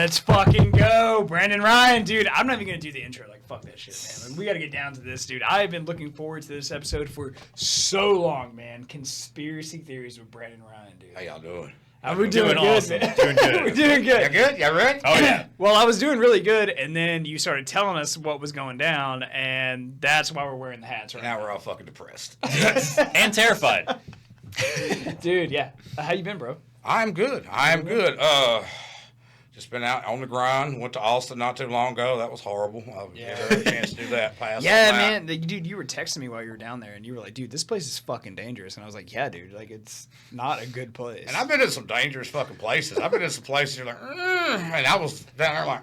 Let's fucking go. Brandon Ryan, dude. I'm not even going to do the intro. Like, fuck that shit, man. Like, we got to get down to this, dude. I've been looking forward to this episode for so long, man. Conspiracy Theories with Brandon Ryan, dude. How y'all doing? We're doing good, awesome. man. Doing good. We're doing good. You good? You ready? Oh, yeah. Well, I was doing really good, and then you started telling us what was going down, and that's why we're wearing the hats right now. We're all fucking depressed. And terrified. Dude, yeah. How you been, bro? I'm good. Just been out on the grind. Went to Austin not too long ago. That was horrible. I never had a chance to do that. Yeah, man. Dude, you were texting me while you were down there, and you were like, dude, this place is fucking dangerous. And I was like, yeah, dude. Like, it's not a good place. And I've been in some dangerous fucking places. I've been in some places you're like, and I was down there like,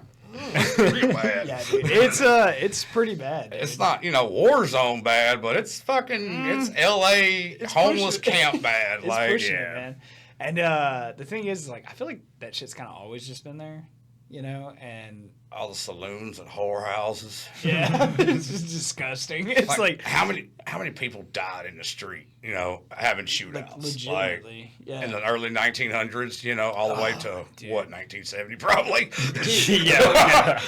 pretty bad. Yeah, dude. It's pretty bad. Dude. It's not, war zone bad, but it's fucking, it's L.A. homeless camp bad. It's like, pushing yeah. it, man. And the thing is, like, I feel like that shit's kind of always just been there, and all the saloons and whorehouses. Yeah, it's just disgusting. It's like how many people died in the street, having shootouts, like, legitimately, in the early 1900s, all the way to dude. 1970 probably. Yeah.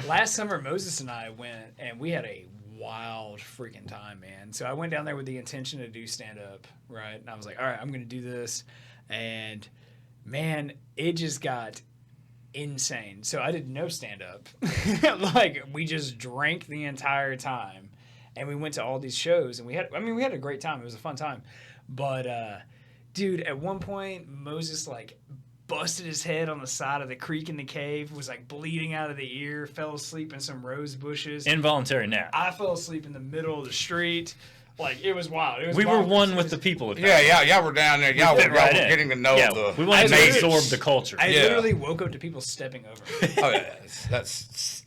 Last summer, Moses and I went, and we had a wild freaking time, man. So I went down there with the intention to do stand up, right? And I was like, all right, I'm going to do this. And man, it just got insane. So I did no stand up. Like, we just drank the entire time. And we went to all these shows, and we had a great time. It was a fun time. But dude, at one point, Moses like busted his head on the side of the creek in the cave, was like bleeding out of the ear, fell asleep in some rose bushes. Involuntary nap. I fell asleep in the middle of the street. Like, it was wild. We were one with the people. Y'all were down there. Y'all were getting to know we wanted to absorb the culture. I literally woke up to people stepping over me. Oh, yeah. That's...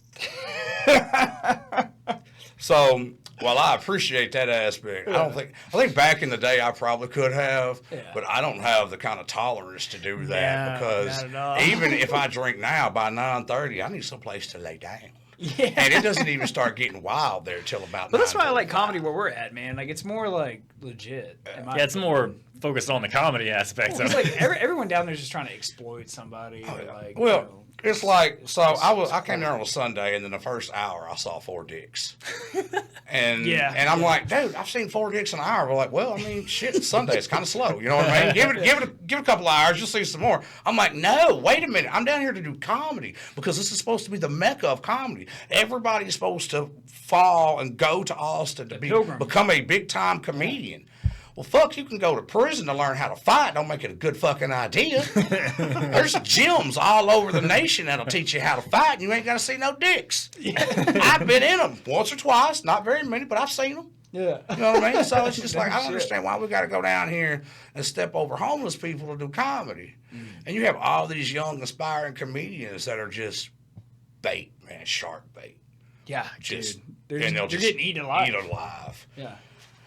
So, while I appreciate that aspect, I think back in the day I probably could have, but I don't have the kind of tolerance to do that because even if I drink now by 9:30, I need someplace to lay down. Yeah. And it doesn't even start getting wild there till about. But that's why I like comedy where we're at, man. Like, it's more like legit. Yeah, it's more focused on the comedy aspect. It's like everyone down there is just trying to exploit somebody. Oh, yeah. Like, well, it's like, so I came there on a Sunday, and in the first hour I saw 4 dicks. And I'm like, dude, I've seen 4 dicks in an hour. We're like, well, I mean, shit, it's Sunday. It's kind of slow. You know what I mean? Give it a couple of hours, you'll see some more. I'm like, no, wait a minute. I'm down here to do comedy because this is supposed to be the mecca of comedy. Everybody's supposed to fall and go to Austin to become a big-time comedian. Well, fuck, you can go to prison to learn how to fight. Don't make it a good fucking idea. There's gyms all over the nation that'll teach you how to fight, and you ain't got to see no dicks. I've been in them once or twice, not very many, but I've seen them. Yeah. You know what I mean? So it's just like, I don't understand why we got to go down here and step over homeless people to do comedy. And you have all these young, aspiring comedians that are just bait, man, shark bait. Yeah, just, dude. They're getting eaten alive. Eat alive. Yeah.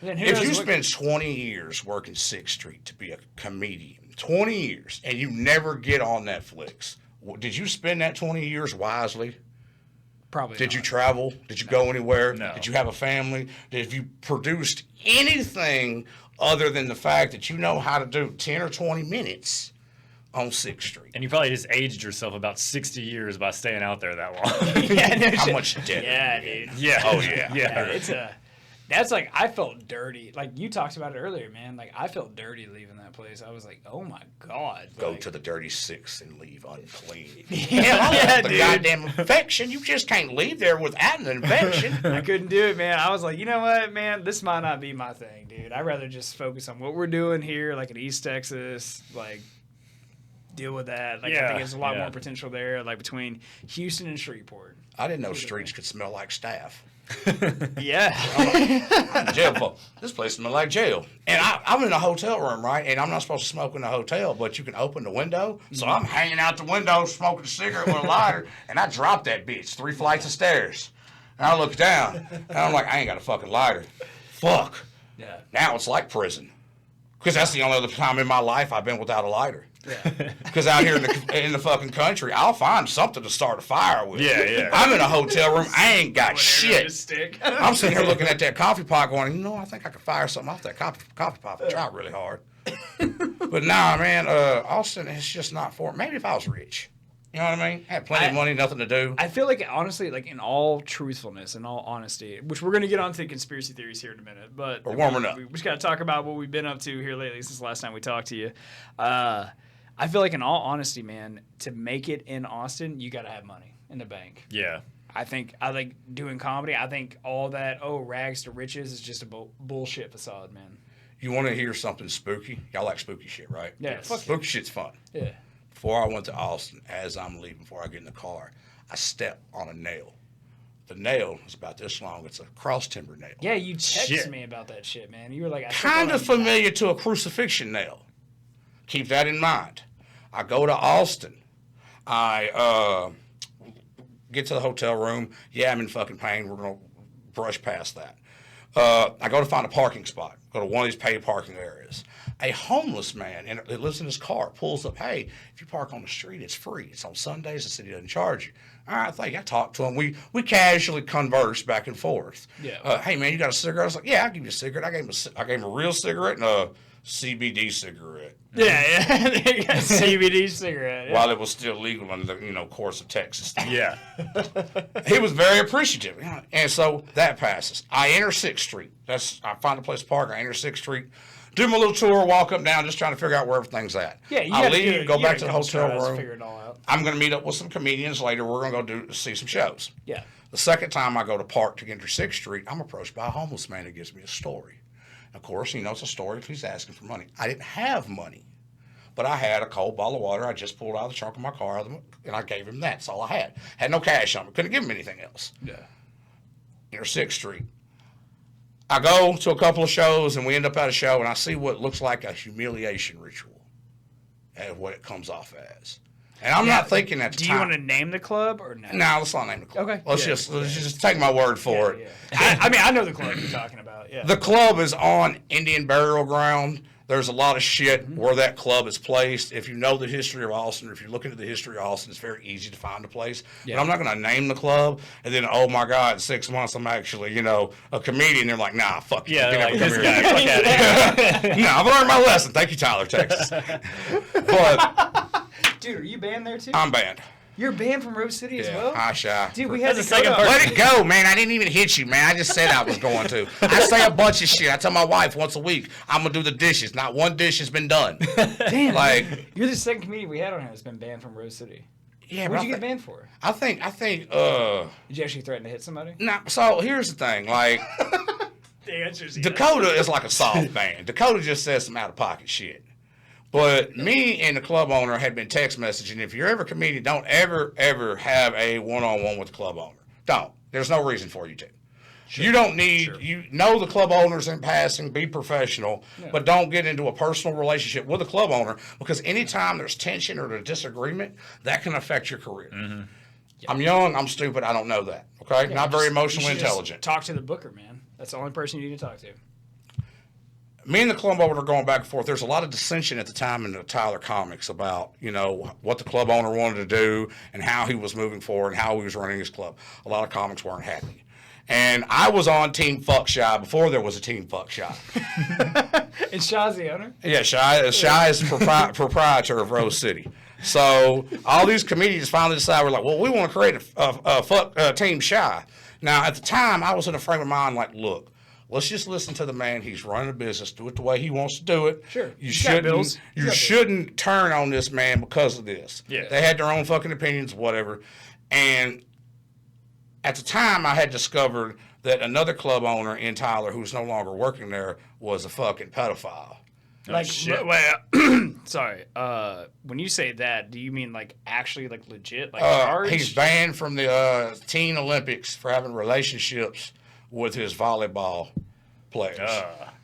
If you spend 20 years working 6th Street to be a comedian, 20 years, and you never get on Netflix, did you spend that 20 years wisely? Probably Did not. you travel? Did you go anywhere? No. Did you have a family? Have you produced anything other than the fact that you know how to do 10 or 20 minutes on 6th Street? And you probably just aged yourself about 60 years by staying out there that long. How much debt? Yeah, dude. Yeah. Oh, yeah. Yeah. That's like, I felt dirty. Like, you talked about it earlier, man. Like, I felt dirty leaving that place. I was like, oh my God. Go to the dirty 6 and leave unclean. Yeah, the dude. goddamn infection. You just can't leave there without an infection. I couldn't do it, man. I was like, you know what, man? This might not be my thing, dude. I'd rather just focus on what we're doing here, like in East Texas, like, deal with that. Like, I think there's a lot more potential there, like between Houston and Shreveport. I didn't know streets could smell like staff. Yeah. I'm in jail for this place smells like jail. And I'm in a hotel room, right? And I'm not supposed to smoke in the hotel, but you can open the window. So I'm hanging out the window, smoking a cigarette with a lighter, and I dropped that bitch 3 flights of stairs. And I look down, and I'm like, I ain't got a fucking lighter. Fuck. Yeah. Now it's like prison. Because that's the only other time in my life I've been without a lighter. Yeah. Because out here in the fucking country, I'll find something to start a fire with. Yeah. I'm in a hotel room. I ain't got shit. Stick. I'm sitting here looking at that coffee pot going, I think I could fire something off that coffee pot and try it really hard. But nah, man, Austin is just not for it. Maybe if I was rich. You know what I mean? Had plenty of money, nothing to do. I feel like, honestly, like in all truthfulness, in all honesty, which we're going to get onto conspiracy theories here in a minute, but we're warming up. We just got to talk about what we've been up to here lately since the last time we talked to you. I feel like, in all honesty, man, to make it in Austin, you got to have money in the bank. Yeah. I like doing comedy. I think all that, rags to riches is just a bullshit facade, man. You want to hear something spooky? Y'all like spooky shit, right? Yeah. Spooky shit's fun. Yeah. Before I went to Austin, as I'm leaving, before I get in the car, I stepped on a nail. The nail is about this long. It's a cross timber nail. Yeah, you texted me about that shit, man. You were like, kind of familiar to a crucifixion nail. Keep that in mind. I go to Austin. I get to the hotel room. Yeah, I'm in fucking pain. We're going to brush past that. I go to find a parking spot. Go to one of these paid parking areas. A homeless man that lives in his car pulls up. Hey, if you park on the street, it's free. It's on Sundays. The city doesn't charge you. All right, I talked to him. We casually converse back and forth. Yeah. Hey man, you got a cigarette? I was like, yeah, I'll give you a cigarette. I gave him a real cigarette and a CBD cigarette. Yeah. CBD cigarette. Yeah. While it was still legal under the course of Texas. Yeah. He was very appreciative, and so that passes. I enter 6th Street. I find a place to park. I enter 6th Street. Do my little tour, walk up and down, just trying to figure out where everything's at. Yeah, you I leave, go back to the hotel room. Figure it all out. I'm going to meet up with some comedians later. We're going to go see some shows. Yeah. The second time I go to park to enter 6th Street, I'm approached by a homeless man who gives me a story. Of course, it's a story if he's asking for money. I didn't have money, but I had a cold bottle of water I just pulled out of the trunk of my car, and I gave him that. That's all I had. Had no cash on me. Couldn't give him anything else. Yeah. Enter 6th Street. I go to a couple of shows, and we end up at a show, and I see what looks like a humiliation ritual as what it comes off as. And I'm not thinking at the time. Do you want to name the club or no? No, let's not name the club. Okay. Let's just take my word for it. Yeah. I know the club you're talking about. Yeah. The club is on Indian burial ground. There's a lot of shit where that club is placed. If you know the history of Austin, or if you look into the history of Austin, it's very easy to find a place. Yeah. But I'm not going to name the club, and then, oh my God, in 6 months I'm actually, a comedian. They're like, nah, fuck you. Yeah, like, this guy, fuck No, I've learned my lesson. Thank you, Tyler, Texas. But, dude, are you banned there too? I'm banned. You're banned from Rose City as well? Hi, Shy. Dude, we had the second part. Let it go, man. I didn't even hit you, man. I just said I was going to. I say a bunch of shit. I tell my wife once a week, I'm going to do the dishes. Not one dish has been done. Damn. You're the second comedian we had on here that's been banned from Rose City. Yeah, What'd you get banned for? I think, Did you actually threaten to hit somebody? No, so here's the thing. The answer is yes. Dakota is like a soft ban. Dakota just says some out-of-pocket shit. But me and the club owner had been text messaging. If you're ever a comedian, don't ever have a one-on-one with the club owner. Don't. There's no reason for you to. Sure. You don't need, you know the club owners in passing, be professional, but don't get into a personal relationship with the club owner, because anytime there's tension or a disagreement, that can affect your career. Mm-hmm. Yep. I'm young, I'm stupid, I don't know that. Okay? Yeah, not very emotionally intelligent. Talk to the booker, man. That's the only person you need to talk to. Me and the club owner are going back and forth. There's a lot of dissension at the time in the Tyler comics about, what the club owner wanted to do and how he was moving forward and how he was running his club. A lot of comics weren't happy. And I was on Team Fuck Shy before there was a Team Fuck Shy. And Shy's the owner? Yeah, Shy is proprietor of Rose City. So all these comedians finally decided, we're like, well, we want to create a Team Shy. Now, at the time, I was in a frame of mind like, look, let's just listen to the man. He's running a business. Do it the way he wants to do it. Sure. You shouldn't turn on this man because of this. Yeah. They had their own fucking opinions, whatever. And at the time, I had discovered that another club owner in Tyler, who's no longer working there, was a fucking pedophile. Like, sorry. When you say that, do you mean actually legit, charged? He's banned from the Teen Olympics for having relationships with his volleyball players.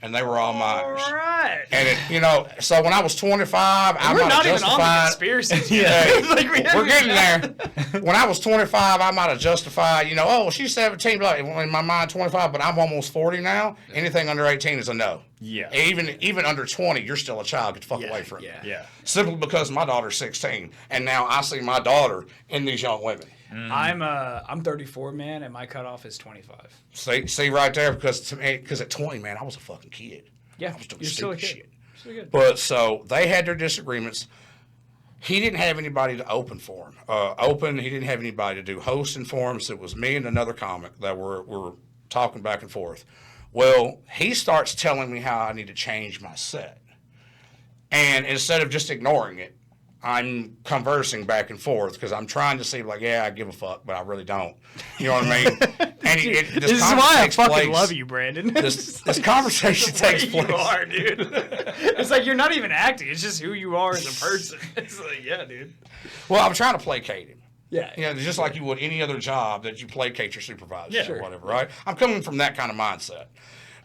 And they were all minors. All right. And so when I was 25, I we're might have not even on the conspiracies yet. We're getting there. When I was 25, I might have justified, she's 17, in my mind 25, but I'm almost 40 now. Anything under 18 is a no. Yeah. Even under 20, you're still a child. Get the fuck away from me. Yeah. Simply because my daughter's 16, and now I see my daughter in these young women. I'm 34, man, and my cutoff is 25. See right there, because at 20, man, I was a fucking kid. Yeah, I was doing you're still a stupid kid. shit. Still good. But so they had their disagreements. he didn't have anybody to open for him. He didn't have anybody to do hosting for him. So it was me and another comic that were talking back and forth. Well, he starts telling me how I need to change my set. And instead of just ignoring it, I'm conversing back and forth because I'm trying to see, like, yeah, I give a fuck, but I really don't. You know what I mean? And this is why I fucking love you, Brandon. This conversation takes place. You are, dude. It's like you're not even acting. It's just who you are as a person. It's like, yeah, dude. Well, I'm trying to placate him. Yeah. You know, just like you would any other job that you placate your supervisor or whatever, right? I'm coming from that kind of mindset.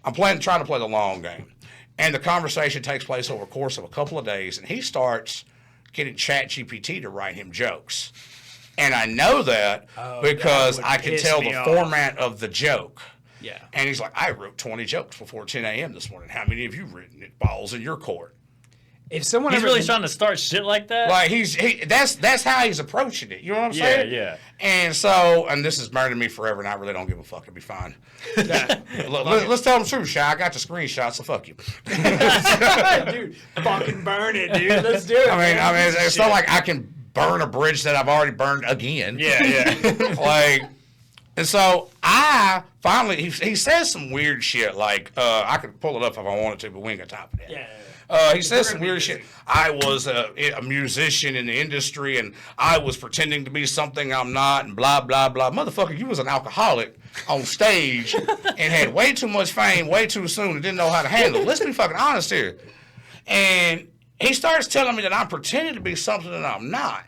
I'm trying to play the long game. And the conversation takes place over the course of a couple of days, and he starts getting ChatGPT to write him jokes. And I know that because I can tell the format of the joke. Yeah. And he's like, I wrote 20 jokes before 10 a.m. this morning. How many have you written? It balls in your court. If someone he's really trying to start shit like that? Like that's how he's approaching it. You know what I'm saying? Yeah. And so, and this has burdened me forever, and I really don't give a fuck. It'll be fine. Let's tell them the truth, Shy. I got the screenshots, so fuck you. Dude, fucking burn it, dude. Let's do it. I mean, it's not like I can burn a bridge that I've already burned again. Yeah. Like, and so I finally, he says some weird shit. Like, I could pull it up if I wanted to, but we ain't got time for that. Yeah. He says some weird shit. I was a musician in the industry, and I was pretending to be something I'm not, and blah, blah, blah. Motherfucker, you was an alcoholic on stage and had way too much fame way too soon and didn't know how to handle it. Let's be fucking honest here. And he starts telling me that I'm pretending to be something that I'm not.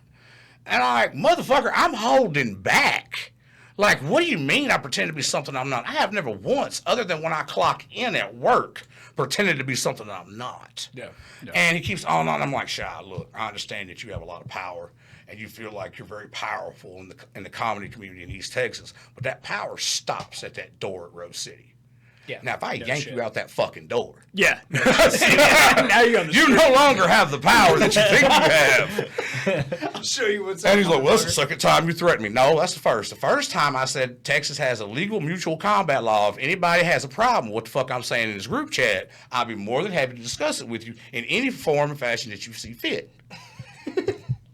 And I'm like, motherfucker, I'm holding back. Like, what do you mean I pretend to be something I'm not? I have never once, other than when I clock in at work, pretended to be something that I'm not. Yeah. And he keeps on. I'm like, Shy, look, I understand that you have a lot of power and you feel like you're very powerful in the comedy community in East Texas, but that power stops at that door at Rose City. Yeah. Now, if I yank you out that fucking door, yeah. Now you're on the you no longer have the power that you think you have. I'll show you what's up. And he's like, well, that's the second time you threatened me. No, that's the first. The first time I said Texas has a legal mutual combat law. If anybody has a problem with what the fuck I'm saying in this group chat, I'll be more than happy to discuss it with you in any form and fashion that you see fit.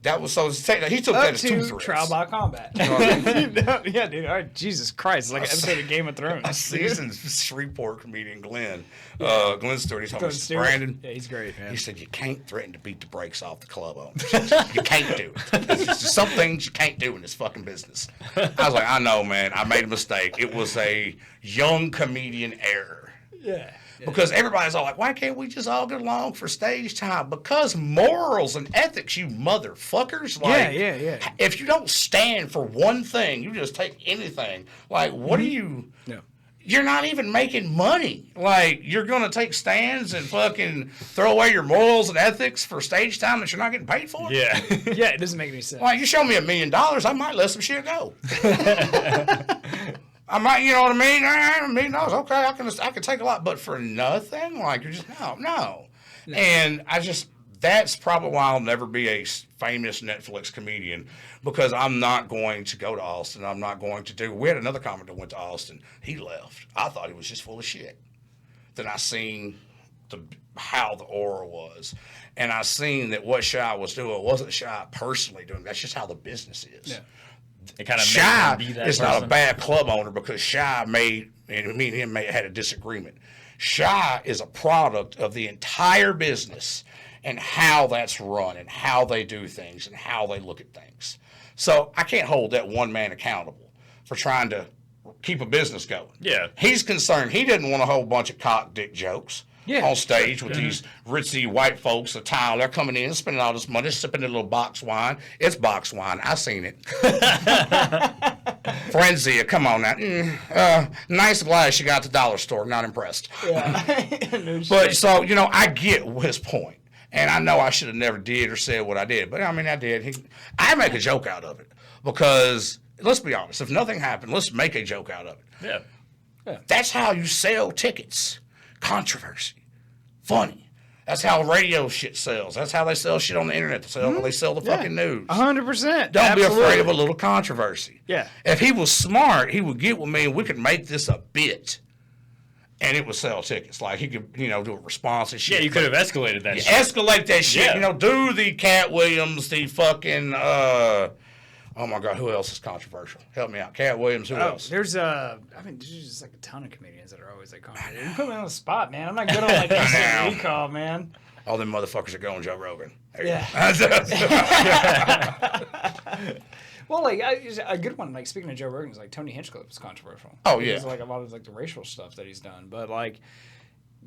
That was so. He took that as two threats. Trial by combat. You know what I mean? Yeah, dude. All right, Jesus Christ, it's like an episode of Game of Thrones. A seasoned Shreveport comedian, Glenn Stewart. He's talking about Brandon. Yeah, he's great, man. He said you can't threaten to beat the brakes off the club owners. You can't do it. There's just some things you can't do in this fucking business. I was like, I know, man. I made a mistake. It was a young comedian error. Yeah. Because everybody's all like, why can't we just all get along for stage time? Because morals and ethics, you motherfuckers. Like, yeah. If you don't stand for one thing, you just take anything. Like, what are you? No. You're not even making money. Like, you're going to take stands and fucking throw away your morals and ethics for stage time that you're not getting paid for? Yeah. Yeah, it doesn't make any sense. Like, you show me $1 million, I might let some shit go. I might, you know what I mean? $1 million, okay, I can take a lot, but for nothing, like you're just no. And that's probably why I'll never be a famous Netflix comedian, because I'm not going to go to Austin. I'm not going to do. We had another comic that went to Austin. He left. I thought he was just full of shit. Then I seen how the aura was, and I seen that what Shy was doing wasn't Shy personally doing. That's just how the business is. Yeah. It kind of Shy made him be that is person. not a bad club owner because Shy me and him had a disagreement. Shy is a product of the entire business and how that's run and how they do things and how they look at things. So I can't hold that one man accountable for trying to keep a business going. Yeah. He's concerned. He didn't want a whole bunch of cock dick jokes. Yeah, on stage with these ritzy white folks, a tile. They're coming in, spending all this money, sipping a little box wine. It's box wine. I seen it. Frenzia, come on now. Nice glass you got at the dollar store. Not impressed. Yeah. But so, I get his point. And I know I should have never did or said what I did. But, I did. I make a joke out of it. Because, let's be honest, if nothing happened, let's make a joke out of it. Yeah. That's how you sell tickets. Controversy. Funny. That's how radio shit sells. That's how they sell shit on the internet. They sell the fucking news. 100%. Don't be afraid of a little controversy. Yeah. If he was smart, he would get with me and we could make this a bit. and it would sell tickets. Like, he could, do a response and shit. Yeah, you could have escalated that shit. Escalate that shit. Yeah. Do the Cat Williams, the fucking, oh my God, who else is controversial? Help me out. Cat Williams, who else? There's there's just like a ton of comedians that are always like, controversial. You put me on the spot, man. I'm not good on like instant recall, man. All them motherfuckers are going Joe Rogan. Yeah. Well, like a good one, like speaking of Joe Rogan, is like Tony Hinchcliffe was controversial. Oh yeah, because like a lot of like the racial stuff that he's done, but like,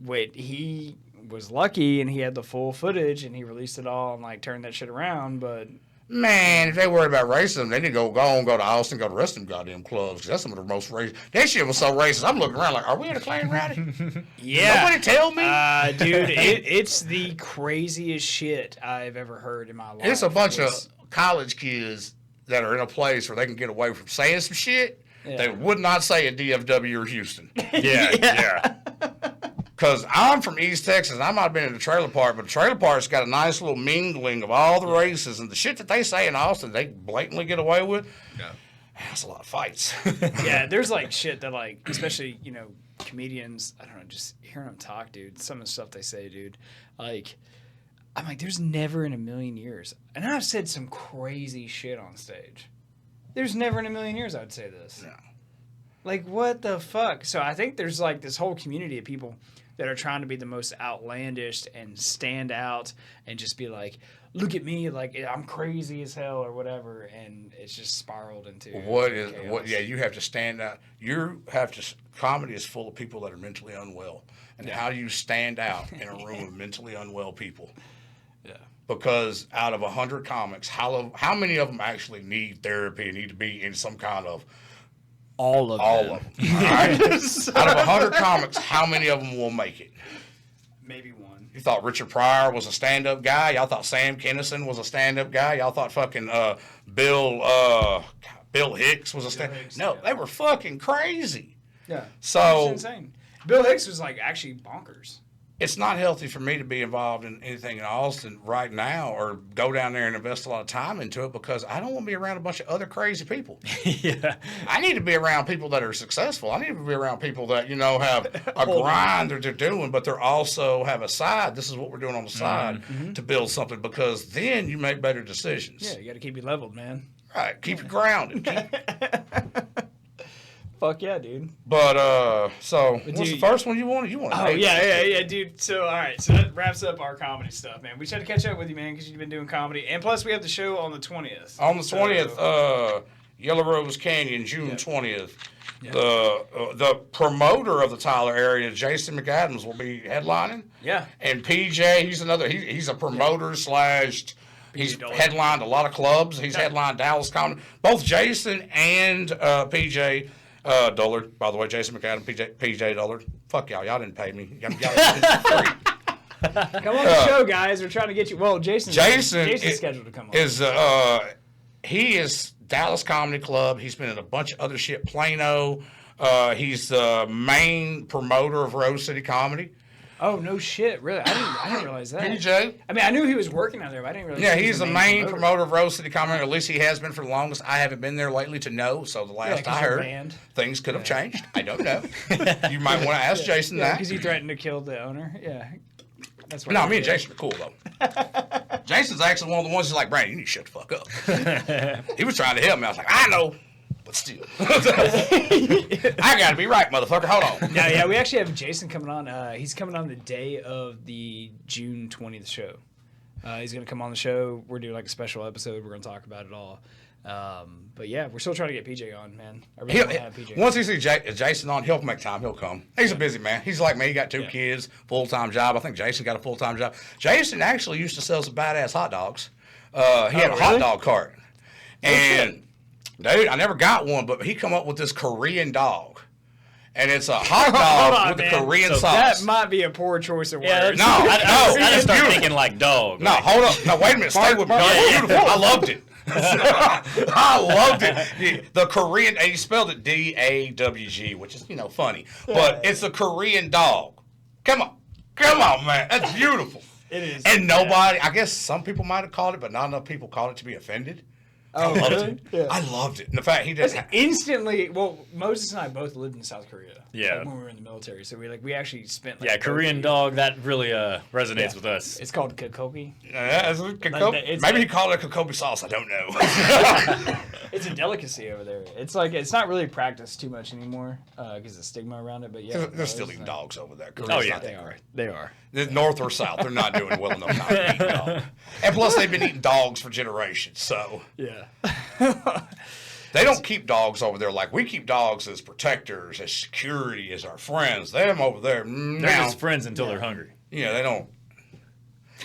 he was lucky and he had the full footage and he released it all and like turned that shit around. But man, if they worried about racism, they need to go to Austin, go to the rest of them goddamn clubs. 'Cause that's some of the most racist. That shit was so racist. I'm looking around like, are we at a Klan rally? Yeah, nobody tell me, dude. It's the craziest shit I've ever heard in my life. It's a bunch of college kids that are in a place where they can get away from saying some shit they would not say in DFW or Houston. Yeah. Because I'm from East Texas, and I might have been in the trailer park, but the trailer park's got a nice little mingling of all the races, and the shit that they say in Austin, they blatantly get away with. Yeah. That's a lot of fights. Yeah, there's like shit that like, especially, comedians, I don't know, just hearing them talk, dude, some of the stuff they say, dude, like, I'm like, there's never in a million years, and I've said some crazy shit on stage. There's never in a million years I'd say this. No. Like, what the fuck? So I think there's like this whole community of people that are trying to be the most outlandish and stand out and just be like, look at me, like I'm crazy as hell or whatever, and it's just spiraled into chaos. Yeah, you have to stand out. Comedy is full of people that are mentally unwell, and how do you stand out in a room of mentally unwell people? Yeah. Because out of 100 comics, how many of them actually need therapy and need to be in some kind of all of them. All right? Out of 100 comics, how many of them will make it? Maybe one. You thought Richard Pryor was a stand-up guy? Y'all thought Sam Kinison was a stand-up guy? Y'all thought fucking Bill Hicks was a stand-up? No, they were fucking crazy. Yeah. So it's insane. Bill Hicks was like actually bonkers. It's not healthy for me to be involved in anything in Austin right now or go down there and invest a lot of time into it because I don't want to be around a bunch of other crazy people. Yeah. I need to be around people that are successful. I need to be around people that, have a grind that they're doing, but they're also have a side. This is what we're doing on the side to build something because then you make better decisions. Yeah, you got to keep you leveled, man. Right. Keep it grounded. Fuck yeah, dude. But, what's the first one you wanted? Yeah, dude. So, all right. So that wraps up our comedy stuff, man. We tried to catch up with you, man, because you've been doing comedy. And plus, we have the show on the 20th. On the 20th, Yellow Rose Canyon, June 20th. Yeah. The promoter of the Tyler area, Jason McAdams, will be headlining. Yeah. And PJ, he's a promoter slash... He's headlined a lot of clubs. He's headlined Dallas Comedy. Both Jason and PJ Dullard. By the way, Jason McAdams, PJ Dullard. Fuck y'all. Y'all didn't pay me. Y'all free. Come on the show, guys. We're trying to get you. Well, Jason's scheduled to come on. He is Dallas Comedy Club. He's been in a bunch of other shit. Plano. He's the main promoter of Rose City Comedy. Oh, no shit. Really? I didn't realize that. PJ. I mean, I knew he was working out there, but I didn't realize Yeah, he's the main promoter of Rose City Comedy. At least he has been for the longest. I haven't been there lately to know, so the last I heard, things could have changed. I don't know. You might want to ask Jason that. Because he threatened to kill the owner. Yeah. That's what me and Jason are cool, though. Jason's actually one of the ones who's like, Brandon, you need to shut the fuck up. He was trying to help me. I was like, I know. But still. I got to be right, motherfucker. Hold on. Yeah, we actually have Jason coming on. He's coming on the day of the June 20th show. He's going to come on the show. We're doing like a special episode. We're going to talk about it all. But yeah, we're still trying to get PJ on, man. I really want to have PJ. Once he sees Jason on, he'll make time. He'll come. He's a busy man. He's like me. He got 2 kids, full-time job. I think Jason got a full-time job. Jason actually used to sell some badass hot dogs. He had a hot dog cart. And... Dude, I never got one, but he come up with this Korean dog. And it's a hot dog with a Korean sauce. That might be a poor choice of words. Yeah, I just start thinking like dog. No, hold up. No, wait a minute. Stay with me. Beautiful. I loved it. I loved it. The Korean, and he spelled it D-A-W-G, which is, funny. But it's a Korean dog. Come on, man. That's beautiful. It is. And nobody, I guess some people might have called it, but not enough people called it to be offended. Oh, really? Yeah. I loved it. And the fact he just instantly. Well, Moses and I both lived in South Korea. Yeah. Like when we were in the military, so we actually spent. Yeah, Korean dog. That really resonates with us. It's called kakobi. Maybe he called it a kakobi sauce. I don't know. It's a delicacy over there. It's like it's not really practiced too much anymore because the stigma around it. But yeah, they're still eating dogs over there. Oh yeah, they are. They are. North or south, they're not doing well enough not to eat dog. And plus, they've been eating dogs for generations. So yeah. They don't keep dogs over there like we keep dogs as protectors, as security, as our friends. Them over there, they're just friends until they're hungry. Yeah, they don't.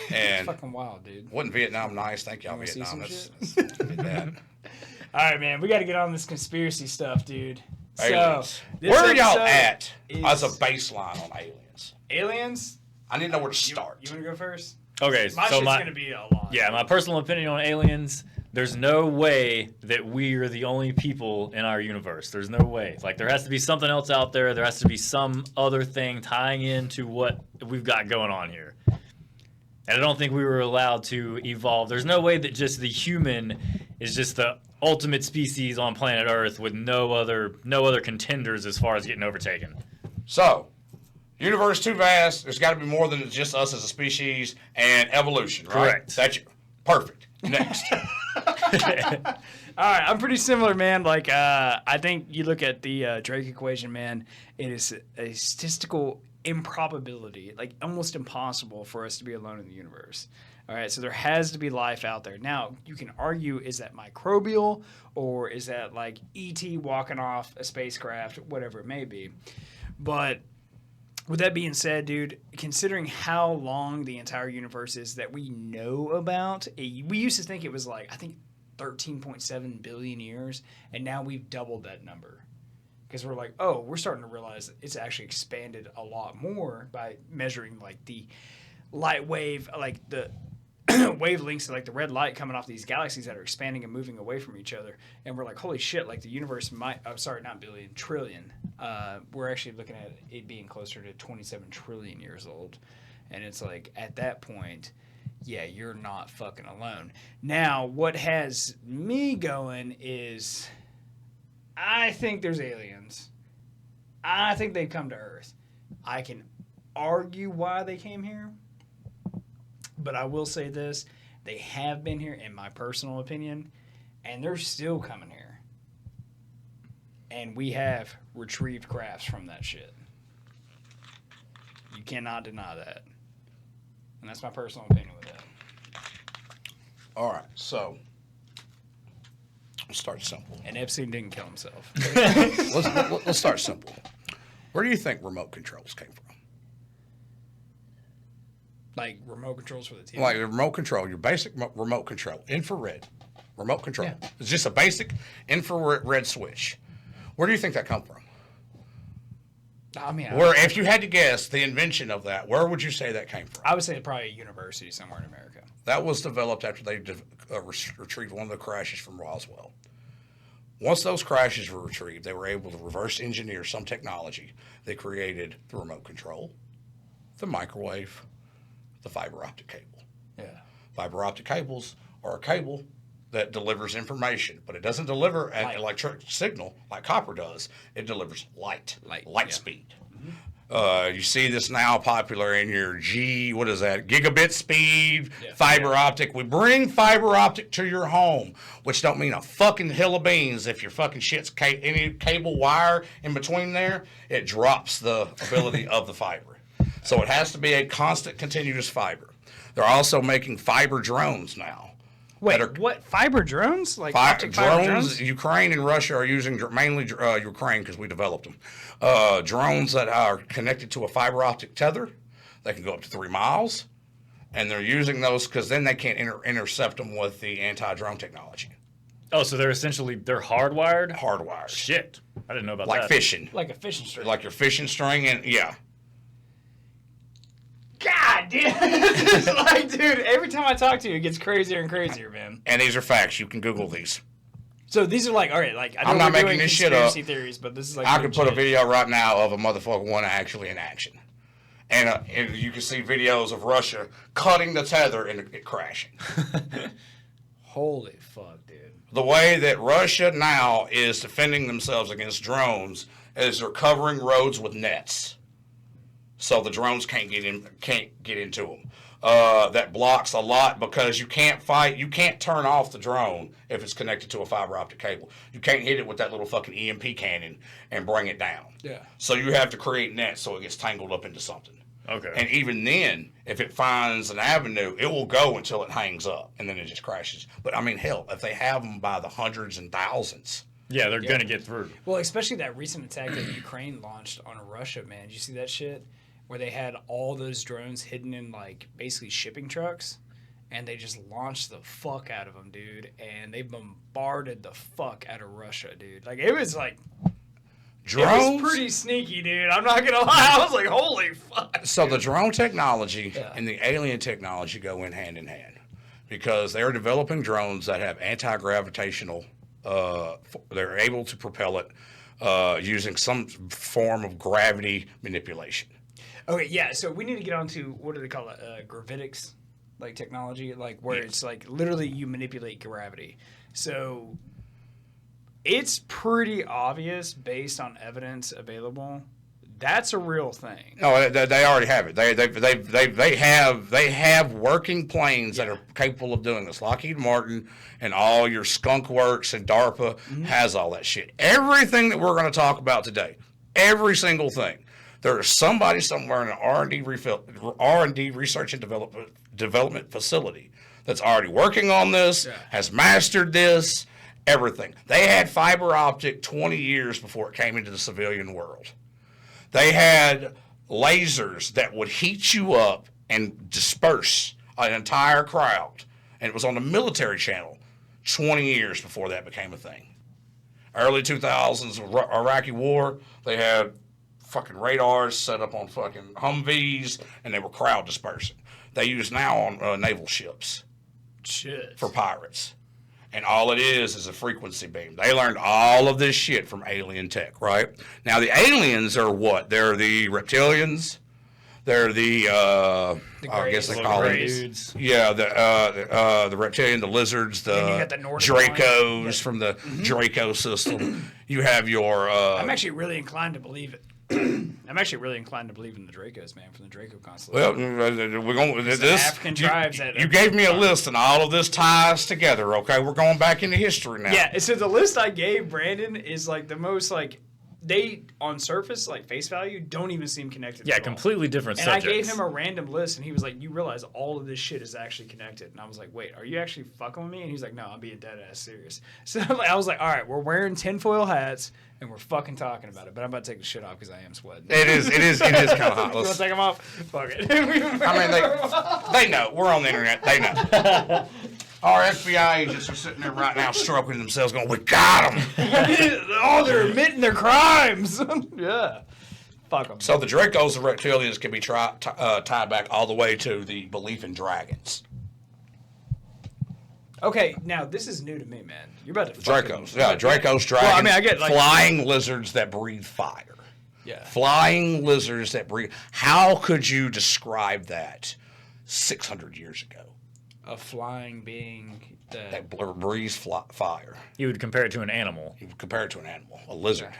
And it's fucking wild, dude. Wasn't Vietnam nice? Thank y'all, Vietnam. That's that. All right, man. We got to get on this conspiracy stuff, dude. Aliens. So, where are y'all at as a baseline on aliens? Aliens? I need to know where to start. You want to go first? Okay, my shit's going to be a lot. Yeah, my personal opinion on aliens, there's no way that we are the only people in our universe. There's no way. Like, there has to be something else out there. There has to be some other thing tying into what we've got going on here. And I don't think we were allowed to evolve. There's no way that just the human is just the ultimate species on planet Earth with no other contenders as far as getting overtaken. So, universe too vast. There's got to be more than just us as a species and evolution, right? Correct. That's perfect. Next. All right, I'm pretty similar, man. Like, I think you look at the Drake equation, man. It is a statistical improbability, like almost impossible for us to be alone in the universe. All right, so there has to be life out there. Now, you can argue, is that microbial or is that like E.T. walking off a spacecraft, whatever it may be. But with that being said, dude, considering how long the entire universe is that we know about, we used to think it was like, I think 13.7 billion years, and now we've doubled that number. Because we're like, oh, we're starting to realize that it's actually expanded a lot more by measuring like the light wave, like the wavelengths of like the red light coming off these galaxies that are expanding and moving away from each other. And we're like, holy shit, like the universe might, not billion, trillion. We're actually looking at it being closer to 27 trillion years old. And it's like, at that point, yeah, you're not fucking alone. Now, what has me going is, I think there's aliens. I think they've come to Earth. I can argue why they came here. But I will say this. They have been here, in my personal opinion, and they're still coming here. And we have retrieved crafts from that shit. You cannot deny that. And that's my personal opinion with that. All right, so let's start simple. And Epstein didn't kill himself. Let's start simple. Where do you think remote controls came from? Like remote controls for the TV? Like the remote control, your basic remote control, infrared remote control. Yeah. It's just a basic infrared switch. Where do you think that come from? I mean, if you had to guess the invention of that, where would you say that came from? I would say probably a university somewhere in America. That was developed after they retrieved one of the crashes from Roswell. Once those crashes were retrieved, they were able to reverse engineer some technology that created the remote control, the microwave, the fiber optic cable. Yeah. Fiber optic cables are a cable that delivers information, but it doesn't deliver an electric signal like copper does. It delivers light speed. Mm-hmm. You see this now popular in your gigabit speed, fiber optic. We bring fiber optic to your home, which don't mean a fucking hill of beans if your fucking shit's any cable wire in between there, it drops the ability of the fiber. So it has to be a constant, continuous fiber. They're also making fiber drones now. Wait, what? Fiber drones? Like fiber drones? Ukraine and Russia are using, mainly Ukraine because we developed them, drones that are connected to a fiber optic tether. They can go up to 3 miles. And they're using those because then they can't intercept them with the anti-drone technology. Oh, so they're hardwired? Hardwired. Shit. I didn't know about that. Like fishing. Like a fishing string. Like your fishing string and, yeah. God, dude. It's like, dude, every time I talk to you, it gets crazier and crazier, man. And these are facts. You can Google these. So these are like, all right, like, I know I'm not making this shit up. Theories, but this is like I could put a video right now of a motherfucker one actually in action. And you can see videos of Russia cutting the tether and it crashing. Holy fuck, dude. The way that Russia now is defending themselves against drones is they're covering roads with nets, so the drones can't get into them. That blocks a lot because you can't turn off the drone if it's connected to a fiber optic cable. You can't hit it with that little fucking EMP cannon and bring it down. Yeah. So you have to create nets so it gets tangled up into something. Okay. And even then, if it finds an avenue, it will go until it hangs up, and then it just crashes. But, I mean, hell, if they have them by the hundreds and thousands. Yeah, they're going to get through. Well, especially that recent attack that Ukraine launched on Russia, man. Did you see that shit? Where they had all those drones hidden in, like, basically shipping trucks, and they just launched the fuck out of them, dude. And they bombarded the fuck out of Russia, dude. Like, it was, like... Drones? It was pretty sneaky, dude. I'm not going to lie. I was like, holy fuck. So the drone technology and the alien technology go in hand, because they're developing drones that have anti-gravitational, they're able to propel it using some form of gravity manipulation. Okay, yeah, so we need to get on to, what do they call it, gravitics, like technology, like where it's like literally you manipulate gravity. So it's pretty obvious based on evidence available. That's a real thing. No, they already have it. They have working planes that are capable of doing this. Lockheed Martin and all your Skunk Works and DARPA has all that shit. Everything that we're going to talk about today, every single thing, there is somebody somewhere in an R&D research and development facility that's already working on this, has mastered this, everything. They had fiber optic 20 years before it came into the civilian world. They had lasers that would heat you up and disperse an entire crowd. And it was on the military channel 20 years before that became a thing. Early 2000s, Iraqi war, they had fucking radars set up on fucking Humvees, and they were crowd dispersing. They use now on naval ships. Shit. For pirates. And all it is a frequency beam. They learned all of this shit from alien tech, right? Now, the aliens are what? They're the reptilians. They're the I guess they call it. Dudes. Yeah, the reptilian, the lizards, the Dracos from the Draco system. You have your... I'm actually really inclined to believe it. I'm actually really inclined to believe in the Dracos, man, from the Draco constellation. Well, we're going with this. African tribes. You gave me a list, and all of this ties together. Okay, we're going back into history now. Yeah. So the list I gave Brandon is like the most like they on surface like face value don't even seem connected. Yeah, at all. Completely different and subjects. I gave him a random list, and he was like, "You realize all of this shit is actually connected?" And I was like, "Wait, are you actually fucking with me?" And he's like, "No, I'm being dead ass serious." So I was like, "All right, we're wearing tinfoil hats." And we're fucking talking about it, but I'm about to take the shit off because I am sweating. It is kind of hot. You want to take them off? Fuck it. I mean, they know. We're on the internet. They know. Our FBI agents are sitting there right now stroking themselves going, we got them. Oh, they're admitting their crimes. Yeah. Fuck them. So the Dracos and reptilians can be tied back all the way to the belief in dragons. Okay, now this is new to me, man. You're about to Dracos. Yeah, Dracos, dragons. Well, I mean, I get like flying lizards that breathe fire. Yeah. Flying lizards that breathe. How could you describe that 600 years ago? A flying being that breathes fire. You would compare it to an animal. You would compare it to an animal, a lizard.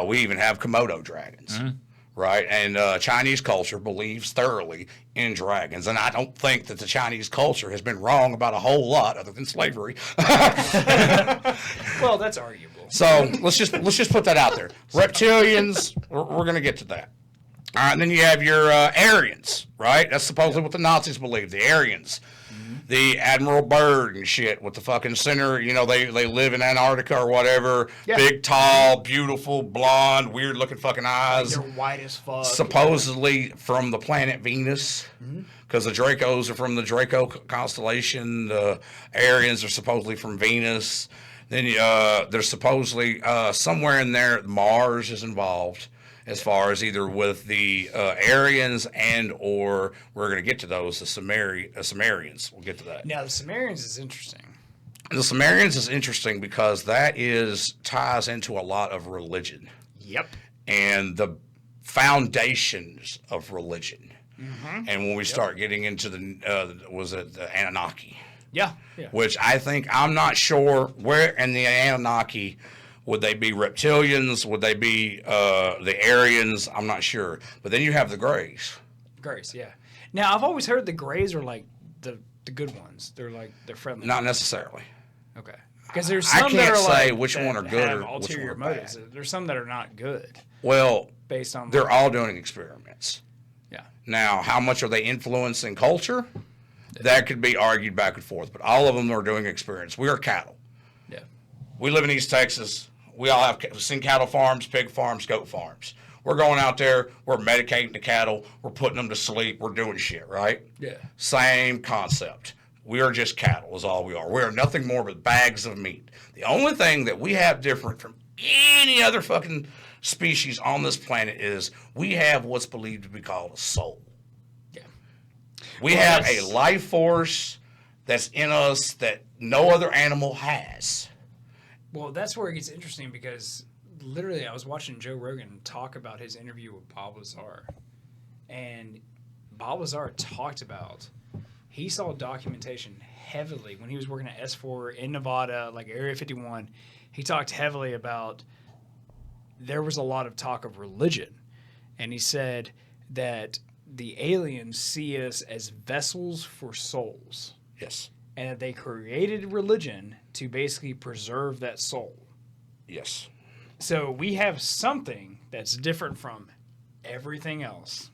We even have Komodo dragons. Mm-hmm. Right, and Chinese culture believes thoroughly in dragons, and I don't think that the Chinese culture has been wrong about a whole lot other than slavery. Well, that's arguable. So let's just put that out there. Reptilians, we're going to get to that. All right, and then you have your Aryans, right? That's supposedly what the Nazis believe. The Aryans. The Admiral Byrd and shit with the fucking center, you know, they live in Antarctica or whatever. Yeah. Big, tall, beautiful, blonde, weird looking fucking eyes. They're white as fuck. Supposedly from the planet Venus, because the Dracos are from the Draco constellation. The Aryans are supposedly from Venus. Then there's supposedly somewhere in there Mars is involved. As far as either with the Aryans and or we're going to get to those, the Sumerians. We'll get to that. Now, the Sumerians is interesting. The Sumerians is interesting because that ties into a lot of religion. Yep. And the foundations of religion. Mm-hmm. And when we start getting into the Anunnaki. Yeah. Which I'm not sure where in the Anunnaki would they be reptilians? Would they be the Aryans? I'm not sure. But then you have the Greys. Greys, yeah. Now I've always heard the Greys are like the good ones. They're friendly. Not necessarily. Okay. Because there's some I can't that are say like which one are good or which one are motives. bad. There's some that are not good. Well, based on they're all doing experiments. Yeah. Now, how much are they influencing culture? That could be argued back and forth, but all of them are doing experiments. We are cattle. Yeah. We live in East Texas. We all have seen cattle farms, pig farms, goat farms. We're going out there. We're medicating the cattle. We're putting them to sleep. We're doing shit, right? Yeah. Same concept. We are just cattle is all we are. We are nothing more but bags of meat. The only thing that we have different from any other fucking species on this planet is we have what's believed to be called a soul. Yeah. We have a life force that's in us that no other animal has. Well, that's where it gets interesting because literally I was watching Joe Rogan talk about his interview with Bob Lazar. And Bob Lazar talked about he saw documentation heavily when he was working at S4 in Nevada, like Area 51. He talked heavily about there was a lot of talk of religion. And he said that the aliens see us as vessels for souls. Yes. And that they created religion to basically preserve that soul. Yes. So we have something that's different from everything else.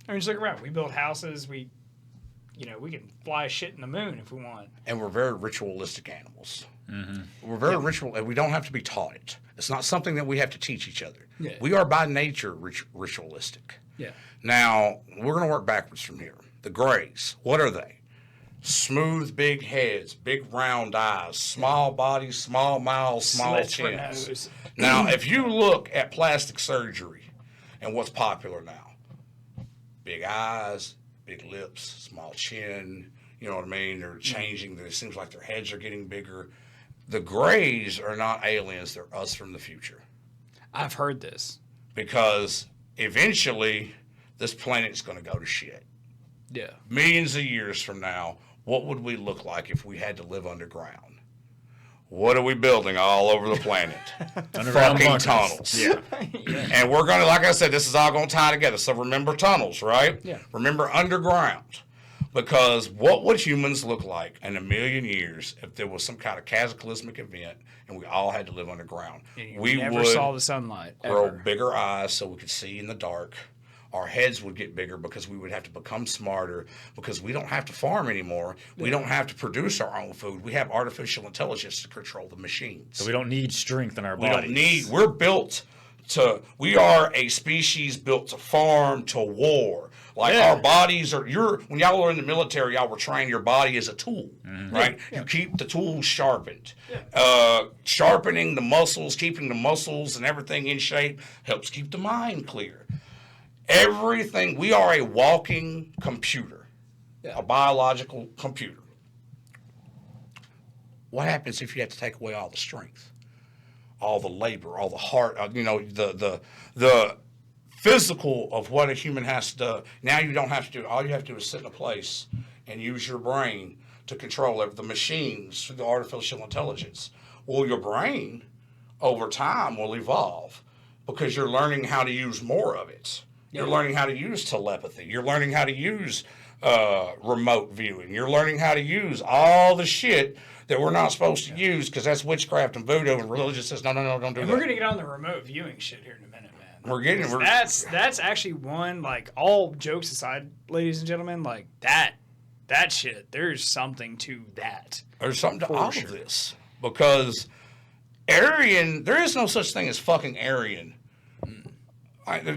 I mean, just look around. We build houses. We can fly shit in the moon if we want. And we're very ritualistic animals. Mm-hmm. We're very ritual, and we don't have to be taught it. It's not something that we have to teach each other. Yeah. We are by nature ritualistic. Yeah. Now, we're going to work backwards from here. The Greys, what are they? Smooth, big heads, big round eyes, small bodies, small mouths, small Slits for chins. nose. Now, if you look at plastic surgery and what's popular now, big eyes, big lips, small chin, you know what I mean? They're changing. It seems like their heads are getting bigger. The Greys are not aliens. They're us from the future. I've heard this. Because eventually, this planet's going to go to shit. Yeah. Millions of years from now, what would we look like if we had to live underground? What are we building all over the planet? Fucking tunnels. Yeah. And we're going to, like I said, this is all going to tie together. So remember tunnels, right? Yeah. Remember underground. Because what would humans look like in a million years if there was some kind of cataclysmic event and we all had to live underground? We never saw the sunlight. Grow Ever. bigger eyes so we could see in the dark. Our heads would get bigger because we would have to become smarter because we don't have to farm anymore. We don't have to produce our own food. We have artificial intelligence to control the machines. So we don't need strength in our We bodies. we are a species built to farm, to war. Like our bodies are, when y'all were in the military, y'all were trained your body as a tool, right? Yeah. You keep the tools sharpened. Yeah. Sharpening the muscles, keeping the muscles and everything in shape helps keep the mind clear. Everything, we are a walking computer, a biological computer. What happens if you have to take away all the strength, all the labor, all the heart, the physical of what a human has to do? Now you don't have to do it. All you have to do is sit in a place and use your brain to control the machines through the artificial intelligence. Well, your brain over time will evolve because you're learning how to use more of it. You're learning how to use telepathy. You're learning how to use remote viewing. You're learning how to use all the shit that we're not supposed to use because that's witchcraft and voodoo, and religion says, no, don't do that. We're going to get on the remote viewing shit here in a minute, man. That's actually one, like, all jokes aside, ladies and gentlemen, like, that shit, there's something to that. There's something to all of this. Because Aryan, there is no such thing as fucking Aryan.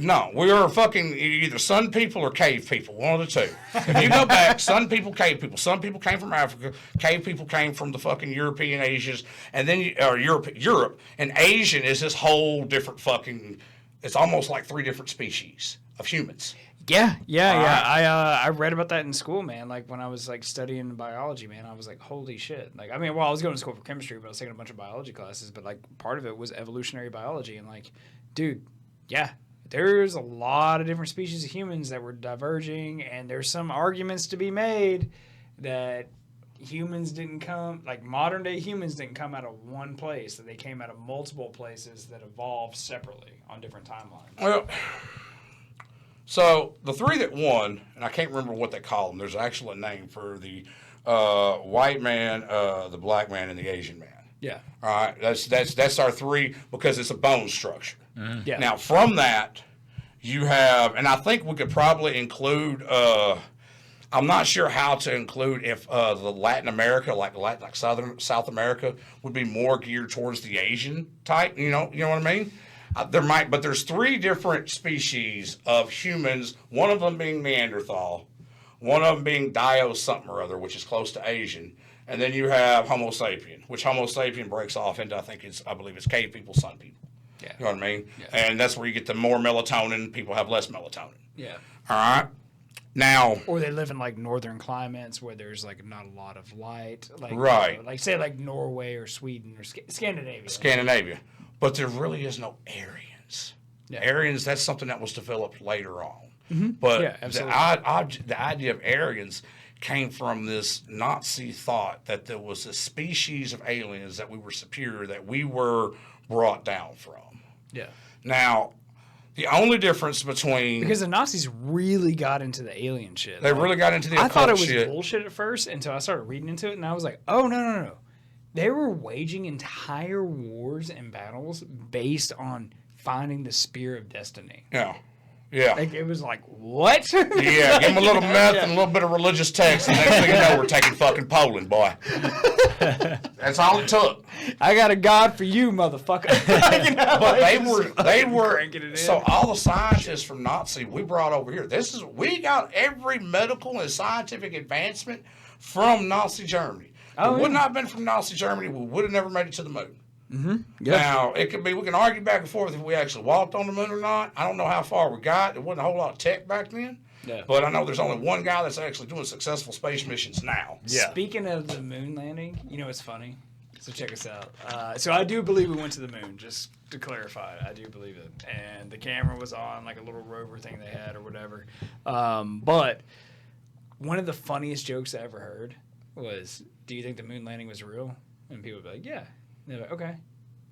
No, we are fucking either sun people or cave people, one of the two. If you go back, sun people, cave people. Sun people came from Africa. Cave people came from the fucking European Asians, and then Europe. And Asian is this whole different fucking. It's almost like 3 different species of humans. Yeah. I read about that in school, man. Like when I was like studying biology, man, I was like, holy shit. Like, I mean, well, I was going to school for chemistry, but I was taking a bunch of biology classes. But like part of it was evolutionary biology, and like, dude, yeah. There's a lot of different species of humans that were diverging, and there's some arguments to be made that humans didn't come, like modern day humans didn't come out of one place, that they came out of multiple places that evolved separately on different timelines. Well, so the three that won, and I can't remember what they call them. There's actually a name for the white man, the black man, and the Asian man. Yeah. All right, that's our three because it's a bone structure. Mm-hmm. Yeah. Now from that, you have, and I think we could probably include. I'm not sure how to include if the Latin America, like South America, would be more geared towards the Asian type. You know what I mean? But there's three different species of humans. One of them being Neanderthal, one of them being Dio something or other, which is close to Asian, and then you have Homo sapien, which Homo sapien breaks off into I believe it's cave people, sun people. Yeah. You know what I mean? Yeah. And that's where you get the more melatonin. People have less melatonin. Yeah. All right. Now, or they live in like northern climates where there's like not a lot of light, like right, like say like Norway or Sweden or Scandinavia. Scandinavia, but there really is no Aryans. Yeah. Aryans, that's something that was developed later on. Mm-hmm. But yeah, the idea of Aryans came from this Nazi thought that there was a species of aliens that we were superior, that we were brought down from. Yeah. Now, the only difference between... Because the Nazis really got into the alien shit. They really got into the occult shit. I thought it was bullshit at first until I started reading into it, and I was like, oh, no. They were waging entire wars and battles based on finding the spear of destiny. Yeah. Yeah. Like, it was like, what? Yeah, give them a little meth and a little bit of religious text, and next thing you know, we're taking fucking Poland, boy. That's all it took. I got a God for you, motherfucker. But they were. So all the scientists from Nazi we brought over here. We got every medical and scientific advancement from Nazi Germany. If it would not have been from Nazi Germany, we would have never made it to the moon. Mm-hmm. Yep. Now, it could be, we can argue back and forth if we actually walked on the moon or not. I don't know how far we got. There wasn't a whole lot of tech back then. Yeah. But I know there's only one guy that's actually doing successful space missions now. Yeah. Speaking of the moon landing, you know what's funny? So check us out. So I do believe we went to the moon, just to clarify. I do believe it. And the camera was on, like a little rover thing they had or whatever. But one of the funniest jokes I ever heard was, do you think the moon landing was real? And people would be like, yeah. And they're like, okay.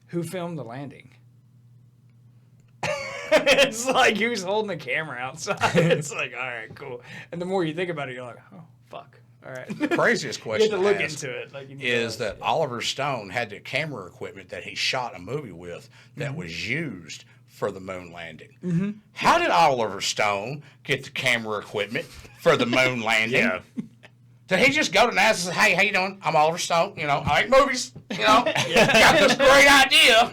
Who filmed the landing? It's like, who's holding the camera outside? It's like, all right, cool. And the more you think about it, you're like, oh, fuck. All right. The craziest question you have to look into it. Like, is that Oliver Stone had the camera equipment that he shot a movie with that was used for the moon landing. Mm-hmm. How did Oliver Stone get the camera equipment for the moon landing? Yeah. Did he just go to NASA and say, hey, how you doing? I'm Oliver Stone. You know, I make movies. You know, got this great idea.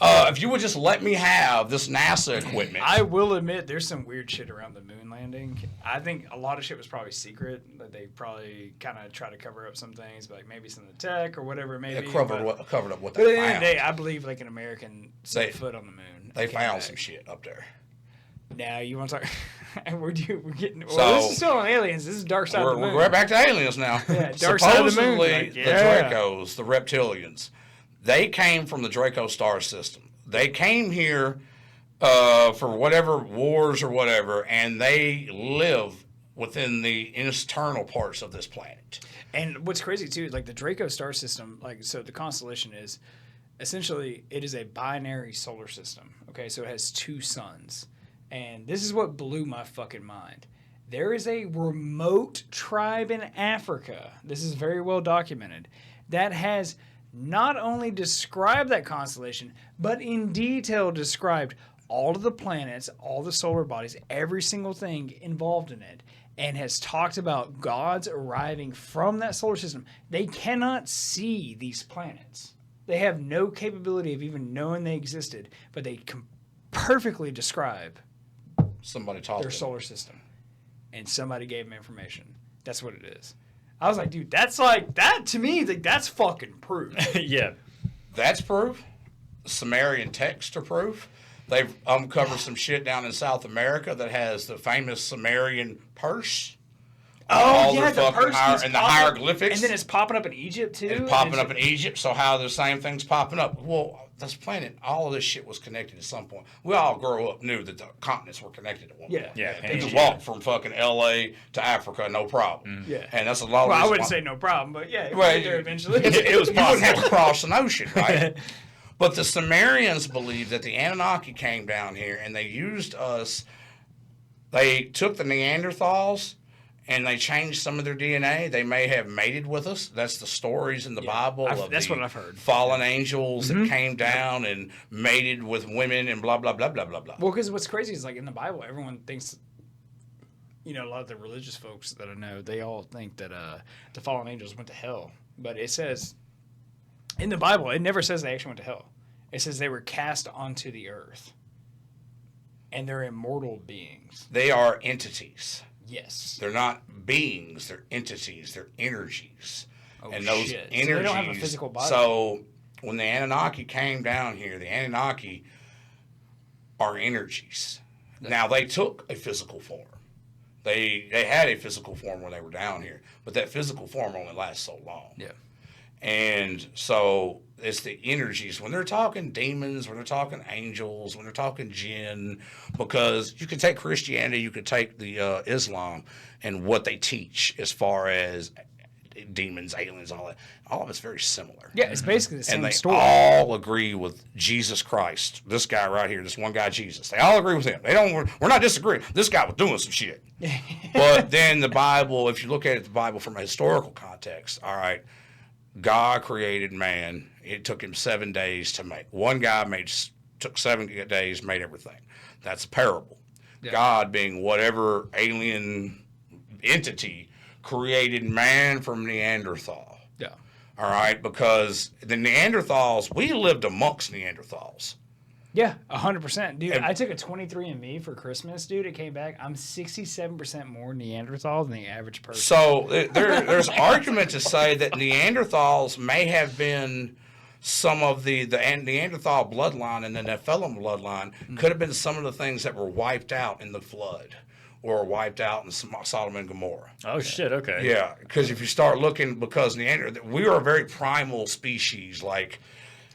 If you would just let me have this NASA equipment. I will admit there's some weird shit around the moon landing. I think a lot of shit was probably secret. That they probably kind of try to cover up some things, like maybe some of the tech or whatever it may be. Covered up what But they at the found. end of the day, I believe like an American set foot on the moon. They found some shit up there. Now you want to talk? We're getting. Well, So, this is still on aliens. This is dark side of the moon. We're right back to aliens now. Yeah, dark side of the moon. Supposedly, Like, the yeah. Dracos, the reptilians, they came from the Draco star system. They came here for whatever wars or whatever, and they live within the internal parts of this planet. And what's crazy too is like the Draco star system. Like, so the constellation is essentially it is a binary solar system. Okay, so it has two suns. And this is what blew my fucking mind. There is a remote tribe in Africa, this is very well documented, that has not only described that constellation, but in detail described all of the planets, all the solar bodies, every single thing involved in it, and has talked about gods arriving from that solar system. They cannot see these planets. They have no capability of even knowing they existed, but they can perfectly describe Somebody taught their them. solar system, and somebody gave them information. That's what it is. I was like, dude, that's like that to me. Like that's fucking proof. Yeah. That's proof. Sumerian texts are proof. They've uncovered some shit down in South America that has the famous Sumerian purse. all their fucking hieroglyphics. And then it's popping up in Egypt, too. It's popping up in Egypt, so how the same thing's popping up? Well, this planet, all of this shit was connected at some point. We all grew up, knew that the continents were connected at one point. Yeah. You could walk from fucking L.A. to Africa, no problem. Yeah. And that's a lot of I wouldn't say no problem, but yeah, it was there eventually. It was possible. You wouldn't have to cross an ocean, right? But the Sumerians believed that the Anunnaki came down here and they used us. They took the Neanderthals and they changed some of their DNA. They may have mated with us. That's the stories in the Bible of that's what I've heard. Fallen angels that came down and mated with women and blah, blah, blah, blah, blah, blah. Well, because what's crazy is, like, in the Bible, everyone thinks, a lot of the religious folks that I know, they all think that the fallen angels went to hell. But it says, in the Bible, it never says they actually went to hell. It says they were cast onto the earth. And they're immortal beings. They are entities. Yes. They're not beings. They're entities. They're energies. Oh, and those shit. energies. So they don't have a physical body. So when the Anunnaki came down here, the Anunnaki are energies. Now, they took a physical form. They had a physical form when they were down here. But that physical form only lasts so long. Yeah. And so it's the energies. When they're talking demons, when they're talking angels, when they're talking jinn, because you could take Christianity, you could take the Islam and what they teach as far as demons, aliens, all that. All of it's very similar. Yeah, it's basically the same story. And they all agree with Jesus Christ. This guy right here, this one guy, Jesus. They all agree with him. We're not disagreeing. This guy was doing some shit. But then the Bible, if you look at it, the Bible from a historical context, all right, God created man. It took him 7 days to make. One guy took 7 days, made everything. That's a parable. Yeah. God, being whatever alien entity, created man from Neanderthal. Yeah. All right, because the Neanderthals, we lived amongst Neanderthals. Yeah, 100%. Dude, I took a 23andMe for Christmas, dude. It came back. I'm 67% more Neanderthal than the average person. So there's argument to say that Neanderthals may have been some of the Neanderthal bloodline and the Nephilim bloodline could have been some of the things that were wiped out in the flood or wiped out in Sodom and Gomorrah. Oh, shit, okay. Yeah, because if you start looking, because we are a very primal species, like...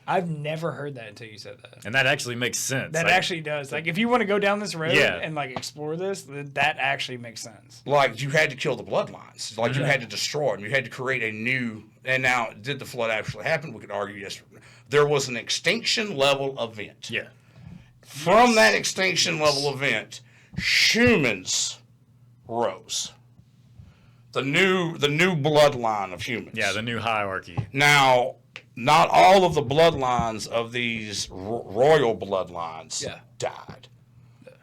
I've never heard that until you said that. And that actually makes sense. That actually does. Like, if you want to go down this road and, like, explore this, that actually makes sense. Like, you had to kill the bloodlines. Like, you had to destroy them. You had to create a new... And now, did the flood actually happen? We could argue yes. There was an extinction level event. Yeah. From that extinction level event, humans rose. The new bloodline of humans. Yeah, the new hierarchy. Now... Not all of the bloodlines of these royal bloodlines died.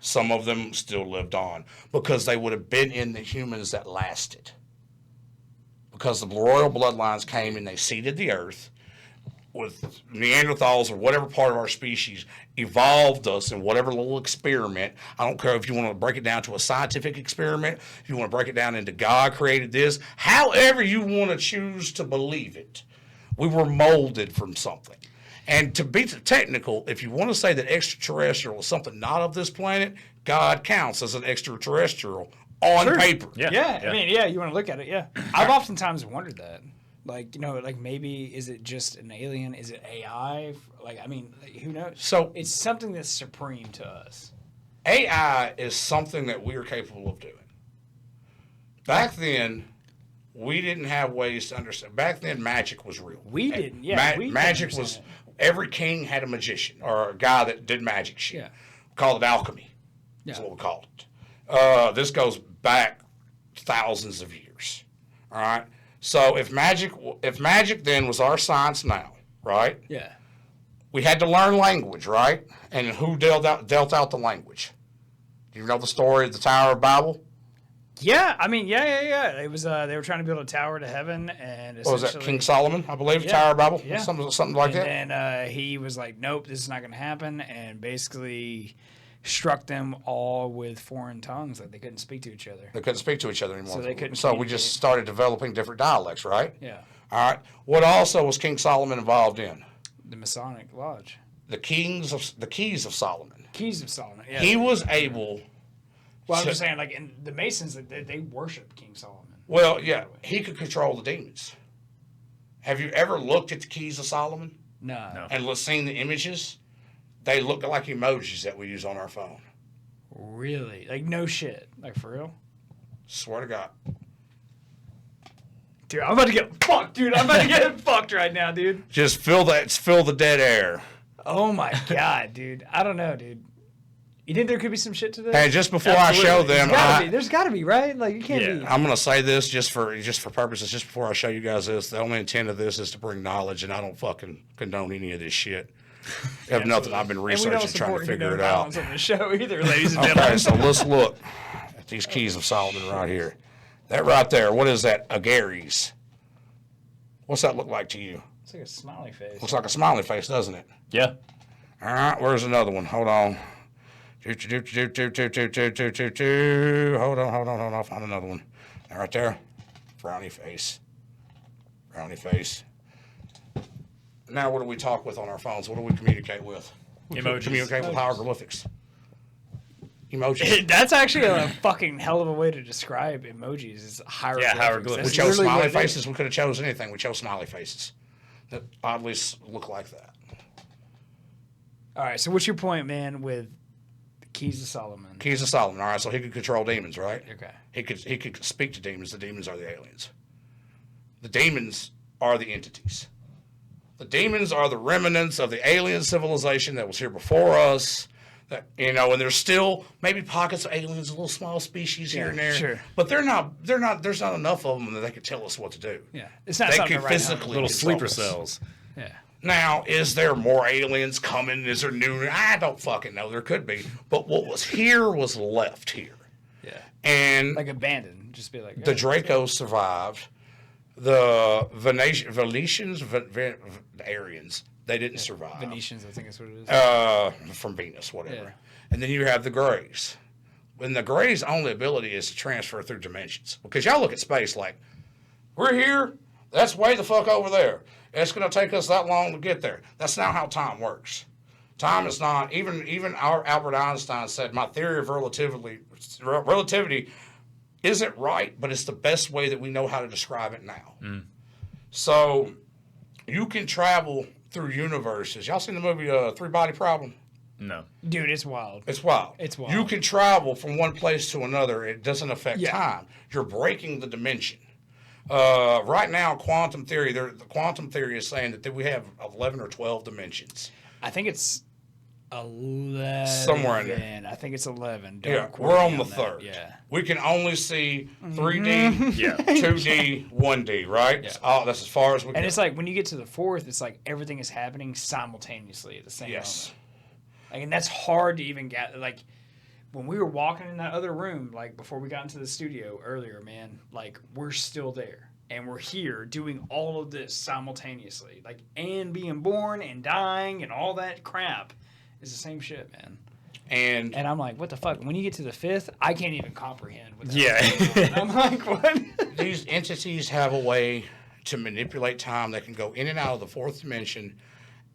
Some of them still lived on because they would have been in the humans that lasted. Because the royal bloodlines came and they seeded the earth with Neanderthals or whatever part of our species, evolved us in whatever little experiment. I don't care if you want to break it down to a scientific experiment, if you want to break it down into God created this, however you want to choose to believe it. We were molded from something. And to be technical, if you want to say that extraterrestrial is something not of this planet, God counts as an extraterrestrial on paper. Yeah. I mean, you want to look at it, I've oftentimes wondered that. Like, like maybe is it just an alien? Is it AI? Like, I mean, who knows? So it's something that's supreme to us. AI is something that we are capable of doing. Back then... We didn't have ways to understand. Back then, magic was real. We didn't, magic was, every king had a magician or a guy that did magic shit. Yeah. We called it alchemy. That's what we called it. This goes back thousands of years. All right? So if magic then was our science now, right? Yeah. We had to learn language, right? And who dealt out the language? Do you know the story of the Tower of Babel? Yeah, I mean, It was they were trying to build a tower to heaven, and what was that, King Solomon, I believe, Tower of Babel, something like that. And he was like, "Nope, this is not going to happen," and basically struck them all with foreign tongues that they couldn't speak to each other. They couldn't speak to each other anymore. So they couldn't. So we just started developing different dialects, right? Yeah. All right. What also was King Solomon involved in? The Masonic Lodge. The keys of Solomon. Keys of Solomon. Yeah. He was able. Well, I'm just saying, like, in the Masons, they worship King Solomon. Well, yeah, he could control the demons. Have you ever looked at the Keys of Solomon? No. And seen the images? They look like emojis that we use on our phone. Really? Like, no shit. Like, for real? Swear to God. Dude, I'm about to get fucked, dude. I'm about to get fucked right now, dude. Just fill the dead air. Oh, my God, dude. I don't know, dude. You think there could be some shit to this? And just before I show them, there's got to be, right? Like, you can't be. I'm going to say this just for purposes. Just before I show you guys this, the only intent of this is to bring knowledge, and I don't fucking condone any of this shit. If nothing, I've been researching, trying to figure it out. On the show either, ladies and gentlemen. Okay, so let's look at these Keys of Solomon right here. That right there, what is that? Agares. What's that look like to you? It's like a smiley face. Looks like a smiley face, doesn't it? Yeah. All right, where's another one? Hold on. Hold on. Find another one. Right there. Frowny face. Now, what do we talk with on our phones? What do we communicate with? Emojis. Communicate with hieroglyphics. Emojis. That's actually a fucking hell of a way to describe emojis. Is hieroglyphics. Yeah, hieroglyphics. We chose smiley faces. We could have chosen anything. We chose smiley faces that oddly look like that. All right, so what's your point, man, with the Keys of Solomon? Keys of Solomon. All right, so he could control demons, right? Okay. He could speak to demons. The demons are the aliens. The demons are the entities. The demons are the remnants of the alien civilization that was here before us. That, and there's still maybe pockets of aliens, a little small species here and there. Sure. But they're not. There's not enough of them that they could tell us what to do. Yeah. It's not They something could to write physically Little control sleeper us. cells. Yeah. Now, is there more aliens coming? Is there new? I don't fucking know. There could be. But what was here was left here. Yeah. And Like abandoned. Just be like. the Dracos survived. The Venetians, the Aryans, they didn't survive. Venetians, I think that's what it is. From Venus, whatever. Yeah. And then you have the Greys. And the Greys' only ability is to transfer through dimensions. Because y'all look at space like, we're here, that's way the fuck over there. It's going to take us that long to get there. That's not how time works. Time is not, even our Albert Einstein said, my theory of relativity isn't right, but it's the best way that we know how to describe it now. Mm. So you can travel through universes. Y'all seen the movie Three Body Problem? No. Dude, it's wild. It's wild. It's wild. You can travel from one place to another. It doesn't affect time. You're breaking the dimension. Right now, quantum theory, the quantum theory is saying that we have 11 or 12 dimensions. I think it's 11. Somewhere in there. I think it's 11. We're on the that. third. Yeah. We can only see 3D, 2D, 1D, right? Yeah. That's as far as we can. And it's like when you get to the fourth, it's like everything is happening simultaneously at the same moment. Like, and that's hard to even get. Like, when we were walking in that other room, like, before we got into the studio earlier, man, like, we're still there. And we're here doing all of this simultaneously. Like, and being born and dying and all that crap is the same shit, man. And I'm like, what the fuck? When you get to the fifth, I can't even comprehend what that I'm like, what? These entities have a way to manipulate time. They can go in and out of the fourth dimension.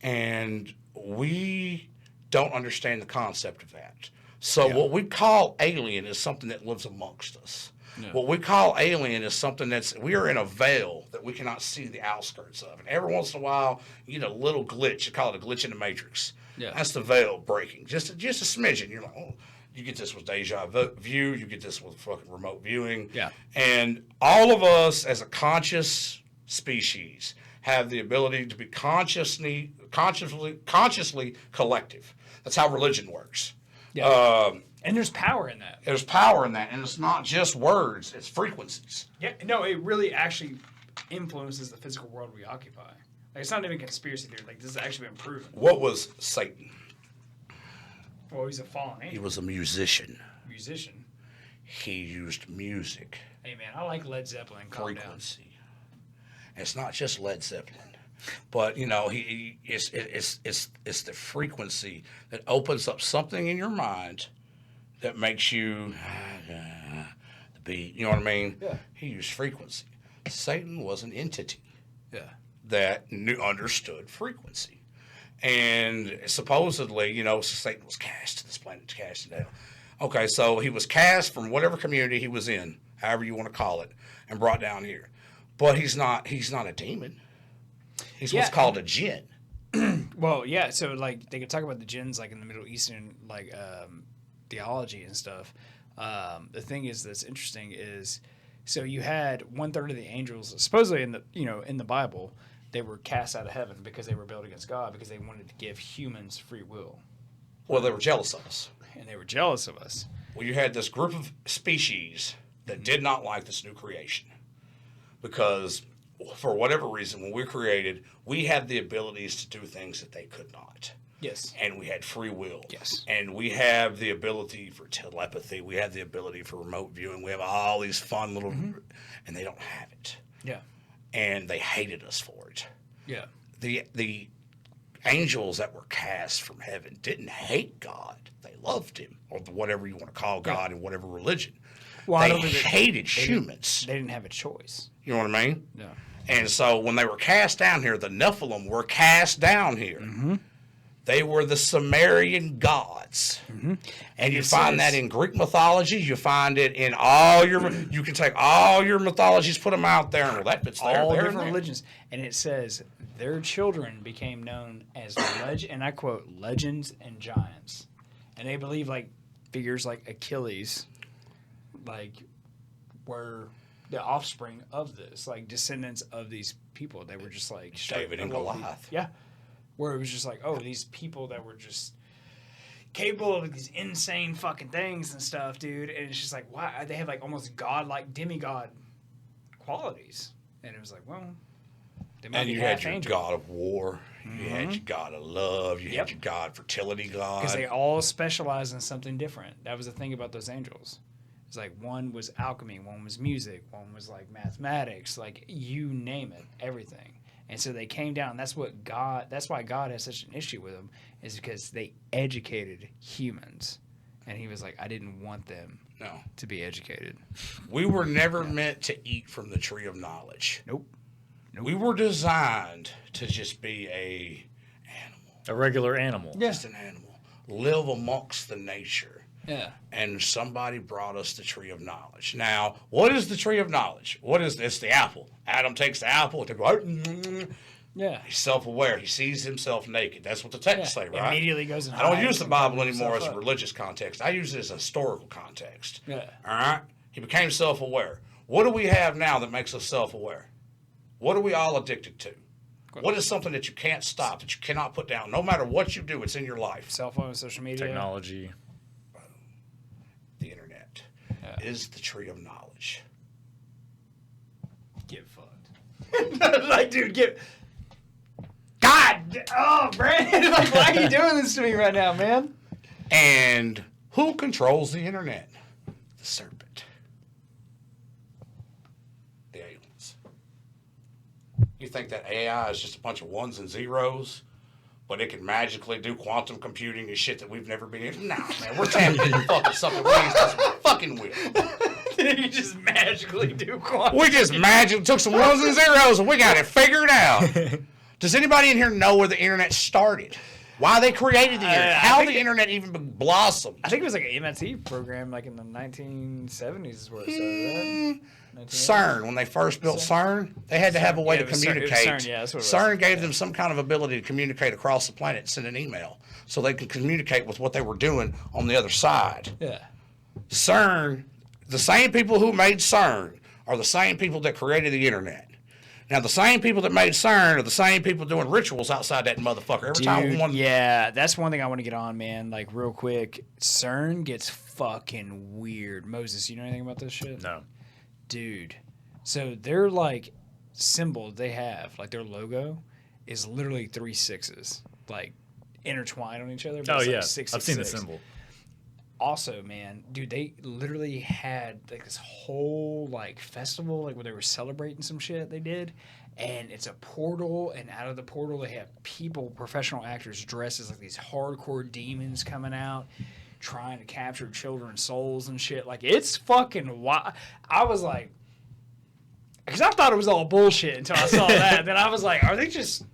And we don't understand the concept of that. So what we call alien is something that lives amongst us. Yeah. What we call alien is something we are in a veil that we cannot see the outskirts of. And every once in a while, you get a little glitch. You call it a glitch in the matrix. Yeah. That's the veil breaking. Just a smidgen. You're like, oh, you get this with deja vu. You get this with fucking remote viewing. Yeah. And all of us as a conscious species have the ability to be consciously collective. That's how religion works. Yeah. And there's power in that. There's power in that, and it's not just words; it's frequencies. Yeah, no, it really actually influences the physical world we occupy. Like, it's not even conspiracy theory. Like, this has actually been proven. What was Satan? Well, he's a fallen angel. He was a musician. Musician. He used music. Hey man, I like Led Zeppelin. Frequency. And it's not just Led Zeppelin. But it's the frequency that opens up something in your mind that makes you the beat. You know what I mean? Yeah. He used frequency. Satan was an entity. Yeah. That understood frequency, and supposedly, Satan was cast to this planet, cast down. Okay, so he was cast from whatever community he was in however you want to call it, and brought down here. But he's not a demon. He's what's called a jinn. Well, yeah. So like they could talk about the jinns like in the Middle Eastern like theology and stuff. The thing is that's interesting is so you had 1/3 of the angels supposedly in the Bible. They were cast out of heaven because they rebelled against God because they wanted to give humans free will. Well, they were jealous of us. And they were jealous of us. Well, you had this group of species that did not like this new creation. Because for whatever reason, when we're created, we had the abilities to do things that they could not. Yes. And we had free will. Yes. And we have the ability for telepathy. We have the ability for remote viewing. We have all these fun little... And they don't have it. Yeah. And they hated us for it. Yeah. The angels that were cast from heaven didn't hate God. They loved him, or whatever you want to call God in whatever religion. Well, they hated humans. They didn't have a choice. You know what I mean? No. And so when they were cast down here, the Nephilim were cast down here. Mm-hmm. They were the Sumerian gods. Mm-hmm. And you find that in Greek mythology. You find it in all your... You can take all your mythologies, put them out there, and well, that fits there. All different religions. And it says their children became known as, and I quote, legends and giants. And they believe, like, figures like Achilles, like, were the offspring of this, like, descendants of these people. They were just, like... David and Goliath. Yeah. Where it was just like, oh, these people that were just capable of these insane fucking things and stuff, dude. And it's just like, why? They have like almost godlike demigod qualities. And it was like, well, they might and be you half had your angel. god of war. You had your god of love. You had your god fertility god. Because they all specialize in something different. That was the thing about those angels. It's like one was alchemy, one was music, one was like mathematics, like you name it, everything. And so they came down. That's why God has such an issue with them, is because they educated humans. And he was like, I didn't want them to be educated. We were never meant to eat from the tree of knowledge. Nope. We were designed to just be a regular animal. Just an animal. Live amongst the nature. Yeah. And somebody brought us the tree of knowledge. Now, what is the tree of knowledge? It's the apple. Adam takes the apple. Yeah. He's self-aware. He sees himself naked. That's what the text say, right? Immediately goes and I don't hides use the and Bible covers anymore as a himself up. religious context. I use it as a historical context. Yeah. All right? He became self-aware. What do we have now that makes us self-aware? What are we all addicted to? What is something that you can't stop, that you cannot put down? No matter what you do, it's in your life. Cell phone, social media. Technology. The internet is the tree of knowledge. Get fucked. Like, dude, God! Oh, Brandon! Like, why are you doing this to me right now, man? And who controls the internet? The serpent. The aliens. You think that AI is just a bunch of ones and zeros, but it can magically do quantum computing and shit that we've never been able to? Nah, man, we're tapping into fucking something we ain't supposed to fucking with. You just magically do quantum. We just magically took some ones and zeros and we got it figured out. Does anybody in here know where the internet started? Why they created the internet? How the internet even blossomed? I think it was like an MIT program, like in the 1970s is where it started, right? CERN, when they first built CERN, they had to have a way to communicate. CERN, yeah, that's what it was. CERN gave them some kind of ability to communicate across the planet and send an email so they could communicate with what they were doing on the other side. Yeah. CERN, the same people who made CERN are the same people that created the internet. Now, the same people that made CERN are the same people doing rituals outside that motherfucker. Every time one... Yeah, that's one thing I want to get on, man. Like, real quick, CERN gets fucking weird. Moses, you know anything about this shit? No. Dude. So their, like, symbol they have, like, their logo is literally 3 6s, like, intertwined on each other. But Oh, it's yeah. Like 6, I've seen the symbol. Also, man, dude, they literally had like this whole like festival, like where they were celebrating some shit they did, and it's a portal, and out of the portal they have people, professional actors dressed as like these hardcore demons coming out, trying to capture children's souls and shit. Like, it's fucking wild. I was like, because I thought it was all bullshit until I saw that. Then I was like, are they just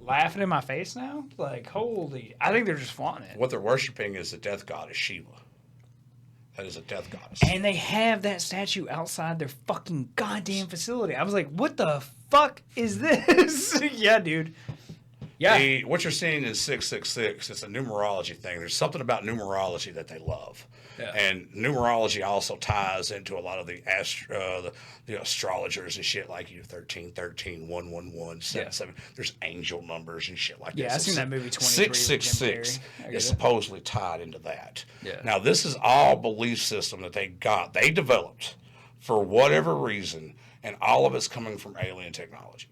laughing in my face now? Like, holy, I think they're just flaunting it. What they're worshiping is the death goddess Shiva. That is a death goddess. And they have that statue outside their fucking goddamn facility. I was like, what the fuck is this? Yeah, dude. Yeah. What you're seeing in 666, it's a numerology thing. There's something about numerology that they love. Yeah. And numerology also ties into a lot of the astrologers and shit like 1313, 111, 77. There's angel numbers and shit like that. Yeah, I've seen that movie 23. 666 is supposedly tied into that. Yeah. Now, this is all belief system that they developed for whatever reason, and all of it's coming from alien technology.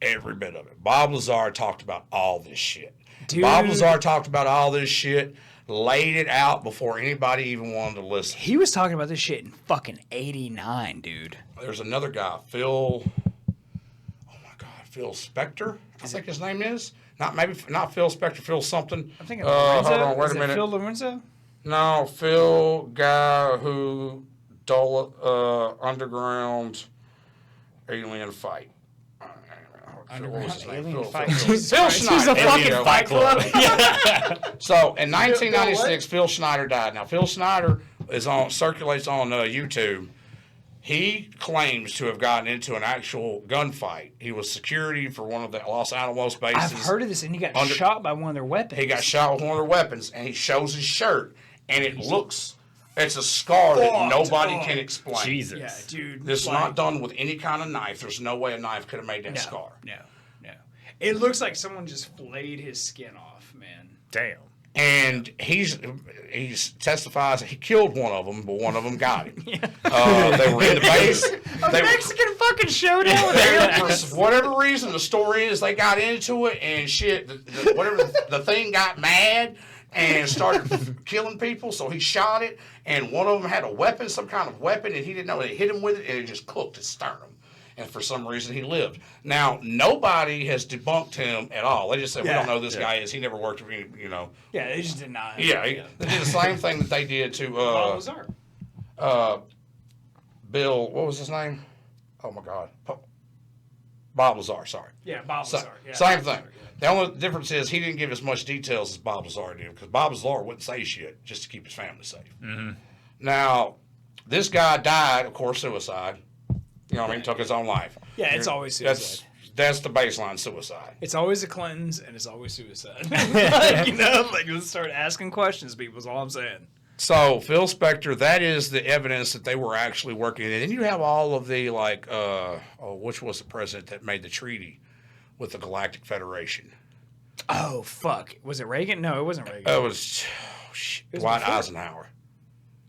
Every bit of it. Bob Lazar talked about all this shit. Dude. Bob Lazar talked about all this shit, laid it out before anybody even wanted to listen. He was talking about this shit in fucking 89, dude. There's another guy, Phil Spector, I think his name is. Not Phil Spector, Phil something. I'm thinking Lorenzo. Hold on, wait a minute. Phil Lorenzo? No, Phil guy who underground alien fight. What was his name? Phil Schneider. He's a fucking Fight Club. Yeah. So in 1996, Phil Schneider died. Now Phil Schneider circulates on YouTube. He claims to have gotten into an actual gunfight. He was security for one of the Los Alamos bases. I've heard of this, and he got shot by one of their weapons. He got shot with one of their weapons, and he shows his shirt, and it's a scar that nobody can explain. Jesus. Yeah, dude. This is not done with any kind of knife. There's no way a knife could have made that scar. No. It looks like someone just flayed his skin off, man. Damn. And he testifies that he killed one of them, but one of them got him. They were in the base. Mexican fucking showdown with aliens. For whatever reason, the story is they got into it and shit. The thing got mad and started killing people, so he shot it. And one of them had a weapon, some kind of weapon, and he didn't know it. It hit him with it, and it just cooked his sternum. And for some reason, he lived. Now, nobody has debunked him at all. They just said, we don't know who this guy is. He never worked with any, Yeah, they just denied it. Yeah, they did the same thing that they did to Bill, what was his name? Oh, my God. Bob Lazar, sorry. Yeah, Bob Lazar. Yeah, same thing. The only difference is he didn't give as much details as Bob Lazar did, because Bob Lazar wouldn't say shit just to keep his family safe. Mm-hmm. Now, this guy died, of course, suicide. You know what I mean? Took his own life. Yeah, it's always suicide. That's the baseline suicide. It's always the Clintons, and it's always suicide. Let's start asking questions, people, is all I'm saying. So, Phil Spector, that is the evidence that they were actually working. And then you have all of the, which was the president that made the treaty with the Galactic Federation? Oh, fuck. Was it Reagan? No, it wasn't Reagan. It was Dwight Eisenhower.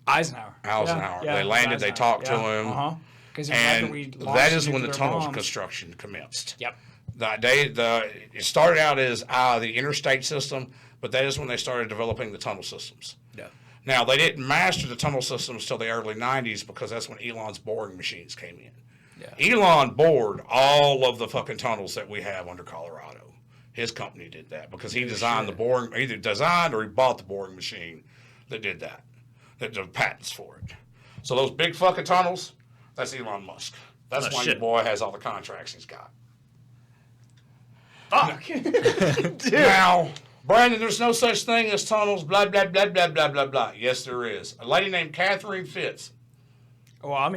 Eisenhower. Yeah, they landed, they talked to him. Uh-huh. And that is when the tunnel construction commenced. Yep. It started out as the interstate system, but that is when they started developing the tunnel systems. Yeah. Now, they didn't master the tunnel systems till the early 90s because that's when Elon's boring machines came in. Yeah. Elon bored all of the fucking tunnels that we have under Colorado. His company did that because he designed either designed or he bought the boring machine that did that. That the patents for it. So those big fucking tunnels, that's Elon Musk. That's why your boy has all the contracts he's got. Fuck. Now, Brandon, there's no such thing as tunnels, blah, blah, blah, blah, blah, blah, blah. Yes, there is. A lady named Catherine Fitz. Well, I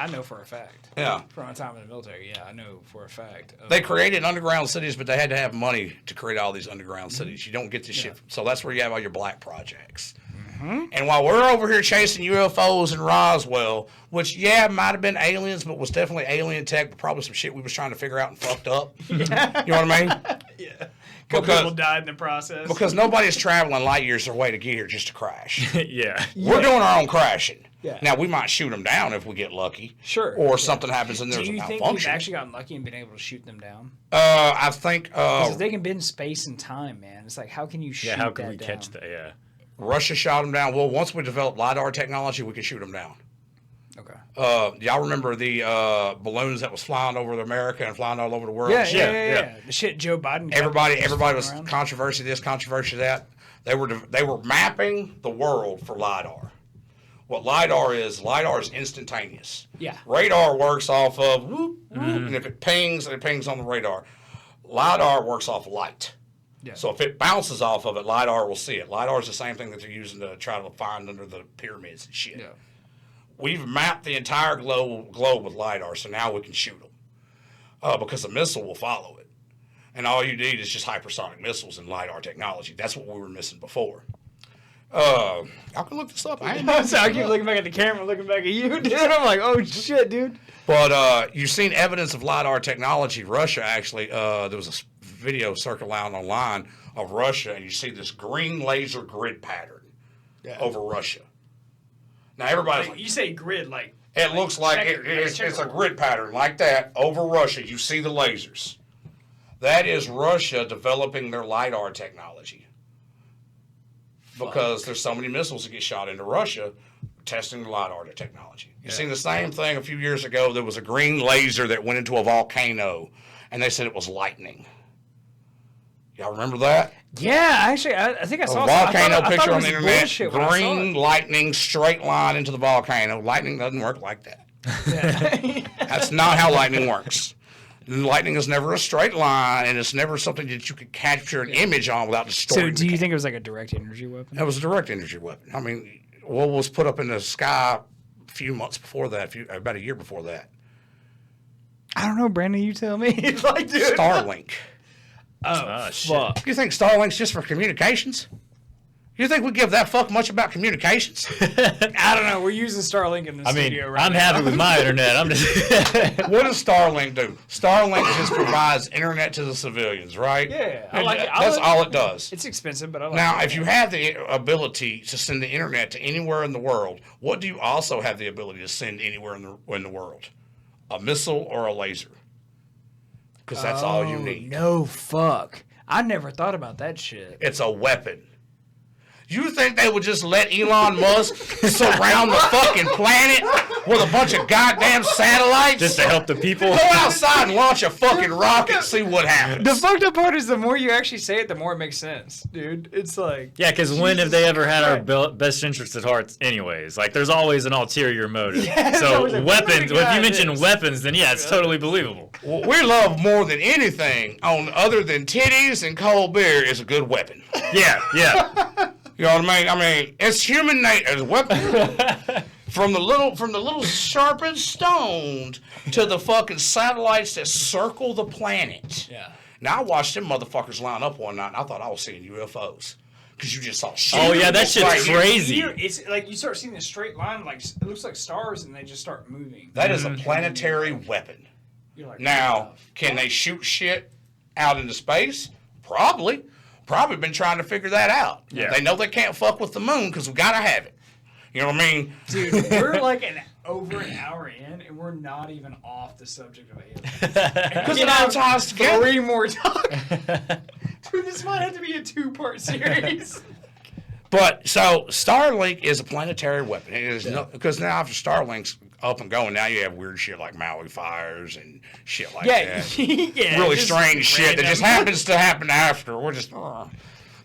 know for a fact. Yeah. From my time in the military, yeah, I know for a fact. They created underground cities, but they had to have money to create all these underground cities. You don't get this shit. So that's where you have all your black projects. Mm-hmm. And while we're over here chasing UFOs in Roswell, which, might have been aliens, but was definitely alien tech, but probably some shit we was trying to figure out and fucked up. Yeah. You know what I mean? Yeah. Couple people died in the process. Because nobody's traveling light years their way to get here just to crash. Yeah. We're doing our own crashing. Yeah. Now, we might shoot them down if we get lucky. Sure. Or something happens and there's a malfunction. Do you think we've actually gotten lucky and been able to shoot them down? I think... because they can bend space and time, man. It's like, how can you shoot that down? Yeah, how can we catch that? Yeah. Russia shot them down. Well, once we develop LiDAR technology, we can shoot them down. Okay. Y'all remember the balloons that was flying over America and flying all over the world? Yeah. The shit Joe Biden. Everybody was around. Controversy this, controversy that. They were mapping the world for LiDAR. What LiDAR is instantaneous. Yeah. Radar works off of whoop, whoop, and if it pings on the radar. LiDAR works off light. Yeah. So if it bounces off of it, LiDAR will see it. LiDAR is the same thing that they're using to try to find under the pyramids and shit. Yeah. We've mapped the entire globe with LiDAR, so now we can shoot them. Because a missile will follow it. And all you need is just hypersonic missiles and LiDAR technology. That's what we were missing before. Y'all can look this up. I keep looking back at the camera, looking back at you, dude. I'm like, oh shit, dude. But you've seen evidence of LiDAR technology. Russia actually, there was a video circulating online of Russia, and you see this green laser grid pattern over Russia. Now everybody's like, you say grid like it looks like it's a grid pattern like that over Russia. You see the lasers. That is Russia developing their LiDAR technology. Because there's so many missiles that get shot into Russia testing the LiDAR technology. You've seen the same thing a few years ago. There was a green laser that went into a volcano, and they said it was lightning. Y'all remember that? Yeah, actually, I think I saw a volcano picture on the internet. Green lightning, straight line into the volcano. Lightning doesn't work like that. Yeah. That's not how lightning works. Lightning is never a straight line, and it's never something that you could capture an image on without distorting. So do you think it was like a direct energy weapon? It was a direct energy weapon. I mean, what was put up in the sky a few months before that, about a year before that? I don't know, Brandon, you tell me. Like, dude. Starlink. Oh, shit. You think Starlink's just for communications? You think we give that fuck much about communications? I don't know. We're using Starlink in the studio right now. I'm happy with my internet. I'm just. What does Starlink do? Starlink just provides internet to the civilians, right? Yeah, I like it. That's all it does. It's expensive, but I like it. Now, if you have the ability to send the internet to anywhere in the world, what do you also have the ability to send anywhere in the world? A missile or a laser? Because that's all you need. No fuck. I never thought about that shit. It's a weapon. You think they would just let Elon Musk surround the fucking planet with a bunch of goddamn satellites? Just to help the people? Go outside and launch a fucking rocket and see what happens. The fucked up part is the more you actually say it, the more it makes sense, dude. It's like... Yeah, because when have they ever had our best interests at heart anyways? Like, there's always an ulterior motive. Yeah, so like, weapons, if you mention weapons, then yeah, it's totally believable. What we love more than anything, other than titties and cold beer, is a good weapon. Yeah. You know what I mean? I mean, it's human nature as a weapon. From the little sharpened stone to the fucking satellites that circle the planet. Yeah. Now I watched them motherfuckers line up one night, and I thought I was seeing UFOs. Because you just saw shit. Oh yeah, that shit's crazy. It's like you start seeing a straight line, like it looks like stars, and they just start moving. That is a planetary weapon. You're like, now, can they shoot shit out into space? Probably been trying to figure that out. Yeah. They know they can't fuck with the moon because we gotta have it. You know what I mean? Dude, we're like over an hour in, and we're not even off the subject of aliens. Because it all ties together. 3 more talk. Dude, this might have to be a 2-part series. But so Starlink is a planetary weapon. It is because now after Starlink's up and going, now you have weird shit like Maui fires and shit like that. Yeah, really strange shit that just happens to happen after. We're just, but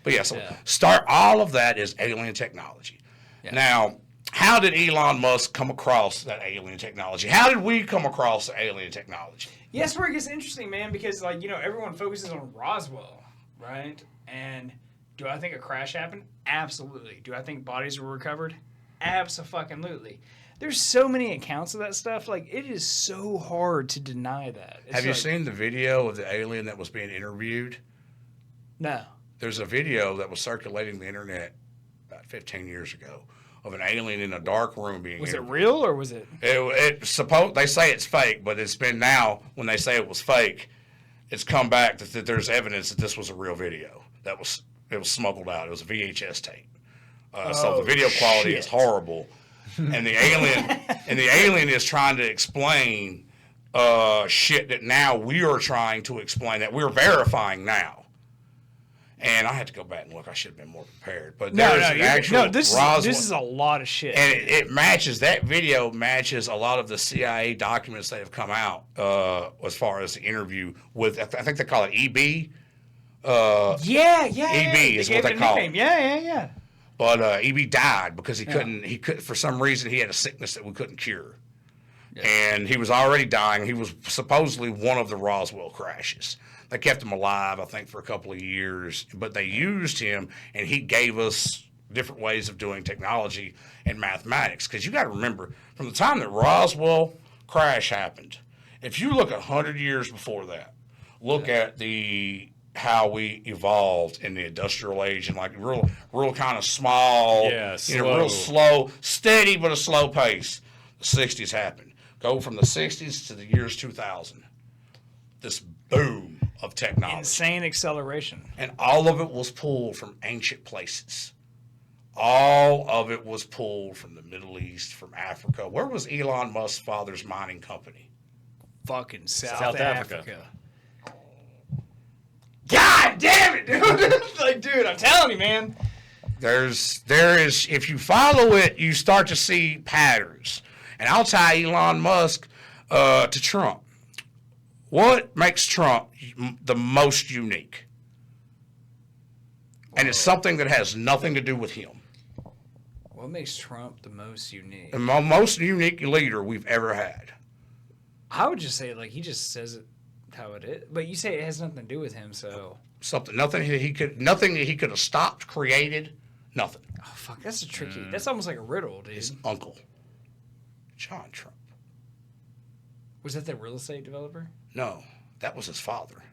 yeah. So all of that is alien technology. Yeah. Now, how did Elon Musk come across that alien technology? How did we come across the alien technology? Yeah, that's where it gets interesting, man. Because everyone focuses on Roswell, right? And do I think a crash happened? Absolutely. Do I think bodies were recovered? Abso-fucking-lutely. There's so many accounts of that stuff. Like, it is so hard to deny that. Have you seen the video of the alien that was being interviewed? No. There's a video that was circulating the internet about 15 years ago of an alien in a dark room being interviewed. Was it real or was it? They say it's fake, but it's been now, when they say it was fake, it's come back that there's evidence that this was a real video. It was smuggled out. It was a VHS tape. So the video quality is horrible. And the alien is trying to explain shit that now we are trying to explain, that we're verifying now. And I had to go back and look. I should have been more prepared. But this is a lot of shit. And it matches, that video matches a lot of the CIA documents that have come out as far as the interview with, I think they call it EB. EB is what they call it. Yeah. But EB died because he couldn't, for some reason, he had a sickness that we couldn't cure. and he was already dying. He was supposedly one of the Roswell crashes. They kept him alive, I think, for a couple of years, but they used him, and he gave us different ways of doing technology and mathematics. Because you got to remember, from the time that Roswell crash happened, if you look 100 years before that, look at how we evolved in the industrial age, and like real kind of small, real slow, steady but a slow pace. The 60s happened. Go from the 60s to the years 2000. This boom of technology. Insane acceleration. And all of it was pulled from ancient places. All of it was pulled from the Middle East, from Africa. Where was Elon Musk's father's mining company? Fucking South Africa. God damn it, dude! Like, dude, I'm telling you, man. There is, if you follow it, you start to see patterns. And I'll tie Elon Musk to Trump. What makes Trump the most unique? And it's something that has nothing to do with him. What makes Trump the most unique? The most unique leader we've ever had. I would just say, like, he just says it how it is. But you say it has nothing to do with him, so... Nothing that he could have stopped, created, nothing. Oh, fuck, that's a tricky... That's almost like a riddle, dude. His uncle, John Trump. Was that the real estate developer? No, that was his father.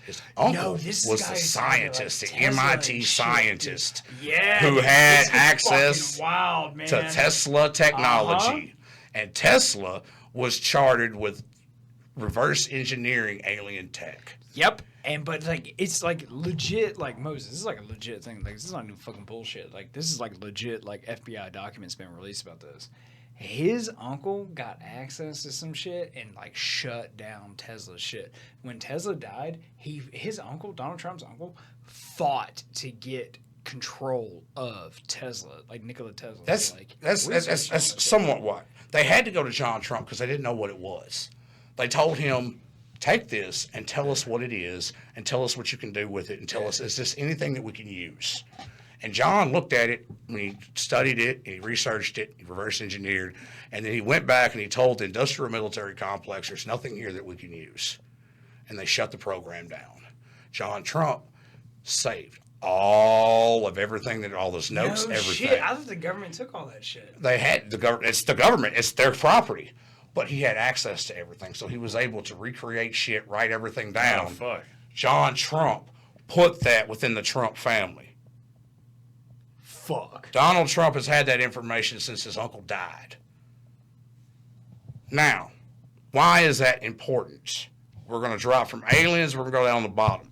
His uncle was the scientist, the MIT scientist, who had access to Tesla technology. And Tesla was chartered with reverse engineering alien tech. Yep. But like, it's like legit, like, Moses, this is like a legit thing. Like, this is not new fucking bullshit. Like, this is like legit, like, FBI documents been released about this. His uncle got access to some shit and like shut down Tesla's shit. When Tesla died, his uncle, Donald Trump's uncle, fought to get control of Tesla, like Nikola Tesla. That's somewhat what they had to go to John Trump because they didn't know what it was. They told him, take this and tell us what it is and tell us what you can do with it and tell us, is this anything that we can use? And John looked at it, and he studied it, and he researched it, he reverse engineered, and then he went back and he told the industrial military complex, there's nothing here that we can use. And they shut the program down. John Trump saved all of everything, all those notes, everything. Shit. I thought the government took all that shit. They had the government. It's the government. It's their property. But he had access to everything, so he was able to recreate shit, write everything down. Oh, fuck. John Trump put that within the Trump family. Fuck. Donald Trump has had that information since his uncle died. Now, why is that important? We're going to drop from aliens, we're going to go down the bottom.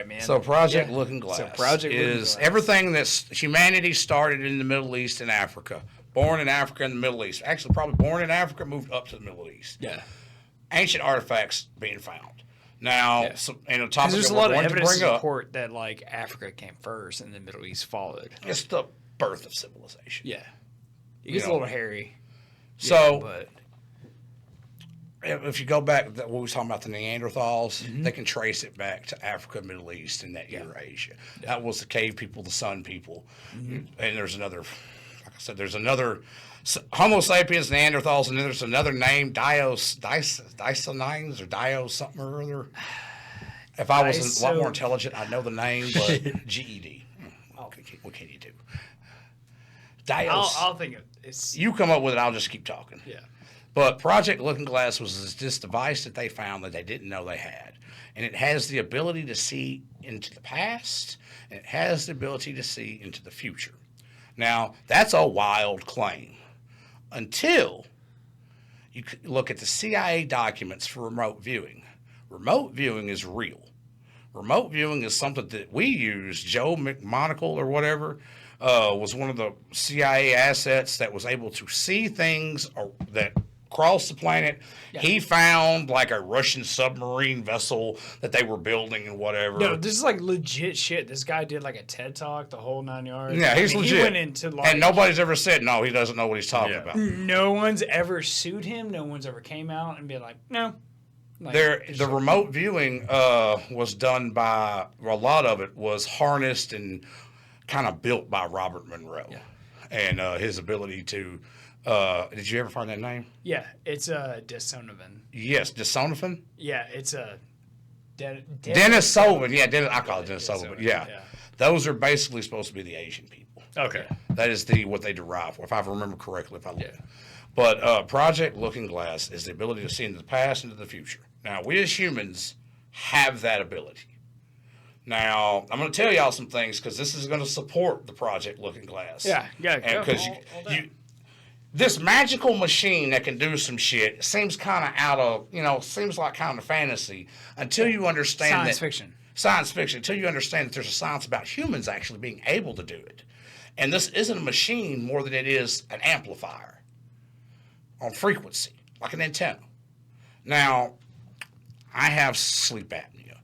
Man. So Project Looking Glass is everything that's humanity started in the Middle East and Africa. Born in Africa and the Middle East. Actually, probably born in Africa, moved up to the Middle East. Yeah. Ancient artifacts being found. Now, and a topic there's that a lot we're of going to evidence bring to up, support that, like, Africa came first and the Middle East followed. It's the birth of civilization. Yeah. It gets a little hairy. So, but if you go back, what we were talking about the Neanderthals, they can trace it back to Africa, Middle East, and that Eurasia. That was the cave people, the sun people. And there's another, like I said, there's another Homo sapiens, Neanderthals, and then there's another name, Diosonines or Dio something or other. If I was a lot more intelligent, I'd know the name, but GED. What can you do? I'll think of it. You come up with it, I'll just keep talking. Yeah. But Project Looking Glass was this device that they found that they didn't know they had. And it has the ability to see into the past, and it has the ability to see into the future. Now, that's a wild claim. Until you look at the CIA documents for remote viewing. Remote viewing is real. Remote viewing is something that we use. Joe McMonagle or whatever was one of the CIA assets that was able to see things that crossed the planet. Yeah. He found like a Russian submarine vessel that they were building and whatever. No, this is like legit shit. This guy did like a TED Talk, the whole 9 yards. Yeah, he's legit. He went into like, and nobody's ever said, no, he doesn't know what he's talking about. No one's ever sued him. No one's ever came out and been like, no. Like, the remote viewing was done by, a lot of it was harnessed and kind of built by Robert Monroe. Yeah. And his ability to Did you ever find that name? Yeah, it's Denisovin. Yes, Denisovin. Yeah, it's Denisovin. Yeah, I call it Denisovin. Yeah, those are basically supposed to be the Asian people. Okay, that is what they derive, if I remember correctly. But Project Looking Glass is the ability to see into the past and into the future. Now, we as humans have that ability. Now, I'm going to tell y'all some things because this is going to support the Project Looking Glass. Yeah. Because this magical machine that can do some shit seems kind of out of, seems like kind of fantasy until you understand Science fiction. Until you understand that there's a science about humans actually being able to do it. And this isn't a machine more than it is an amplifier on frequency, like an antenna. Now, I have sleep apnea.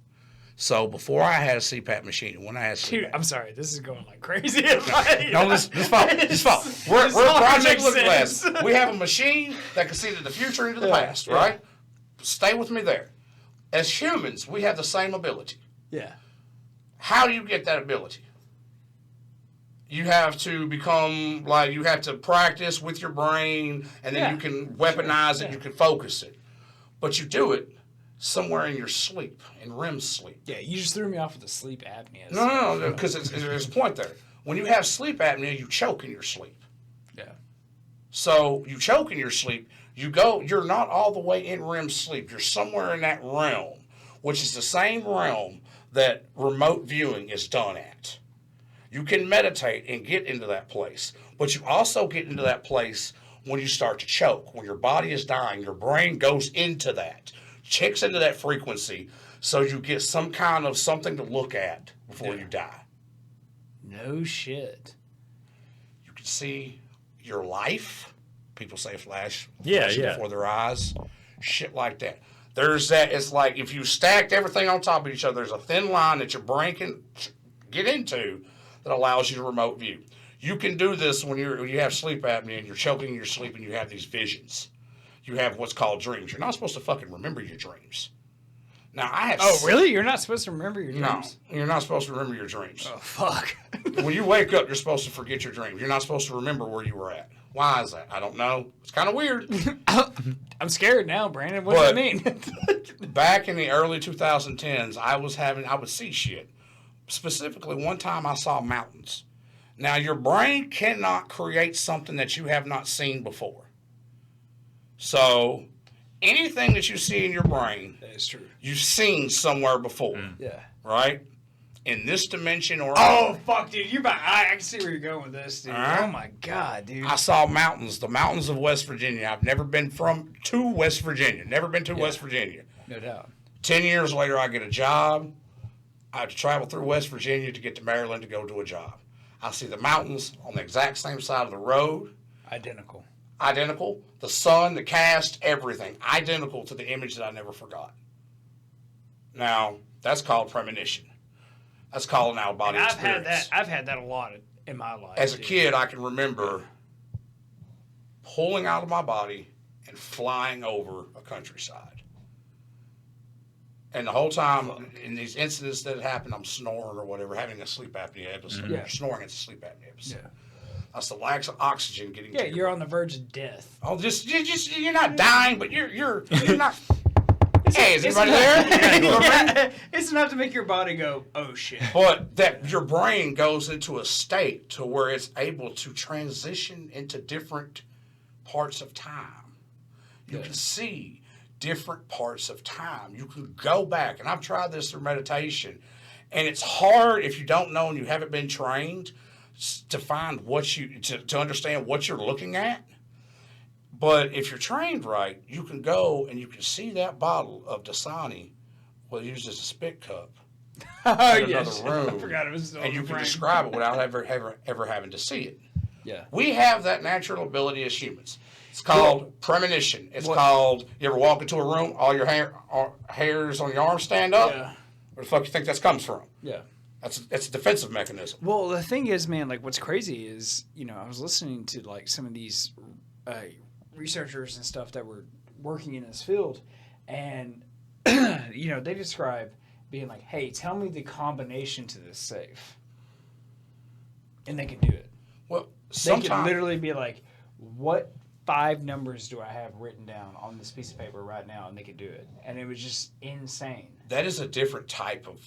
So before I had a CPAP machine, when I had Dude, I'm sorry, this is going like crazy. No, this fine. We're Project Looking Glass. We have a machine that can see into the future and into the past, right? Stay with me there. As humans, we have the same ability. Yeah. How do you get that ability? You have to become, you have to practice with your brain, and then you can weaponize it, you can focus it. But you do it somewhere in your sleep, in REM sleep. Yeah, you just threw me off with the sleep apnea. No, because there's a point there. When you have sleep apnea, you choke in your sleep. Yeah. So you choke in your sleep, you're not all the way in REM sleep. You're somewhere in that realm, which is the same realm that remote viewing is done at. You can meditate and get into that place, but you also get into that place when you start to choke. When your body is dying, your brain goes into that, checks into that frequency, so you get some kind of something to look at before you die. No shit. You can see your life. People say flash before their eyes. Shit like that. There's that. It's like if you stacked everything on top of each other, there's a thin line that your brain can get into that allows you to remote view. You can do this when you have sleep apnea and you're choking in your sleep and you have these visions. You have what's called dreams. You're not supposed to fucking remember your dreams. Now, I have... Oh, really? You're not supposed to remember your dreams? No, you're not supposed to remember your dreams. Oh, fuck. When you wake up, you're supposed to forget your dreams. You're not supposed to remember where you were at. Why is that? I don't know. It's kind of weird. I'm scared now, Brandon. What does that mean? Back in the early 2010s, I would see shit. Specifically, one time I saw mountains. Now, your brain cannot create something that you have not seen before. So, anything that you see in your brain, that is true. You've seen somewhere before. Yeah. Right? In this dimension or... Oh, fuck, dude. I can see where you're going with this, dude. Oh, my God, dude. I saw mountains, the mountains of West Virginia. I've never been to West Virginia. Never been to West Virginia. No doubt. 10 years later, I get a job. I have to travel through West Virginia to get to Maryland to go to a job. I see the mountains on the exact same side of the road. Identical. The sun, the cast, everything. Identical to the image that I never forgot. Now, that's called premonition. That's called an out-of-body experience. I've had that a lot in my life. As a kid, I can remember pulling out of my body and flying over a countryside. And the whole time, in these incidents that happen, I'm snoring or whatever, having a sleep apnea episode. Yeah. Snoring is a sleep apnea episode. Yeah. That's the lack of oxygen getting to you're on the verge of death. Oh, you're not dying, but you're not... Hey, is anybody there? It's enough to make your body go, oh, shit. But that your brain goes into a state to where it's able to transition into different parts of time. You can see different parts of time. You can go back, and I've tried this through meditation, and it's hard if you don't know and you haven't been trained to find to understand what you're looking at. But if you're trained right, you can go and you can see that bottle of Dasani was used as a spit cup in another room. I forgot it was and you can describe it without ever having to see it. Yeah. We have that natural ability as humans. It's called premonition. It's called, you ever walk into a room, all your hairs on your arm stand up? Yeah. Where the fuck you think that comes from? Yeah. That's a defensive mechanism. Well, the thing is, man, like what's crazy is, I was listening to like some of these researchers and stuff that were working in this field, and they describe being like, hey, tell me the combination to this safe. And they can do it. Well, they can literally be like, what 5 numbers do I have written down on this piece of paper right now, and they could do it. And it was just insane. That is a different type of.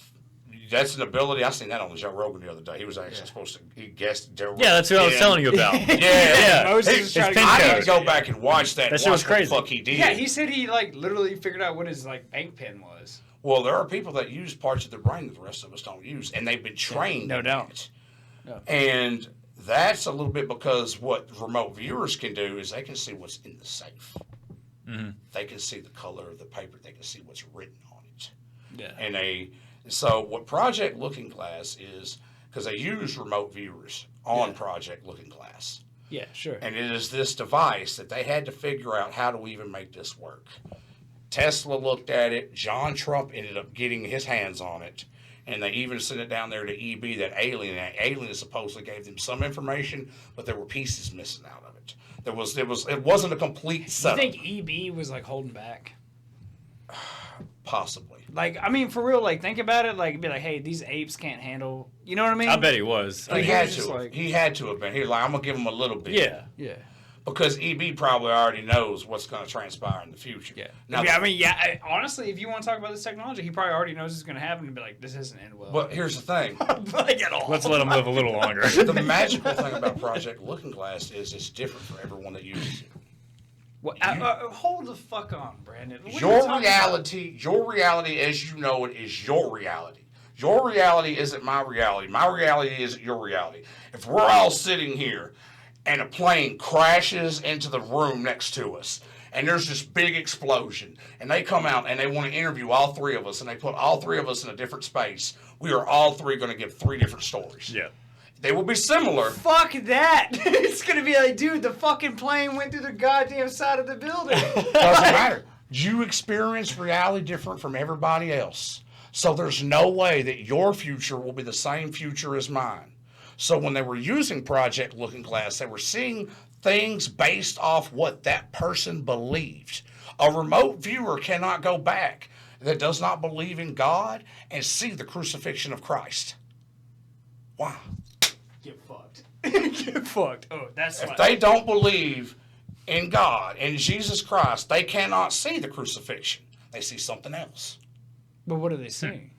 That's an ability. I seen that on Joe Rogan the other day. He was actually supposed to. He guessed. Yeah, that's what I was telling you about. Yeah. Moses was trying to I need to go back and watch that. That shit was crazy. What the fuck he did. Yeah, he said he like literally figured out what his like bank pin was. Well, there are people that use parts of their brain that the rest of us don't use, and they've been trained. No doubt. No. And that's a little bit because what remote viewers can do is they can see what's in the safe. Mm-hmm. They can see the color of the paper. They can see what's written on it. Yeah. So what Project Looking Glass is, because they use remote viewers on Project Looking Glass. Yeah, sure. And it is this device that they had to figure out how do we even make this work. Tesla looked at it. John Trump ended up getting his hands on it. And they even sent it down there to EB, that alien. That alien supposedly gave them some information, but there were pieces missing out of it. It wasn't a complete setup. You think EB was like holding back? Possibly. Like, I mean, for real, like, think about it. Like, be like, hey, these apes can't handle. You know what I mean? I bet he was. He had to. He had to have been. He was like, I'm going to give him a little bit. Yeah. Yeah. Because EB probably already knows what's going to transpire in the future. Yeah. Now, Honestly, if you want to talk about this technology, he probably already knows it's going to happen and be like, this doesn't end well. But here's the thing. Like, at all. Let's let him live a little longer. The magical thing about Project Looking Glass is it's different for everyone that uses it. What, hold the fuck on, Brandon. Your reality as you know it is your reality. Your reality isn't my reality. My reality isn't your reality. If we're all sitting here and a plane crashes into the room next to us, and there's this big explosion, and they come out and they want to interview all 3 of us, and they put all 3 of us in a different space, we are all 3 going to give 3 different stories. Yeah. They will be similar. Fuck that. It's going to be like, dude, the fucking plane went through the goddamn side of the building. Doesn't matter. You experience reality different from everybody else. So there's no way that your future will be the same future as mine. So when they were using Project Looking Glass, they were seeing things based off what that person believed. A remote viewer cannot go back that does not believe in God and see the crucifixion of Christ. Why? Get fucked. Get fucked. Oh, that's if they don't believe in God and Jesus Christ, they cannot see the crucifixion. They see something else. But what are they seeing?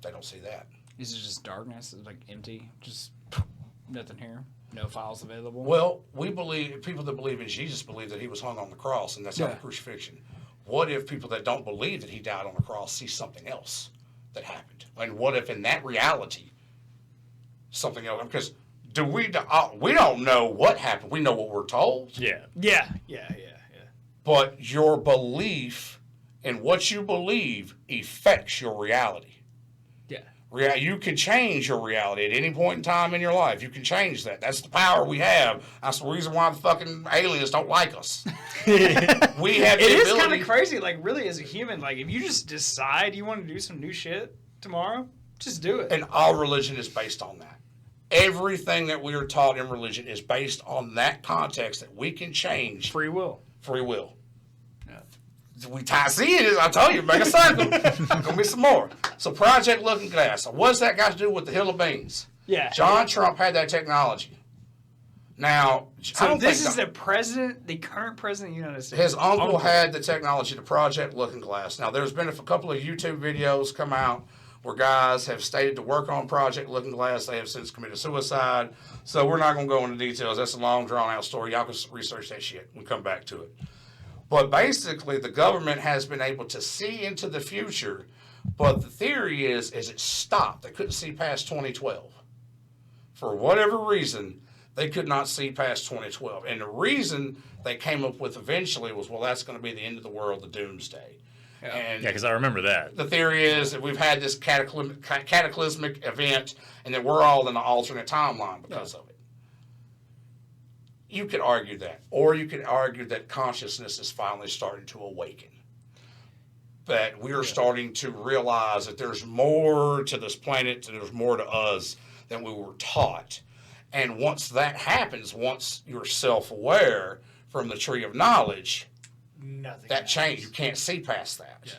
They don't see that. Is it just darkness? It's like empty? Just nothing here? No files available? Well, people that believe in Jesus believe that he was hung on the cross, and that's not the crucifixion. What if people that don't believe that he died on the cross see something else that happened? And what if in that reality, something else? Because we don't know what happened. We know what we're told. Yeah. Yeah. But your belief in what you believe affects your reality. You can change your reality at any point in time in your life. You can change that. That's the power we have. That's the reason why the fucking aliens don't like us. We have the ability. It is kind of crazy. Like, really, as a human, like, if you just decide you want to do some new shit tomorrow, just do it. And all religion is based on that. Everything that we are taught in religion is based on that context that we can change. Free will. Free will. See it. I told you, make a circle. Gonna be some more. So Project Looking Glass. What's that got to do with the Hill of Beans? Yeah. John Trump had that technology. Now, so this is the current president of the United States. His uncle had the technology, the Project Looking Glass. Now, there's been a couple of YouTube videos come out where guys have stated to work on Project Looking Glass. They have since committed suicide. So we're not going to go into details. That's a long, drawn-out story. Y'all can research that shit. We'll come back to it. But basically, the government has been able to see into the future, but the theory is it stopped. They couldn't see past 2012. For whatever reason, they could not see past 2012. And the reason they came up with eventually was, well, that's going to be the end of the world, the doomsday. Yeah, because I remember that. The theory is that we've had this cataclysmic event and that we're all in an alternate timeline because of it. You could argue that. Or you could argue that consciousness is finally starting to awaken. That we are starting to realize that there's more to this planet and there's more to us than we were taught. And once that happens, once you're self-aware from the tree of knowledge, nothing that change. You can't see past that. Yeah.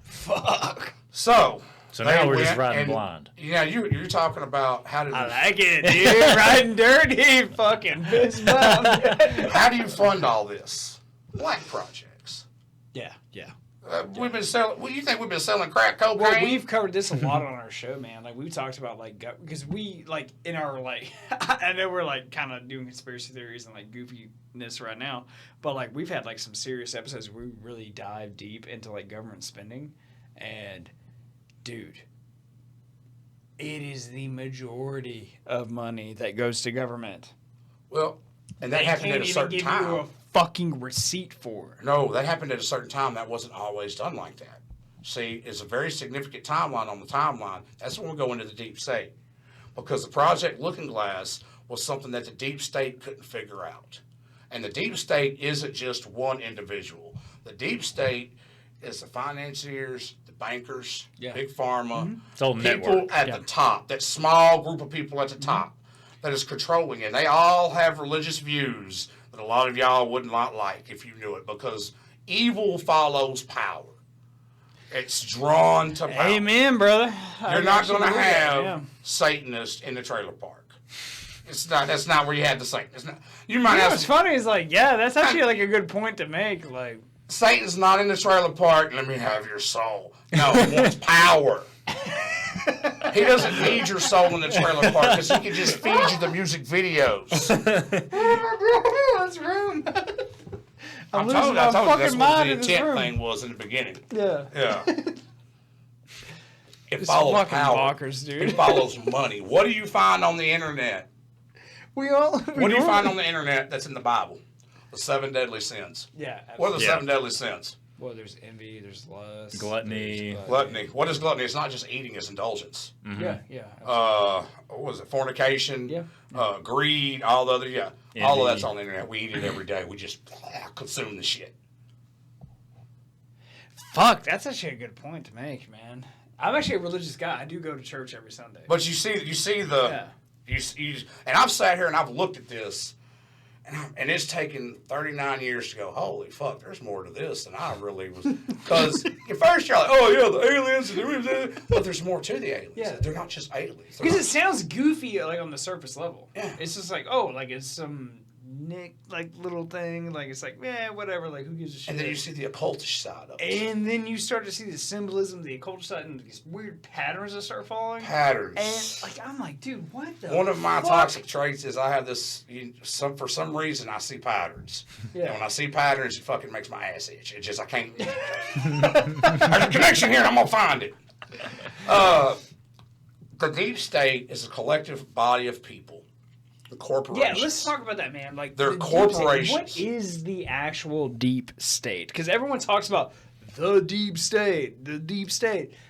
Fuck. So, So now we're just riding blind. Yeah, you're talking about how did I like it, dude. Riding dirty, fucking fist bump. How do you fund all this? Black projects. Yeah. We've been selling. Well, you think we've been selling crack cocaine? Well, we've covered this a lot on our show, man. Like, we've talked about, like, because we, like, in our, like, I know we're, like, kind of doing conspiracy theories and, like, goofiness right now, but, like, we've had, like, some serious episodes where we really dive deep into, like, government spending. And, dude, it is the majority of money that goes to government. Well, and that happened at a certain time. They can't even give you a fucking receipt for. No, that happened at a certain time. That wasn't always done like that. See, it's a very significant timeline on the timeline. That's when we go into the deep state. Because the Project Looking Glass was something that the deep state couldn't figure out. And the deep state isn't just one individual. The deep state is the financiers, the bankers, big pharma, people network. At the top, that small group of people at the top that is controlling it. And they all have religious views that a lot of y'all would not like if you knew it, because evil follows power. It's drawn to power. Amen, brother. You're not going to have Satanists in the trailer park. It's not. That's not where you had the Satanists. You might have. What's funny is, like, that's actually like a good point to make. Like, Satan's not in the trailer park. Let me have your soul. No, he wants power. He doesn't need your soul in the trailer park because he can just feed you the music videos. That's room. I told you that's what the intent thing was in the beginning. Yeah. It follows power. Bonkers, dude. It follows money. What do you find on the internet? What do you find on the internet that's in the Bible? The 7 deadly sins. Yeah. What are the 7 deadly sins? Well, there's envy, there's lust. Gluttony. Gluttony. What is gluttony? It's not just eating, it's indulgence. Mm-hmm. Yeah. What was it? Fornication. Yeah. Greed, all the other, all of that's on the internet. We eat it every day. We just consume the shit. Fuck, that's actually a good point to make, man. I'm actually a religious guy. I do go to church every Sunday. But you see the, and I've sat here and I've looked at this, and it's taken 39 years to go, holy fuck, there's more to this than I really was. Because at first you're like, oh yeah, the aliens, but there's more to the aliens. Yeah. They're not just aliens. Because it sounds goofy, like, on the surface level. Yeah. It's just like, like, it's some little thing, like, it's like, whatever, like, who gives a shit? And then you see the occultish side of it. And then you start to see the symbolism, the occultish side, and these weird patterns that start following. Patterns. And, like, I'm like, dude, what the One of my toxic traits is I have this, for some reason, I see patterns. Yeah. And when I see patterns, it fucking makes my ass itch. It just, I can't. There's a connection here, and I'm going to find it. The deep state is a collective body of people. Corporations. Yeah, let's talk about that, man. Like, they're corporations. What is the actual deep state? Because everyone talks about the deep state,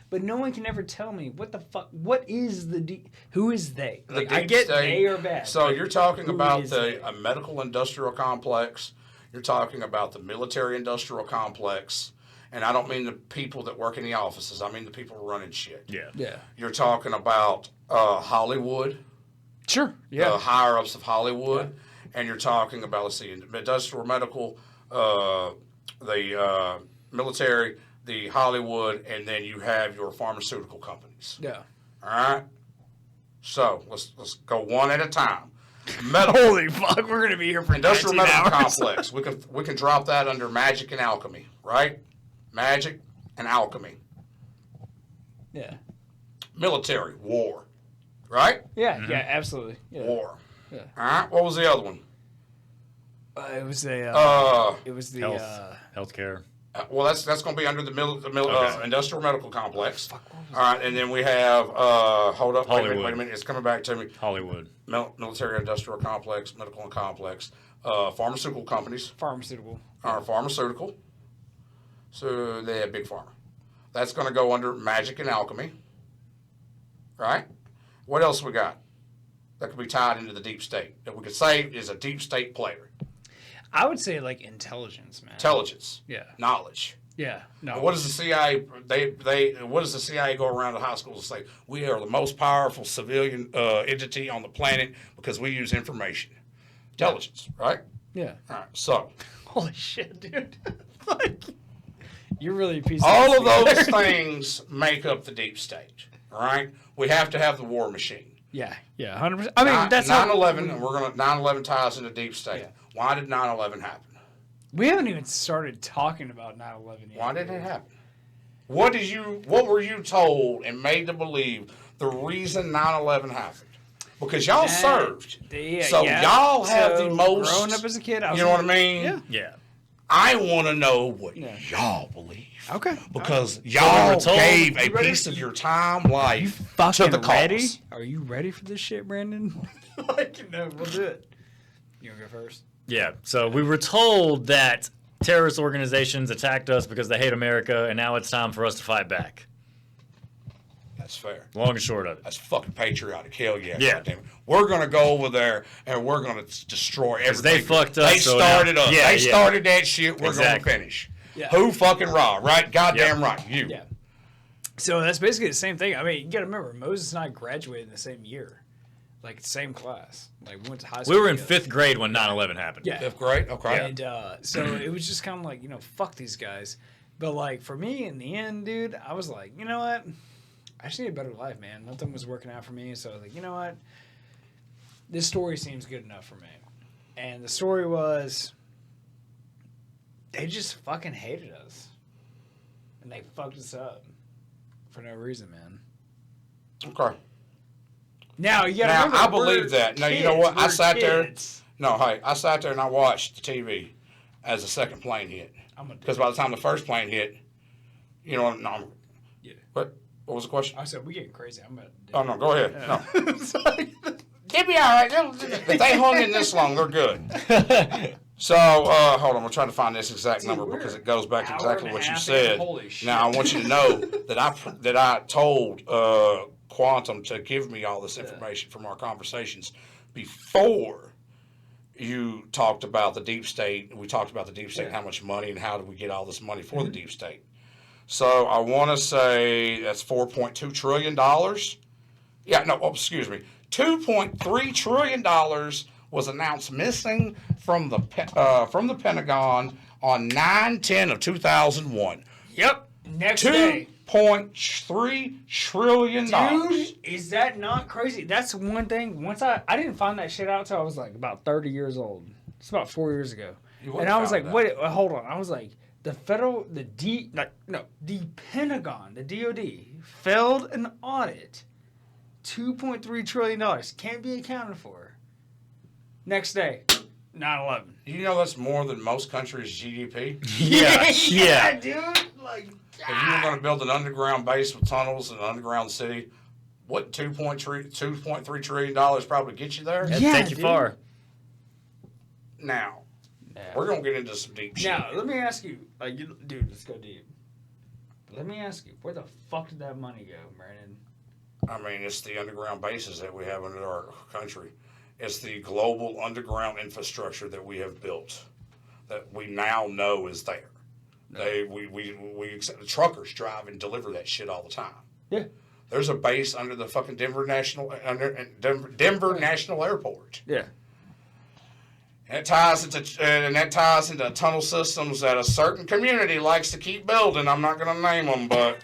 but no one can ever tell me what the fuck. What is the deep? Who is they? Like, I get state, they are bad. So you're talking about a medical industrial complex. You're talking about the military industrial complex. And I don't mean the people that work in the offices. I mean the people running shit. Yeah. You're talking about Hollywood. Sure. Yeah. The higher ups of Hollywood, and you're talking about, let's see, industrial, medical, the military, the Hollywood, and then you have your pharmaceutical companies. Yeah. All right. So let's go one at a time. Holy fuck, we're gonna be here for industrial medical hours. Complex. We can drop that under magic and alchemy, right? Magic and alchemy. Yeah. Military, war. Right? Yeah, absolutely. Yeah. War. Yeah. All right. What was the other one? It was the healthcare. Well, that's going to be under the industrial medical complex. All right, and then we have hold up, wait a minute, it's coming back to me. Hollywood, military industrial complex, medical and complex, pharmaceutical companies. Pharmaceutical. Pharmaceutical. So they have big pharma. That's going to go under magic and alchemy. Right. What else we got that could be tied into the deep state that we could say is a deep state player? I would say, like, intelligence, man. Intelligence. Yeah. Knowledge. Yeah. No. What does the CIA? What does the CIA go around to high schools and say? We are the most powerful civilian entity on the planet because we use information. Intelligence, right? Yeah. All right. So. Holy shit, dude. Like. You're really a piece all of those things make up the deep state. All right? We have to have the war machine. Yeah, 100%. I mean, that's 9/11, and 9/11 ties into deep state. Yeah. Why did 9/11 happen? We haven't even started talking about 9/11 yet. Why did it happen? What were you told and made to believe the reason 9/11 happened? Because y'all served. Y'all have the most. Growing up as a kid, you know what I mean? Yeah. I want to know what y'all believe. Okay. Because y'all gave a piece of your time, life to the ready? cause. Are you ready for this shit, Brandon? No, we'll do it. You want to go first? Yeah. So we were told that terrorist organizations attacked us because they hate America, and now it's time for us to fight back. That's fair. Long and short of it. That's fucking patriotic. Hell yeah. Yeah. Goddamn. We're going to go over there and we're going to destroy everything. They fucked us. They started us. Yeah, they started that shit. We're going to finish. Yeah. Who fucking raw, right? Goddamn right. You. Yeah. So that's basically the same thing. I mean, you got to remember, Moses and I graduated in the same year. Like, same class. Like, we went to high school. We were in together. 5th grade when 9/11 happened. Yeah. 5th grade? Okay. And so it was just kind of like, fuck these guys. But, like, for me, in the end, dude, I was like, you know what? I just need a better life, man. Nothing was working out for me. So I was like, you know what? This story seems good enough for me. And the story was, they just fucking hated us. And they fucked us up. For no reason, man. Okay. Now, you gotta remember, I believe that. Now, you know what? I sat there. Kids. No, hey, I sat there and I watched the TV as the second plane hit. Because by the time the first plane hit, no. Yeah. What was the question? I said, we getting crazy. I'm about to. Oh, no, go ahead. No. They'll be all right. If they hung in this long, they're good. So, hold on. We're trying to find this exact number because it goes back to exactly what you said. Now, I want you to know that I told Quantum to give me all this information from our conversations before you talked about the deep state. We talked about the deep state and how much money and how do we get all this money for the deep state. So, I want to say that's $4.2 trillion. Yeah, no, excuse me. $2.3 trillion was announced missing from the Pentagon on 9/10 of 2001. Yep. Next day. $2.3 trillion. Dude, is that not crazy? That's one thing. Once I didn't find that shit out until I was like about 30 years old. It's about 4 years ago. And I was like, wait, hold on. I was like, the Pentagon, the DOD, failed an audit. $2.3 trillion can't be accounted for. Next day, 9/11. You know that's more than most countries' GDP? Yeah, dude. Like, if you were going to build an underground base with tunnels and an underground city, what $2.3 trillion probably get you there? That'd take you far. Now, we're going to get into some deep shit. Now, let me ask you, dude, let's go deep. Let me ask you, where the fuck did that money go, Brandon? I mean, it's the underground bases that we have in our country. It's the global underground infrastructure that we have built that we now know is there. We the truckers drive and deliver that shit all the time. Yeah. There's a base under the fucking Denver National Airport. Yeah. And that ties into tunnel systems that a certain community likes to keep building. I'm not going to name them, but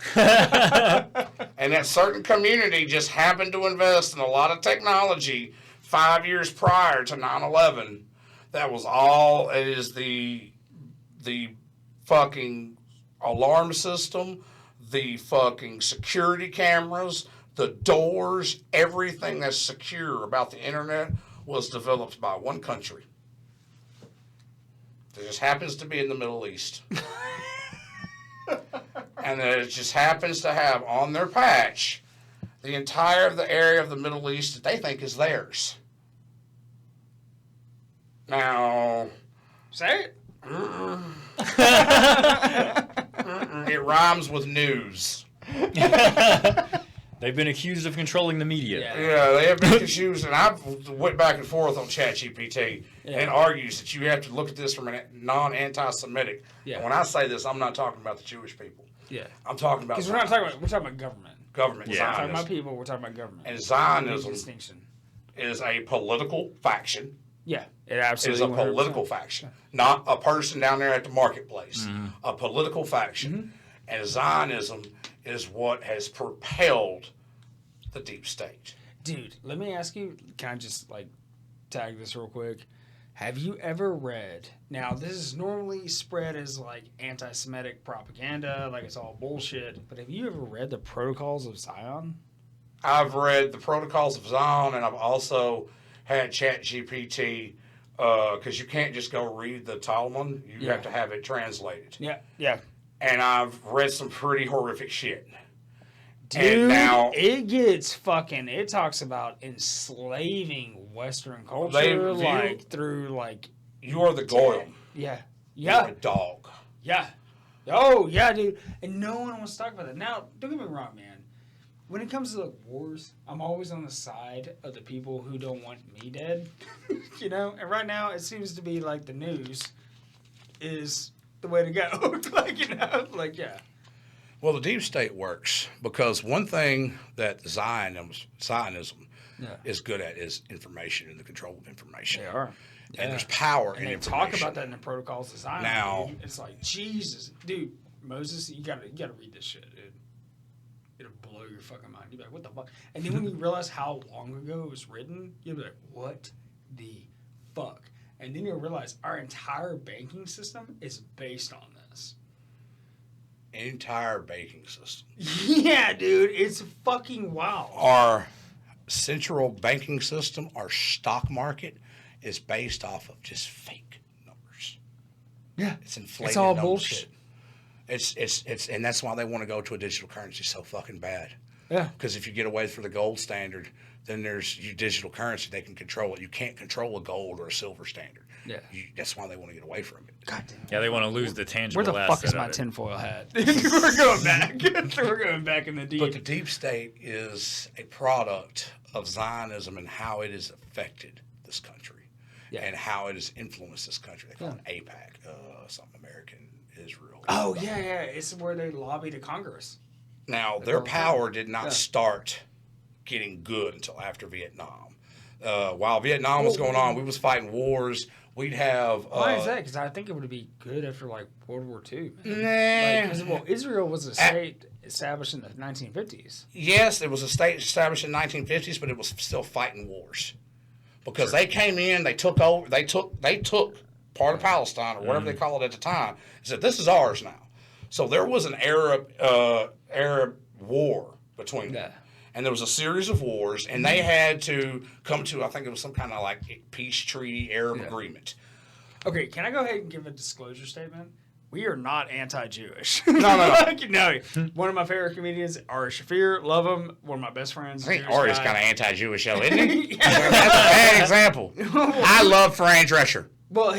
and that certain community just happened to invest in a lot of technology 5 years prior to 9/11. That was all. It is the fucking alarm system, the fucking security cameras, the doors, everything that's secure about the internet was developed by one country. It just happens to be in the Middle East. And it just happens to have on their patch the entire of the area of the Middle East that they think is theirs. Now, say it. It rhymes with news. They've been accused of controlling the media. Yeah, they have been accused, and I've went back and forth on ChatGPT and argues that you have to look at this from a non-anti-Semitic. Yeah. And when I say this, I'm not talking about the Jewish people. Yeah. I'm talking about because we're talking about government. Government. We're not talking about people. We're talking about government. And Zionism is a political faction Yeah, it absolutely is a political faction, not a person down there at the marketplace. A political faction. And Zionism is what has propelled the deep state. Dude, let me ask you, can I just like tag this real quick? Have you ever read, now this is normally spread as like anti-Semitic propaganda, like it's all bullshit, but have you ever read the Protocols of Zion? I've read the Protocols of Zion, and I've also had ChatGPT, because you can't just go read the Talmud. You have to have it translated. Yeah. And I've read some pretty horrific shit. Dude, it gets fucking, it talks about enslaving Western culture, through, like... You're the goyim. Yeah. You're a dog. Yeah. Oh, yeah, dude. And no one wants to talk about that. Now, don't get me wrong, man. When it comes to, like, wars, I'm always on the side of the people who don't want me dead. You know? And right now, it seems to be, like, the news is the way to go. Like, you know? Like, yeah. Well, the deep state works because one thing that Zionism is good at is information and the control of information. They are. And there's power and in they information. talk about that in the Protocols of Zion. Now, dude. It's like, Jesus. Dude, Moses, you gotta read this shit, dude. It'll blow your fucking mind. You'll be like, what the fuck? And then when you realize how long ago it was written, you'll be like, what the fuck? And then you'll realize our entire banking system is based on this. Entire banking system. Yeah, dude. It's fucking wild. Our central banking system, our stock market, is based off of just fake numbers. Yeah. It's inflated. It's all numbers. bullshit. It's and that's why they want to go to a digital currency so fucking bad. Yeah. Because if you get away from the gold standard, then there's your digital currency. They can control it. You can't control a gold or a silver standard. Yeah. That's why they want to get away from it. God damn. Yeah, they want to lose the tangible Where the asset fuck is my of it. tinfoil hat? We're going back. We're going back in the deep. But the deep state is a product of Zionism and how it has affected this country and how it has influenced this country. They call it APAC, something American Israel. Oh, yeah. It's where they lobby to Congress. Now, their power did not start getting good until after Vietnam. While Vietnam was going on, we was fighting wars. We'd have... Why is that? Because I think it would be good after, like, World War II. Nah. Israel was a state established in the 1950s. Yes, it was a state established in the 1950s, but it was still fighting wars. Because they came in, they took over, they took part of Palestine, or whatever they call it at the time, and said, this is ours now. So there was an Arab war between them. And there was a series of wars, and they had to come to, I think it was some kind of like peace treaty, Arab agreement. Okay, can I go ahead and give a disclosure statement? We are not anti-Jewish. No. No. One of my favorite comedians, Ari Shafir, love him. One of my best friends. I think Ari's kind of anti-Jewish, though, isn't he? That's a bad example. I love Fran Drescher. Well,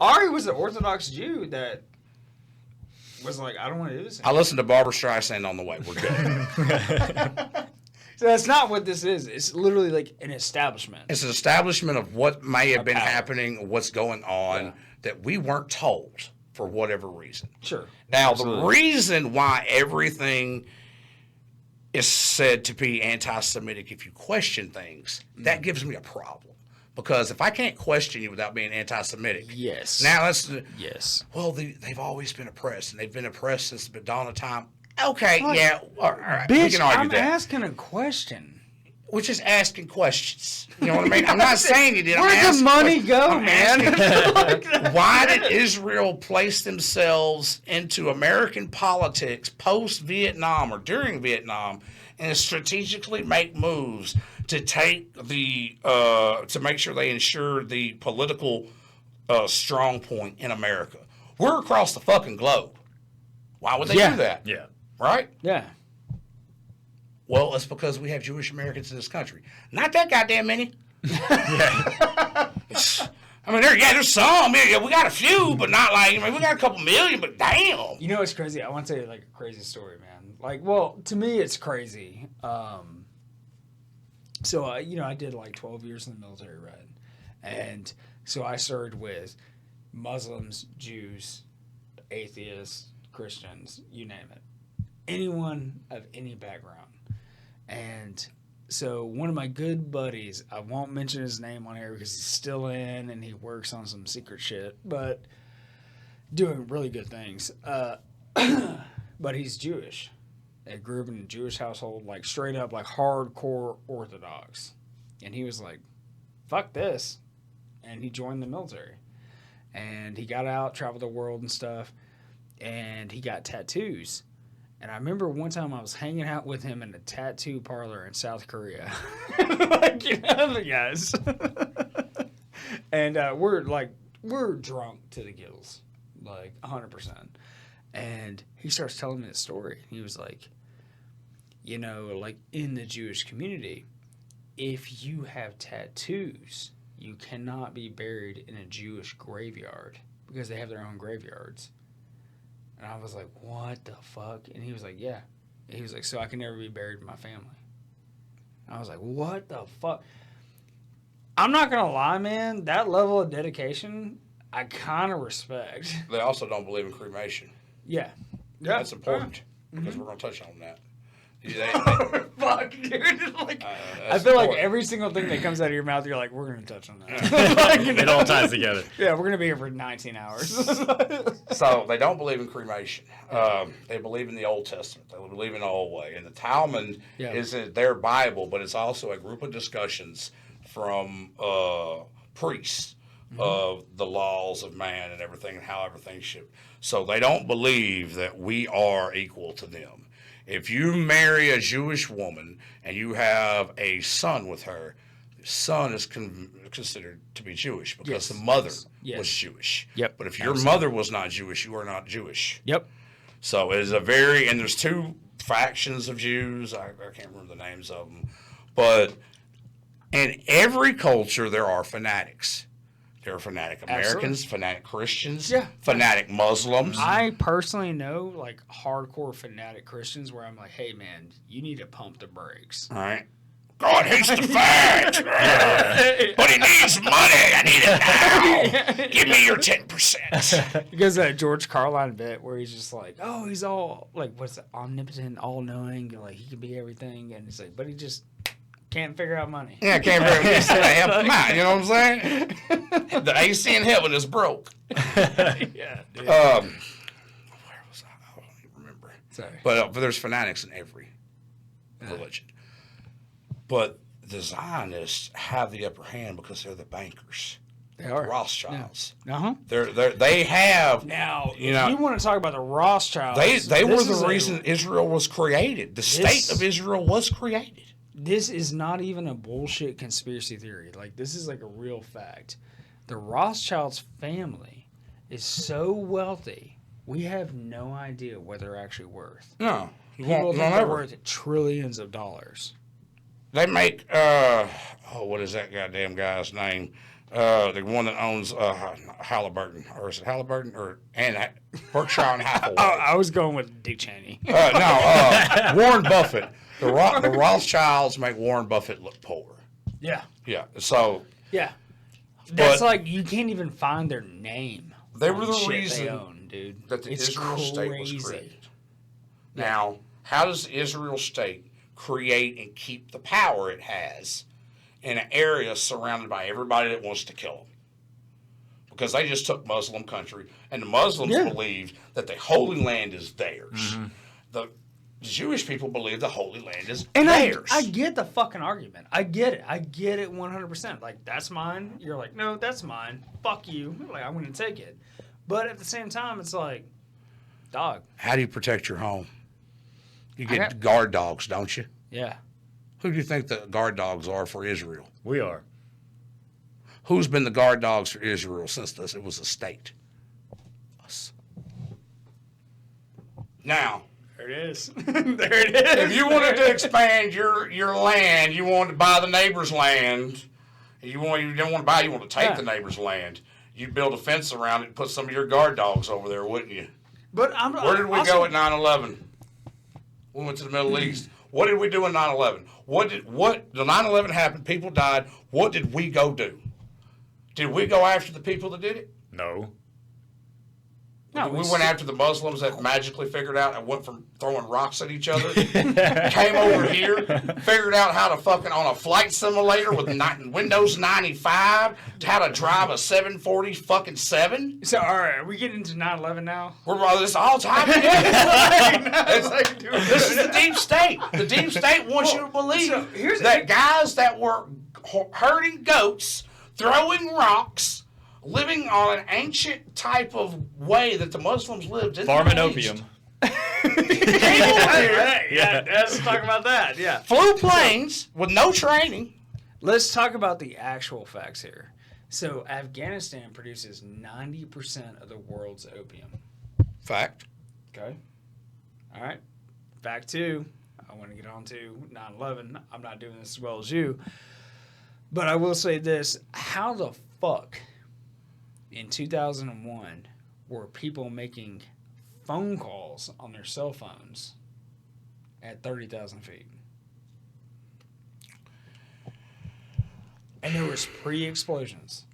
Ari was an Orthodox Jew that was like, I don't want to do this anymore. I listened to Barbara Streisand on the way. We're good. So that's not what this is. It's literally like an establishment. It's an establishment of what may have been happening, what's going on, that we weren't told for whatever reason. Sure. Now, the reason why everything is said to be anti-Semitic, if you question things, that gives me a problem. Because if I can't question you without being anti-Semitic, now let's. Well, they've always been oppressed, and they've been oppressed since the dawn of time. Okay, all right, bitch, we can argue that. I'm asking a question. We're just asking questions. You know what I mean? I'm not saying you did. Where'd the money go, man? Why did Israel place themselves into American politics post-Vietnam or during Vietnam and strategically make moves to take to make sure they ensure the political strong point in America? We're across the fucking globe. Why would they do that? Yeah. Right? Yeah. Well, it's because we have Jewish Americans in this country. Not that goddamn many. I mean, there's some. Yeah, we got a few, but not like, we got a couple million, but damn. You know what's crazy? I want to tell you like a crazy story, man. Like, well, to me, it's crazy. So, I did like 12 years in the military, right? And so I served with Muslims, Jews, atheists, Christians, you name it. Anyone of any background. And So one of my good buddies, I won't mention his name on here because he's still in and he works on some secret shit, but doing really good things. But he's Jewish. They grew up in a Jewish household, like straight up, like hardcore Orthodox. And he was like, fuck this. And he joined the military. And he got out, traveled the world and stuff. And he got tattoos. And I remember one time I was hanging out with him in a tattoo parlor in South Korea. Like, you know, the guys. And we're drunk to the gills. Like, 100%. And he starts telling me the story. He was like, you know, like in the Jewish community, if you have tattoos, you cannot be buried in a Jewish graveyard because they have their own graveyards. And I was like, what the fuck? And he was like, yeah. And he was like, so I can never be buried with my family. And I was like, what the fuck? I'm not going to lie, man. That level of dedication, I kind of respect. They also don't believe in cremation. Yeah. That's important because we're going to touch on that. Fuck, dude. Like, I feel like every single thing that comes out of your mouth, you're like, we're going to touch on that. Like, it all ties together. Yeah, we're going to be here for 19 hours. So they don't believe in cremation. They believe in the Old Testament. They believe in the old way. And the Talmud isn't their Bible, but it's also a group of discussions from priests of the laws of man and everything and how everything should. So they don't believe that we are equal to them. If you marry a Jewish woman and you have a son with her, the son is considered to be Jewish because the mother was Jewish. Yep. But if your mother was not Jewish, you are not Jewish. Yep. So it is a very, and there's two factions of Jews. I can't remember the names of them. But in every culture, there are fanatics. There are fanatic Americans, fanatic Christians, fanatic Muslims. I personally know, like, hardcore fanatic Christians where I'm like, hey, man, you need to pump the brakes. All right. God hates the fat, but he needs money. I need it now. Give me your 10%. Because that George Carlin bit where he's just like, oh, he's all, like, what's it, omnipotent, all-knowing, like, he can be everything. And it's like, but he just can't figure out money. Yeah, can't figure out money. Help him out, you know what I'm saying? The AC in heaven is broke. Yeah, dude. Where was I? I don't even remember. Sorry. But there's fanatics in every religion. But the Zionists have the upper hand because they're the bankers. They are. The Rothschilds. Yeah. They have. Now, if you want to talk about the Rothschilds. They were the reason Israel was created. The state of Israel was created. This is not even a bullshit conspiracy theory. Like, this is like a real fact. The Rothschilds family is so wealthy, we have no idea what they're actually worth. No. People think they're worth trillions of dollars. They make, what is that goddamn guy's name? The one that owns Halliburton. Or is it Halliburton? Berkshire and Hathaway. Oh, I was going with Dick Cheney. Warren Buffett. The Rothschilds make Warren Buffett look poor. Yeah. Yeah. So. Yeah. That's like, you can't even find their name. They were the reason dude. that the Israel state was created. Now, how does the Israel state create and keep the power it has in an area surrounded by everybody that wants to kill them? Because they just took Muslim country, and the Muslims believed that the Holy Land is theirs. Mm-hmm. The Jewish people believe the Holy Land is theirs. I get the fucking argument. I get it. I get it 100%. Like, that's mine. You're like, no, that's mine. Fuck you. Like, I'm going to take it. But at the same time, it's like, dog. How do you protect your home? You get guard dogs, don't you? Yeah. Who do you think the guard dogs are for Israel? We are. Who's been the guard dogs for Israel since it was a state? Us. Now. There it is. There it is. If you wanted to expand your land, you wanted to buy the neighbor's land. You didn't want to buy, you want to take the neighbor's land. You'd build a fence around it and put some of your guard dogs over there, wouldn't you? But where did we go at 9/11? We went to the Middle East. What did we do in 9/11? The 9/11 happened, people died. What did we go do? Did we go after the people that did it? No. No, we went after the Muslims that magically figured out and went from throwing rocks at each other. Came over here, figured out how to fucking on a flight simulator with Windows 95, how to drive a 740 fucking 7. So, all right, are we getting into 9/11 now? We're this all time. This is the deep state. The deep state wants you to believe that guys that were herding goats, throwing rocks, living on an ancient type of way that the Muslims lived in. Farming opium. Yeah, let's talk about that. Yeah. Flew planes with no training. Let's talk about the actual facts here. So, Afghanistan produces 90% of the world's opium. Fact. Okay. All right. Fact 2. I want to get on to 9/11. I'm not doing this as well as you. But I will say this. How the fuck in 2001 were people making phone calls on their cell phones at 30,000 feet? And there was pre-explosions.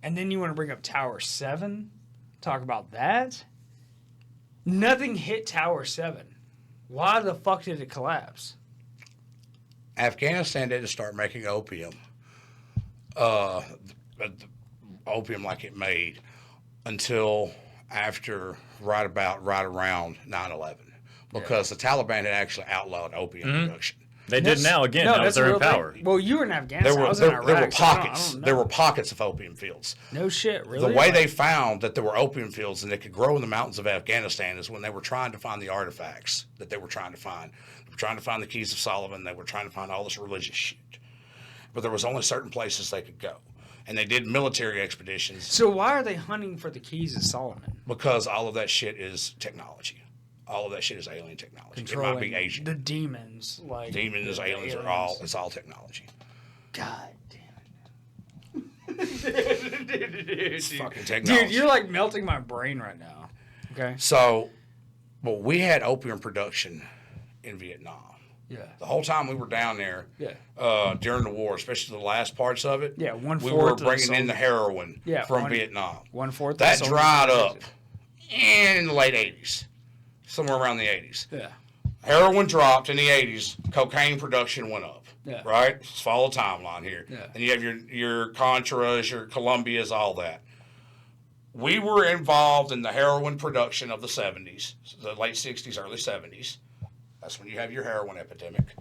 And then you want to bring up Tower 7? Talk about that? Nothing hit Tower 7. Why the fuck did it collapse? Afghanistan didn't start making opium. Opium like it made until after right around 9/11 because the Taliban had actually outlawed opium production. They did now again. Now that they're in power. Well, you were in Afghanistan. I was in Iraq. There were pockets. There were pockets of opium fields. No shit, really? The way they found that there were opium fields and they could grow in the mountains of Afghanistan is when they were trying to find the artifacts that they were trying to find. They were trying to find the Keys of Solomon. They were trying to find all this religious shit. But there was only certain places they could go. And they did military expeditions. So why are they hunting for the Keys of Solomon? Because all of that shit is technology. All of that shit is alien technology. It might be Asian. The demons, like demons, aliens are all. It's all technology. God damn it! It's fucking technology. Dude, you're like melting my brain right now. Okay. So, well, we had opium production in Vietnam. Yeah. The whole time we were down there. Yeah. During the war, especially the last parts of it. Yeah. 1/4. We were bringing in the heroin from Vietnam. 1/4. That dried up in the late 80s. Somewhere around the 80s. Yeah. Heroin dropped in the 80s. Cocaine production went up. Yeah. Right? Let's follow the timeline here. Yeah. And you have your Contras, your Columbias, all that. We were involved in the heroin production of the 70s, the late 60s, early 70s. That's when you have your heroin epidemic.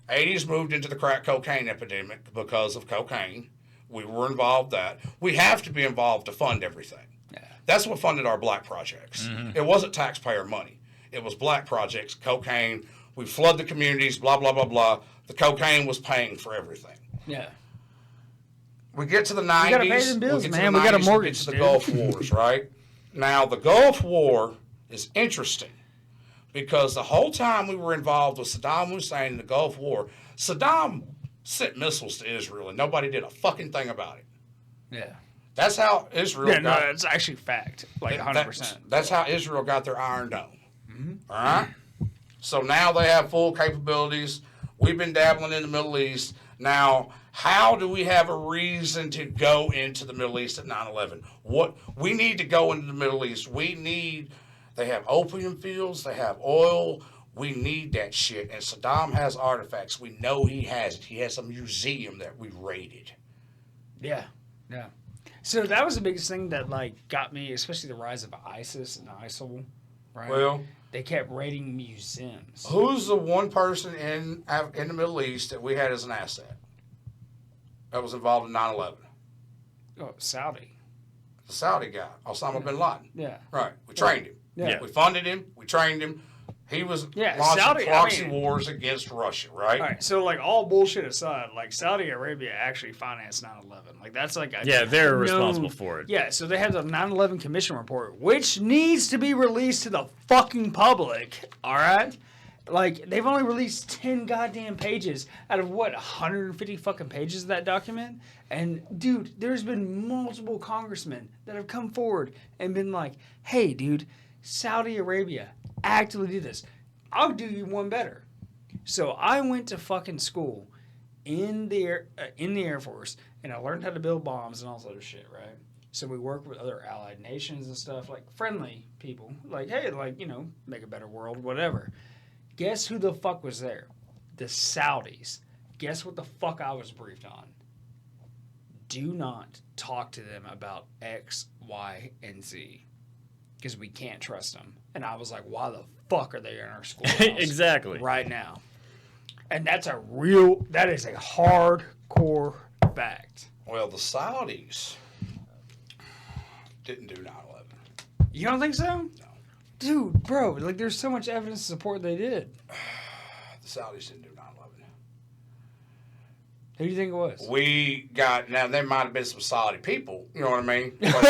80s moved into the crack cocaine epidemic because of cocaine. We were involved in that. We have to be involved to fund everything. Yeah. That's what funded our black projects. Mm-hmm. It wasn't taxpayer money. It was black projects, cocaine. We flood the communities, blah, blah, blah, blah. The cocaine was paying for everything. Yeah. We get to the 90s. We got to pay them bills, man. We got a mortgage, we get to the Gulf Wars, right? Now, the Gulf War is interesting because the whole time we were involved with Saddam Hussein in the Gulf War, Saddam sent missiles to Israel, and nobody did a fucking thing about it. Yeah. That's how Israel got... no, it's actually fact. Like 100%. That's how Israel got their Iron Dome. Mm-hmm. All right? So now they have full capabilities. We've been dabbling in the Middle East. Now, how do we have a reason to go into the Middle East at 9/11? What we need to go into the Middle East. They have opium fields. They have oil. We need that shit. And Saddam has artifacts. We know he has it. He has a museum that we raided. Yeah. Yeah. So that was the biggest thing that got me, especially the rise of ISIS and ISIL, right? Well, they kept raiding museums. Who's the one person in the Middle East that we had as an asset that was involved in 9/11? Oh, Saudi. The Saudi guy, Osama bin Laden. Yeah. Right. We trained him. Yeah. We funded him. We trained him. He was launching Saudi, proxy wars against Russia, right? All right. So, all bullshit aside, Saudi Arabia actually financed 9/11. That's they're responsible for it. Yeah. So they have the 9/11 Commission report, which needs to be released to the fucking public. All right. They've only released 10 goddamn pages out of 150 fucking pages of that document. And dude, there's been multiple congressmen that have come forward and been like, "Hey, dude, Saudi Arabia actively did this. I'll do you one better." So I went to fucking school in the Air Force, and I learned how to build bombs and all this other shit, right? So we work with other allied nations and stuff, like friendly people. Like, hey, like, make a better world, whatever. Guess who the fuck was there? The Saudis. Guess what the fuck I was briefed on? Do not talk to them about X, Y, and Z. Because we can't trust them. And I was like, why the fuck are they in our schoolhouse? Exactly. Right now. And that is a hardcore fact. Well, the Saudis didn't do 9/11. You don't think so? No. Dude, bro, like there's so much evidence to support they did. The Saudis didn't do 9/11. Who do you think it was? Now there might have been some Saudi people, you know what I mean? But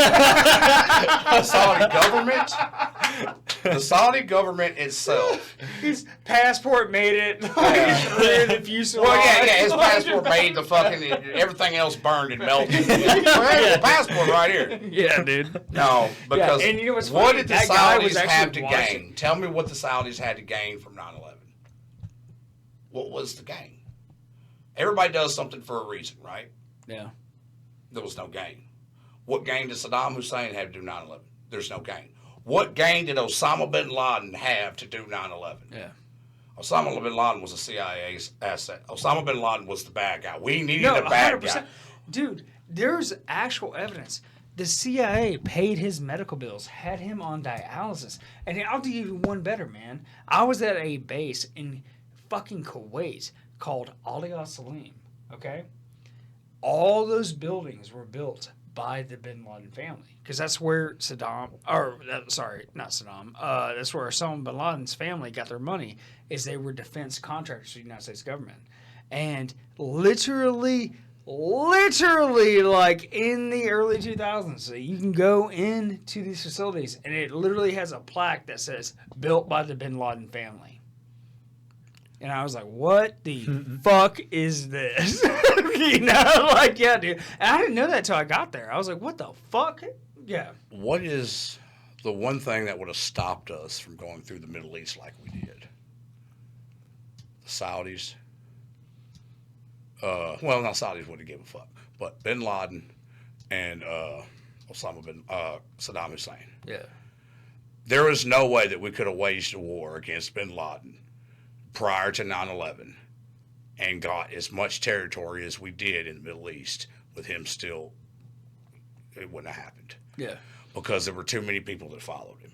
the Saudi government itself. His passport made it. The fuselage. Well, yeah, his passport made the fucking, everything else burned and melted. The passport right here. Yeah, dude. No, because and you know what's what funny? did the That guy Saudis was have actually to watching. gain? Tell me what the Saudis had to gain from 9/11. What was the gain? Everybody does something for a reason, right? Yeah. There was no gain. What gain did Saddam Hussein have to do 9/11? There's no gain. What gain did Osama bin Laden have to do 9/11? Yeah. Osama bin Laden was a CIA asset. Osama bin Laden was the bad guy. We needed a bad 100%. guy. Dude, there's actual evidence. The CIA paid his medical bills, had him on dialysis. And I'll give you one better, man. I was at a base in fucking Kuwait called Ali al-Salim, okay? All those buildings were built by the bin Laden family because that's where that's where Osama bin Laden's family got their money, is they were defense contractors for the United States government. And literally, like in the early 2000s, so you can go into these facilities and it literally has a plaque that says, built by the bin Laden family. And I was like, what the fuck is this? Yeah, dude. And I didn't know that until I got there. I was like, what the fuck? Yeah. What is the one thing that would have stopped us from going through the Middle East like we did? The Saudis. Well, no, Saudis wouldn't give a fuck. But bin Laden and Saddam Hussein. Yeah. There is no way that we could have waged a war against bin Laden prior to 9/11 and got as much territory as we did in the Middle East with him still. It wouldn't have happened. Yeah. Because there were too many people that followed him.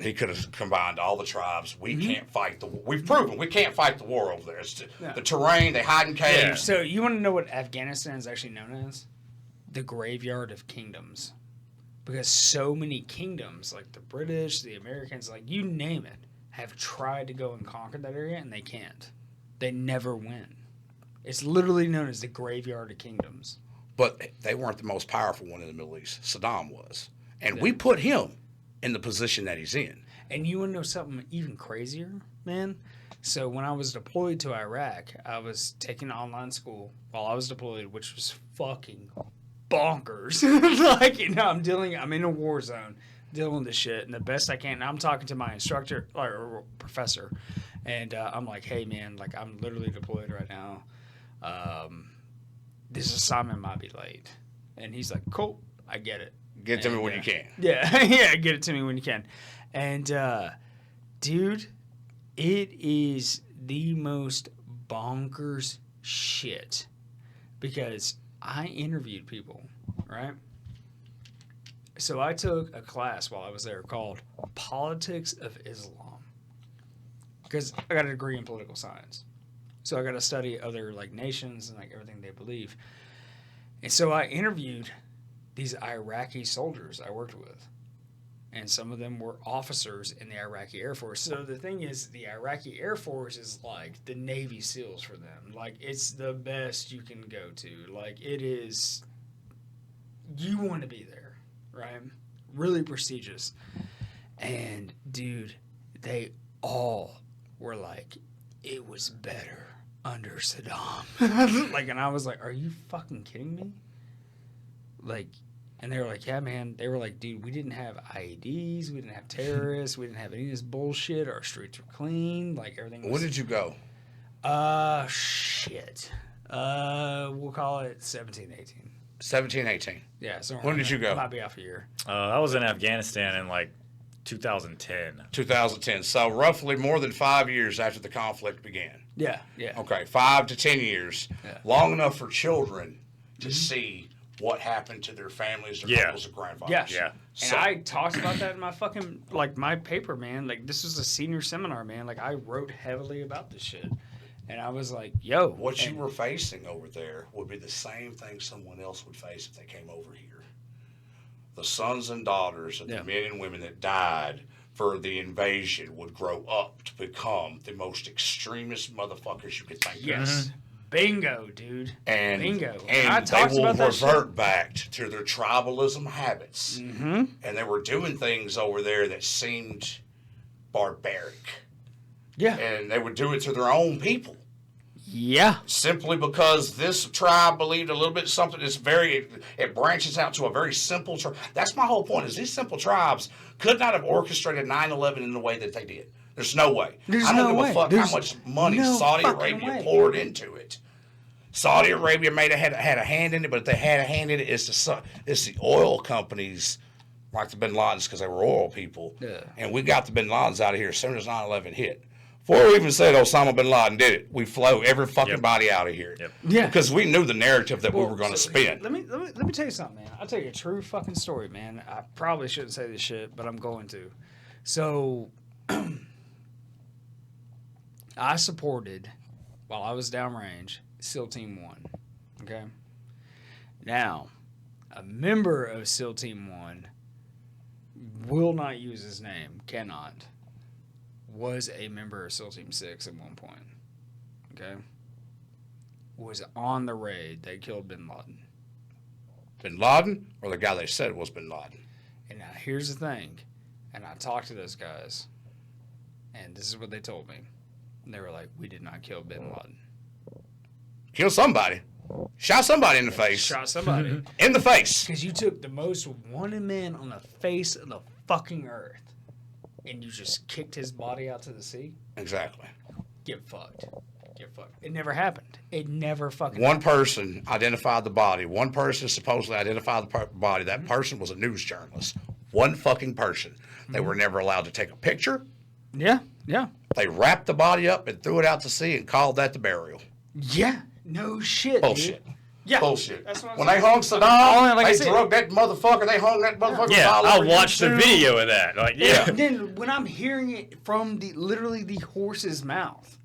He could have combined all the tribes. We can't fight we've proven we can't fight the war over there. It's the terrain, they hide in caves. Yeah. So you want to know what Afghanistan is actually known as? The graveyard of kingdoms. Because so many kingdoms, like the British, the Americans, like you name it, have tried to go and conquer that area, and they can't. They never win. It's literally known as the graveyard of kingdoms. But they weren't the most powerful one in the Middle East. Saddam was. And we put him in the position that he's in. And you want to know something even crazier, man? So when I was deployed to Iraq, I was taking online school while I was deployed, which was fucking bonkers. I'm in a war zone, dealing with this shit, and the best I can. I'm talking to my instructor or professor, and I'm like, "Hey, man, like I'm literally deployed right now. This assignment might be late," and he's like, "Cool, I get it. Get it to me when you can." Yeah, yeah, get it to me when you can. And dude, it is the most bonkers shit because I interviewed people, right? So I took a class while I was there called Politics of Islam because I got a degree in political science. So I got to study other like nations and like everything they believe. And so I interviewed these Iraqi soldiers I worked with. And some of them were officers in the Iraqi Air Force. So the thing is, the Iraqi Air Force is like the Navy SEALs for them. Like, it's the best you can go to. Like, it is, you want to be there, right? Really prestigious. And, dude, they all were like, it was better under Saddam. Like, and I was like, are you fucking kidding me? Like, and they were like, yeah, man. They were like, dude, we didn't have IEDs. We didn't have terrorists. We didn't have any of this bullshit. Our streets were clean. Like, everything was... When did you go? Shit. We'll call it 17, 18. 17, 18. Yeah. So When did you go? Might be off a year. I was in Afghanistan in like 2010. 2010. So roughly more than 5 years after the conflict began. Yeah. Yeah. Okay, 5 to 10 years. Yeah. Long enough for children to see what happened to their families, their uncles, or grandfathers. Yeah. Yeah. And So- I talked about that in my fucking, like, my paper, man. Like, this was a senior seminar, man. Like, I wrote heavily about this shit. And I was like, yo. What you were facing over there would be the same thing someone else would face if they came over here. The sons and daughters of the men and women that died for the invasion would grow up to become the most extremist motherfuckers you could think of. Yes. Bingo, dude. And, Bingo. And I they talked will about that revert back to their tribalism habits. Mm-hmm. And they were doing things over there that seemed barbaric. Yeah. And they would do it to their own people. Yeah. Simply because this tribe believed a little bit something that's it branches out to a very simple tribe. That's my whole point, is these simple tribes could not have orchestrated 9/11 in the way that they did. There's no way. There's I don't no give way. a fuck There's how much money no Saudi fucking Arabia way. poured into it. Saudi Arabia had a hand in it, but if they had a hand in it, it's the oil companies, like the Bin Ladens, because they were oil people. Yeah. And we got the Bin Ladens out of here as soon as 9/11 hit. Before we even said Osama bin Laden did it, we flew every fucking body out of here. Yep. Yeah. Because we knew the narrative that we were going to spin. Let me tell you something, man. I'll tell you a true fucking story, man. I probably shouldn't say this shit, but I'm going to. So, I supported, while I was downrange, SEAL Team 1. Okay? Now, a member of SEAL Team 1 will not use his name, cannot, was a member of SEAL Team 6 at one point. Okay? Was on the raid that killed Bin Laden. Bin Laden, or the guy they said was Bin Laden? And now here's the thing. And I talked to those guys, and this is what they told me. And they were like, we did not kill Bin Laden. Kill somebody. Shot somebody in the face. Shot somebody. In the face. Because you took the most wanted man on the face of the fucking earth, and you just kicked his body out to the sea? Exactly. Get fucked. Get fucked. It never happened. It never fucking One happened. person identified the body. One person supposedly identified the body. That person was a news journalist. One fucking person. They were never allowed to take a picture. Yeah, yeah. They wrapped the body up and threw it out to sea and called that the burial. Yeah. No shit, Bullshit. dude. Yeah. Bullshit. That's what I'm when saying. they hung Saddam, Like I they said. drugged that motherfucker. They hung that motherfucker. Yeah, all I over watched the YouTube. video of that. Like, yeah. And then when I'm hearing it from literally the horse's mouth,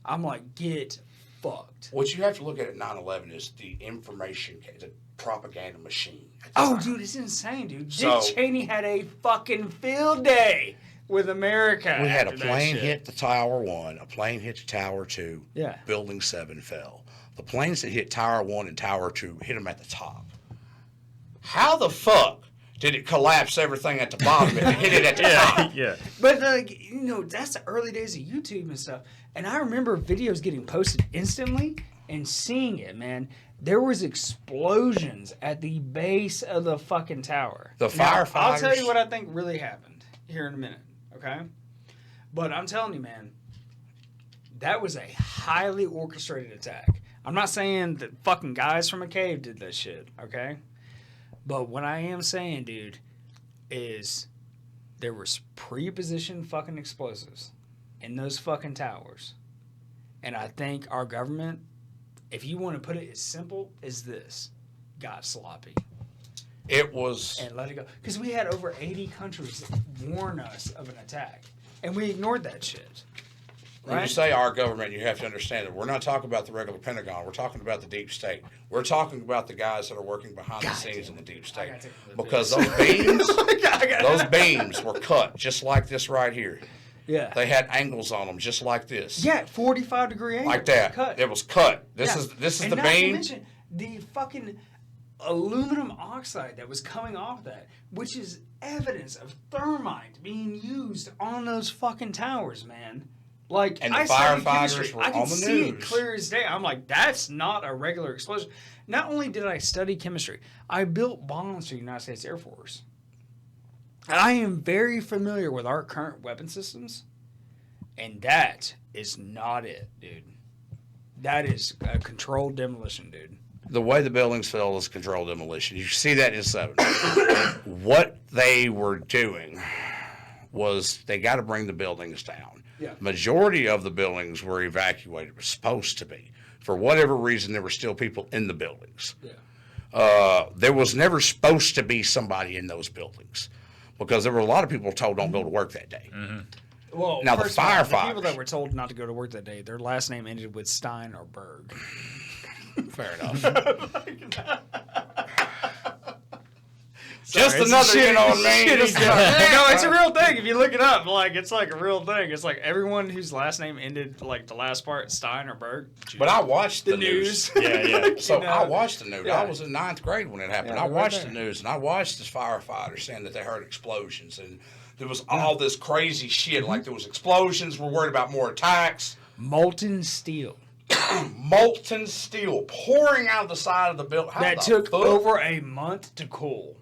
I'm like, get fucked. What you have to look at 9/11 is the information, the propaganda machine. Oh, dude, it's insane, dude. So- Dick Cheney had a fucking field day with America. We had a after that plane shit. hit the Tower 1, a plane hit the Tower 2. Yeah. Building 7 fell. The planes that hit Tower 1 and Tower 2 hit them at the top. How the fuck did it collapse everything at the bottom and hit it at the top? Yeah. But, that's the early days of YouTube and stuff. And I remember videos getting posted instantly and seeing it, man. There was explosions at the base of the fucking tower. The Now, firefighters. I'll tell you what I think really happened here in a minute, okay? But I'm telling you, man, that was a highly orchestrated attack. I'm not saying that fucking guys from a cave did that shit, okay? But what I am saying, dude, is there was pre-positioned fucking explosives in those fucking towers. And I think our government, if you want to put it as simple as this, got sloppy. It was. And let it go. Because we had over 80 countries warn us of an attack. And we ignored that shit. When you say our government, you have to understand that we're not talking about the regular Pentagon. We're talking about the deep state. We're talking about the guys that are working behind the scenes in the deep state. gotta take a little Because bit. those beams were cut just like this right here. Yeah. They had angles on them just like this. Yeah, 45-degree angle. Like that. Cut. It was cut. This Yeah. is And the not to beam. mention the fucking aluminum oxide that was coming off that, which is evidence of thermite being used on those fucking towers, man. Like, And the I studied firefighters chemistry. were I can on the see it news. clear as day. I'm like, that's not a regular explosion. Not only did I study chemistry, I built bombs for the United States Air Force. And I am very familiar with our current weapon systems. And that is not it, dude. That is a controlled demolition, dude. The way the buildings fell is controlled demolition. You see that in 7. What they were doing was they got to bring the buildings down. Yeah. Majority of the buildings were evacuated, were supposed to be. For whatever reason, there were still people in the buildings. Yeah. There was never supposed to be somebody in those buildings because there were a lot of people told don't go to work that day. Mm-hmm. Well, now the firefighters, the people that were told not to go to work that day, their last name ended with Stein or Berg. Fair enough. Sorry, just another, you know what I mean? No, it's a real thing. If you look it up, like it's like a real thing. It's like everyone whose last name ended like the last part Stein or Berg. But I watched the news. Yeah. So I watched the news. Yeah. I was in 9th grade when it happened. Yeah, I watched right the there. news and I watched the firefighters saying that they heard explosions and there was all this crazy shit. Like there was explosions. We're worried about more attacks. Molten steel. Molten steel pouring out of the side of the building. That took over a month to cool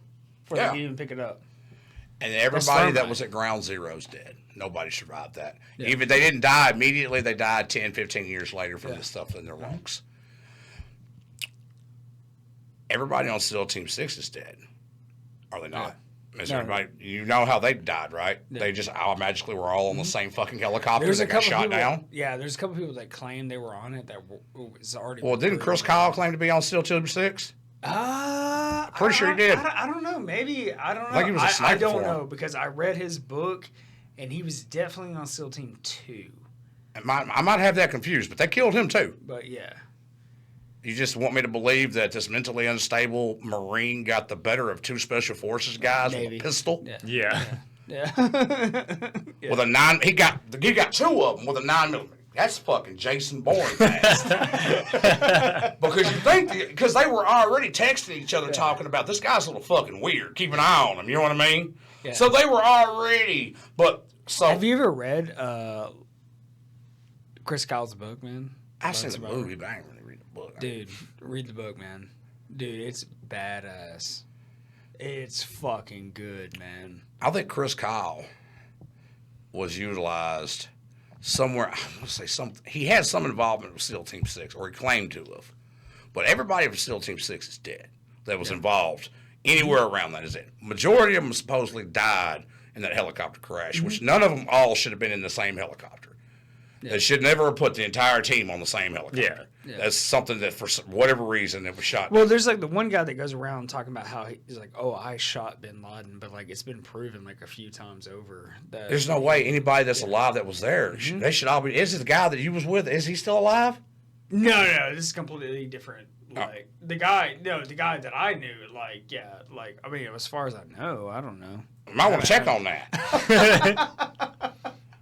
before Yeah. they could even pick it up. And everybody that thermite. was at ground zero's dead. Nobody survived that. Yeah. Even they didn't die immediately. They died 10, 15 years later from the stuff in their lungs. Everybody on SEAL Team 6 is dead. Are they not? Is No. everybody, you know how they died, right? Yeah. They just magically were all on the same fucking helicopter There's a that got couple shot people. down. Yeah, there's a couple people that claim they were on it that was already. Well, didn't Chris Kyle claim to be on SEAL Team 6? Pretty sure he did. I don't know. Maybe I don't know. I think he was a sniper I don't for him. know because I read his book, and he was definitely on SEAL Team 2. I might have that confused, but they killed him too. But yeah, You just want me to believe that this mentally unstable Marine got the better of 2 Special Forces guys with Maybe. a pistol? Yeah. yeah. Yeah. With a 9, he got 2 of them with a 9mm. That's fucking Jason Bourne fast. Because you think, because they were already texting each other talking about this guy's a little fucking weird. Keep an eye on him. You know what I mean? Yeah. So they were already, Have you ever read Chris Kyle's book, man? I've seen the movie, but I ain't really read the book. Dude, read the book, man. Dude, it's badass. It's fucking good, man. I think Chris Kyle was utilized somewhere. I want to say something. He had some involvement with SEAL Team 6, or he claimed to have. But everybody from SEAL Team 6 is dead that was involved anywhere around that is dead. Majority of them supposedly died in that helicopter crash, which none of them all should have been in the same helicopter. Yeah. They should never have put the entire team on the same helicopter. Yeah. That's something that for whatever reason it was shot. Well, there's like the one guy that goes around talking about how he's like, oh, I shot bin Laden, but like it's been proven like a few times over that. There's no way anybody that's alive that was there, they should all be. Is it the guy that you was with? Is he still alive? No, this is completely different. Like the guy that I knew, like I mean, as far as I know, I don't know. I might want to check on that.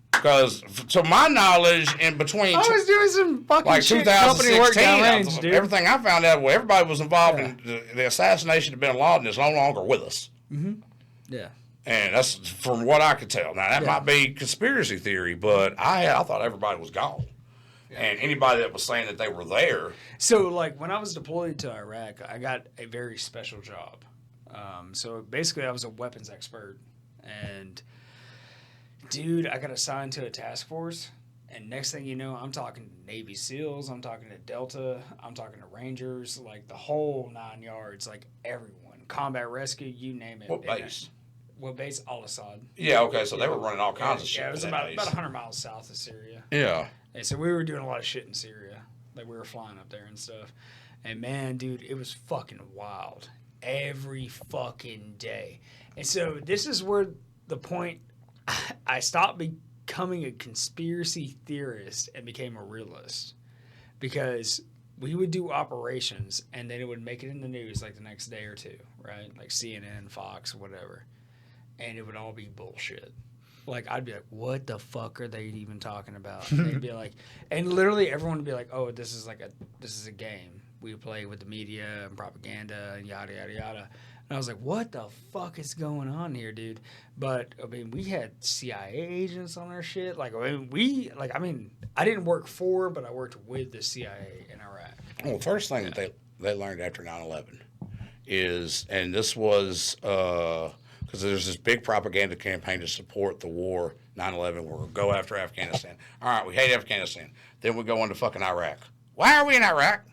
Because to my knowledge, in between I was doing some fucking like shit company work 2016, downrange, dude. everything I found out, well, everybody was involved in the assassination of bin Laden is no longer with us. Yeah. And that's from what I could tell. Now, that might be conspiracy theory, but I thought everybody was gone. And anybody that was saying that they were there. So, like, when I was deployed to Iraq, I got a very special job. So, basically, I was a weapons expert. And, dude, I got assigned to a task force. And next thing you know, I'm talking to Navy SEALs. I'm talking to Delta. I'm talking to Rangers. Like, the whole 9 yards. Like, everyone. Combat rescue, you name it. What base? What base? Al-Assad. Yeah, okay, so they were running all kinds of shit. Yeah, it was for that about base. 100 miles south of Syria. Yeah. And so we were doing a lot of shit in Syria. Like, we were flying up there and stuff. And, man, dude, it was fucking wild. Every fucking day. And so this is where the point I stopped becoming a conspiracy theorist and became a realist. Because we would do operations, and then it would make it in the news, like, the next day or two, right? Like CNN, Fox, whatever. And it would all be bullshit. Like, I'd be like, what the fuck are they even talking about? And they'd be like, and literally everyone would be like, oh, this is a game. We play with the media and propaganda and yada, yada, yada. And I was like, what the fuck is going on here, dude? But, I mean, we had CIA agents on our shit. Like, I mean, I didn't work for, but I worked with the CIA in Iraq. Well, the first thing that they learned after 9/11 is, and this was because there's this big propaganda campaign to support the war, 9/11, we'll go after Afghanistan. All right, we hate Afghanistan. Then we go into fucking Iraq. Why are we in Iraq?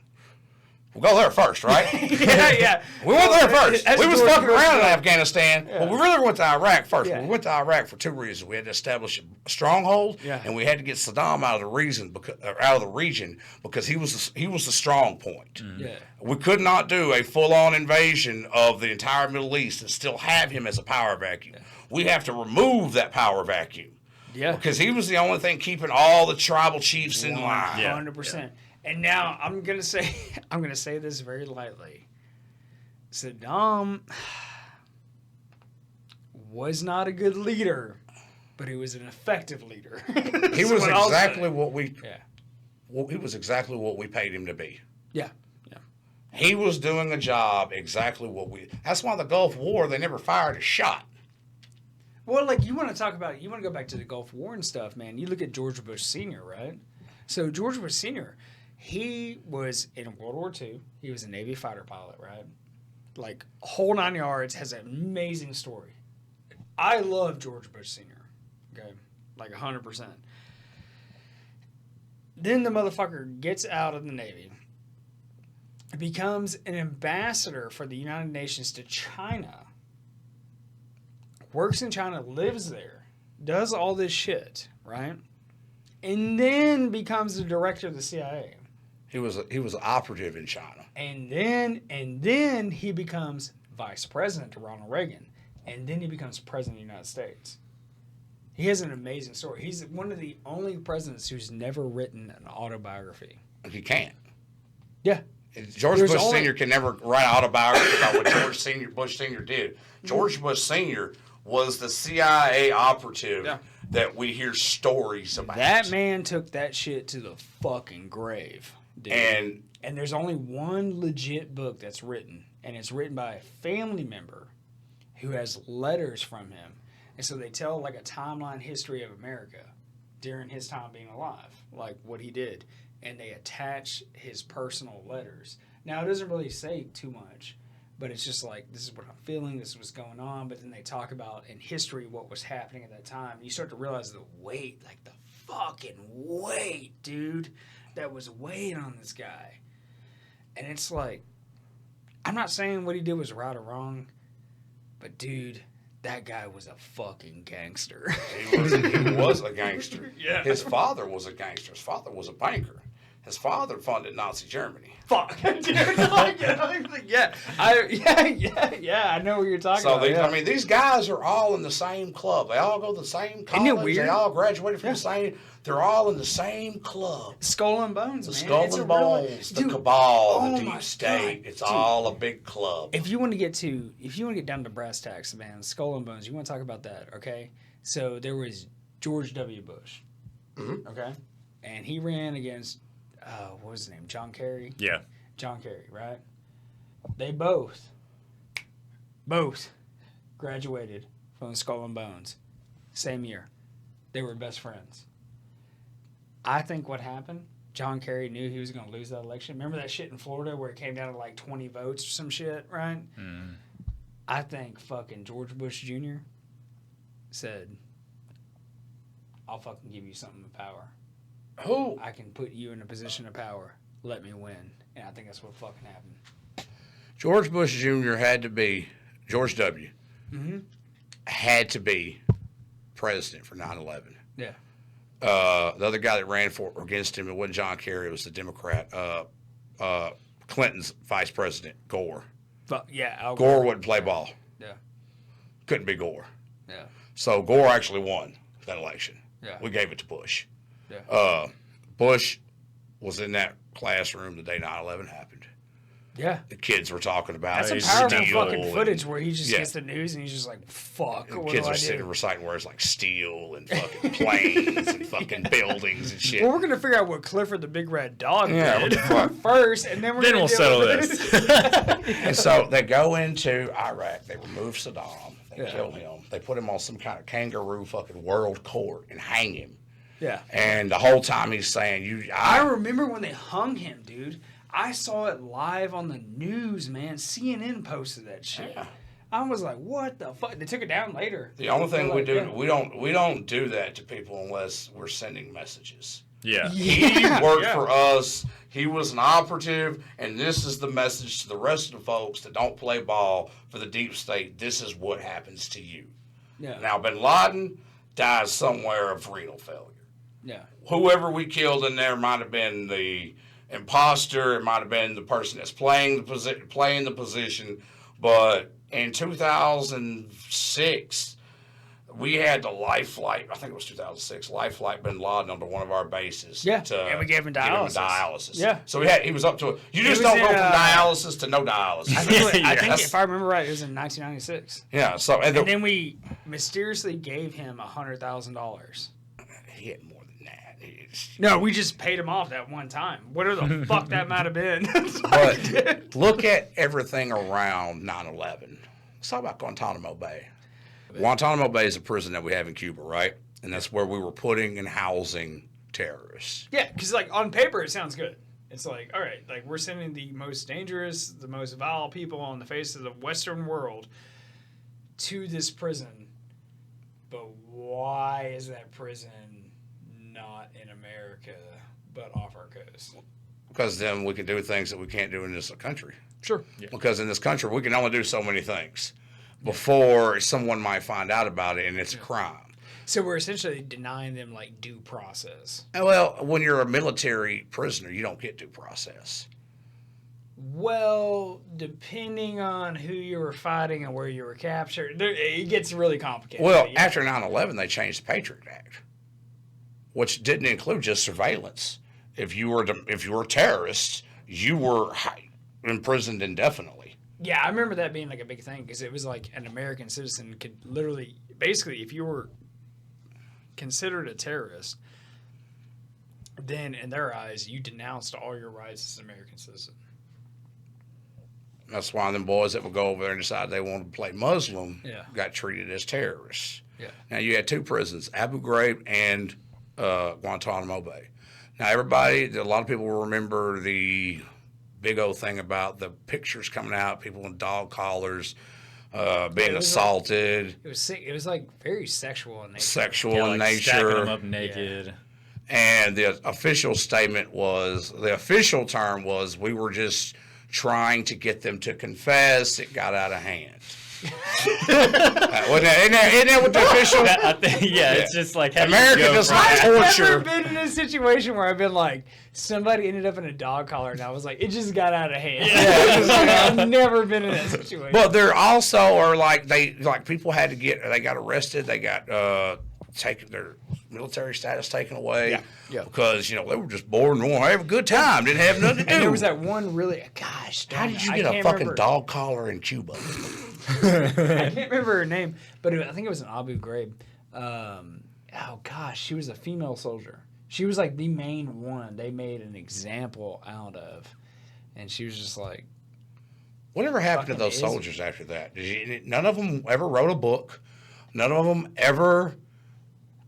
We'll go there first, right? yeah. We went there first. That's We was George fucking Bush around in stuff. Afghanistan, but we really went to Iraq first. Yeah. We went to Iraq for two reasons. We had to establish a stronghold, Yeah. and we had to get Saddam out of the region because he was the strong point. Yeah. We could not do a full-on invasion of the entire Middle East and still have him as a power vacuum. We have to remove that power vacuum. Yeah. Because he was the only thing keeping all the tribal chiefs in line. 100%. And now I'm gonna say this very lightly. Saddam was not a good leader, but he was an effective leader. He was exactly what we. Yeah. Well, he was exactly what we paid him to be. Yeah. Yeah. He was doing a job exactly what we. That's why the Gulf War they never fired a shot. Well, like you want to go back to the Gulf War and stuff, man. You look at George Bush Sr., right? So George Bush Sr., he was in World War II. He was a Navy fighter pilot, right? Like, whole 9 yards, has an amazing story. I love George Bush Sr., okay? Like 100%. Then the motherfucker gets out of the Navy, becomes an ambassador for the United Nations to China, works in China, lives there, does all this shit, right? And then becomes the director of the CIA. He was an operative in China. And then he becomes vice president to Ronald Reagan. And then he becomes president of the United States. He has an amazing story. He's one of the only presidents who's never written an autobiography. He can't. Yeah. George Bush Sr. can never write an autobiography about what Bush Sr. did. George Bush Sr. was the CIA operative that we hear stories about. That man took that shit to the fucking grave, dude. And there's only one legit book that's written, and it's written by a family member who has letters from him. And so they tell like a timeline history of America during his time being alive, like what he did. And they attach his personal letters. Now, it doesn't really say too much, but it's just like, this is what I'm feeling, this is what's going on. But then they talk about in history what was happening at that time. You start to realize the weight, like the fucking weight, dude, that was weighing on this guy. And it's like, I'm not saying what he did was right or wrong, but dude, that guy was a fucking gangster. He was a gangster. Yeah. His father was a gangster. His father was a banker. His father funded Nazi Germany. Fuck. Dude, yeah. I know what you're talking about. I mean, these guys are all in the same club. They all go to the same college. Isn't it weird? They all graduated from the same. They're all in the same club. Skull and Bones, The man. Skull and Bones, the cabal, the deep state. God, it's all a big club. If you want to get down to brass tacks, man, Skull and Bones, you want to talk about that, okay? So there was George W. Bush, okay? And he ran against, what was his name, John Kerry? Yeah. John Kerry, right? They both graduated from the Skull and Bones same year. They were best friends. I think what happened, John Kerry knew he was going to lose that election. Remember that shit in Florida where it came down to like 20 votes or some shit, right? Mm. I think fucking George Bush Jr. said, I'll fucking give you something of power. Who? I can put you in a position of power. Let me win. And I think that's what fucking happened. George Bush Jr. had to be, George W. Had to be president for 9/11. Yeah. The other guy that ran against him, it wasn't John Kerry, it was the Democrat, Clinton's vice president, Gore. Yeah. Gore wouldn't play ball. Yeah. Couldn't be Gore. Yeah. So Gore actually won that election. Yeah. We gave it to Bush. Yeah. Bush was in that classroom the day 9/11 happened. Yeah. The kids were talking about That's some powerful fucking footage where he just gets the news and he's just like, fuck, and what kids do are I sitting do? reciting words like steel and fucking planes and fucking buildings and shit. Well, we're going to figure out what Clifford the Big Red Dog Yeah, did first, and then we'll settle this. And so they go into Iraq. They remove Saddam. They kill him. They put him on some kind of kangaroo fucking world court and hang him. Yeah. And the whole time he's saying, I remember when they hung him, dude. I saw it live on the news, man. CNN posted that shit. Yeah. I was like, what the fuck? They took it down later. The only thing we do, we don't do that to people unless we're sending messages. Yeah. He worked for us. He was an operative, and this is the message to the rest of the folks that don't play ball for the deep state. This is what happens to you. Yeah. Now, Bin Laden dies somewhere of renal failure. Yeah. Whoever we killed in there might have been the imposter. It might have been the person that's playing the position. But in 2006, we had the life flight. I think it was 2006. Life flight Bin Laden onto one of our bases. Yeah. And we gave him dialysis. Yeah. So he was up to it. You just don't go from dialysis to no dialylis. I think if I remember right, it was in 1996. Yeah. So and then we mysteriously gave him $100,000. He had more than that. No, we just paid him off that one time. Whatever the fuck that might have been. But look at everything around 9/11. Let's talk about Guantanamo Bay. Guantanamo Bay is a prison that we have in Cuba, right? And that's where we were putting and housing terrorists. Yeah, because like on paper it sounds good. It's like, all right, like we're sending the most dangerous, the most vile people on the face of the Western world to this prison. But why is that prison not in America but off our coast? Because then we can do things that we can't do in this country. Sure. Yeah. Because in this country we can only do so many things before someone might find out about it and it's a crime. So we're essentially denying them like due process. Well, when you're a military prisoner, you don't get due process. Well, depending on who you were fighting and where you were captured, it gets really complicated. Well, after 9/11, they changed the Patriot Act, which didn't include just surveillance. If you were terrorists, you were imprisoned indefinitely. Yeah, I remember that being like a big thing because it was like an American citizen could literally, basically, if you were considered a terrorist, then in their eyes, you denounced all your rights as an American citizen. That's why them boys that would go over there and decide they wanted to play Muslim got treated as terrorists. Yeah. Now, you had two prisons, Abu Ghraib and Guantanamo Bay. Now, a lot of people will remember the big old thing about the pictures coming out, people in dog collars, being assaulted. Like, it was like very sexual in nature. Sexual in nature. Stacking them up naked. Yeah. And the official term was, we were just trying to get them to confess. It got out of hand. Isn't that what the official? It's just like America does not torture. I've never been in a situation where I've been like, somebody ended up in a dog collar, and I was like, it just got out of hand. I've never been in that situation. But there also are people they got arrested, they got taken their military status taken away. Yeah. Because they were just bored and wanted to have a good time, didn't have nothing to do. And there was that one really, how did you get a fucking dog collar in Cuba? I can't remember her name, but I think it was an Abu Ghraib. She was a female soldier. She was like the main one they made an example out of, and she was just like, whatever happened to those soldiers after that? None of them ever wrote a book. None of them ever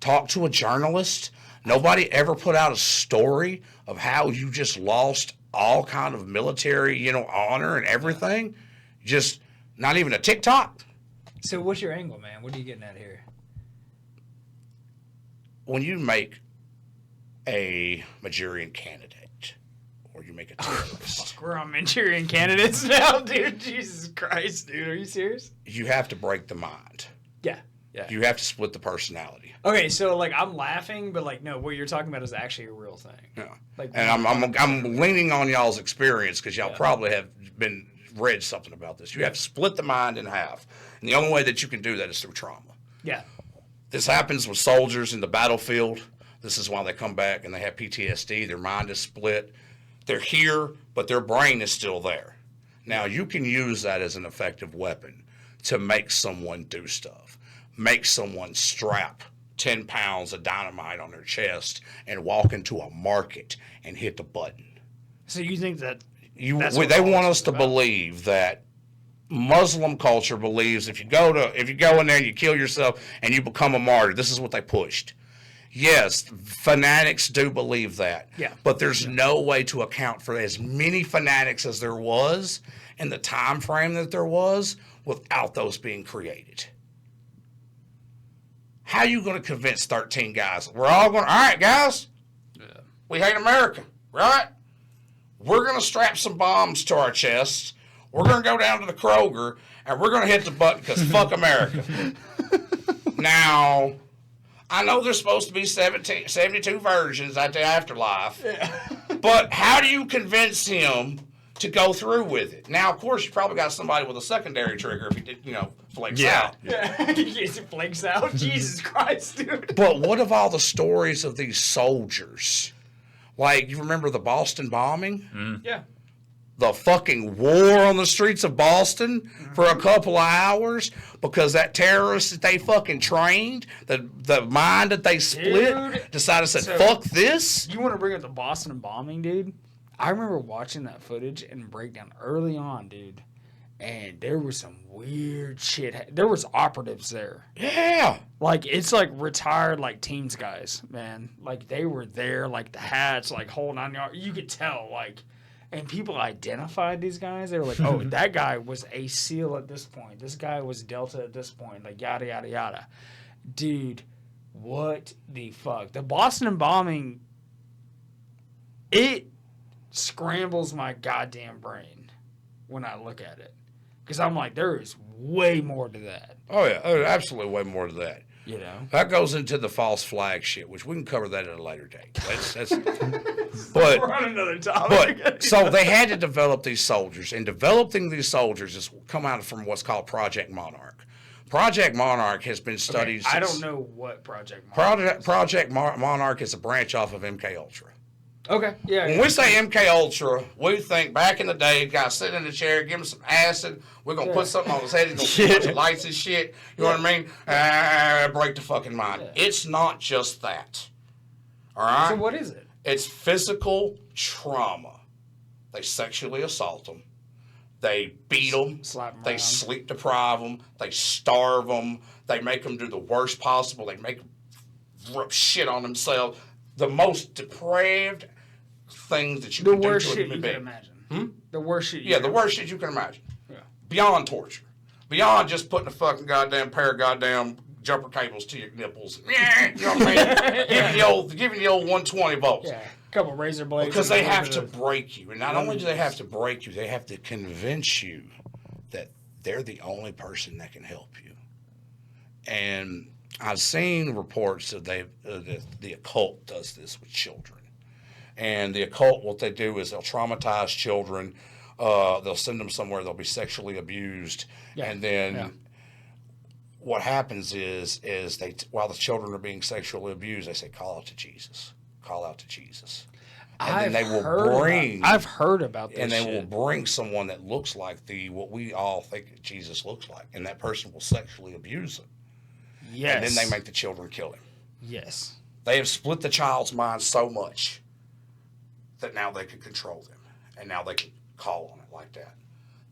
talked to a journalist. Nobody ever put out a story of how you just lost all kind of military, honor and everything. Just not even a TikTok. So what's your angle, man? What are you getting at here? When you make a Manchurian candidate, or you make a terrorist. Fuck, we're on Manchurian candidates now, dude. Jesus Christ, dude. Are you serious? You have to break the mind. Yeah. You have to split the personality. Okay, so I'm laughing, but no, what you're talking about is actually a real thing. Yeah. And I'm leaning on y'all's experience because y'all probably have read something about this. You have to split the mind in half. And the only way that you can do that is through trauma. Yeah. This happens with soldiers in the battlefield. This is why they come back and they have PTSD. Their mind is split. They're here, but their brain is still there. Now, you can use that as an effective weapon to make someone do stuff. Make someone strap 10 pounds of dynamite on their chest and walk into a market and hit the button. So you think that they want us to believe that Muslim culture believes if you go in there and you kill yourself and you become a martyr, this is what they pushed. Yes, fanatics do believe that. Yeah. But there's no way to account for as many fanatics as there was in the time frame that there was without those being created. How are you going to convince 13 guys? We're all going, all right, guys, We hate America, right? We're going to strap some bombs to our chests. We're going to go down to the Kroger, and we're going to hit the button because fuck America. Now, I know there's supposed to be 72 versions at the afterlife, but how do you convince him to go through with it? Now, of course, you probably got somebody with a secondary trigger if he did, flakes out. Yeah, he flakes out. Jesus Christ, dude. But what of all the stories of these soldiers? Like, you remember the Boston bombing? Mm. Yeah. The fucking war on the streets of Boston for a couple of hours because that terrorist that they fucking trained, the mind that they split, decided to say, fuck this. You want to bring up the Boston bombing, dude? I remember watching that footage and breakdown early on, dude. And there was some weird shit. There was operatives there. Yeah. Like, it's like retired, like, teams guys, man. Like, they were there, like, the hats, like, holding on. You could tell, like, and people identified these guys. They were like, oh, that guy was a SEAL at this point. This guy was Delta at this point. Like, yada, yada, yada. Dude, what the fuck? The Boston bombing, it scrambles my goddamn brain when I look at it. Because I'm like, there is way more to that. Oh, yeah. Oh, absolutely way more to that. You know? That goes into the false flag shit, which we can cover that at a later date. That's but we're on another topic. But so they had to develop these soldiers, and developing these soldiers has come out from what's called Project Monarch. Project Monarch has been studied. Okay, I don't know what Project Monarch Project Monarch is a branch off of MK Ultra. Okay, yeah. When we say MK Ultra, we think back in the day, guy sitting in the chair, give him some acid. We're gonna put something on his head. He's gonna put a bunch of lights and shit. You know what I mean? Break the fucking mind. Yeah. It's not just that. All right. So what is it? It's physical trauma. They sexually assault them. They beat them. Slap them they around. sleep deprive them. They starve them. They make them do the worst possible. They make them rub shit on themselves. The most depraved things that you can do to a human being. The worst shit you can imagine. The worst shit you can imagine. Yeah. Beyond torture. Beyond just putting a fucking goddamn pair of goddamn jumper cables to your nipples. You know what I mean? Giving the old 120 volts. Yeah. A couple razor blades. Because they have to break you. And not only do they have to break you, they have to convince you that they're the only person that can help you. And I've seen reports that the occult does this with children. And the occult, what they do is they'll traumatize children. They'll send them somewhere. They'll be sexually abused. Yeah. And then what happens is they, while the children are being sexually abused, they say, call out to Jesus. Call out to Jesus. And then they will bring... I've heard about this. And they will bring someone that looks like what we all think Jesus looks like. And that person will sexually abuse them. Yes. And then they make the children kill him. Yes. They have split the child's mind so much that now they can control them. And now they can call on it like that.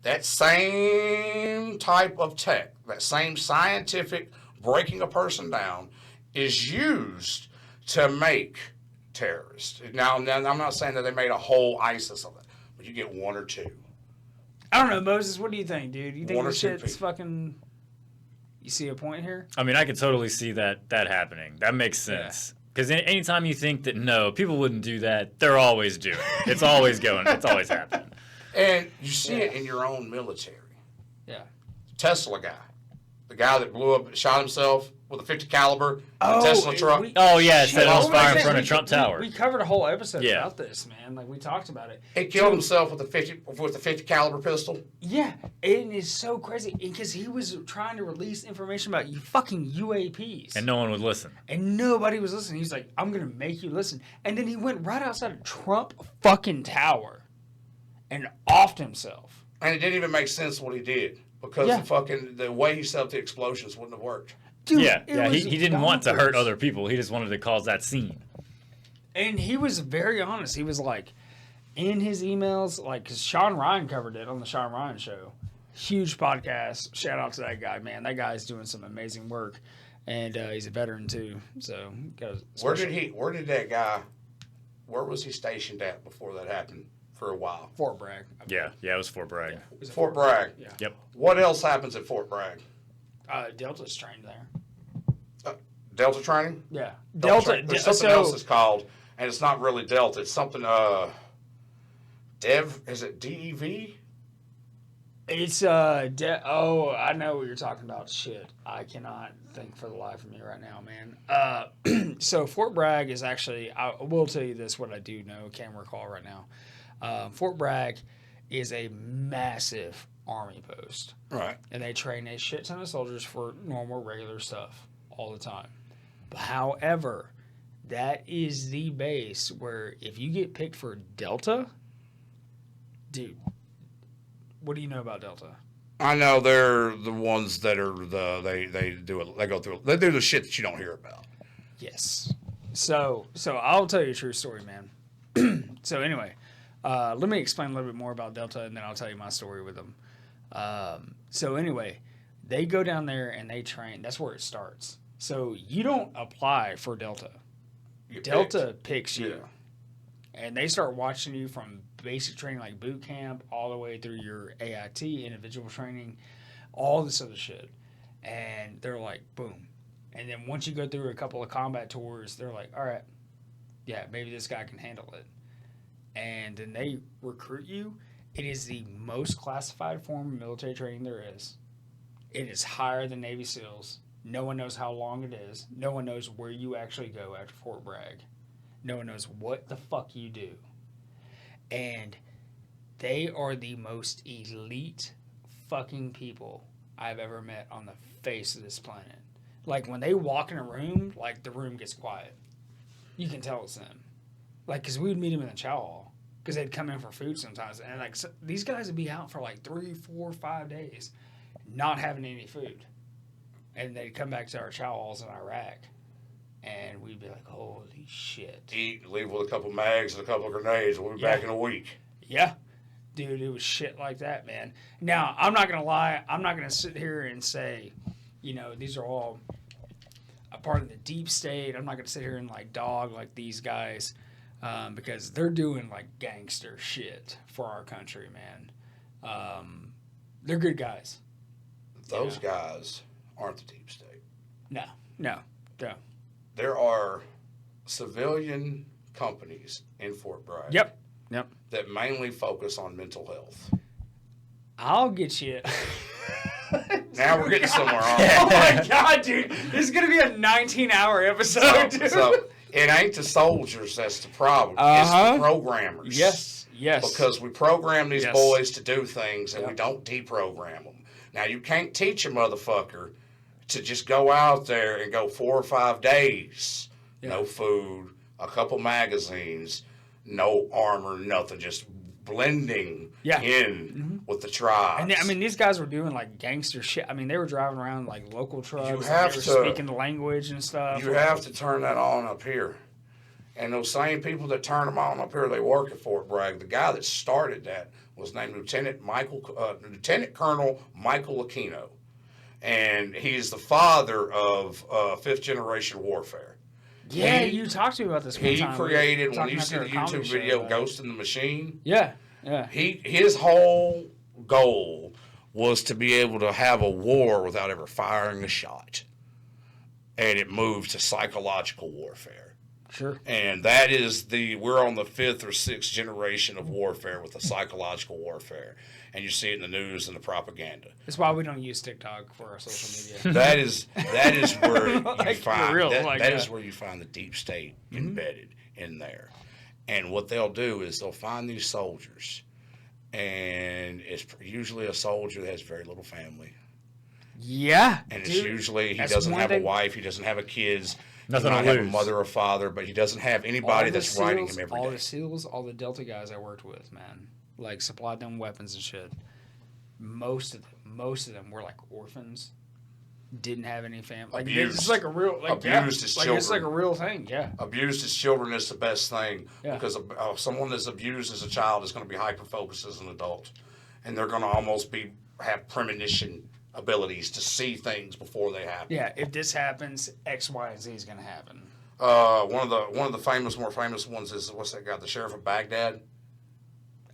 That same type of tech, that same scientific breaking a person down is used to make terrorists. Now, I'm not saying that they made a whole ISIS of it, but you get one or two. I don't know, Moses. What do you think, dude? You think one this shit's fucking... You see a point here? I mean, I could totally see that happening. That makes sense. Because anytime you think that, no, people wouldn't do that, they're always doing it. It's always going. It's always happening. And you see it in your own military. Yeah. Tesla guy. The guy that blew up, shot himself with a 50 caliber in a Tesla truck. It set on fire in front of Trump Tower. We covered a whole episode about this, man. Like, we talked about it. He killed himself with a 50 caliber pistol. Yeah, it is so crazy because he was trying to release information about fucking UAPs. And no one would listen. And nobody was listening. He's like, I'm going to make you listen. And then he went right outside of Trump fucking Tower and offed himself. And it didn't even make sense what he did because the way he set up the explosions wouldn't have worked. Dude, he didn't want to hurt other people. He just wanted to cause that scene. And he was very honest. He was like, in his emails, like, because Sean Ryan covered it on the Sean Ryan Show. Huge podcast. Shout out to that guy, man. That guy's doing some amazing work. And he's a veteran, too. So, where was he stationed at before that happened for a while? Fort Bragg. Yeah, it was Fort Bragg. Yeah. Fort Bragg. Yeah. Yep. What else happens at Fort Bragg? Delta's trained there. Delta training? Yeah. Delta. There's something else that's called. and it's not really Delta. It's something, Dev, is it DEV? It's, I know what you're talking about. Shit. I cannot think for the life of me right now, man. So Fort Bragg is actually, I will tell you this, what I do know, can't recall right now. Fort Bragg is a massive Army post. Right. And they train a shit ton of soldiers for normal, regular stuff all the time. But however, that is the base where if you get picked for Delta, dude, what do you know about Delta? I know they're the ones that are they do the shit that you don't hear about. Yes. So I'll tell you a true story, man. So anyway, let me explain a little bit more about Delta, and then I'll tell you my story with them. So anyway, they go down there and they train. That's where it starts. So you don't apply for Delta. Delta picks you. Yeah. And they start watching you from basic training like boot camp all the way through your AIT, individual training, all this other shit. And they're like, boom. And then once you go through a couple of combat tours, they're like, all right, yeah, maybe this guy can handle it. And then they recruit you. It is the most classified form of military training there is. It is higher than Navy SEALs. No one knows how long it is. No one knows where you actually go after Fort Bragg. No one knows what the fuck you do. And they are the most elite fucking people I've ever met on the face of this planet. Like, when they walk in a room, like, the room gets quiet. You can tell it's them. Like, because we would meet them in the chow hall. Because they'd come in for food sometimes. And, like, so these guys would be out for, like, 3, 4, 5 days not having any food. And they'd come back to our chow halls in Iraq. And we'd be like, holy shit. Eat, leave with a couple mags and a couple of grenades. We'll be back in a week. Yeah. Dude, it was shit like that, man. Now, I'm not going to lie. I'm not going to sit here and say, you know, these are all a part of the deep state. I'm not going to sit here and, like, dog like these guys because they're doing, like, gangster shit for our country, man. They're good guys. Those guys aren't the deep state. No. There are civilian companies in Fort Bragg. Yep. That mainly focus on mental health. I'll get you. Now we're getting somewhere on. Oh my God, dude. This is going to be a 19-hour episode, dude. So it ain't the soldiers that's the problem. It's the programmers. Yes. Because we program these boys to do things and we don't deprogram them. Now, you can't teach a motherfucker to just go out there and go 4 or 5 days. Yeah. No food, a couple magazines, no armor, nothing. Just blending in with the tribes. And I mean, these guys were doing like gangster shit. I mean, they were driving around like local trucks. You have they to were speaking the language and stuff. You have to turn that on up here. And those same people that turn them on up here, they work at Fort Bragg. The guy that started that was named Lieutenant Colonel Michael Aquino. And he's the father of fifth-generation warfare. Yeah, you talked to me about this one time. He created, when you see the YouTube video, Ghost in the Machine. Yeah. His whole goal was to be able to have a war without ever firing a shot. And it moved to psychological warfare. Sure. And that is we're on the 5th or 6th generation of warfare with the psychological warfare. And you see it in the news and the propaganda. That's why we don't use TikTok for our social media. That is where you find that is where you find the deep state embedded in there. And what they'll do is they'll find these soldiers, and it's usually a soldier that has very little family. Yeah. And it's usually he doesn't have a wife, he doesn't have a kids. Nothing he might to have lose. a mother or father, but he doesn't have anybody that's writing him every day. All the SEALs, all the Delta guys I worked with, man, like supplied them weapons and shit. Most of them were like orphans, didn't have any family. Like, abused. It's like a real abused his children. It's like a real thing. Yeah. Abused his children is the best thing because someone that's abused as a child is going to be hyper focused as an adult, and they're going to almost have premonition abilities to see things before they happen. Yeah, if this happens, X, Y, and Z is going to happen. One of the more famous ones is what's that guy, the sheriff of Baghdad?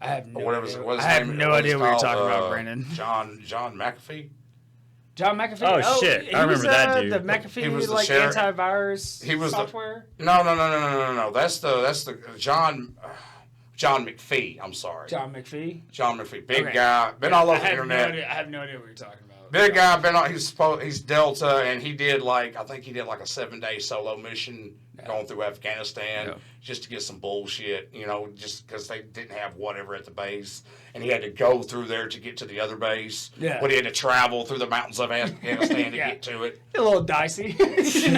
I have no idea. I have no idea what you're talking about, Brandon. John McAfee. John McAfee. Oh, shit. I remember that dude. The McAfee, He was the like, sheriff. antivirus He was software? No. That's the John McPhee. I'm sorry. John McPhee? John McPhee. Big guy. Been all over the internet. I have no idea what you're talking about. Big guy. Been on. He's Delta, and he did like a 7-day solo mission going through Afghanistan just to get some bullshit. Just because they didn't have whatever at the base, and he had to go through there to get to the other base. Yeah. But he had to travel through the mountains of Afghanistan to get to it. A little dicey. Crazy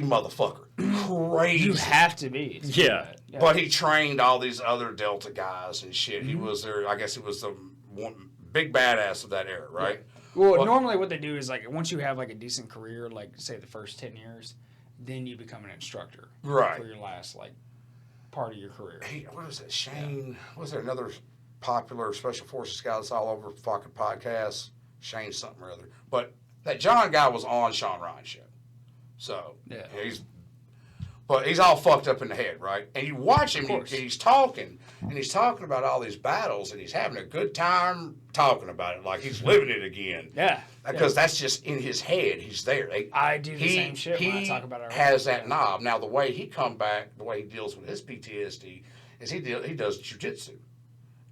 motherfucker. Crazy. You have to be. Yeah. But he trained all these other Delta guys and shit. He was there. I guess he was the one big badass of that era, right? Well, normally what they do is like once you have like a decent career, like say the first 10 years, then you become an instructor, right? For your last like part of your career. Hey, what is it? Shane? Was there another popular special forces guy that's all over fucking podcasts? Shane something or other. But that John guy was on Sean Ryan's show, so But he's all fucked up in the head, right? And you watch him, he's talking about all these battles, and he's having a good time talking about it, like he's living it again. Yeah. Because that's just in his head. He's there. I do the same shit when I talk about it. He has that knob. Now, the way he deals with his PTSD is he does jiu-jitsu.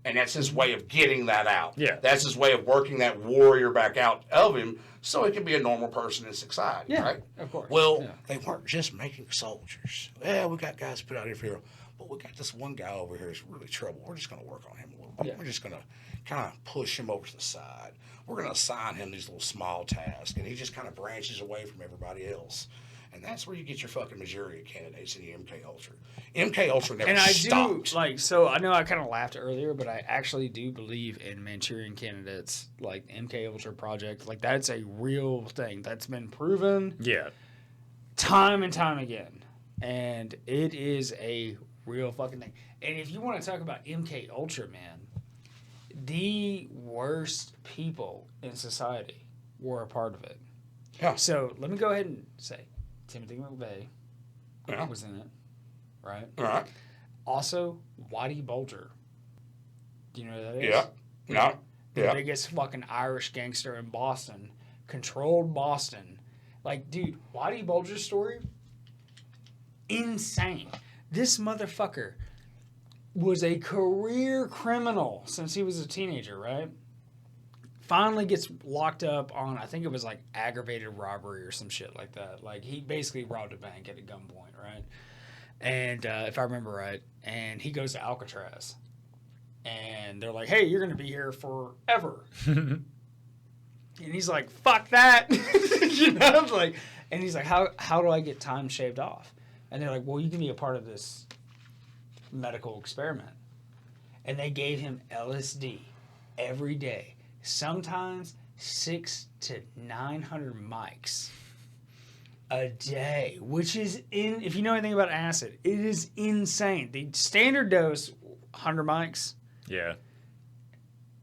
And that's his way of getting that out. Yeah. That's his way of working that warrior back out of him so he can be a normal person in society, right? Of course. Well, they weren't just making soldiers. Well, we got guys put out here for hero, but we got this one guy over here who's really trouble. We're just going to work on him a little bit. Yeah. We're just going to kind of push him over to the side. We're going to assign him these little small tasks, and he just kind of branches away from everybody else. And that's where you get your fucking Missouri candidates in the MK Ultra. MK Ultra never stopped. So I know I kind of laughed earlier, but I actually do believe in Manchurian candidates, like MK Ultra project. Like that's a real thing that's been proven. Yeah. Time and time again. And it is a real fucking thing. And if you want to talk about MK Ultra, man, the worst people in society were a part of it. Yeah. So let me go ahead and say Timothy McVeigh was in it, right? All right. Also, Whitey Bulger. Do you know who that is? Yeah. No. The biggest fucking Irish gangster in Boston. Controlled Boston. Like, dude, Whitey Bulger's story, insane. This motherfucker was a career criminal since he was a teenager, right? Finally gets locked up on, I think it was like aggravated robbery or some shit like that. Like he basically robbed a bank at a gunpoint, right? And if I remember right, and he goes to Alcatraz, and they're like, "Hey, you're gonna be here forever," and he's like, "Fuck that," and he's like, "How do I get time shaved off?" And they're like, "Well, you can be a part of this medical experiment," and they gave him LSD every day. Sometimes 600 to 900 mics a day, which is if you know anything about acid, it is insane. The standard dose, 100 mics. Yeah.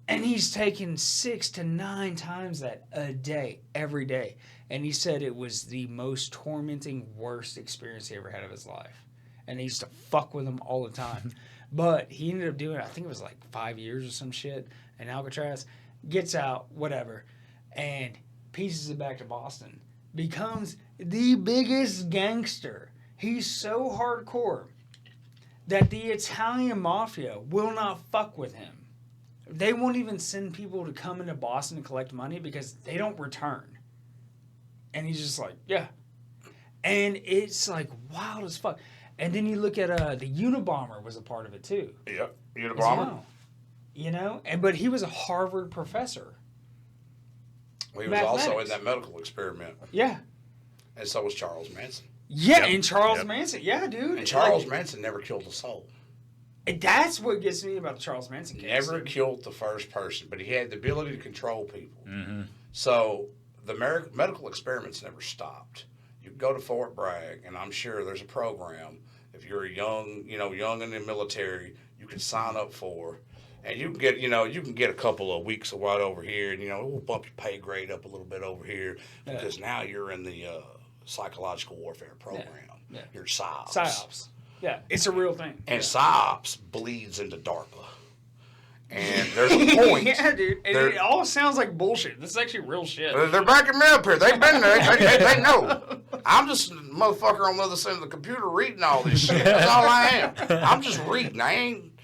And he's taking 6 to 9 times that a day, every day. And he said it was the most tormenting, worst experience he ever had of his life. And they used to fuck with him all the time. But he ended up doing it, I think it was like 5 years or some shit in Alcatraz. Gets out, whatever, and pieces it back to Boston. Becomes the biggest gangster. He's so hardcore that the Italian mafia will not fuck with him. They won't even send people to come into Boston to collect money because they don't return. And he's just like, yeah. And it's like wild as fuck. And then you look at the Unabomber was a part of it too. Yep, Unabomber. Well. You know, but he was a Harvard professor. Well, he was also in that medical experiment. Yeah. And so was Charles Manson. Yeah, and Charles Manson. Yeah, dude. And Charles Manson never killed a soul. And that's what gets me about the Charles Manson case. Never killed the first person, but he had the ability to control people. Mm-hmm. So the medical experiments never stopped. You can go to Fort Bragg, and I'm sure there's a program. If you're young in the military, you can sign up for. And you can get a couple of weeks of what over here, and we'll bump your pay grade up a little bit over here because now you're in the psychological warfare program. Yeah. You're PSYOPs. PSYOPs. Yeah, it's a real thing. And PSYOPs bleeds into DARPA. And there's a point. Yeah, dude. And it all sounds like bullshit. This is actually real shit. They're backing me up here. They've been there. They know. I'm just a motherfucker on the other side of the computer reading all this shit. That's all I am. I'm just reading. I ain't.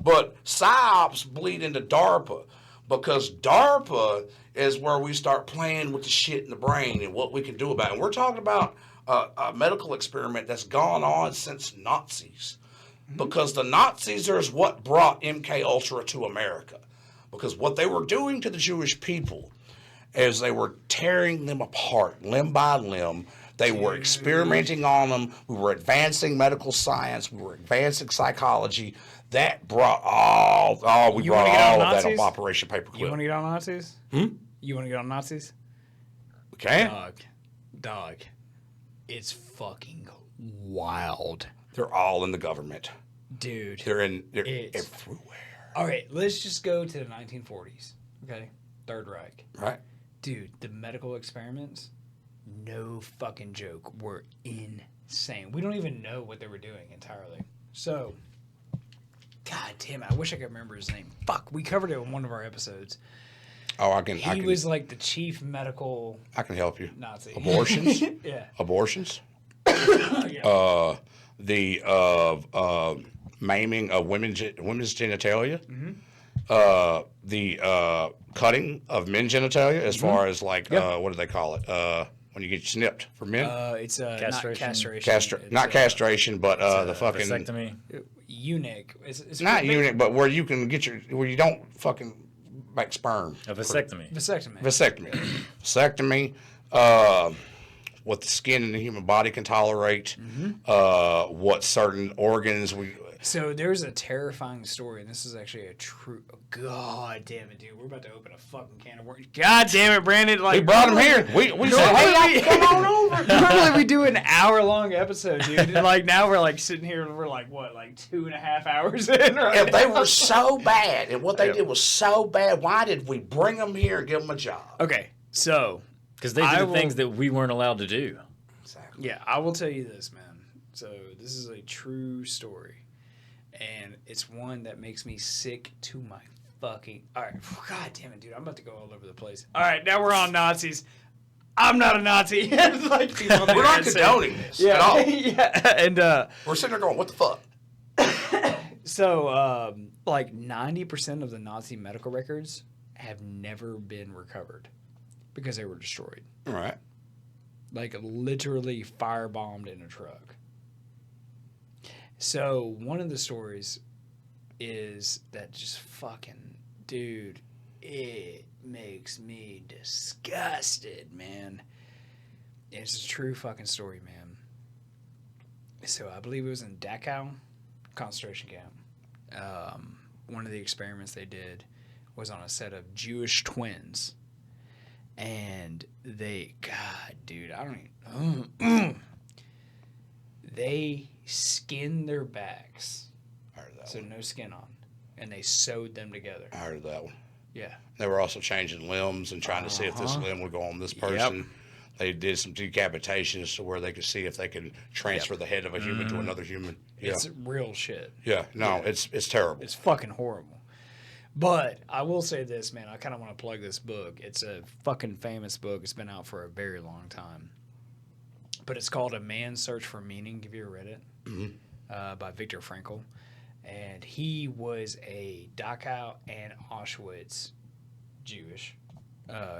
But PsyOps bleed into DARPA because DARPA is where we start playing with the shit in the brain and what we can do about it. And we're talking about a medical experiment that's gone on since Nazis. Because the Nazis is what brought MK Ultra to America. Because what they were doing to the Jewish people is they were tearing them apart limb by limb. They were experimenting on them. We were advancing medical science. We were advancing psychology. That brought we brought all of that on Operation Paperclip. You want to get on Nazis? You want to get on Nazis? We can. Dog. It's fucking wild. They're all in the government. Dude. They're everywhere. All right, let's just go to the 1940s. Okay? Third Reich. Right. Dude, the medical experiments, no fucking joke, were insane. We don't even know what they were doing entirely. So, God damn it, I wish I could remember his name. Fuck, we covered it in one of our episodes. Oh, I can. He was like the chief medical. I can help you. Nazi. Abortions. Yeah. Abortions. Yeah. The maiming of women's genitalia. Mm-hmm. The cutting of men's genitalia, as far as like what do they call it? When you get snipped for men. It's castration. Not castration, but the fucking vasectomy. Eunuch. It's not eunuch, but where you can get where you don't fucking make sperm. A vasectomy. Vasectomy. What the skin in the human body can tolerate. What certain organs we. So there's a terrifying story, and this is actually a true. God damn it, dude! We're about to open a fucking can of worms. God damn it, Brandon! Like we brought him here. We said, "Hey, come on over." Normally we do an hour-long episode, dude. And like now we're like sitting here and we're like what, like 2.5 hours in? Right? If they were so bad, and what they did was so bad, why did we bring them here and give them a job? Okay, so because they did things that we weren't allowed to do. Exactly. Yeah, I will tell you this, man. So this is a true story. And it's one that makes me sick to my fucking... All right. God damn it, dude. I'm about to go all over the place. All right, now we're on Nazis. I'm not a Nazi. Like, we're not condoning this at all. Yeah, and... we're sitting there going, what the fuck? So, like, 90% of the Nazi medical records have never been recovered because they were destroyed. All right. Like, literally firebombed in a truck. So one of the stories is that just fucking, dude, it makes me disgusted, man. It's a true fucking story, man. So I believe it was in Dachau concentration camp. One of the experiments they did was on a set of Jewish twins. And they, God, dude, I don't even... They skinned their backs. I heard that so one. No skin on. And they sewed them together. I heard that one. Yeah. They were also changing limbs and trying to see if this limb would go on this person. Yep. They did some decapitations to where they could see if they could transfer the head of a human to another human. Yeah. It's real shit. Yeah. No, it's terrible. It's fucking horrible. But I will say this, man. I kind of want to plug this book. It's a fucking famous book. It's been out for a very long time. But it's called A Man's Search for Meaning. Have you ever read it? Mm-hmm. By Viktor Frankl. And he was a Dachau and Auschwitz Jewish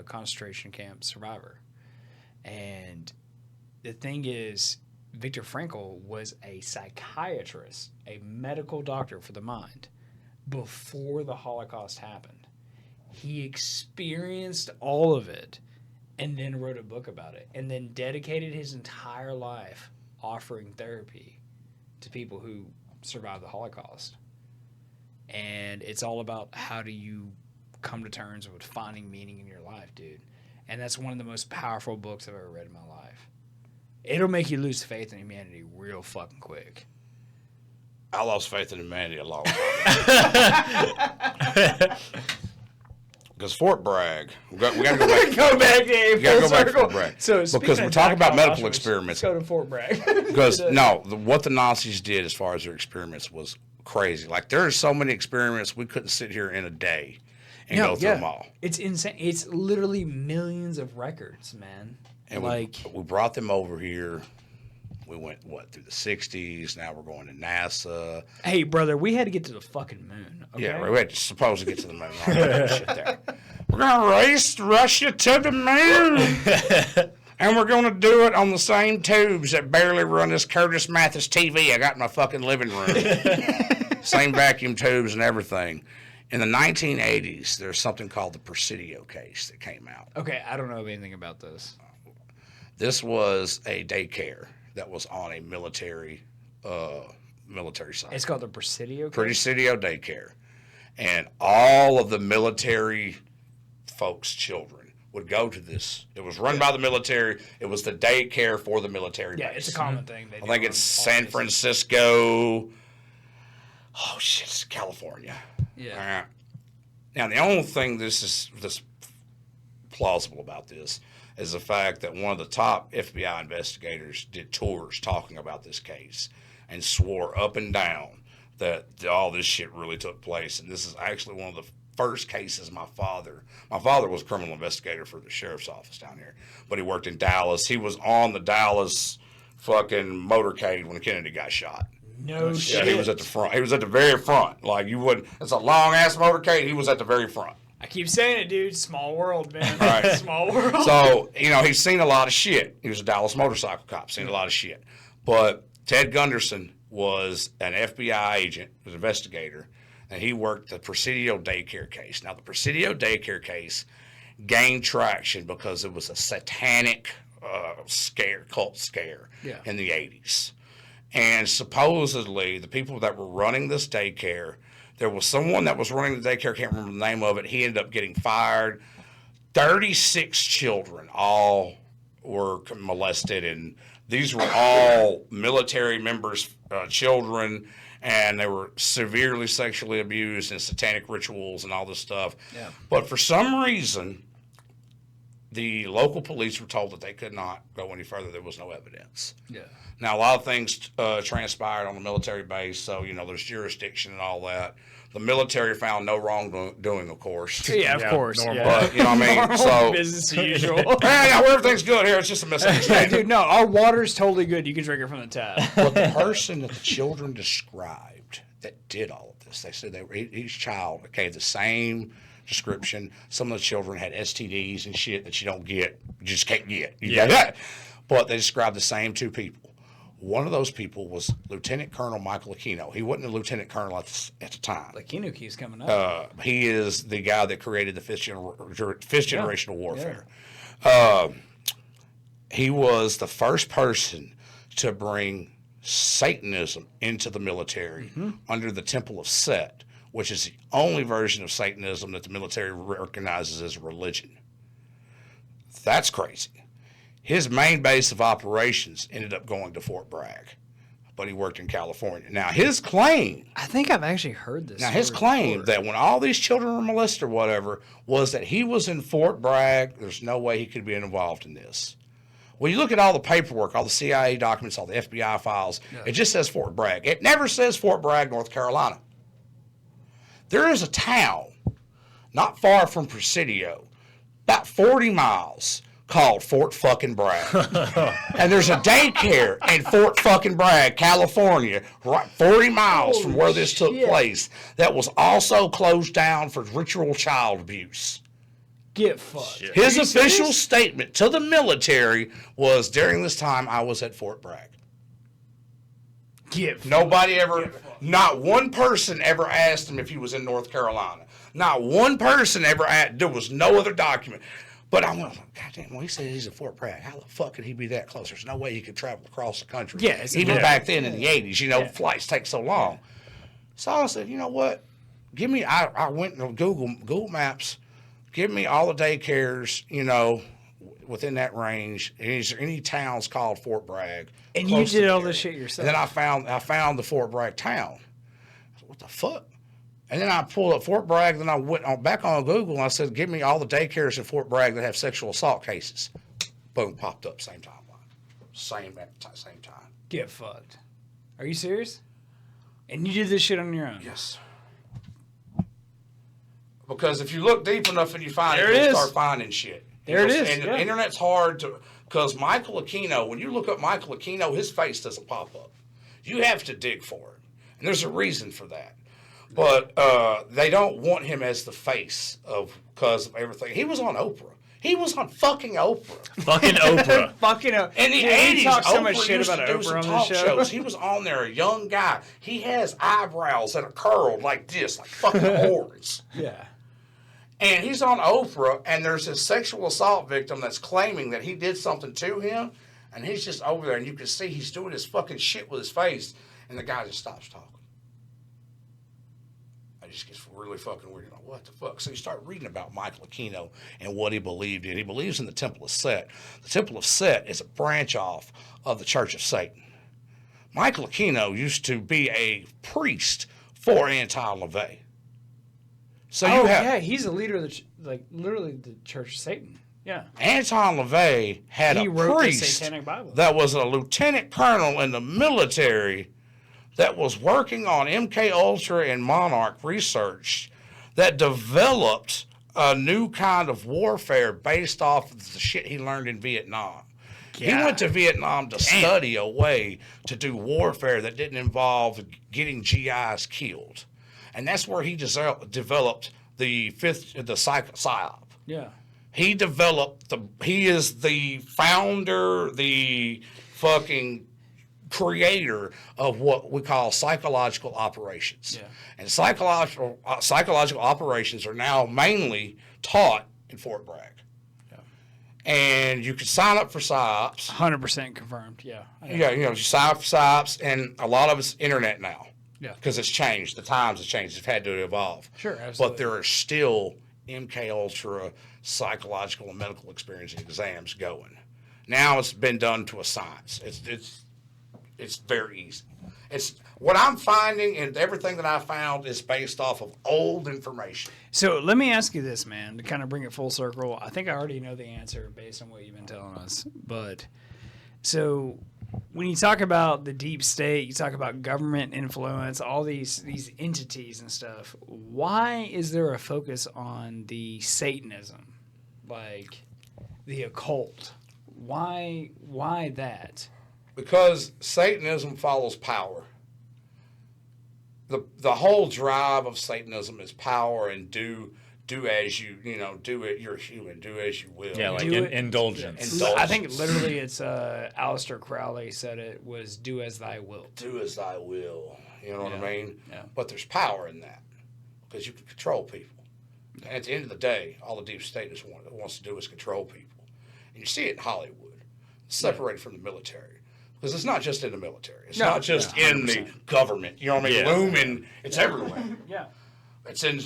concentration camp survivor. And the thing is, Viktor Frankl was a psychiatrist, a medical doctor for the mind, before the Holocaust happened. He experienced all of it and then wrote a book about it, and then dedicated his entire life offering therapy to people who survived the Holocaust. And it's all about how do you come to terms with finding meaning in your life, dude. And that's one of the most powerful books I've ever read in my life. It'll make you lose faith in humanity real fucking quick. I lost faith in humanity a long time. Because Fort Bragg, we got to go back. Go back, Dave. We got to go back to Fort Bragg. So because we're talking about medical experiments. Let's go to Fort Bragg. Because what the Nazis did as far as their experiments was crazy. Like, there are so many experiments we couldn't sit here in a day and go through them all. It's insane. It's literally millions of records, man. And we brought them over here. We went, through the 60s. Now we're going to NASA. Hey, brother, we had to get to the fucking moon. Okay? Yeah, we had to supposed to get to the moon. All that shit there. We're going to race Russia to the moon. And we're going to do it on the same tubes that barely run this Curtis Mathis TV I got in my fucking living room. Same vacuum tubes and everything. In the 1980s, there's something called the Presidio case that came out. Okay, I don't know anything about this. This was a daycare that was on a military site. It's called the Presidio case? Presidio daycare. And all of the military folks' children would go to this. It was run by the military. It was the daycare for the military base. Yeah, it's a common thing. I think it's San Francisco. Oh, shit, it's California. Yeah. Now, the only thing this plausible about this is the fact that one of the top FBI investigators did tours talking about this case and swore up and down that all this shit really took place. And this is actually one of the first cases my father was a criminal investigator for the sheriff's office down here, but he worked in Dallas. He was on the Dallas fucking motorcade when Kennedy got shot. No shit. Yeah, he was at the front. He was at the very front. Like, you wouldn't, it's a long ass motorcade. He was at the very front. I keep saying it, dude. Small world, man. Right. Small world. So, he's seen a lot of shit. He was a Dallas motorcycle cop, seen a lot of shit. But Ted Gunderson was an FBI agent, was an investigator, and he worked the Presidio daycare case. Now, the Presidio daycare case gained traction because it was a satanic cult scare in the 80s. And supposedly, the people that were running this daycare, there was someone that was running the daycare, can't remember the name of it. He ended up getting fired. 36 children all were molested, and these were all military members' children, and they were severely sexually abused and satanic rituals and all this stuff. Yeah. But for some reason, the local police were told that they could not go any further. There was no evidence. Yeah. Now, a lot of things transpired on the military base, so, there's jurisdiction and all that. The military found no wrongdoing, of course. Yeah, of course. Yeah. But, you know what I mean? So, business as usual. yeah, everything's good here. It's just a misunderstanding. Dude, no, our water's totally good. You can drink it from the tap. But the person that the children described that did all of this, they said each child gave the same description. Some of the children had STDs and shit that you just can't get. But they described the same two people. One of those people was Lieutenant Colonel Michael Aquino. He wasn't a lieutenant colonel at the time. Aquino keeps coming up. He is the guy that created the fifth generational warfare. He was the first person to bring Satanism into the military under the Temple of Set, which is the only version of Satanism that the military recognizes as a religion. That's crazy. His main base of operations ended up going to Fort Bragg, but he worked in California. Now, his claim... I think I've actually heard this. Now, his claim that when all these children were molested or whatever was that he was in Fort Bragg. There's no way he could be involved in this. When you look at all the paperwork, all the CIA documents, all the FBI files, it just says Fort Bragg. It never says Fort Bragg, North Carolina. There is a town not far from Presidio, about 40 miles, called Fort fucking Bragg. And there's a daycare in Fort fucking Bragg, California, right 40 miles from where this took place, that was also closed down for ritual child abuse. Get fucked. His official statement to the military was, during this time, I was at Fort Bragg. Nobody ever, not one person ever asked him if he was in North Carolina. Not one person ever asked, there was no other document. But I went, goddamn, well, he said he's at Fort Bragg. How the fuck could he be that close? There's no way he could travel across the country. Yeah, even back then in the 80s, flights take so long. So I said, you know what? I went to Google Maps, give me all the daycares, within that range. Is there any towns called Fort Bragg? And you did all this shit yourself. And then I found the Fort Bragg town. I said, what the fuck? And then I pulled up Fort Bragg, then I went back on Google, and I said, give me all the daycares in Fort Bragg that have sexual assault cases. Boom, popped up, same timeline. Same time. Get fucked. Are you serious? And you did this shit on your own? Yes. Because if you look deep enough and you find there it, you'll start finding shit. There it is. And the internet's hard to... Because Michael Aquino, when you look up Michael Aquino, his face doesn't pop up. You have to dig for it. And there's a reason for that. But they don't want him as the face because of everything. He was on Oprah. He was on fucking Oprah. Fucking Oprah. Fucking Oprah. In the 80s, he talked so Oprah much shit used about to do Oprah some on talk the show. shows. He was on there, a young guy. He has eyebrows that are curled like this, like fucking horns. Yeah. And he's on Oprah, and there's this sexual assault victim that's claiming that he did something to him, and he's just over there, and you can see he's doing his fucking shit with his face, and the guy just stops talking. It just gets really fucking weird. You're like, what the fuck? So you start reading about Michael Aquino and what he believed in. He believes in the Temple of Set. The Temple of Set is a branch off of the Church of Satan. Michael Aquino used to be a priest for Anton LaVey. So he's a leader of literally the Church of Satan. Yeah. Anton LaVey had a priest the Satanic Bible. that was a lieutenant colonel in the military that was working on MK Ultra and Monarch research that developed a new kind of warfare based off of the shit he learned in Vietnam. He went to Vietnam to study a way to do warfare that didn't involve getting GIs killed. And that's where he developed the PSYOP. Yeah. He is the founder, the fucking creator of what we call psychological operations. Yeah. And psychological operations are now mainly taught in Fort Bragg. Yeah. And you can sign up for PSYOPs. 100% confirmed, yeah. Yeah, you sign up for PSYOPs, and a lot of it's internet now. Yeah. Because it's changed. The times have changed. It's had to evolve. Sure, absolutely. But there are still MK Ultra psychological and medical experience exams going. Now it's been done to a science. It's very easy. It's what I'm finding, and everything that I found is based off of old information. So let me ask you this, man, to kind of bring it full circle. I think I already know the answer based on what you've been telling us. But so when you talk about the deep state, you talk about government influence, all these entities and stuff, why is there a focus on the Satanism, like the occult? Why that? Because Satanism follows power. The whole drive of Satanism is power and do as you do it. You're human. Do as you will. Yeah, like indulgence. I think literally it's Aleister Crowley said it was do as thy will. Do as thy will. You know what I mean? Yeah. But there's power in that because you can control people. And at the end of the day, all the deep state wants to do is control people. And you see it in Hollywood, separated from the military. Because it's not just in the military. It's not just in the government. You know what I mean? Looming, it's everywhere. Yeah. It's in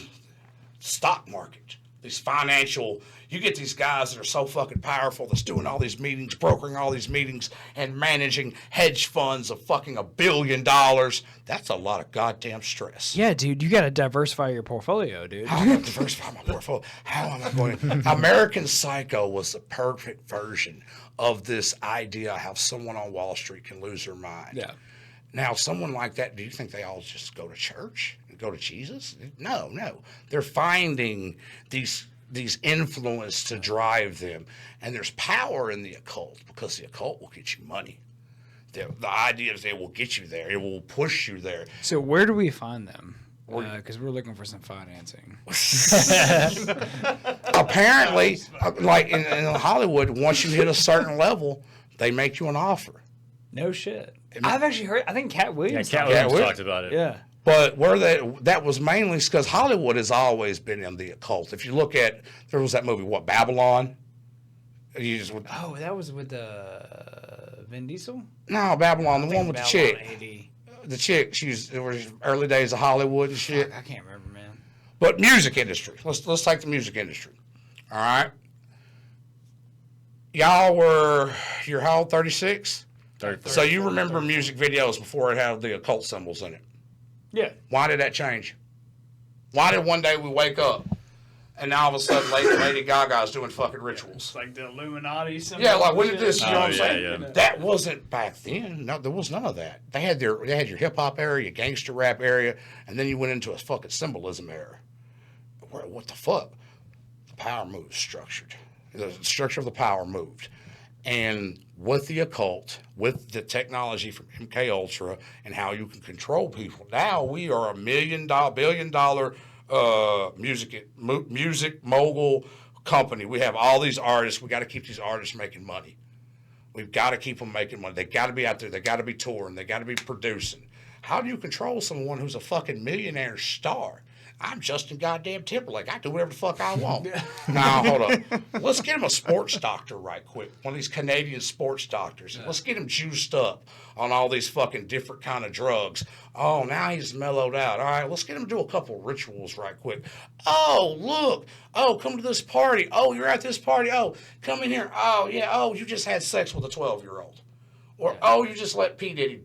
stock market. These financial, you get these guys that are so fucking powerful that's doing all these meetings, brokering all these meetings, and managing hedge funds of fucking $1 billion. That's a lot of goddamn stress. Yeah, dude, you got to diversify your portfolio, dude. How am I going to diversify my portfolio? How am I going to? American Psycho was the perfect version of this idea how someone on Wall Street can lose their mind. Yeah. Now, someone like that, do you think they all just go to church and go to Jesus? No. They're finding these influence to drive them. And there's power in the occult because the occult will get you money. The idea is it will get you there. It will push you there. So where do we find them? Because we're looking for some financing. Apparently, like in Hollywood, once you hit a certain level, they make you an offer. No shit. I've actually heard. I think Cat Williams. Cat Williams talked about it. Yeah. But that was mainly because Hollywood has always been in the occult. If you look at, there was that movie, Babylon? That was with Vin Diesel? No, Babylon, the one with the chick. AD. The chick, it was early days of Hollywood and shit. I can't remember, man. But music industry. Let's take the music industry. All right. You're how old, 36? 33. So you remember music videos before it had the occult symbols in it. Yeah. Why did that change? Why did one day we wake up And now all of a sudden, Lady Gaga's doing fucking rituals. It's like the Illuminati symbol. Yeah, like when did this? You know what I'm saying? Yeah. That wasn't back then. No, there was none of that. They had your hip hop area, gangster rap area, and then you went into a fucking symbolism era. What the fuck? The power moved structured. The structure of the power moved, and with the occult, with the technology from MK Ultra, and how you can control people. Now we are a $1 billion music mogul company. We have all these artists. We got to keep these artists making money. We've got to keep them making money. They got to be out there. They got to be touring. They got to be producing. How do you control someone who's a fucking millionaire star? I'm Justin goddamn Timberlake. I do whatever the fuck I want. Now, hold up. Let's get him a sports doctor right quick. One of these Canadian sports doctors. Let's get him juiced up on all these fucking different kind of drugs. Oh, now he's mellowed out. All right, let's get him to do a couple rituals right quick. Oh, look. Oh, come to this party. Oh, you're at this party. Oh, come in here. Oh, yeah. Oh, you just had sex with a 12-year-old. Or, oh, you just let P. Diddy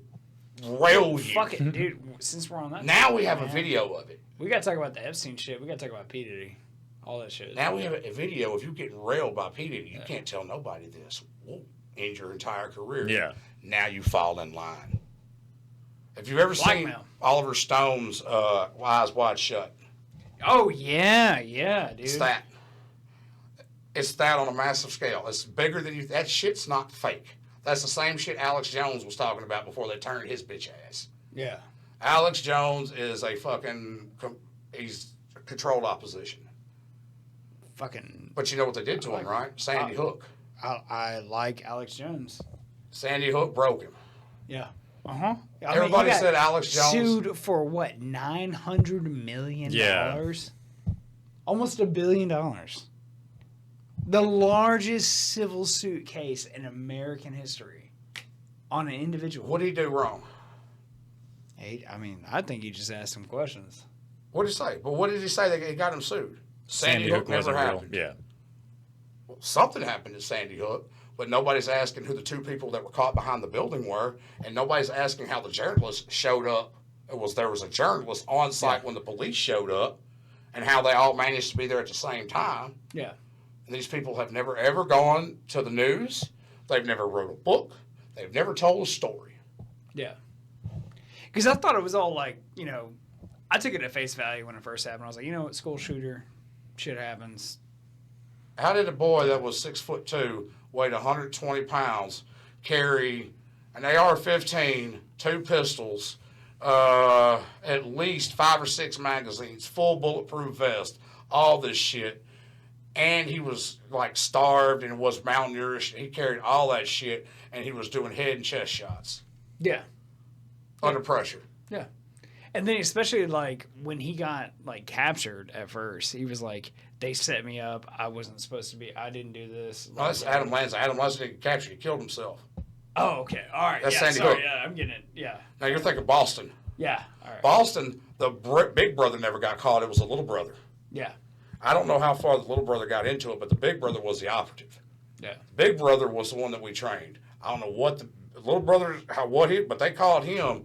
rail you. Fuck it, dude. Since we're on that. Now we have a video of it. We got to talk about the Epstein shit. We got to talk about P. Diddy. All that shit. Now we have a video of you getting railed by P. Diddy. You can't tell nobody this. Whoa, end your entire career. Yeah. Now you fall in line. Have you ever seen Oliver Stone's Eyes Wide Shut? Oh, yeah, dude. It's that. It's that on a massive scale. It's bigger than you. That shit's not fake. That's the same shit Alex Jones was talking about before they turned his bitch ass. Yeah. Alex Jones is a fucking, he's controlled opposition. Fucking. But you know what they did to him, right? Sandy Hook. I like Alex Jones. Sandy Hook broke him. Yeah. Uh-huh. Everybody said Alex Jones. Sued for what, $900 million? Yeah. Almost $1 billion. The largest civil suit case in American history on an individual. What did he do wrong? Hey, I mean, I think you just asked some questions. What did he say? But what did he say that got him sued? Sandy Hook never happened. Yeah. Well, something happened at Sandy Hook, but nobody's asking who the two people that were caught behind the building were, and nobody's asking how the journalist showed up. There was a journalist on site when the police showed up, and how they all managed to be there at the same time. Yeah. And these people have never, ever gone to the news. They've never wrote a book. They've never told a story. Yeah. Because I thought it was all like, I took it at face value when it first happened. I was like, you know what, school shooter, shit happens. How did a boy that was 6'2", weighed 120 pounds, carry an AR-15, 2 pistols, at least 5 or 6 magazines, full bulletproof vest, all this shit, and he was like starved and was malnourished. He carried all that shit, and he was doing head and chest shots. Yeah. Under pressure. Yeah. And then especially like when he got like captured at first, he was like, they set me up. I wasn't supposed to be. I didn't do this. No, that's Adam Lanza. Adam Lanza didn't get captured. He killed himself. Oh, okay. All right. That's yeah, Sandy sorry. Hook. Yeah, I'm getting it. Yeah. Now you're thinking Boston. Yeah. All right. Boston, the big brother never got caught. It was the little brother. Yeah. I don't know how far the little brother got into it, but the big brother was the operative. Yeah. The big brother was the one that we trained. I don't know what the little brother, but they called him,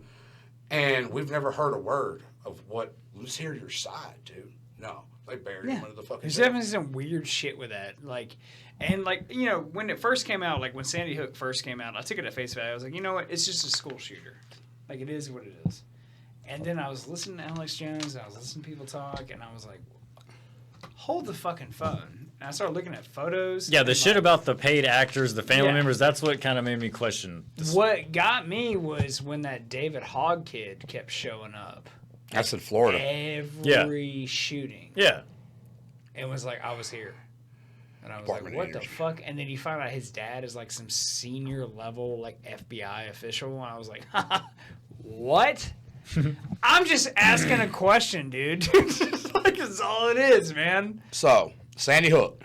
and we've never heard a word of what. Let's hear your side, dude. No, they buried him under the fucking. There's definitely some weird shit with that, when it first came out, like when Sandy Hook first came out, I took it at face value. I was like, you know what, it's just a school shooter, like it is what it is. And then I was listening to Alex Jones, and I was listening to people talk, and I was like, hold the fucking phone. And I started looking at photos. Yeah, the shit about the paid actors, the family members, that's what kind of made me question this. What got me was when that David Hogg kid kept showing up. That's in Florida. Every shooting. Yeah. It was like, I was here. And I was like, what the fuck? And then you find out his dad is like some senior level, like FBI official. And I was like, what? I'm just asking a question, dude. Like, that's all it is, man. So, Sandy Hook.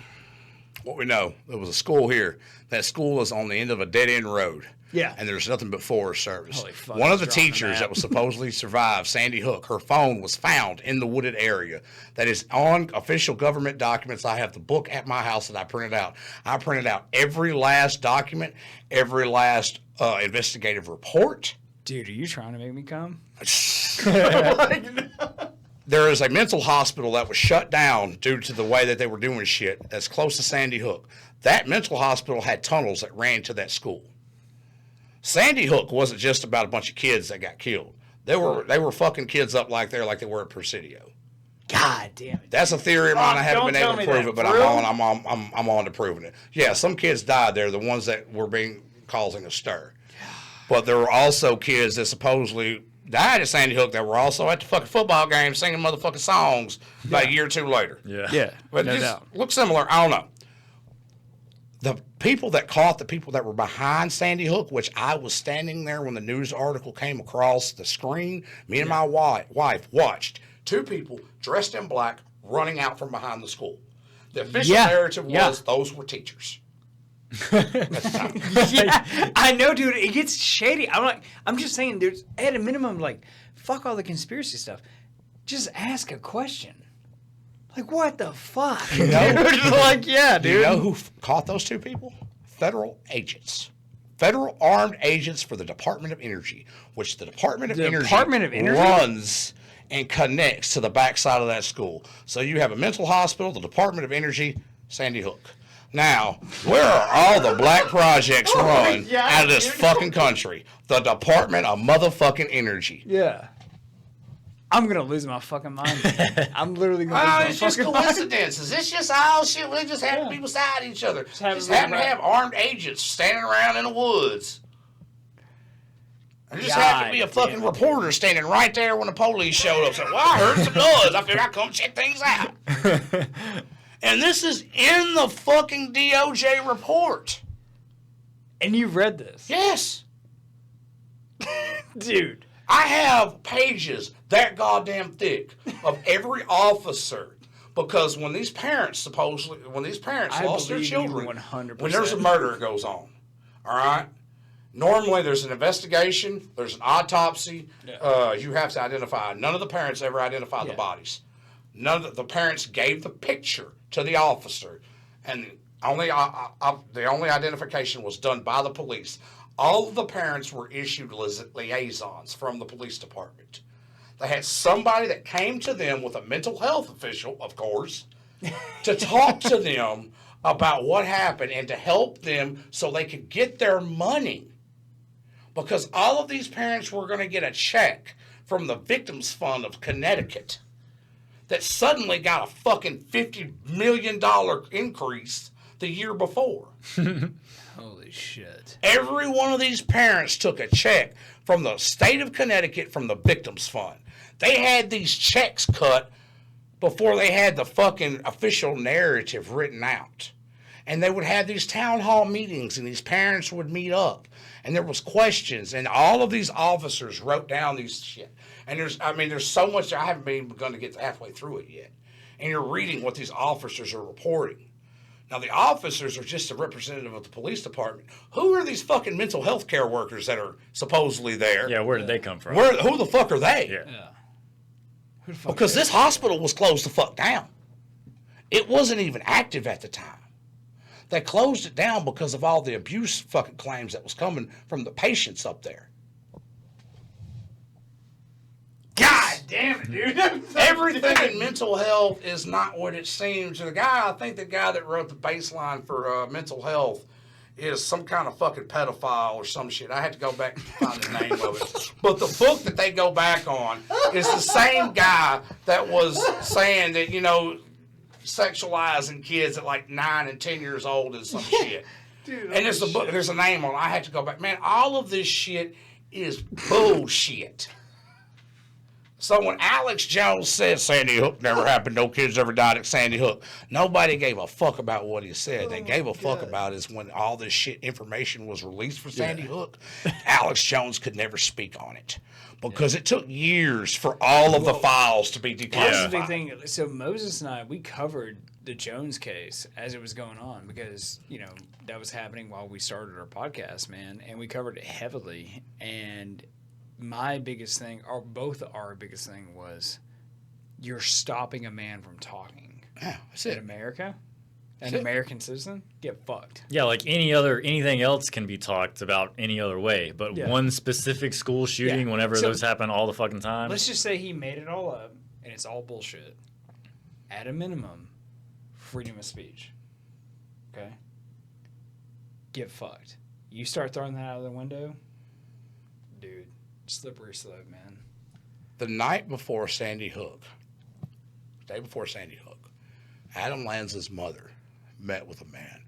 What we know, there was a school here. That school is on the end of a dead-end road. Yeah. And there's nothing but Forest Service. Holy fuck, One of the it's drawing teachers the that was supposedly survived Sandy Hook, her phone was found in the wooded area. That is on official government documents. I have the book at my house that I printed out. I printed out every last document, every last investigative report. Dude, are you trying to make me come? there is a mental hospital that was shut down due to the way that they were doing shit that's close to Sandy Hook. That mental hospital had tunnels that ran to that school. Sandy Hook wasn't just about a bunch of kids that got killed. They were fucking kids up like they were at Presidio. God damn it. That's a theory of mine. I haven't been able to prove it, but I'm on to proving it. Yeah, some kids died there, the ones that were causing a stir. But there were also kids that supposedly died at Sandy Hook that were also at the fucking football game singing motherfucking songs about a year or two later. Yeah. But no just doubt. look similar. I don't know. The people that caught the people that were behind Sandy Hook, which I was standing there when the news article came across the screen, me and my wife watched 2 people dressed in black running out from behind the school. The official narrative was those were teachers. Yeah, I know, dude. It gets shady. I'm just saying, there's at a minimum, like, fuck all the conspiracy stuff. Just ask a question. Like, what the fuck? You know, like, yeah, dude. You know who caught those 2 people? Federal agents. Federal armed agents for the Department of Energy, which the Department of Energy runs and connects to the backside of that school. So you have a mental hospital, the Department of Energy, Sandy Hook. Now, where are all the black projects run out of this fucking country? The Department of motherfucking Energy. Yeah. I'm going to lose my fucking mind. I'm literally going to lose my it's just fucking mind. coincidences. It's just all shit. We just happen to be beside each other. Just happen to have armed agents standing around in the woods. There just happened to be a fucking reporter standing right there when the police showed up. Said, well, I heard some noise. I figured I'd come check things out. And this is in the fucking DOJ report. And you've read this? Yes. Dude. I have pages that goddamn thick of every officer. Because when these parents lost their children, 100%. when there's a murder goes on, all right? Normally there's an investigation, there's an autopsy. You have to identify. None of the parents ever identified the bodies. None of the parents gave the picture to the officer, and the only identification was done by the police. All of the parents were issued liaisons from the police department. They had somebody that came to them with a mental health official, of course, to talk to them about what happened and to help them so they could get their money. Because all of these parents were going to get a check from the Victims Fund of Connecticut that suddenly got a fucking $50 million increase the year before. Holy shit. Every one of these parents took a check from the state of Connecticut from the Victims Fund. They had these checks cut before they had the fucking official narrative written out. And they would have these town hall meetings, and these parents would meet up. And there was questions, and all of these officers wrote down these shit. And there's so much, I haven't even begun to get halfway through it yet. And you're reading what these officers are reporting. Now, the officers are just a representative of the police department. Who are these fucking mental health care workers that are supposedly there? Yeah, where did they come from? Who the fuck are they? Yeah. Because this hospital was closed the fuck down. It wasn't even active at the time. They closed it down because of all the abuse fucking claims that was coming from the patients up there. God damn it, dude. Everything in mental health is not what it seems. I think the guy that wrote the baseline for mental health is some kind of fucking pedophile or some shit. I had to go back and find the name of it. But the book that they go back on is the same guy that was saying that, sexualizing kids at like 9 and 10 years old and some shit. Dude, and there's a book, there's a name on it. I had to go back. Man, all of this shit is bullshit. So when Alex Jones said Sandy Hook never happened, no kids ever died at Sandy Hook, nobody gave a fuck about what he said. They gave a fuck about is when all this shit information was released for Sandy Hook, Alex Jones could never speak on it. Because it took years for all of the files to be declassified. That's the big thing. So Moses and I, we covered the Jones case as it was going on because, that was happening while we started our podcast, man. And we covered it heavily. And my biggest thing, or both our biggest thing was you're stopping a man from talking. Yeah, that's in it. America. An American citizen, get fucked. Yeah, like anything else can be talked about any other way. But one specific school shooting, whenever those happen all the fucking time. Let's just say he made it all up and it's all bullshit, at a minimum, freedom of speech. Okay? Get fucked. You start throwing that out of the window, dude, slippery slope, man. The night before Sandy Hook, day before Sandy Hook, Adam Lanza's mother met with a man.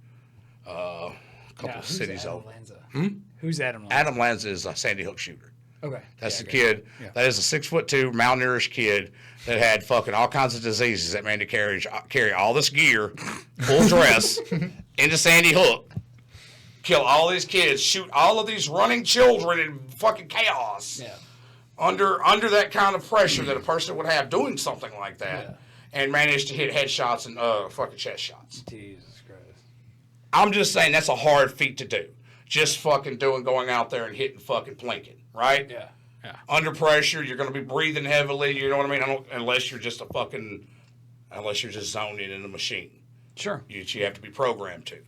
A couple of cities over. Who's Adam Lanza? Adam Lanza is a Sandy Hook shooter. Okay. That's the kid. Yeah. That is a 6'2" malnourished kid that had fucking all kinds of diseases that made him carry all this gear, full dress, into Sandy Hook, kill all these kids, shoot all of these running children in fucking chaos. Yeah. Under that kind of pressure that a person would have doing something like that, and managed to hit headshots and fucking chest shots. Jesus Christ. I'm just saying that's a hard feat to do. Just fucking going out there and hitting fucking plinking, right? Yeah. Under pressure, you're going to be breathing heavily. You know what I mean? Unless you're just zoning in a machine. Sure. You have to be programmed to.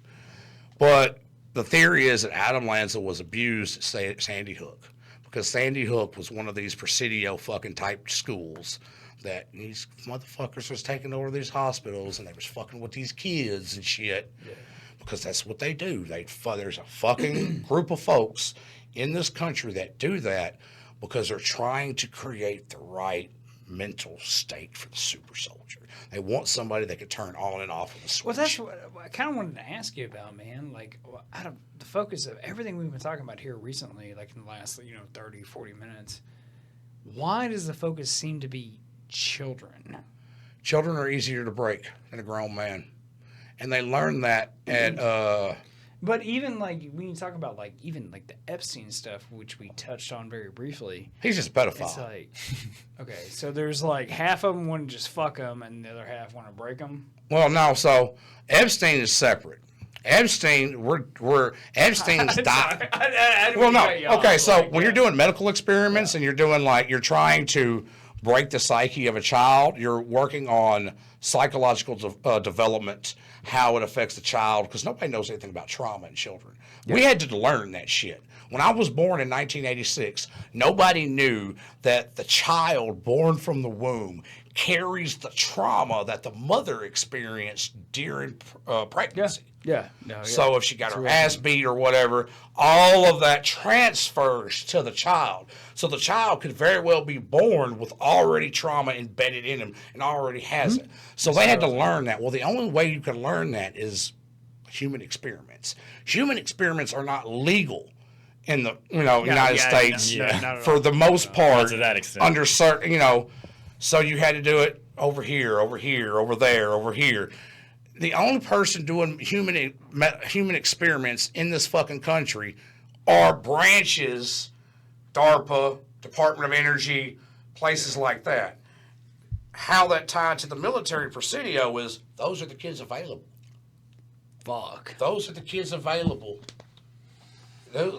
But the theory is that Adam Lanza was abused at Sandy Hook. Because Sandy Hook was one of these Presidio fucking type schools that these motherfuckers was taking over these hospitals and they was fucking with these kids and shit. Yeah. Because that's what they do. There's a fucking group of folks in this country that do that because they're trying to create the right mental state for the super soldier. They want somebody that can turn on and off with a switch. Well, that's what I kind of wanted to ask you about, man. Like, out of the focus of everything we've been talking about here recently, like in the last, 30, 40 minutes, why does the focus seem to be children? Children are easier to break than a grown man. And they learn that at... But even, when you talk about, the Epstein stuff, which we touched on very briefly. He's just a pedophile. It's like, okay, so there's, half of them want to just fuck them, and the other half want to break them? Well, no, so Epstein is separate. Epstein's died. Well, no, okay, so when you're doing medical experiments and you're doing, you're trying to break the psyche of a child, you're working on psychological development, how it affects the child, because nobody knows anything about trauma in children. Yeah. We had to learn that shit. When I was born in 1986, nobody knew that the child born from the womb carries the trauma that the mother experienced during pregnancy. Yeah. So if she got her ass beat or whatever, all of that transfers to the child. So the child could very well be born with already trauma embedded in him and already has it. So they had to learn that. Well, the only way you can learn that is human experiments. Human experiments are not legal in the United States for the most part. Not to that extent. Under certain, so you had to do it over here, over there, over here. The only person doing human experiments in this fucking country are branches, DARPA, Department of Energy, places like that. How that tied to the military Presidio is those are the kids available. Fuck. Those are the kids available.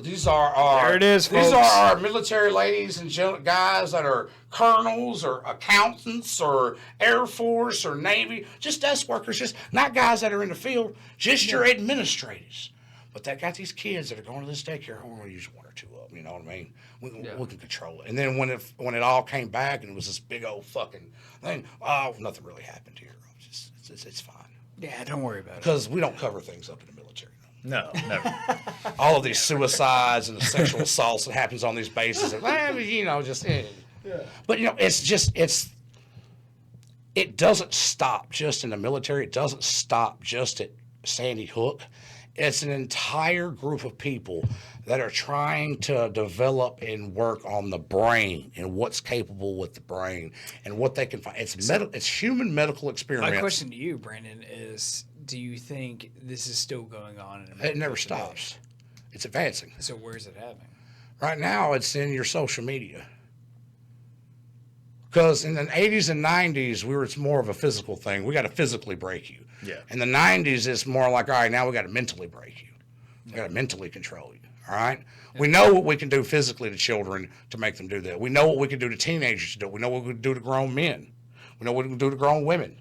These are our. There it is, folks. These are our military ladies and guys that are colonels or accountants or Air Force or Navy, just desk workers, just not guys that are in the field, just your administrators. But that got these kids that are going to this daycare. We're going to use one or two of them. You know what I mean? We can control it. And then when it all came back and it was this big old fucking thing, nothing really happened here. It's fine. Yeah, don't worry about it. Because we don't cover things up in the military. No, never. All of these suicides and the sexual assaults that happens on these bases, But it doesn't stop just in the military. It doesn't stop just at Sandy Hook. It's an entire group of people that are trying to develop and work on the brain and what's capable with the brain and what they can find. It's human medical experiments. My question to you, Brandon, is: do you think this is still going on? It never stops. It's advancing. So where's it happening? Right now, it's in your social media. Because in the 80s and 90s, it's more of a physical thing. We got to physically break you. Yeah. In the 90s, it's more like, all right, now we got to mentally break you. We got to mentally control you. All right? Yeah. We know what we can do physically to children to make them do that. We know what we can do to teenagers to do it. We know what we can do to grown men. We know what we can do to grown women.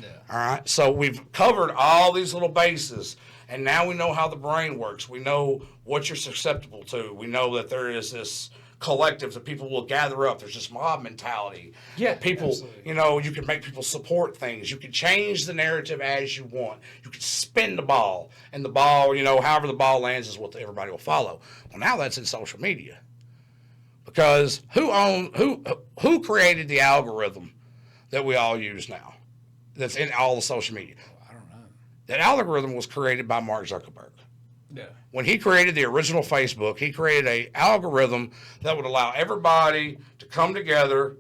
Yeah. All right? So we've covered all these little bases, and now we know how the brain works. We know what you're susceptible to. We know that there is this collectives that people will gather up. There's this mob mentality. Yeah, people, absolutely. you can make people support things. You can change the narrative as you want. You can spin the ball, and the ball, however the ball lands is what everybody will follow. Well, now that's in social media, because who created the algorithm that we all use now? That's in all the social media. I don't know. That algorithm was created by Mark Zuckerberg. Yeah. When he created the original Facebook, he created an algorithm that would allow everybody to come together,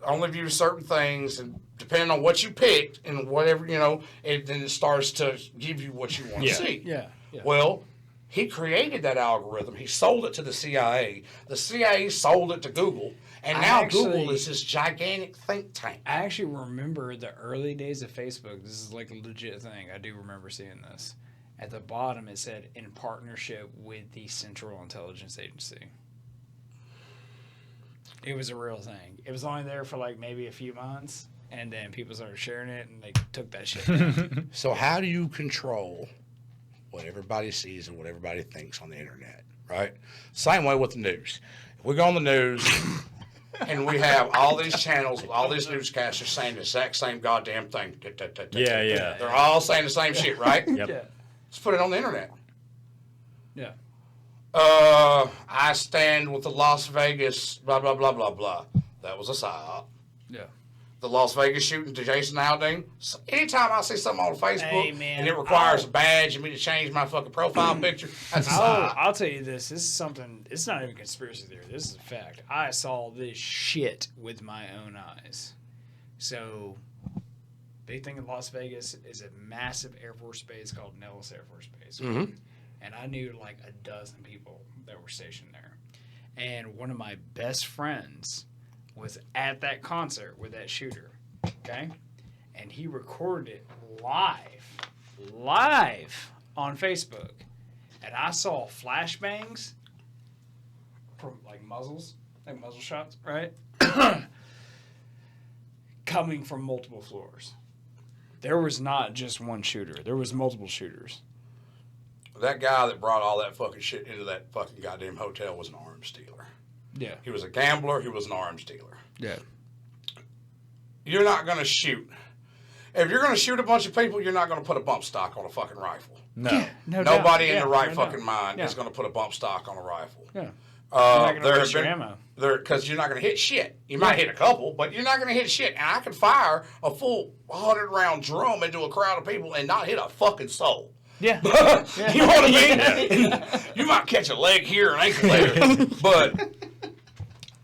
only view certain things, and depending on what you picked and whatever, then it starts to give you what you want to see. Yeah. Well, he created that algorithm. He sold it to the CIA. The CIA sold it to Google. And now Google is this gigantic think tank. I actually remember the early days of Facebook. This is like a legit thing. I do remember seeing this. At the bottom, it said, in partnership with the Central Intelligence Agency. It was a real thing. It was only there for like maybe a few months, and then people started sharing it, and they took that shit down. So how do you control what everybody sees and what everybody thinks on the internet, right? Same way with the news. If we go on the news... and we have all these channels, all these newscasters saying the exact same goddamn thing. Yeah. They're all saying the same shit, right? Yep. Yeah. Let's put it on the internet. Yeah. I stand with the Las Vegas, blah, blah, blah, blah, blah. That was a psyop. Yeah. The Las Vegas shooting to Jason Aldean. So anytime I see something on Facebook and it requires a badge and me to change my fucking profile picture, that's a psyop. I'll tell you this. This is something, it's not even conspiracy theory. This is a fact. I saw this shit with my own eyes. So, big thing in Las Vegas is a massive Air Force base called Nellis Air Force Base. Mm-hmm. And I knew like a dozen people that were stationed there. And one of my best friends was at that concert with that shooter, okay? And he recorded it live on Facebook. And I saw flashbangs from like muzzles, like muzzle shots, right? Coming from multiple floors. There was not just one shooter. There was multiple shooters. That guy that brought all that fucking shit into that fucking goddamn hotel was an arms dealer. Yeah. He was a gambler. He was an arms dealer. Yeah. You're not going to shoot. If you're going to shoot a bunch of people, you're not going to put a bump stock on a fucking rifle. No. Yeah, no Nobody doubt. in Yeah, the right no fucking doubt. mind Yeah. is going to put a bump stock on a rifle. Yeah. You're not going to There waste have your been ammo. because you're not going to hit shit. You might hit a couple, but you're not going to hit shit. And I can fire a full 100-round drum into a crowd of people and not hit a fucking soul. Yeah. You know what I mean? You might catch a leg here, an ankle there, but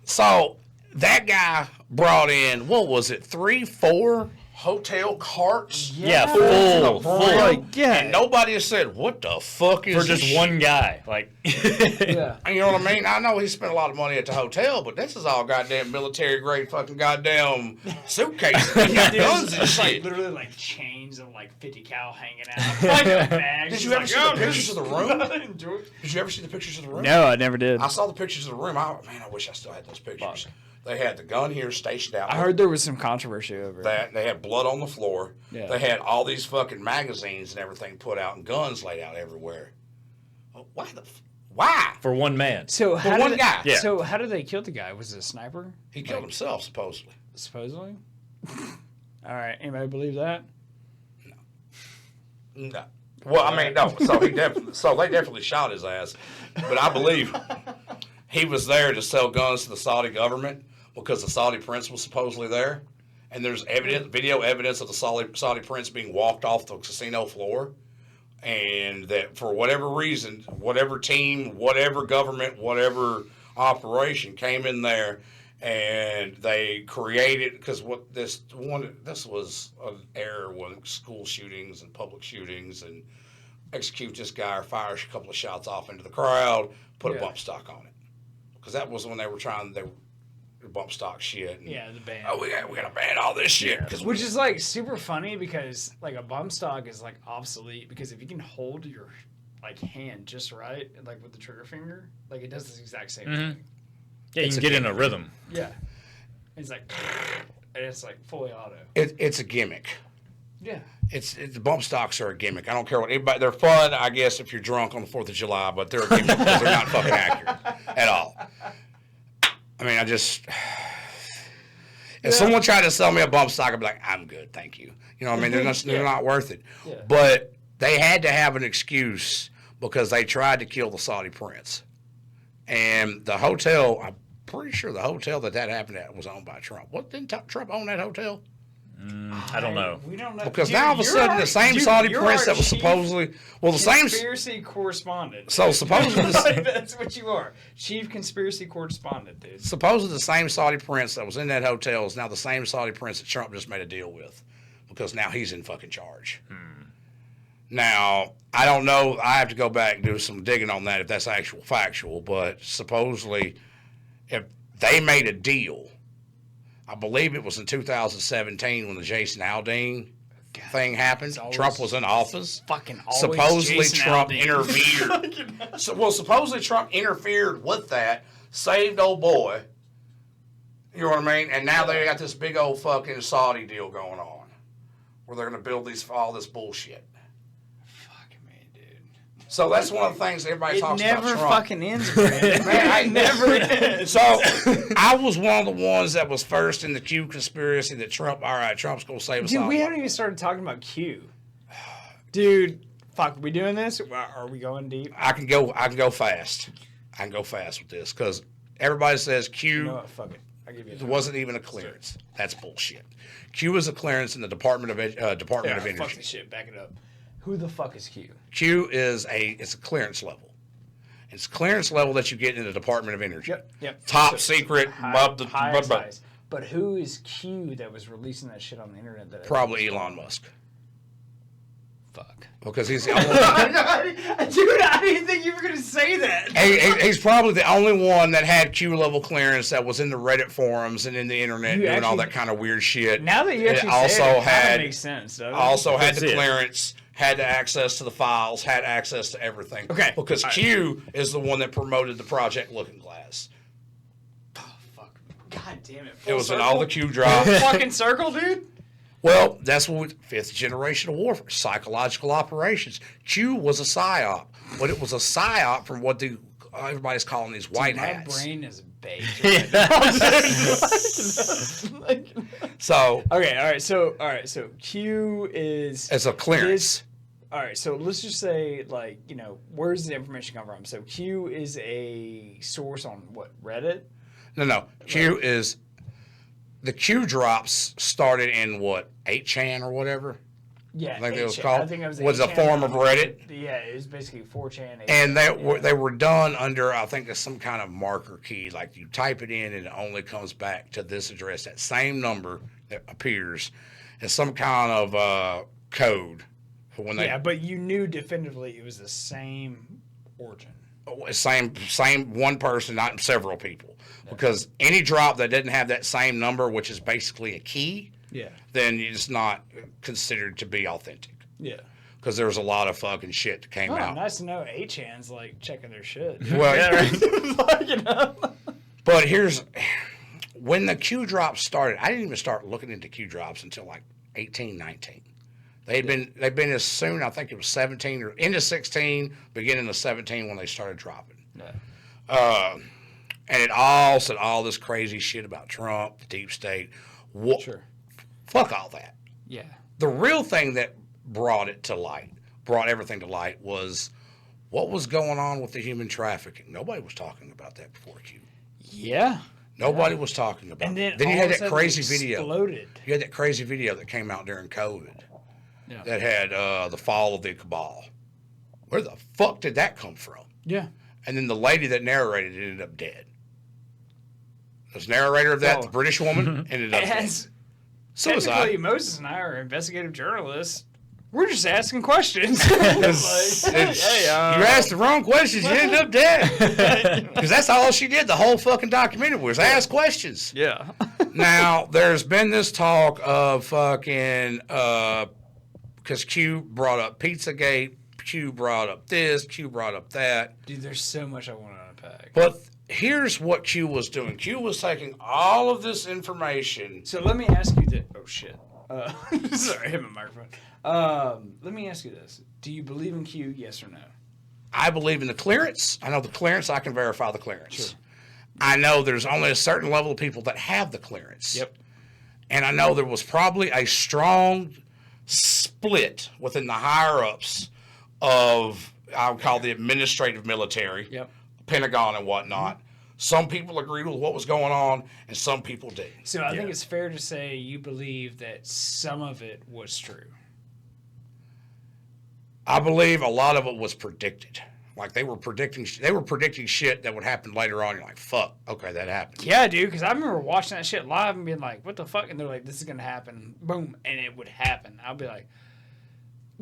so that guy brought in, what was it, 3-4 hotel carts? Yeah, full. Like, yeah. And nobody has said, what the fuck is For this just one guy. Like, Yeah. You know what I mean? I know he spent a lot of money at the hotel, but this is all goddamn military grade fucking goddamn suitcases. They got guns and It's like shit. literally like chains of like 50 cal hanging out. Like a bag. Did you ever see the pictures of the room? Did you ever see the pictures of the room? No, I never did. I saw the pictures of the room. I wish I still had those pictures. They had the gun here stationed out. I heard there was some controversy over it. that they had blood on the floor. Yeah. They had all these fucking magazines and everything put out and guns laid out everywhere. Why why? for one man. So how one did guy. Yeah. So how did they kill the guy? Was it a sniper? He killed himself supposedly. Supposedly. All right. Anybody believe that? No. Well, I mean, no. So they definitely shot his ass, but I believe he was there to sell guns to the Saudi government because the Saudi prince was supposedly there, and there's video evidence of the Saudi prince being walked off the casino floor, and that for whatever reason, whatever team, whatever government, whatever operation came in there. And they created, because this was an era when school shootings and public shootings and execute this guy or fire a couple of shots off into the crowd, put a bump stock on it. Because that was when they were trying to bump stock shit. And, Yeah, the ban. Oh, we got to ban all this shit. Which is like super funny because like a bump stock is like obsolete because if you can hold your like hand just right, like with the trigger finger, like it does this exact same thing. Yeah, you can get in a rhythm. Yeah. It's like, and it's like fully auto. It's a gimmick. Yeah. The bump stocks are a gimmick. I don't care what anybody. They're fun, I guess, if you're drunk on the 4th of July, but they're a gimmick because they're not fucking accurate at all. I mean, if someone tried to sell me a bump stock, I'd be like, I'm good, thank you. You know what I mean? They're not worth it. Yeah. But they had to have an excuse because they tried to kill the Saudi prince. And the hotel, I'm pretty sure the hotel that happened at was owned by Trump. Didn't Trump own that hotel? I don't know. We don't know. Because now all of a sudden the same Saudi prince that was supposedly conspiracy correspondent. So supposedly that's what you are, chief conspiracy correspondent, dude. Supposedly the same Saudi prince that was in that hotel is now the same Saudi prince that Trump just made a deal with, because now he's in fucking charge. Now I don't know. I have to go back and do some digging on that if that's factual. But supposedly, if they made a deal. I believe it was in 2017 when the Jason Aldean thing happened. Trump was in office. Supposedly Trump interfered. Supposedly Trump interfered with that, saved old boy. You know what I mean? And now they got this big old fucking Saudi deal going on, where they're going to build all this bullshit. So that's one of the things everybody talks about. It never fucking ends, man. I never ends. So I was one of the ones that was first in the Q conspiracy that Trump's going to save us all. Dude, we haven't even started talking about Q. Dude, fuck, we doing this? Are we going deep? I can go fast. I can go fast with this because everybody says Q. You know what? Fuck it. I'll give you it wasn't even a clearance. That's bullshit. Q is a clearance in the Department of Energy. Fuck this shit. Back it up. Who the fuck is Q? Q is it's a clearance level. It's a clearance level that you get in the Department of Energy. Yep. Top secret. But who is Q that was releasing that shit on the internet? Probably Elon Musk. Fuck. Because he's the only one. Dude, I didn't think you were going to say that. He's probably the only one that had Q level clearance that was in the Reddit forums and in the internet doing all that kind of weird shit. Now that you actually say it, that makes sense. Also had the clearance. Had the access to the files, had access to everything. Okay. Because Q is the one that promoted the Project Looking Glass. Oh, fuck. God damn it. It was in all the Q drops. Fucking circle, dude? Well, that's what fifth generation of warfare, psychological operations. Q was a psyop, but it was a psyop from what everybody's calling these white hats. My brain is baked. So okay, all right. So Q is it's a clearance. All right, so let's just say, where's the information come from? So Q is a source on what, Reddit? No. Q is the Q drops started in what, 8chan or whatever. Yeah, I think it was called. It was a form of Reddit. Yeah, it was basically 4chan. 8chan, and they were done under, I think, some kind of marker key. Like you type it in and it only comes back to this address. That same number that appears as some kind of code for when they. Yeah, but you knew definitively it was the same origin. Same one person, not several people. Yeah. Because any drop that didn't have that same number, which is basically a key. Yeah. Then it's not considered to be authentic. Yeah. Because there was a lot of fucking shit that came out. Nice to know 8chan's checking their shit. Well, yeah, right. But when the Q drops started, I didn't even start looking into Q drops until 18, 19. They've been as soon, I think it was 17 or into 16, beginning of 17 when they started dropping. Yeah. And it all said all this crazy shit about Trump, the deep state. Sure. Fuck all that. Yeah. The real thing that brought everything to light was what was going on with the human trafficking. Nobody was talking about that before Q. Yeah. Nobody was talking about it. Then you had that crazy video. You had that crazy video that came out during COVID that had the fall of the cabal. Where the fuck did that come from? Yeah. And then the lady that narrated it ended up dead. The narrator of that, the British woman, ended up dead. Suicide. Technically, Moses and I are investigative journalists. We're just asking questions. You asked the wrong questions, you ended up dead. Because that's all she did the whole fucking documentary was ask questions. Yeah. Now, there's been this talk of fucking, because Q brought up Pizzagate, Q brought up this, Q brought up that. Dude, there's so much I want to unpack. But here's what Q was doing. Q was taking all of this information. So let me ask you this. Oh, shit. Sorry, I hit my microphone. Let me ask you this. Do you believe in Q, yes or no? I believe in the clearance. I know the clearance. I can verify the clearance. Sure. I know there's only a certain level of people that have the clearance. Yep. And I know there was probably a strong split within the higher-ups of, I would call the administrative military, Yep. Pentagon and whatnot. Mm-hmm. Some people agreed with what was going on, and some people didn't. So I think it's fair to say you believe that some of it was true. I believe a lot of it was predicted. Like they were predicting shit that would happen later on. You're like, fuck, okay, that happened. Yeah, dude, because I remember watching that shit live and being like, what the fuck? And they're like, this is going to happen. Boom. And it would happen. I'll be like,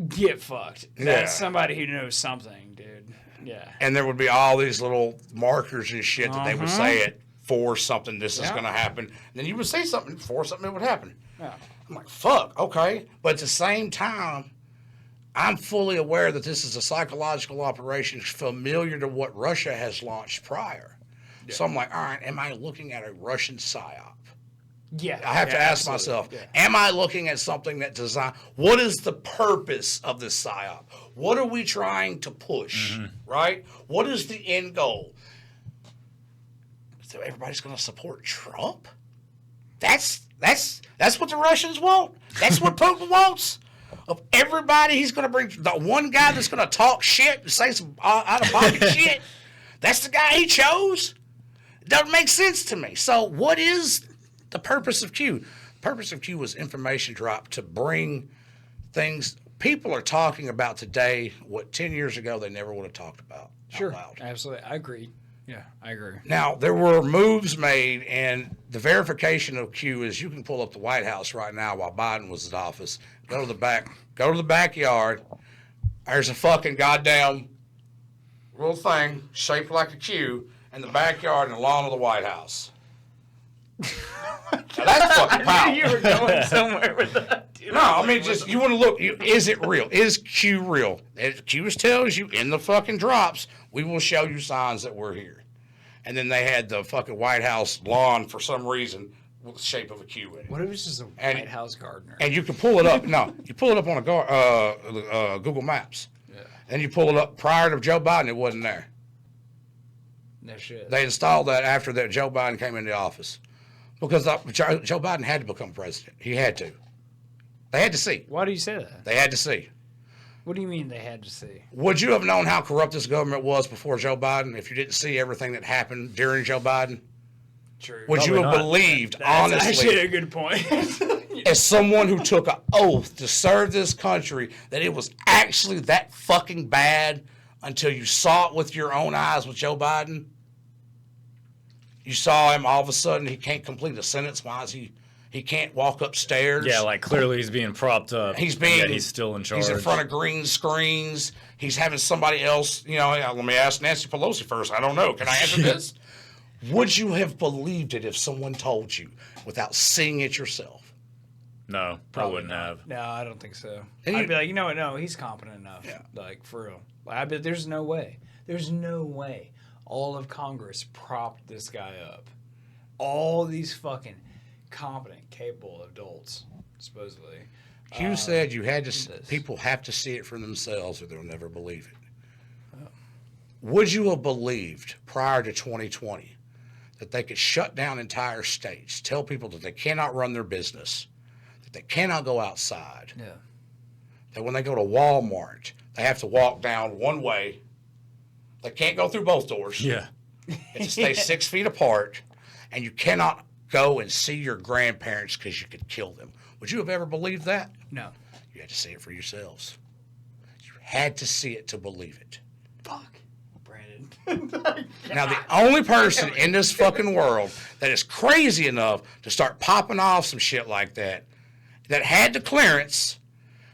get fucked. That's somebody who knows something, dude. Yeah. And there would be all these little markers and shit that they would say it for something, this is going to happen. And then you would say something for something that would happen. Yeah. I'm like, fuck, okay. But at the same time, I'm fully aware that this is a psychological operation familiar to what Russia has launched prior. Yeah. So I'm like, all right, am I looking at a Russian psyop? Yeah. I have to ask myself, am I looking at something that what is the purpose of this psyop? What are we trying to push, right? What is the end goal? So everybody's going to support Trump? That's what the Russians want? That's what Putin wants? Of everybody, he's going to bring the one guy that's going to talk shit and say some out-of-pocket shit. That's the guy he chose? It doesn't make sense to me. So what is the purpose of Q? The purpose of Q was information drop to bring things people are talking about today, what 10 years ago they never would have talked about. Sure, absolutely. I agree. Yeah, I agree. Now, there were moves made, and the verification of Q is you can pull up the White House right now while Biden was in office. Go to the backyard. There's a fucking goddamn little thing shaped like a Q in the backyard in the lawn of the White House. Now, that's fucking power. I knew you were going somewhere with that. Dude. No, I mean, just you want to look. Is it real? Is Q real? As Q tells you in the fucking drops, we will show you signs that we're here. And then they had the fucking White House lawn for some reason with the shape of a Q in it. What if it's just a White House gardener? And you can pull it up. No, you pull it up on a Google Maps. Yeah. And you pull it up prior to Joe Biden. It wasn't there. No shit. They installed that after that Joe Biden came into office. Because Joe Biden had to become president. He had to. They had to see. Why do you say that? They had to see. What do you mean they had to see? Would you have known how corrupt this government was before Joe Biden if you didn't see everything that happened during Joe Biden? True. Would you have believed, honestly? That's actually a good point. As someone who took an oath to serve this country, that it was actually that fucking bad until you saw it with your own eyes with Joe Biden? You saw him, all of a sudden, he can't complete a sentence. Why is he can't walk upstairs? Yeah, like clearly he's being propped up. He's still in charge. He's in front of green screens. He's having somebody else, let me ask Nancy Pelosi first. I don't know. Can I answer this? Would you have believed it if someone told you without seeing it yourself? No, probably wouldn't have. No, I don't think so. I'd be like, no, he's competent enough. Yeah. Like, for real. I'd be, there's no way. There's no way all of Congress propped this guy up. All these fucking competent, capable adults, supposedly. Q said you had to. People have to see it for themselves, or they'll never believe it. Oh. Would you have believed prior to 2020 that they could shut down entire states, tell people that they cannot run their business, that they cannot go outside, that when they go to Walmart they have to walk down one way, they can't go through both doors. Yeah, and to stay 6 feet apart, and you cannot go and see your grandparents because you could kill them. Would you have ever believed that? No. You had to see it for yourselves. You had to see it to believe it. Fuck, Brandon. Now, the only person in this fucking world that is crazy enough to start popping off some shit like that had the clearance,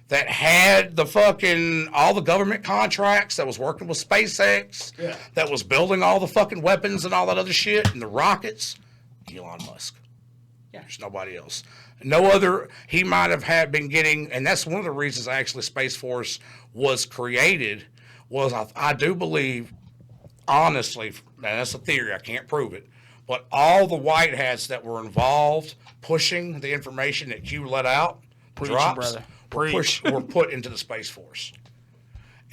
that had the fucking, all the government contracts, that was working with SpaceX, that was building all the fucking weapons and all that other shit, and the rockets, Elon Musk. Yeah. There's nobody else. No other, he might have been getting, and that's one of the reasons actually Space Force was created, was I do believe, honestly, and that's a theory, I can't prove it, but all the white hats that were involved pushing the information that Q let out, drops, were put into the Space Force.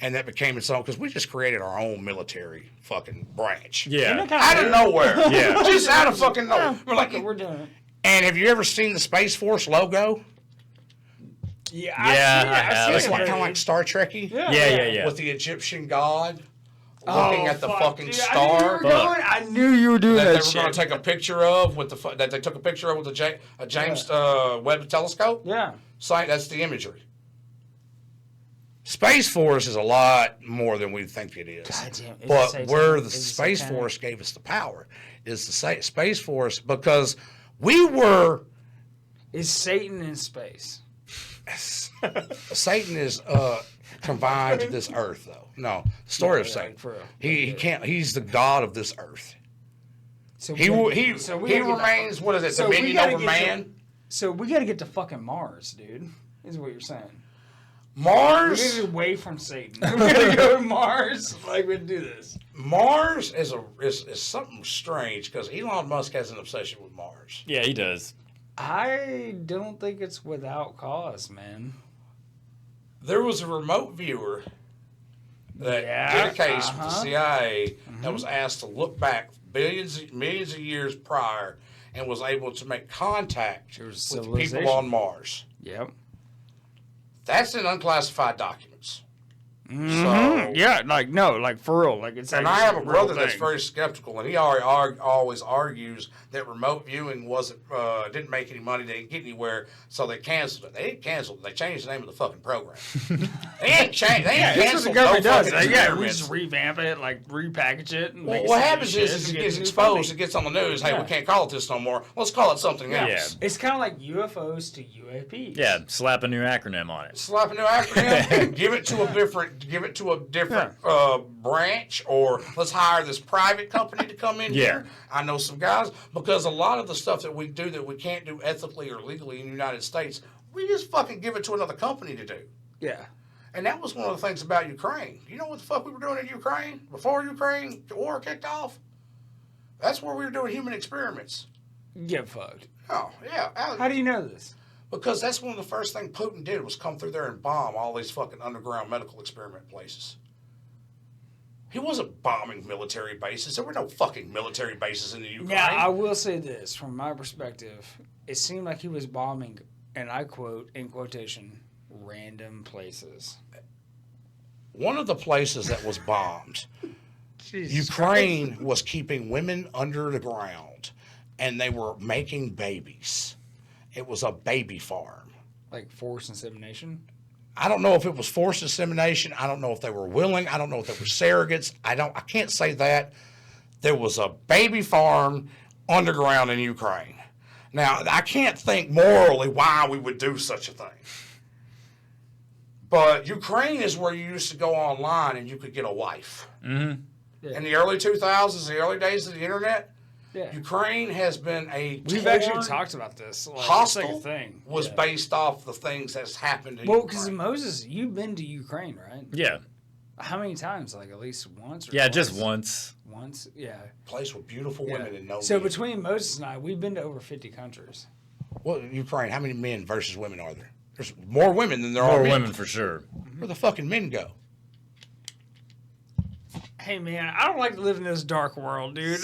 and that became its own, because we just created our own military fucking branch. Yeah. Out of nowhere. Yeah. Just out of fucking nowhere. We're like, we're doing it. And have you ever seen the Space Force logo? Yeah, I have. It's like, kind of like Star Trek-y. Yeah. With the Egyptian god looking at the fucking dude, star. I knew you were doing that that they were shit. going to take a picture of with that they took a picture of with a James Webb telescope. Yeah. That's the imagery. Space Force is a lot more than we think it is. Goddamn, but where the Space Force gave us the power is the Space Force, because we were. Is Satan in space? Satan is confined to this earth, though. No, the story of Satan. For real. He can't. He's the god of this earth. So he remains. What is it? So dominion over man. So we got to get to fucking Mars, dude. Is what you're saying. Mars. We got to get away from Satan. We got to go to Mars. Like we do this. Mars is something strange, because Elon Musk has an obsession with Mars. Yeah, he does. I don't think it's without cause, man. There was a remote viewer that did a case with the CIA that was asked to look back millions of years prior and was able to make contact with people on Mars. Yep. That's in unclassified documents. Mm-hmm. So, like for real, like it's. And I have a brother that's very skeptical, and he always argues that remote viewing didn't make any money, they didn't get anywhere, so they canceled it. They didn't cancel it; they changed the name of the fucking program. They ain't changed. They ain't canceled. That's what the government does. We just revamp it, like repackage it. And what happens is it gets exposed. It gets on the news. Hey, we can't call it this no more. Let's call it something else. Yeah. It's kind of like UFOs to UAPs. Yeah, slap a new acronym on it. Slap a new acronym. give it to a different branch, or let's hire this private company to come in here. I know some guys, because a lot of the stuff that we do that we can't do ethically or legally in the United States, we just fucking give it to another company to do. Yeah. And that was one of the things about Ukraine. You know what the fuck we were doing in Ukraine before Ukraine war kicked off? That's where we were doing human experiments. Get fucked. Oh, yeah. How do you know this? Because that's one of the first things Putin did, was come through there and bomb all these fucking underground medical experiment places. He wasn't bombing military bases. There were no fucking military bases in the Ukraine. Yeah, I will say this. From my perspective, it seemed like he was bombing, and I quote, in quotation, random places. One of the places that was bombed, Ukraine was keeping women under the ground, and they were making babies. It was a baby farm. Like forced insemination? I don't know if it was forced insemination. I don't know if they were willing. I don't know if they were surrogates. I can't say that. There was a baby farm underground in Ukraine. Now, I can't think morally why we would do such a thing. But Ukraine is where you used to go online and you could get a wife. Mm-hmm. Yeah. In the early 2000s, the early days of the internet, Ukraine has been We've actually talked about this. Like, hostile it's like a thing. Was based off the things that's happened in Ukraine. Because Ukraine. Moses, you've been to Ukraine, right? Yeah. How many times? Like at least once? Or yeah, twice? just once. Once? Yeah. Place with beautiful women and no So men. between Moses and I, we've been to over 50 countries. Well, Ukraine, how many men versus women are there? There's more women than there More are men. women for sure. Where the fucking men go? Hey, man, I don't like to live in this dark world, dude.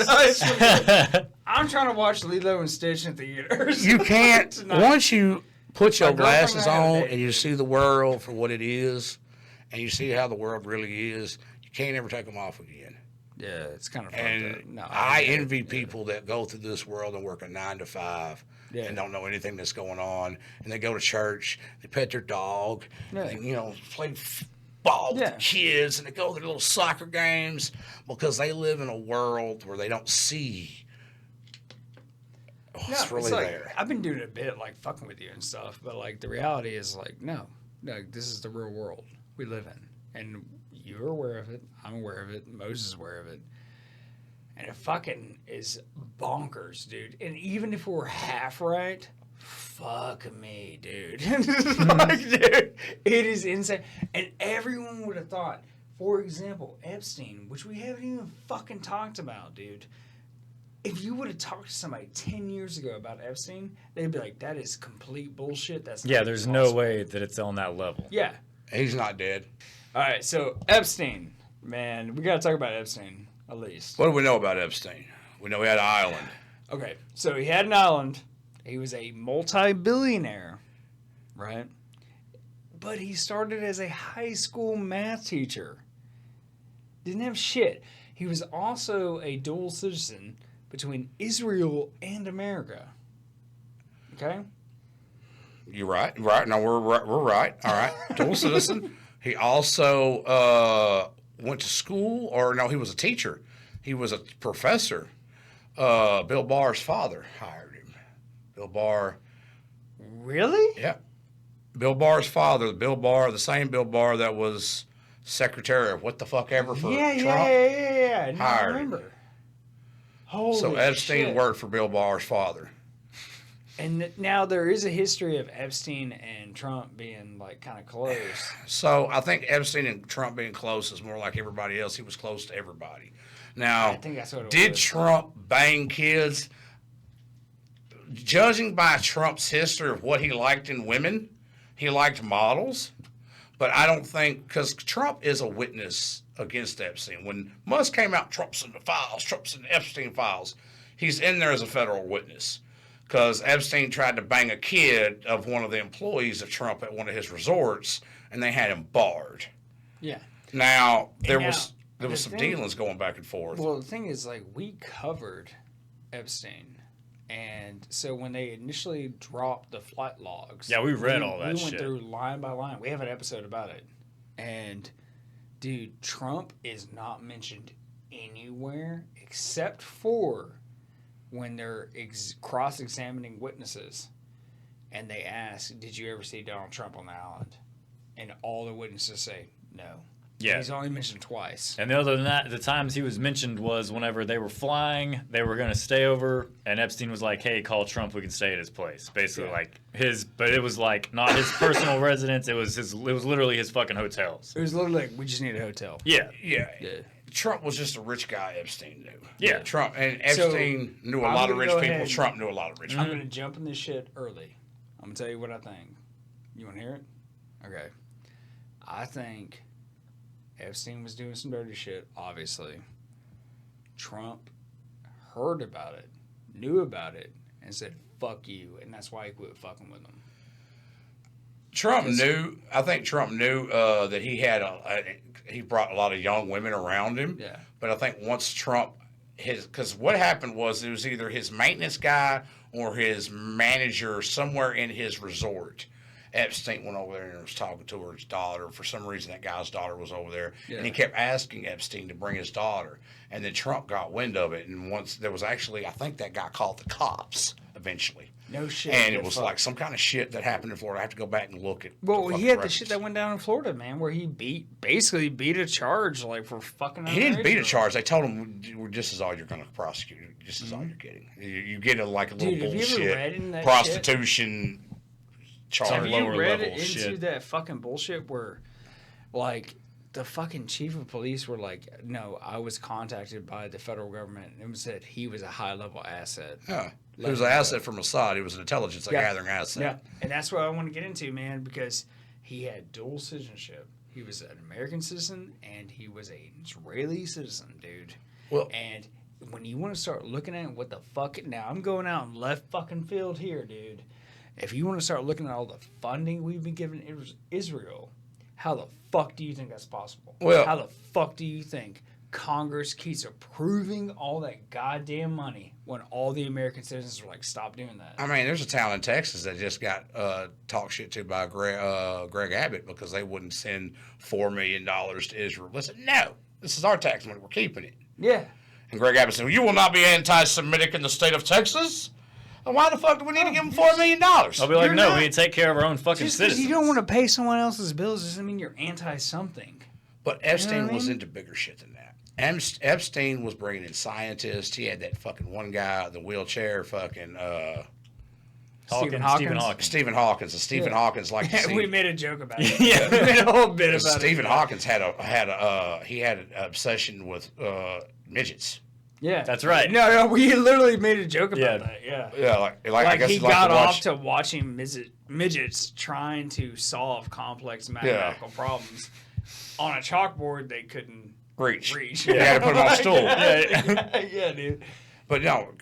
I'm trying to watch Lilo and Stitch in theaters. You can't. Once you put your My girlfriend glasses and I had a on date. and you see the world for what it is, and you see how the world really is, you can't ever take them off again. Yeah, it's kind of fucked And up. No, I envy people that go through this world and work a 9 to 5 Yeah. and don't know anything that's going on. And they go to church, they pet their dog, Yeah. they, play ball with the kids, and they go to their little soccer games because they live in a world where they don't see what's really like, there. I've been doing it a bit, like fucking with you and stuff, but like the reality is like, no, this is the real world we live in. And you're aware of it. I'm aware of it. Moses is aware of it. And it fucking is bonkers, dude. And even if we're half right, fuck me, dude. Like, dude, it is insane. And everyone would have thought, for example, Epstein, which we haven't even fucking talked about, dude. If you would have talked to somebody 10 years ago about Epstein, they'd be like, that is complete bullshit. That's not there's possible. no way that it's on that level. Yeah. He's not dead. All right, so Epstein, man, we got to talk about Epstein at least. What do we know about Epstein? We know he had an island. Okay, so he had an island. He was a multi-billionaire, right? But he started as a high school math teacher. Didn't have shit. He was also a dual citizen between Israel and America. Okay? You're right. Right. No, we're right. All right. Dual citizen. He also went to school, or no, he was a teacher. He was a professor. Bill Barr's father hired him. Bill Barr. Really? Yeah. Bill Barr's father, Bill Barr, the same Bill Barr that was secretary of what the fuck ever for Trump. Yeah. No, I hired remember. Holy So Epstein shit. worked for Bill Barr's father. And now there is a history of Epstein and Trump being like kind of close. So I think Epstein and Trump being close is more like everybody else. He was close to everybody. Now, I think that's what it did was. Trump bang kids? Judging by Trump's history of what he liked in women, he liked models. But I don't think, because Trump is a witness against Epstein. When Musk came out, Trump's in the files, Trump's in the Epstein files. He's in there as a federal witness. Because Epstein tried to bang a kid of one of the employees of Trump at one of his resorts, and they had him barred. Yeah. Now, there was the some thing- dealings going back and forth. Well, the thing is, like, we covered Epstein. And so when they initially dropped the flight logs. Yeah, we read all that We went shit. through line by line. We have an episode about it. And, dude, Trump is not mentioned anywhere except for when they're cross-examining witnesses. And they ask, did you ever see Donald Trump on the island? And all the witnesses say, no. Yeah. He's only mentioned twice. And other than that, the times he was mentioned was whenever they were flying, they were going to stay over, and Epstein was like, hey, call Trump, we can stay at his place. Basically, like his, but it was like not his personal residence, it was literally his fucking hotels. It was literally like, we just need a hotel. Yeah. Yeah. Yeah. Trump was just a rich guy Epstein knew. Yeah. Trump and Epstein knew a I'm lot of gonna rich go people. ahead. Trump knew a lot of rich I'm people. going to jump in this shit early. I'm going to tell you what I think. You want to hear it? Okay. I think Epstein was doing some dirty shit, obviously. Trump heard about it, knew about it, and said, fuck you. And that's why he quit fucking with them. Trump knew. I think Trump knew that he had he brought a lot of young women around him. Yeah. But I think once Trump, because what happened was it was either his maintenance guy or his manager somewhere in his resort. Epstein went over there and was talking to her daughter. For some reason, that guy's daughter was over there. Yeah. And he kept asking Epstein to bring his daughter. And then Trump got wind of it. And once there was actually, I think that guy called the cops eventually. No shit. And it was like some kind of shit that happened in Florida. I have to go back and look at. Well, the he had the records. shit that went down in Florida, man, where he basically beat a charge, like, for fucking. He didn't beat a underage charge. They told him, "This is all you're going to prosecute. This is all you're getting. You get a little Dude, have you ever bullshit read in that prostitution charge." Have you lower read level into shit. that fucking bullshit where, like, the fucking chief of police were like, no, I was contacted by the federal government and it said he was a high-level asset. Yeah, he was an asset for Mossad. He was an intelligence gathering asset. Yeah, and that's what I want to get into, man, because he had dual citizenship. He was an American citizen and he was an Israeli citizen, dude. Well, And when you want to start looking at what the fuck... Now, I'm going out in left fucking field here, dude. If you want to start looking at all the funding we've been giving Israel, how the fuck do you think that's possible? Well- how the fuck do you think Congress keeps approving all that goddamn money when all the American citizens are like, stop doing that? I mean, there's a town in Texas that just got talked shit to by Greg Abbott because they wouldn't send $4 million to Israel. They said, no, this is our tax money. We're keeping it. Yeah. And Greg Abbott said, well, you will not be anti-Semitic in the state of Texas. And why the fuck do we need to give them $4 million? I'll be like, You're no, not- we need to take care of our own fucking Just because citizens. you don't want to pay someone else's bills doesn't mean you're anti-something. But Epstein what I was mean? into bigger shit than that. Epstein was bringing in scientists. He had that fucking one guy, the wheelchair, fucking Stephen Hawkins? Stephen Hawkins. And Stephen Yeah. Hawkins liked to see. We made a joke about it. Yeah. We made a whole bit about Stephen it. Hawkins had an obsession with midgets. Yeah, That's right. No, we literally made a joke about that. Yeah, Yeah, like I guess he like got to off watch. to watching midgets trying to solve complex mathematical problems on a chalkboard they couldn't reach. Yeah. You had to put him on a stool. Yeah, dude. But no,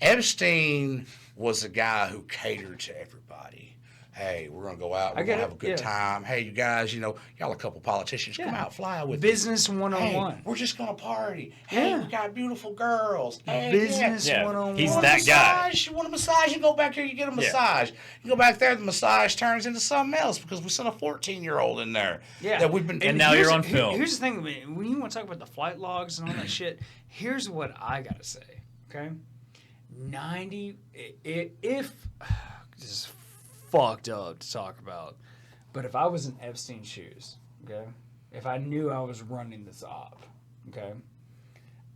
Epstein was the guy who catered to everybody. Hey, we're going to go out. We're going to have a good time. Hey, you guys, y'all a couple politicians. Come out, fly with Business me. 101. Hey, we're just going to party. Hey, we got beautiful girls. Hey, Business 101. He's that guy. You want a massage? You go back here, you get a massage. You go back there, the massage turns into something else because we sent a 14-year-old in there. Yeah. That we've been. And now you're on film. Here's the thing, when you want to talk about the flight logs and all that shit, here's what I got to say, okay? If this is fucked up to talk about, but if I was in Epstein's shoes, okay, if I knew I was running this op, okay,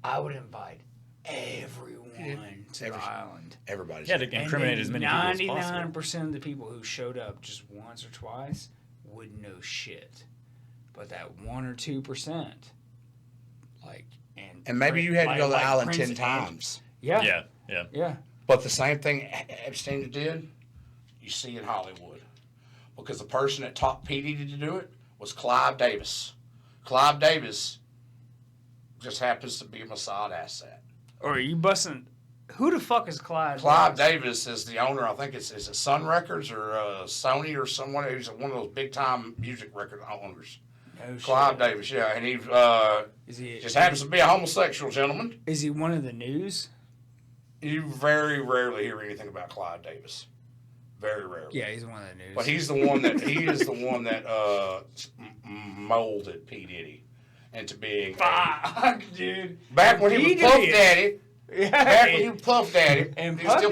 I would invite everyone to the island. Everybody's to incriminate as many people as possible. 99% of the people who showed up just once or twice would know shit, but that 1 or 2%, like, and maybe you had to go to the island Prince 10 times. Yeah. But the same thing Epstein did, you see in Hollywood. Because the person that taught P. Diddy to do it was Clive Davis. Clive Davis just happens to be a Mossad asset. Or are you busting? Who the fuck is Clive? Clive Davis is the owner, I think is it Sun Records or Sony or someone who's one of those big time music record owners. No Clive shit. Davis, yeah. And he just happens to be a homosexual gentleman. Is he one of the news? You very rarely hear anything about Clive Davis. Very rarely. Yeah, he's one of the news. But he is the one that molded P. Diddy into being fuck, dude. back when he was Puff Daddy. Yeah, Back when he was Puff Daddy. and he was still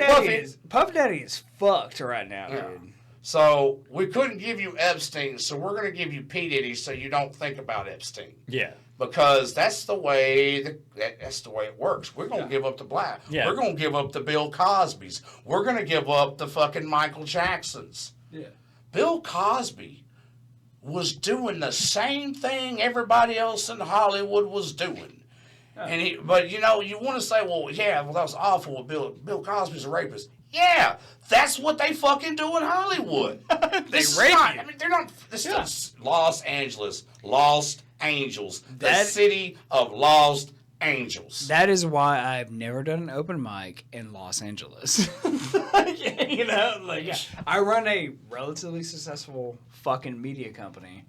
Puff Daddy is fucked right now, dude. So we couldn't give you Epstein, so we're going to give you P. Diddy so you don't think about Epstein. Yeah. Because that's the way that's the way it works. We're going to give up the Black. Yeah. We're going to give up the Bill Cosbys. We're going to give up the fucking Michael Jacksons. Yeah. Bill Cosby was doing the same thing everybody else in Hollywood was doing. And but you want to say, well, that was awful. Bill Cosby's a rapist. Yeah, that's what they fucking do in Hollywood. They rape you. I mean, they're not. This is Los Angeles, Lost Angels, the city of lost angels. That is why I've never done an open mic in Los Angeles. I run a relatively successful fucking media company.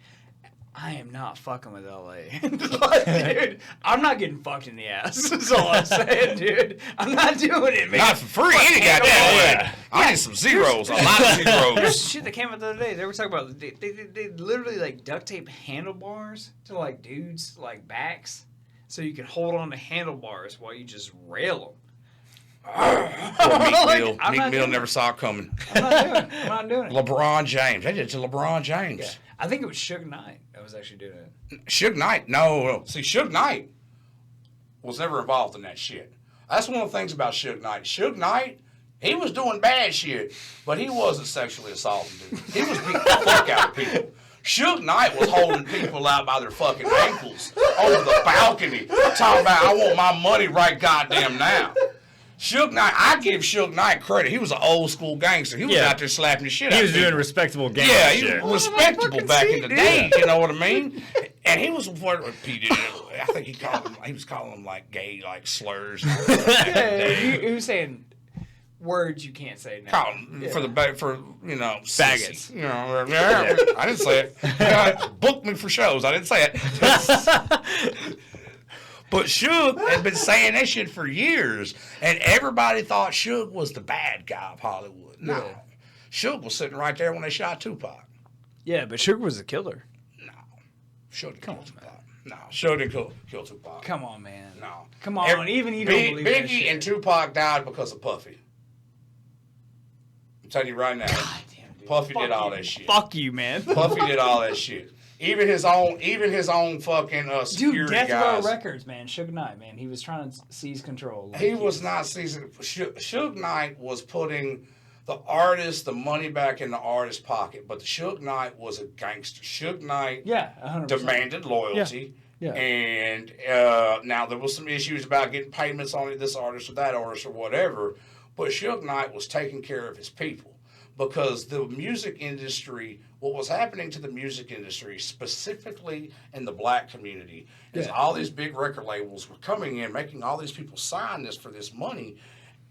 I am not fucking with LA. Dude, I'm not getting fucked in the ass. That's all I'm saying, dude. I'm not doing it, man. Not for free, any goddamn way. I need some zeros, a lot of zeros. There's shit that came out the other day. They were talking about they literally like duct tape handlebars to like dudes like backs, so you can hold on to handlebars while you just rail them. Poor Meek Like, Mill. I'm Meek not Mill doing never it. saw it coming. I'm not doing it. LeBron James. They did it to LeBron James. Yeah. I think it was Suge Knight that was actually doing it. Suge Knight. No. See, Suge Knight was never involved in that shit. That's one of the things about Suge Knight. Suge Knight, he was doing bad shit, but he wasn't sexually assaulting dudes. He was beating the fuck out of people. Suge Knight was holding people out by their fucking ankles over the balcony, talking about, I want my money right goddamn now. Suge Knight, I give Suge Knight credit. He was an old school gangster. He was out there slapping the shit out of He was people. doing respectable gangster Yeah, he shit. was respectable back in the day. You know what I mean? And he was I think he was calling them like gay, like slurs. He was saying words you can't say now. Calling for Faggots. sissy. You know, I didn't say it. Book me for shows. I didn't say it. But Suge had been saying that shit for years, and everybody thought Suge was the bad guy of Hollywood. No. Yeah. Suge was sitting right there when they shot Tupac. Yeah, but Suge was a killer. No. Suge didn't kill Tupac. No. Suge didn't kill Tupac. Come on, man. No. Come on. Even you don't believe that Biggie shit. and Tupac died because of Puffy. I'm telling you right now. God damn, dude. Puffy Fuck did all you. that shit. Fuck you, man. Puffy did all that shit. Even his own fucking security Dude, Death guys. Row Records, man. Suge Knight, man. He was trying to seize control. Like, He was not seizing. Suge Knight was putting the artist, the money back in the artist's pocket. But Suge Knight was a gangster. Suge Knight Yeah, 100%. demanded loyalty. Yeah. And now there was some issues about getting payments on this artist or that artist or whatever, but Suge Knight was taking care of his people because the music industry, what was happening to the music industry, specifically in the black community, is all these big record labels were coming in, making all these people sign this for this money,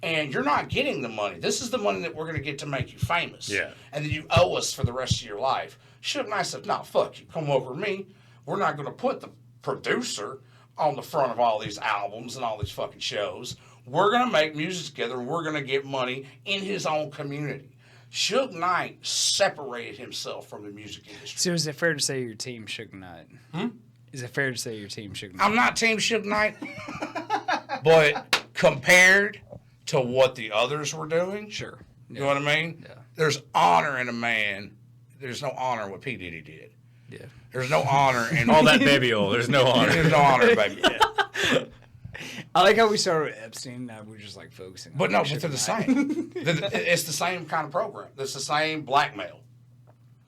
and you're not getting the money. This is the money that we're going to get to make you famous. Yeah. And then you owe us for the rest of your life. Suge Knight said, no, fuck you. Come over to me. We're not going to put the producer on the front of all these albums and all these fucking shows. We're going to make music together and we're going to get money in his own community. Suge Knight separated himself from the music industry. So is it fair to say your team Suge Knight? Is it fair to say your team Suge Knight? I'm not Team Suge Knight, but compared to what the others were doing, Sure. You know what I mean? Yeah. There's honor in a man. There's no honor in what P. Diddy did. Yeah. There's no honor in All that baby oil. There's no honor. There's no honor, baby. I like how we started with Epstein. Now we're just like focusing. But on no, Suge but they're the Knight. same. It's the same kind of program. It's the same blackmail.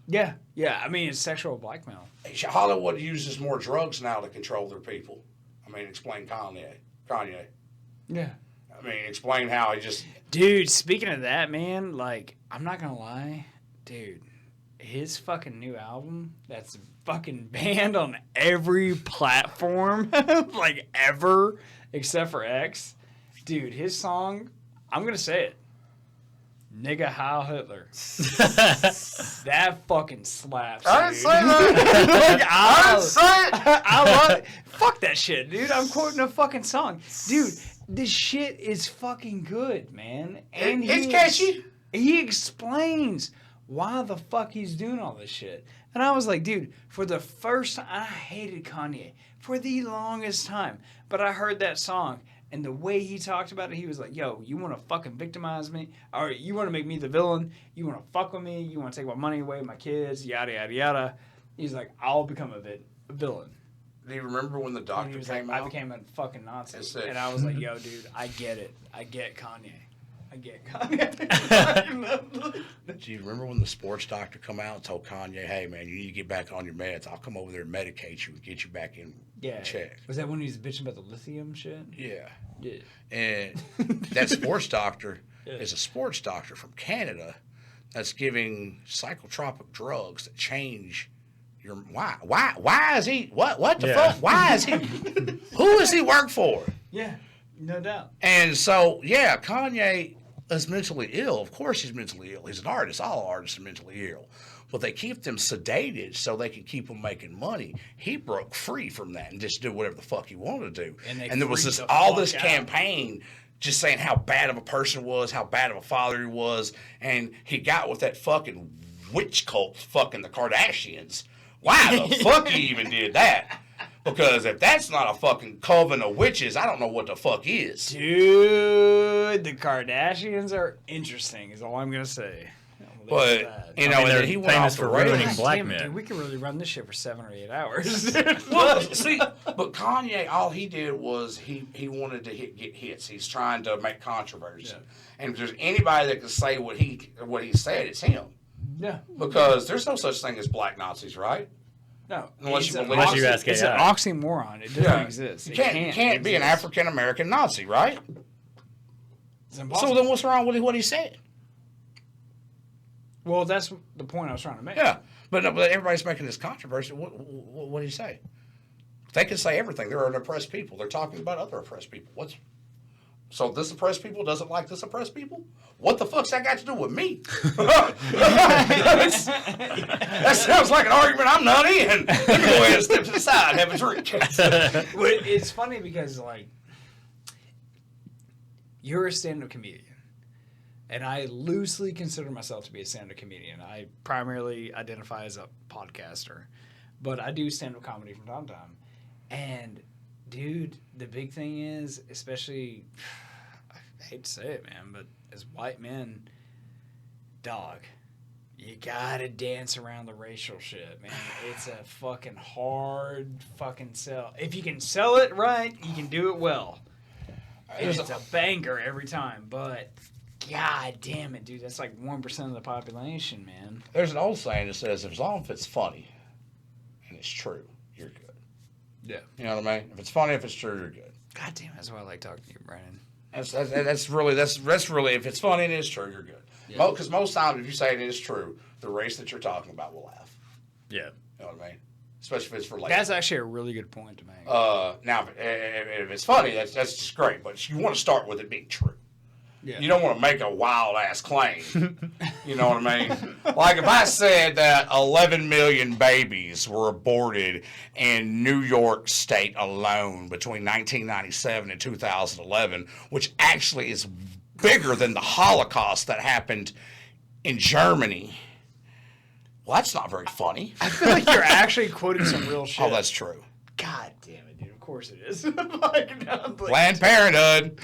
Yeah. I mean, it's sexual blackmail. Hollywood uses more drugs now to control their people. I mean, explain Kanye. Yeah. I mean, explain how he just... Dude, speaking of that, man, like, I'm not gonna lie, dude, his fucking new album that's fucking banned on every platform, like, ever, except for X. Dude, his song, I'm gonna say it. Nigga Heil Hitler. That fucking slaps. I didn't dude. say that. Like, I didn't say it. I love it. Fuck that shit, dude. I'm quoting a fucking song. Dude, this shit is fucking good, man. And It's catchy. He explains why the fuck he's doing all this shit. And I was like, dude, for the first time, I hated Kanye for the longest time. But I heard that song, and the way he talked about it, he was like, yo, you want to fucking victimize me? Or you want to make me the villain? You want to fuck with me? You want to take my money away, my kids, yada, yada, yada. He's like, I'll become a villain. Do you remember when the And doctor he was came like, out? I became a fucking Nazi. It said- And I was like, yo, dude, I get it. I get Kanye. I get Kanye. Do you remember when the sports doctor come out and told Kanye, hey, man, you need to get back on your meds. I'll come over there and medicate you and get you back in check. Was that when he was bitching about the lithium shit? Yeah. Yeah. And that sports doctor is a sports doctor from Canada that's giving psychotropic drugs that change your... Why is he... What the fuck? Why is he... Who does he work for? Yeah, no doubt. And so, yeah, Kanye is mentally ill. Of course he's mentally ill. He's an artist. All artists are mentally ill. But they keep them sedated so they can keep them making money. He broke free from that and just did whatever the fuck he wanted to do. And there was this campaign just saying how bad of a person he was, how bad of a father he was. And he got with that fucking witch cult fucking the Kardashians. Why the fuck he even did that? Because if that's not a fucking coven of witches, I don't know what the fuck is. Dude, the Kardashians are interesting, is all I'm going to say. But, you know, and then he went famous off for the rails. ruining black Damn it, men. dude, we could really run this shit for 7 or 8 hours. Well, see, but Kanye, all he did was he wanted to get hits. He's trying to make controversy. Yeah. And if there's anybody that can say what he said, it's him. Yeah. Because there's no such thing as black Nazis, right? No. Unless It's you an believe- Unless you ask It's an AI. oxymoron. It doesn't exist. You It can't be an exist. African American Nazi, right? It's So impossible. then what's wrong with what he said? Well, that's the point I was trying to make. Yeah, but everybody's making this controversy. What do you say? They can say everything. They're an oppressed people. They're talking about other oppressed people. So this oppressed people doesn't like this oppressed people? What the fuck's that got to do with me? That sounds like an argument I'm not in. Let me go ahead and step to the side and have a drink. Well, it's funny because, like, you're a stand-up comedian. And I loosely consider myself to be a stand-up comedian. I primarily identify as a podcaster. But I do stand-up comedy from time to time. And, dude, the big thing is, especially, I hate to say it, man, but as white men, dog, you gotta dance around the racial shit, man. It's a fucking hard fucking sell. If you can sell it right, you can do it well. And it's a banger every time, but... God damn it, dude. That's like 1% of the population, man. There's an old saying that says, as long as it's funny and it's true, you're good. Yeah. You know what I mean? If it's funny, if it's true, you're good. God damn, that's why I like talking to you, Brandon. That's really if it's funny and it's true, you're good. Because most times, if you say it is true, the race that you're talking about will laugh. Yeah. You know what I mean? Especially if it's for later. That's actually a really good point to make. Now, if it's funny, that's just great. But you want to start with it being true. Yeah. You don't want to make a wild ass claim. You know what I mean? Like if I said that 11 million babies were aborted in New York State alone between 1997 and 2011, which actually is bigger than the Holocaust that happened in Germany. Well, that's not very funny. I feel like you're actually quoting some real shit. Oh, that's true. God damn it, dude. Of course it is. Planned Parenthood.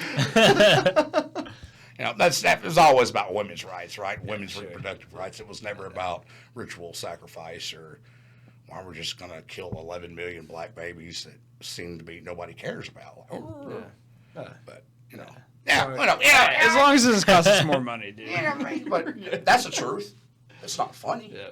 You know, that was always about women's rights, right? Women's reproductive rights. It was never about ritual sacrifice or why we're just going to kill 11 million black babies that seem to be nobody cares about. But, you know. Yeah, as long as this costs us more money, dude. Yeah, but that's the truth. It's not funny. Yeah.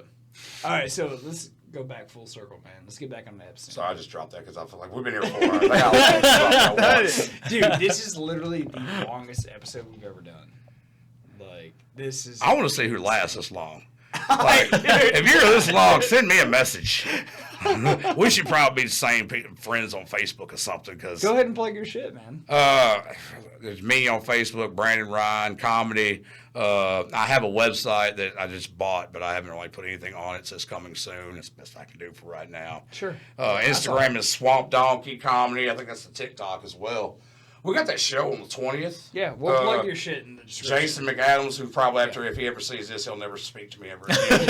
All right, so let's go back full circle, man. Let's get back on the Epstein. So I just dropped that because I feel like we've been here 4 hours. Dude, this is literally the longest episode we've ever done. Like, this is... I want to see who lasts this long. Like, if you're this long, send me a message. We should probably be the same friends on Facebook or something. Cause, go ahead and plug your shit, man. There's me on Facebook, Brandon Ryan Comedy. I have a website that I just bought, but I haven't really put anything on it. It says coming soon. It's the best I can do for right now. Sure. Instagram is Swamp Donkey Comedy. I think that's the TikTok as well. We got that show on the 20th. Yeah, we'll plug your shit in the description. Jason McAdams, who probably if he ever sees this, he'll never speak to me ever again.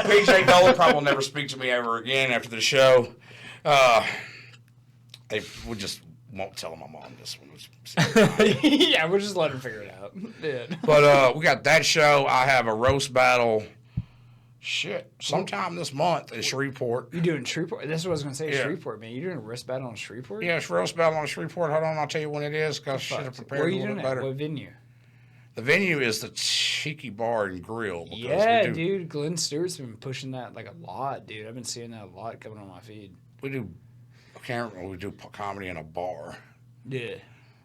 PJ Dolan probably will never speak to me ever again after the show. We just won't tell my mom this one. Yeah, we'll just let her figure it out. Yeah. But we got that show. I have a roast battle. Sometime this month in Shreveport. You doing Shreveport? That's what I was going to say. Yeah. Shreveport, man. You doing a roast battle on Shreveport? Yeah, it's roast battle on Shreveport. Hold on, I'll tell you when it is because I should have prepared a little bit better. What venue? The venue is the Cheeky Bar and Grill. Yeah, dude. Glenn Stewart's been pushing that like a lot, dude. I've been seeing that a lot coming on my feed. We do comedy in a bar. Yeah.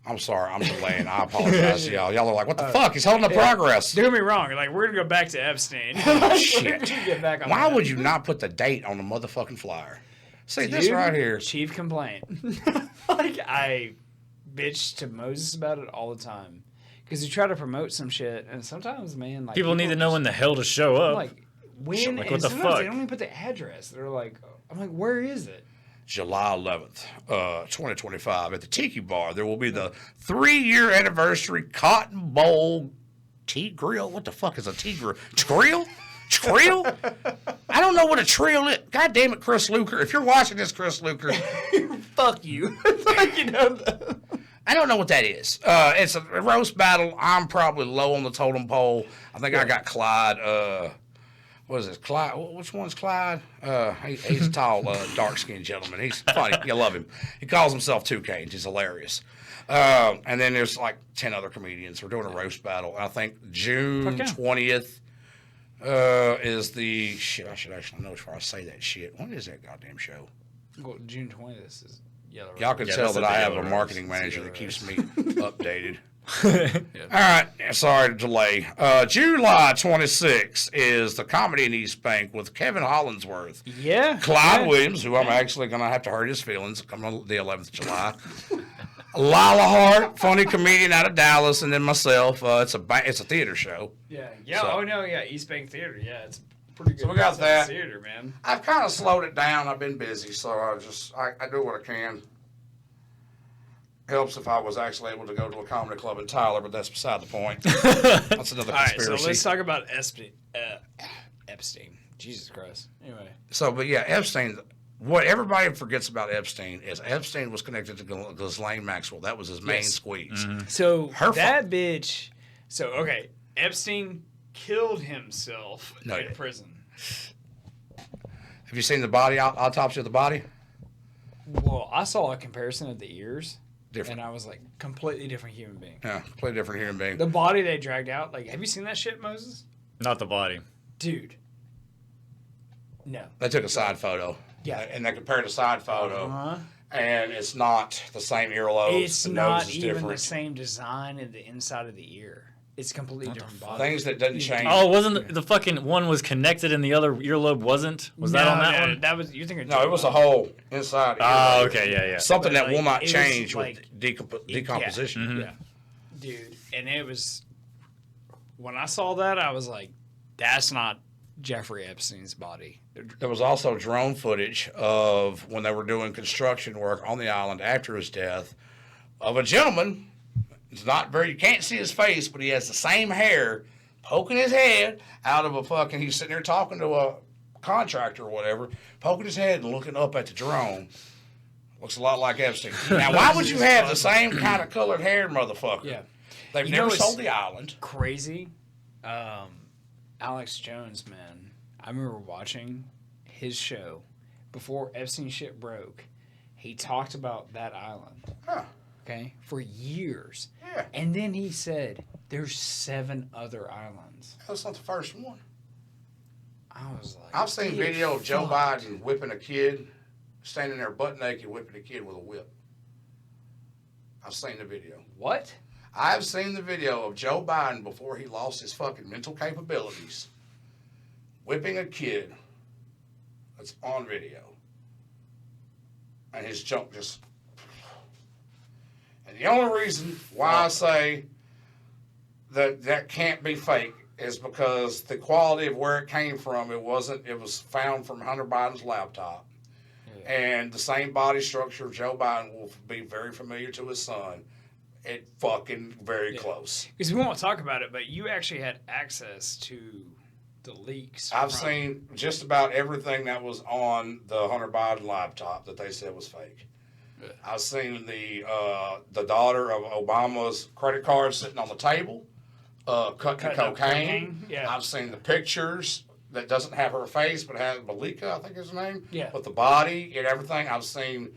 I'm sorry, I'm delaying. I apologize to y'all. Y'all are like, what the fuck? He's holding up progress. Don't get me wrong. Like, we're going to go back to Epstein. Oh, shit. Get back on Why would you not put the date on the motherfucking flyer? See, dude, this right here. Chief complaint. Like, I bitch to Moses about it all the time. Because you try to promote some shit, and sometimes, man, like... People need to know when the hell to show up. Like, when? Like, and what the sometimes fuck? they don't even put the address. They're like, I'm like, where is it? July 11th, 2025, at the Tiki Bar. There will be the 3-year anniversary Cotton Bowl Tea Grill. What the fuck is a tea grill? Trill? Trill? I don't know what a trill is. God damn it, Chris Luker. If you're watching this, Chris Luker. Fuck you. Like, you know, I don't know what that is. It's a roast battle. I'm probably low on the totem pole. I think I got Clyde. What is this? Clyde? Which one's Clyde? He's a tall, dark-skinned gentleman. He's funny. You love him. He calls himself 2K. He's hilarious. And then there's like 10 other comedians. We're doing a roast battle. I think June 20th is the... Shit, I should actually know before I say that shit. When is that goddamn show? Well, June 20th is Yellow Rose. Y'all can tell that I have a marketing manager that keeps me updated. All right, sorry to delay. July 26th is the Comedy in East Bank with Kevin Hollingsworth. Yeah. Clyde Williams, who I'm actually going to have to hurt his feelings coming on the 11th of July. Lila Hart, funny comedian out of Dallas, and then myself. It's a theater show. Yeah. So, East Bank Theater. Yeah, it's pretty good. So we got that. Theater, man. I've kind of slowed it down. I've been busy, so I do what I can. Helps if I was actually able to go to a comedy club in Tyler, but that's beside the point. That's another conspiracy. All right, so let's talk about Epstein. Jesus Christ. Anyway. So, but yeah, Epstein, what everybody forgets about Epstein is Epstein was connected to Ghislaine Maxwell. That was his main squeeze. Mm-hmm. So, bitch. So, okay, Epstein killed himself in prison. Have you seen the body, autopsy of the body? Well, I saw a comparison of the ears. Different. And I was like, completely different human being. Yeah, completely different human being. The body they dragged out, like, have you seen that shit, Moses? Not the body. Dude. No. They took a side photo. Yeah. And they compared a side photo. And it's not the same earlobes. It's the not nose is even different. the same design in the inside of the ear. It's completely different body. Things that doesn't change. Oh, wasn't the fucking one was connected and the other earlobe wasn't? Was that on that one? That was, you're thinking. No, it was a whole inside. Oh, okay, yeah. Something that But, will not it was, change like, with decomposition. Yeah. Mm-hmm. Yeah. Dude, and it was, when I saw that, I was like, that's not Jeffrey Epstein's body. There was also drone footage of when they were doing construction work on the island after his death of a gentleman. It's not very, you can't see his face, but he has the same hair poking his head out of a fucking, he's sitting there talking to a contractor or whatever, poking his head and looking up at the drone. Looks a lot like Epstein. Now, why would you have the same kind of colored hair, motherfucker? Yeah. They've never sold the island. Crazy. Alex Jones, man. I remember watching his show before Epstein shit broke. He talked about that island. Huh. Okay, for years. Yeah. And then he said, there's 7 other islands. That's not the first one. I was like, I've seen get video of Joe fucked. Biden whipping a kid, standing there butt naked, whipping a kid with a whip. I've seen the video. What? I've seen the video of Joe Biden before he lost his fucking mental capabilities, whipping a kid that's on video. And his junk just... And the only reason why I say that can't be fake is because the quality of where it came from, it was found from Hunter Biden's laptop. Yeah. And the same body structure of Joe Biden will be very familiar to his son. It fucking very close. Because we won't talk about it, but you actually had access to the leaks. I've seen just about everything that was on the Hunter Biden laptop that they said was fake. Yeah. I've seen the daughter of Obama's credit card sitting on the table, cutting cocaine. Yeah. I've seen the pictures that doesn't have her face, but has Malika, I think is her name. Yeah. With the body and everything. I've seen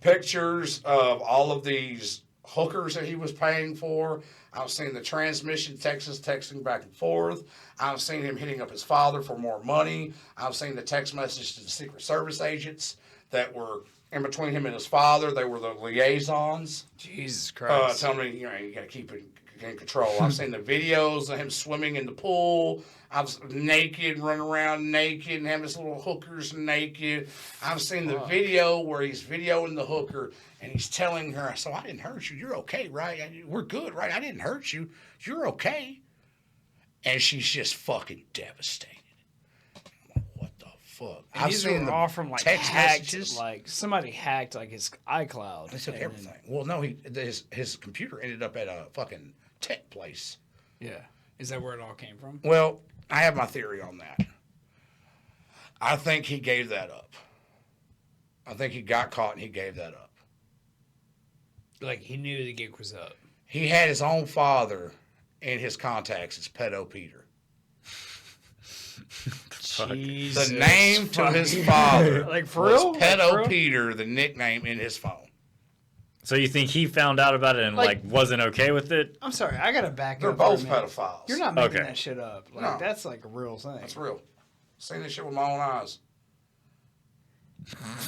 pictures of all of these hookers that he was paying for. I've seen the transmission Texas texting back and forth. I've seen him hitting up his father for more money. I've seen the text message to the Secret Service agents that were in between him and his father. They were the liaisons. Jesus Christ. Telling me, you got to keep it in control. I've seen the videos of him swimming in the pool. I've naked, running around naked, and having his little hookers naked. I've seen the video where he's videoing the hooker, and he's telling her, so I didn't hurt you. You're okay, right? We're good, right? I didn't hurt you. You're okay. And she's just fucking devastated. What the fuck? And I've these seen were all from like text hacked, messages. like somebody hacked like his iCloud. They took everything. Well, no, his computer ended up at a fucking tech place. Yeah. Is that where it all came from? Well, I have my theory on that. I think he gave that up. I think he got caught and he gave that up. Like he knew the gig was up. He had his own father in his contacts as Pedo Peter. Jesus, the name to his father like for was real? Pedo Peter, the nickname in his phone. So you think he found out about it and like wasn't okay with it? I'm sorry, I gotta back They're up. both pedophiles. You're not making Okay. that shit up. Like No. that's like a real thing. That's real. Seen this shit with my own eyes.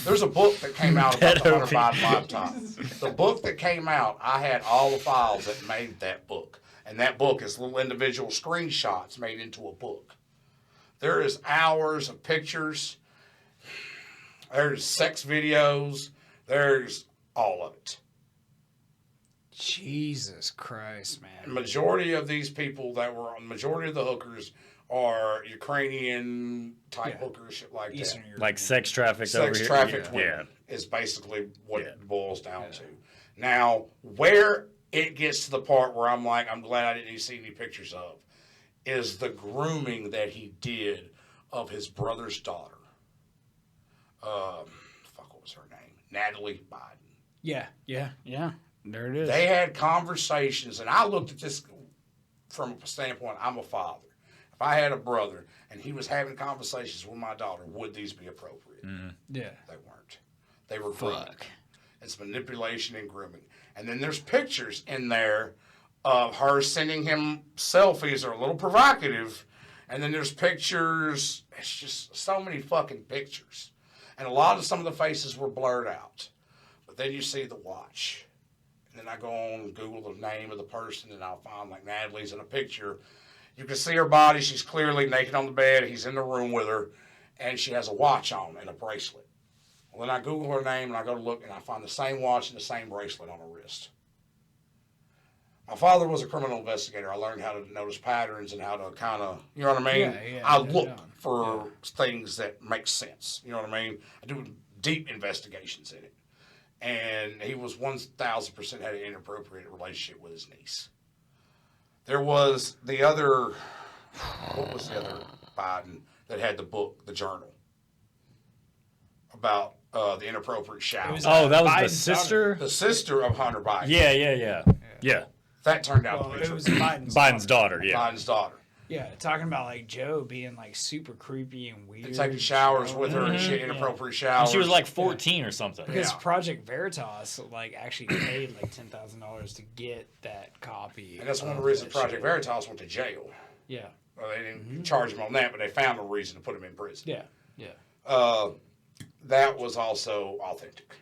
There's a book that came out about the Hunter Biden laptop. The book that came out, I had all the files that made that book. And that book is little individual screenshots made into a book. There is hours of pictures. There's sex videos. There's all of it. Jesus Christ, man. The majority of these people that were on, the majority of the hookers are Ukrainian type hookers, shit like Eastern that. Europe. Like sex trafficked over here? Sex trafficked women is basically what it boils down to. Now, where it gets to the part where I'm like, I'm glad I didn't see any pictures of, is the grooming that he did of his brother's daughter. What was her name? Natalie Biden. Yeah. There it is. They had conversations, and I looked at this from a standpoint, I'm a father. If I had a brother and he was having conversations with my daughter, would these be appropriate? Mm-hmm. Yeah. They weren't. They were grooming. It's manipulation and grooming. And then there's pictures in there of her sending him selfies that are a little provocative. And then there's pictures. It's just so many fucking pictures. And some of the faces were blurred out. But then you see the watch. And then I go on and Google the name of the person, and I'll find, like, Natalie's in a picture. You can see her body. She's clearly naked on the bed. He's in the room with her, and she has a watch on and a bracelet. Well, then I Google her name, and I go to look, and I find the same watch and the same bracelet on her wrist. My father was a criminal investigator. I learned how to notice patterns and how to kind of, you know what I mean? I look for things that make sense. You know what I mean? I do deep investigations in it. And he was 1,000% had an inappropriate relationship with his niece. There was the other, what was the other Biden that had the book, the journal, about the inappropriate shower? That was Biden's the sister? The sister of Hunter Biden. Yeah. That turned out to be it was Biden's daughter, yeah. Biden's daughter. Yeah, talking about like Joe being like super creepy and weird. And taking showers with her and shit, inappropriate showers. And she was like 14 or something. Because Project Veritas like actually paid like $10,000 to get that copy. And that's one of the reasons Project Veritas went to jail. Yeah. Well, they didn't charge him on that, but they found a reason to put him in prison. Yeah. That was also authentic.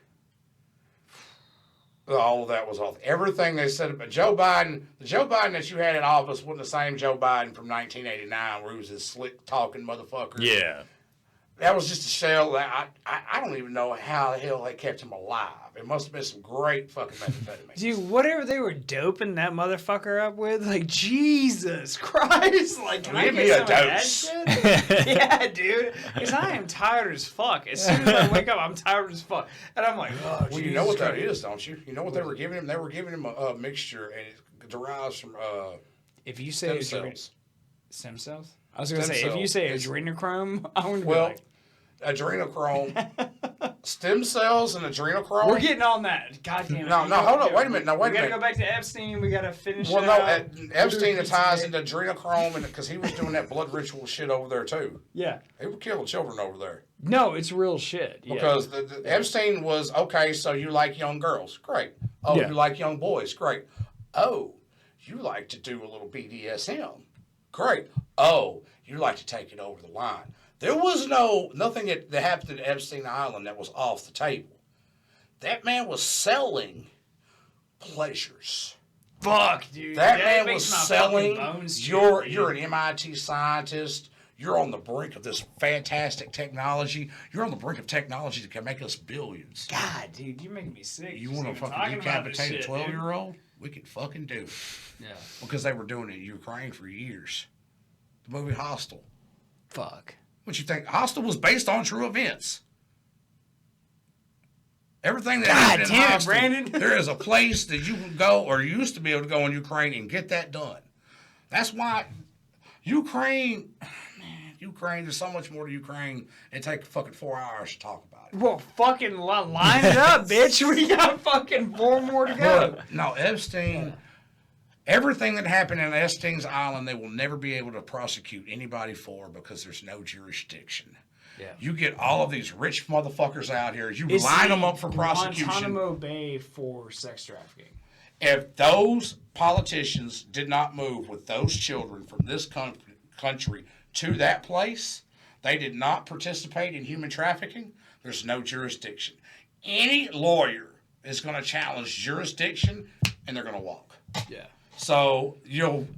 All of that was authentic. Everything they said about Joe Biden, the Joe Biden that you had in office wasn't the same Joe Biden from 1989 where he was this slick-talking motherfucker. Yeah. That was just a shell. I don't even know how the hell they kept him alive. It must have been some great fucking methamphetamine. Dude, whatever they were doping that motherfucker up with, like, Jesus Christ. Like, can I get some of that shit? Yeah, dude. Because I am tired as fuck. As soon as I wake up, I'm tired as fuck. And I'm like, oh, well, you know what that is, don't you? You know what they were giving him? They were giving him a mixture, and it derives from if you say stem cells. Stem cells? I was going to say, if you say adrenochrome, I'm going to be like... Adrenochrome, stem cells and adrenochrome. We're getting on that. God damn it. No, hold on. Wait a minute. We got to go back to Epstein. We got to finish it out. Epstein ties into adrenochrome because he was doing that blood ritual shit over there, too. Yeah. He was killing children over there. No, it's real shit. Because the Epstein was, okay, so you like young girls. Great. Oh, you like young boys. Great. Oh, you like to do a little BDSM. Great. Oh, you like to take it over the line. There was nothing that happened at Epstein Island that was off the table. That man was selling pleasures. Fuck, dude. That man was selling. You're an MIT scientist. You're on the brink of this fantastic technology. You're on the brink of technology that can make us billions. God, dude, you're making me sick. You want to fucking decapitate a 12-year-old? We can fucking do it. Yeah. Because they were doing it in Ukraine for years. The movie Hostel. Fuck. What you think? Hostel was based on true events. Everything that happened in Hostel, Brandon. There is a place that you can go, or you used to be able to go in Ukraine and get that done. That's why Ukraine, there's so much more to Ukraine. It takes fucking 4 hours to talk about it. Well, fucking line it up, bitch. We got fucking 4 more to go. No, Epstein... Everything that happened in Epstein's Island, they will never be able to prosecute anybody for because there's no jurisdiction. Yeah. You get all of these rich motherfuckers out here. You line them up for prosecution. Guantanamo Bay for sex trafficking. If those politicians did not move with those children from this country to that place, they did not participate in human trafficking, there's no jurisdiction. Any lawyer is going to challenge jurisdiction, and they're going to walk. Yeah. So,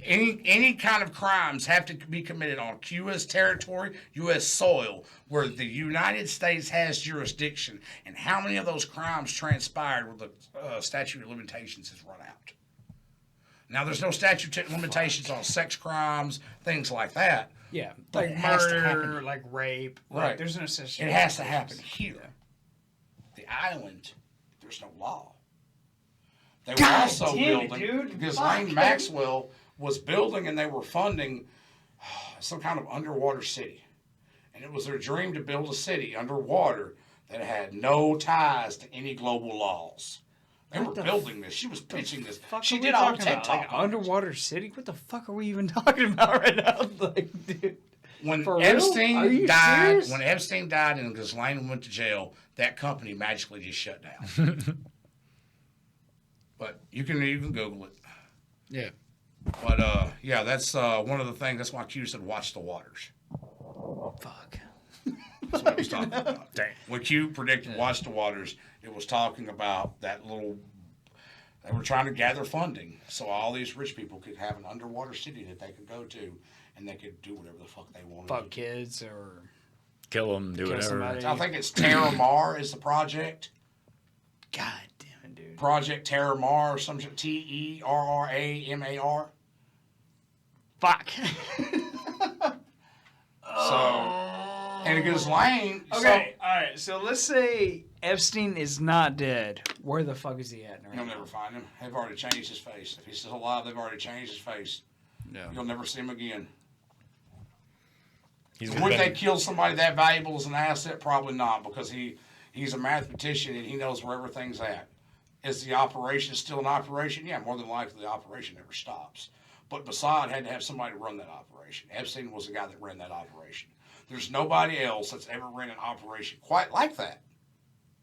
any kind of crimes have to be committed on U.S. territory, U.S. soil, where the United States has jurisdiction. And how many of those crimes transpired where the statute of limitations has run out? Now, there's no statute of limitations on sex crimes, things like that. Yeah, like murder, like rape. Right. Like, there's no such thing. It has to happen here. The island, there's no law. They were also building, Ghislaine Maxwell was building and they were funding some kind of underwater city. And it was their dream to build a city underwater that had no ties to any global laws. They were building this. She was pitching this. She did all the TED Talk. Like underwater city? What the fuck are we even talking about right now? Like, dude. When Epstein died and Ghislaine went to jail, that company magically just shut down. But you can Google it. Yeah. But, that's one of the things. That's why Q said watch the waters. Fuck. That's what it was talking about. Dang. When Q predicted Watch the Waters, it was talking about that little. They were trying to gather funding so all these rich people could have an underwater city that they could go to, and they could do whatever the fuck they wanted. Fuck kids or Kill them, do whatever. somebody. I think it's Terra Mar is the project. God damn it, dude. Project Terra Mar, some shit. TERRAMAR. Fuck. So, and Ghislaine. Okay, all right. So let's say Epstein is not dead. Where the fuck is he at right You'll now? never find him. They've already changed his face. If he's still alive, they've already changed his face. No. You'll never see him again. Would they kill somebody that valuable as an asset? Probably not, because he's a mathematician and he knows where everything's at. Is the operation still an operation? Yeah, more than likely the operation never stops. But Mossad had to have somebody run that operation. Epstein was the guy that ran that operation. There's nobody else that's ever ran an operation quite like that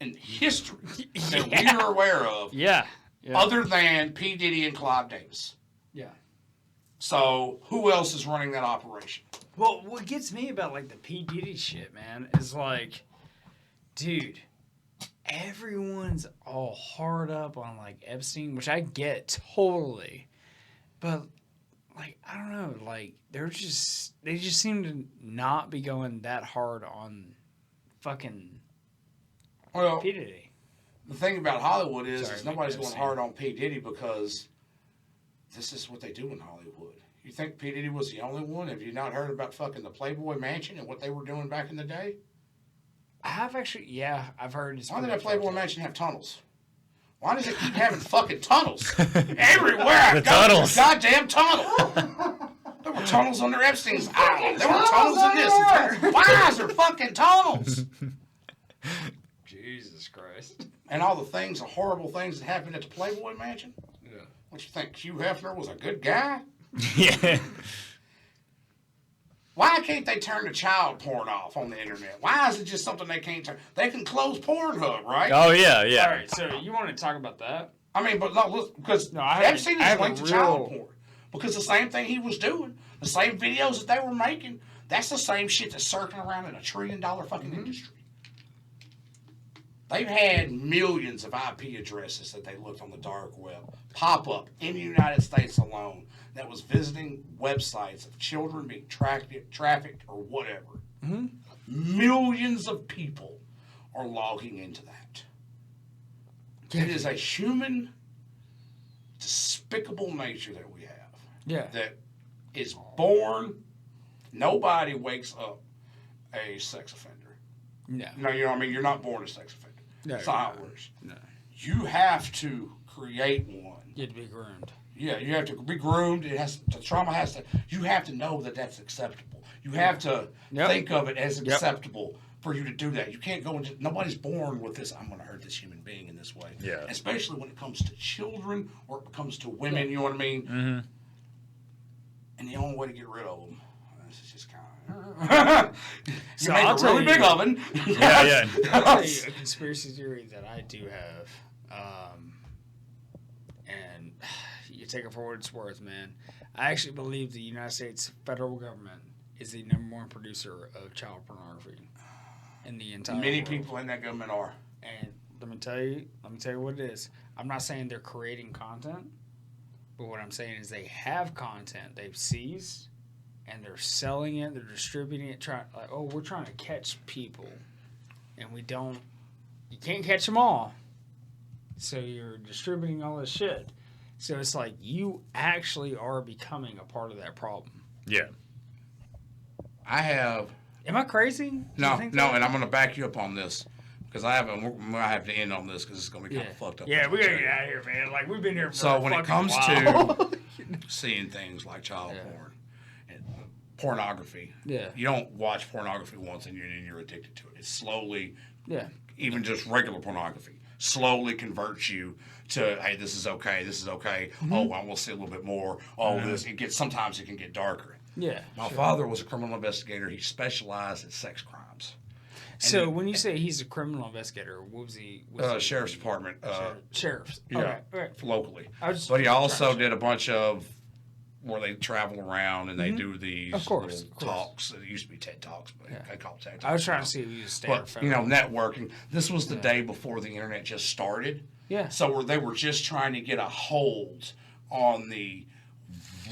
in history that we are aware of. Yeah. Other than P. Diddy and Clive Davis. Yeah. So who else is running that operation? Well, what gets me about like the P. Diddy shit, man, is like, dude, everyone's all hard up on like Epstein, which I get totally, but like I don't know, like they just seem to not be going that hard on fucking P. Diddy. The thing about Hollywood is nobody's going Epstein. hard on P. Diddy because this is what they do in Hollywood. You think P. Diddy was the only one? Have you not heard about fucking the Playboy Mansion and what they were doing back in the day? I have actually, yeah, I've heard. Why did that Playboy Mansion have tunnels? Why does it keep having fucking tunnels? Everywhere I The go, tunnels. there's a goddamn tunnel. There were tunnels under Epstein's island. There were tunnels in this. Why is there fucking tunnels? Jesus Christ. And all the things, the horrible things that happened at the Playboy Mansion. Yeah. What you think, Hugh Hefner was a good guy? Yeah. Why can't they turn the child porn off on the internet? Why is it just something they can't turn? They can close Pornhub, right? Oh, yeah, yeah. All right, so you want to talk about that? I mean, but no, look, because Epstein is linked to child porn. Because the same thing he was doing, the same videos that they were making, that's the same shit that's circling around in $1 trillion fucking industry. They've had millions of IP addresses that they looked on the dark web pop up in the United States alone that was visiting websites of children being trafficked or whatever. Mm-hmm. Millions of people are logging into that. It is a human, despicable nature that we have. Yeah. That is born. Nobody wakes up a sex offender. No. No, you know what I mean? You're not born a sex offender. No, That's not how it works. No. You have to create one. You have to be groomed. Yeah, you have to be groomed. The trauma has to. You have to know that that's acceptable. You have to think of it as acceptable for you to do that. You can't go into. Nobody's born with this. I'm going to hurt this human being in this way. Yeah. Especially when it comes to children or it comes to women. You know what I mean? Mm-hmm. And the only way to get rid of them. This is just kind of. So make I'll a tell really you- big oven. Yeah. I'll tell you a conspiracy theory that I do have, and you take it for what it's worth, man. I actually believe the United States federal government is the #1 producer of child pornography in the entire Many world. people in that government are. And let me tell you what it is. I'm not saying they're creating content, but what I'm saying is they have content they've seized, and they're selling it, they're distributing it, we're trying to catch people, and you can't catch them all, so you're distributing all this shit. So it's like you actually are becoming a part of that problem. Yeah. I have. Am I crazy? Do No, you think no, that? and I'm going to back you up on this because I have to end on this because it's going to be kind of fucked up. Yeah, we gotta get out of here, man. Like we've been here for So a when it fucking comes while. to seeing things like child porn and pornography, you don't watch pornography once and you're addicted to it. It slowly, even just regular pornography, slowly converts you to, hey, this is okay, this is okay. Mm-hmm. Oh, I will see a little bit more. Oh, sometimes it can get darker. Yeah. My father was a criminal investigator. He specialized in sex crimes. So when you say he's a criminal investigator, what was he? Sheriff's Department. Sheriff's. Yeah, Okay. locally. I was just But he also trying to- did a bunch of where they travel around and they do these little talks. It used to be TED Talks, but they call it TED Talks. I was trying to see if you was standard. But, networking. This was the day before the internet just started. Yeah. So they were just trying to get a hold on the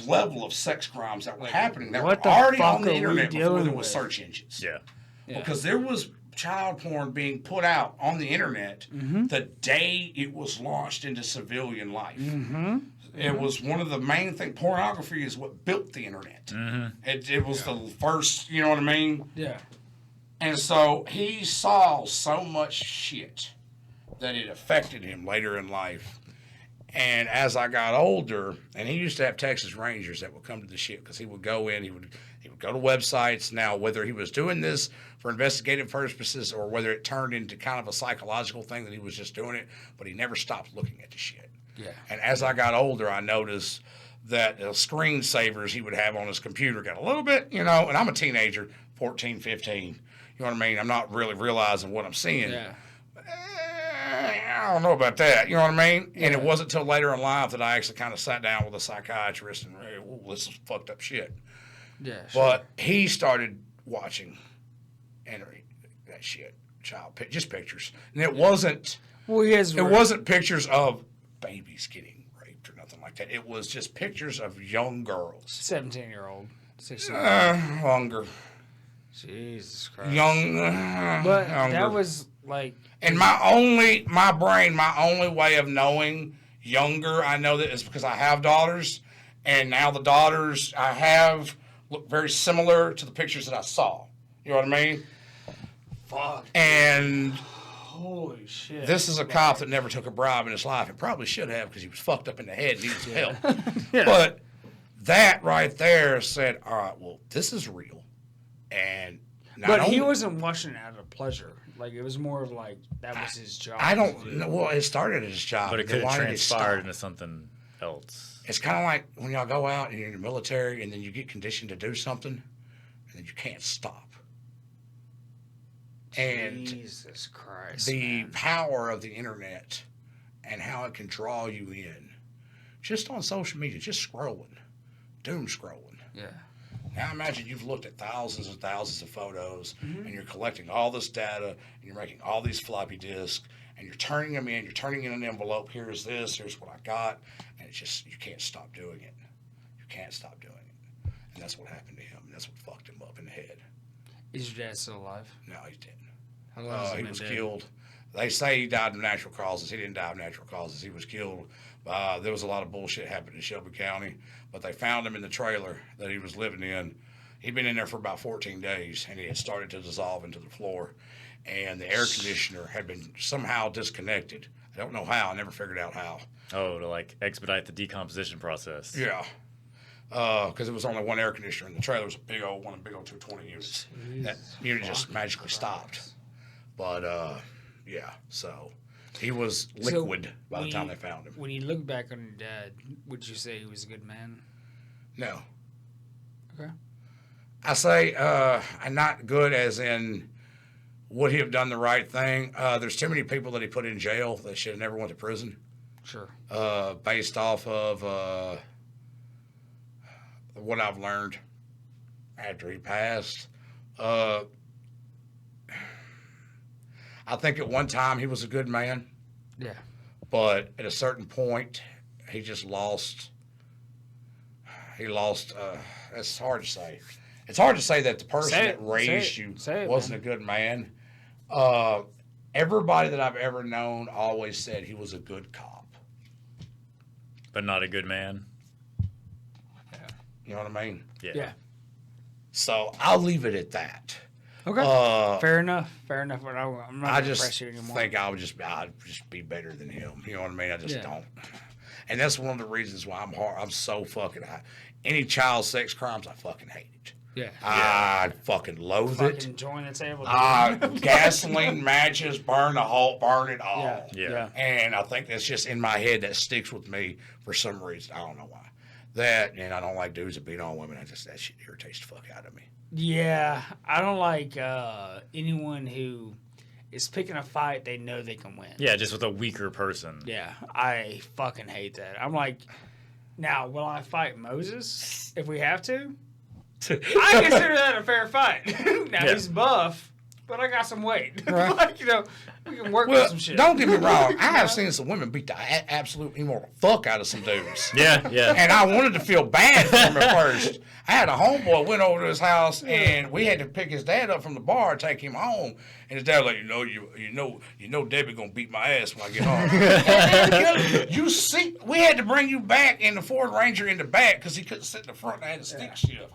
level of sex crimes that were happening that were already on the internet before there was search engines. Yeah. Because there was child porn being put out on the internet the day it was launched into civilian life. It was one of the main things. Pornography is what built the internet. It was the first, you know what I mean? Yeah. And so he saw so much shit that it affected him later in life. And as I got older, and he used to have Texas Rangers that would come to the shit because he would go in, he would go to websites. Now, whether he was doing this for investigative purposes or whether it turned into kind of a psychological thing that he was just doing it, but he never stopped looking at the shit. Yeah. And as I got older, I noticed that the screensavers he would have on his computer got a little bit, and I'm a teenager, 14, 15. You know what I mean? I'm not really realizing what I'm seeing. Yeah. I don't know about that. You know what I mean? Yeah. And it wasn't until later in life that I actually kind of sat down with a psychiatrist and, this is fucked up shit. Yeah, sure. But he started watching that shit, just pictures. And it wasn't... Well, it wasn't pictures of babies getting raped or nothing like that. It was just pictures of young girls. 17-year-old. 16. Longer. Jesus Christ. Younger. That was like... And my only way of knowing younger, I know that is because I have daughters, and now the daughters I have look very similar to the pictures that I saw. You know what I mean? Fuck. And holy shit. This is a cop that never took a bribe in his life. It probably should have because he was fucked up in the head and needed some help. Yeah. But that right there said, all right, well, this is real. And he wasn't watching it out of pleasure. Like, it was more of like, that was his job. I don't know. Well, it started as his job. But it could have transpired into something else. It's kind of like when y'all go out and you're in the military and then you get conditioned to do something and then you can't stop. And Jesus Christ. The power of the internet and how it can draw you in. Just on social media, just scrolling. Doom scrolling. Yeah. Now imagine you've looked at thousands and thousands of photos and you're collecting all this data and you're making all these floppy disks and you're turning them in, you're turning in an envelope, here's this, here's what I got, and it's just, you can't stop doing it. You can't stop doing it. And that's what happened to him. That's what fucked him up in the head. Is your dad still alive? No, he's dead. How long has he was killed. They say he died of natural causes. He didn't die of natural causes. He was killed. There was a lot of bullshit happening in Shelby County, but they found him in the trailer that he was living in. He'd been in there for about 14 days, and he had started to dissolve into the floor, and the air conditioner had been somehow disconnected. I don't know how. I never figured out how. Oh, to like expedite the decomposition process. Yeah. Because it was only one air conditioner in the trailer. It was a big old 220 units. That unit just magically stopped. But, yeah, so he was liquid by the time they found him. When you look back on your dad, would you say he was a good man? No. Okay. I say not good as in would he have done the right thing? There's too many people that he put in jail that should have never went to prison. Sure. Based off of what I've learned after he passed. I think at one time he was a good man. Yeah. But at a certain point, he just lost. He lost. It's hard to say. It's hard to say that the person that raised you wasn't a good man. Everybody that I've ever known always said he was a good cop. But not a good man? Yeah. You know what I mean? Yeah. So I'll leave it at that. Okay. Fair enough. But I'm not going to press you anymore. I think I'd just be better than him. You know what I mean? I just don't. And that's one of the reasons why I'm so fucking high. Any child sex crimes, I fucking hate it. Yeah. I fucking loathe it. Fucking join the table. Gasoline, matches, burn it all. Yeah. And I think that's just in my head that sticks with me for some reason. I don't know why. That, and I don't like dudes that beat on women. That shit irritates the fuck out of me. Yeah. I don't like anyone who is picking a fight they know they can win. Yeah, just with a weaker person. Yeah. I fucking hate that. I'm like, Now, will I fight Moses if we have to? I consider that a fair fight. Now, he's buff, but I got some weight. Right. Like, we can work with some shit. Don't get me wrong. I have seen some women beat the absolute immoral fuck out of some dudes. Yeah. And I wanted to feel bad for him at first. I had a homeboy went over to his house, and we had to pick his dad up from the bar and take him home. And his dad was like, you know, Debbie gonna beat my ass when I get home. You see, we had to bring you back in the Ford Ranger in the back because he couldn't sit in the front and I had a stick shift.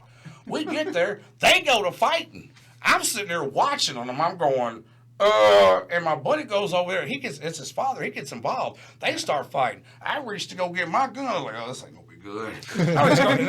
We get there, they go to fighting. I'm sitting there watching them. I'm going, and my buddy goes over there. It's his father. He gets involved. They start fighting. I reached to go get my gun. I was like, oh, this ain't gonna be good. And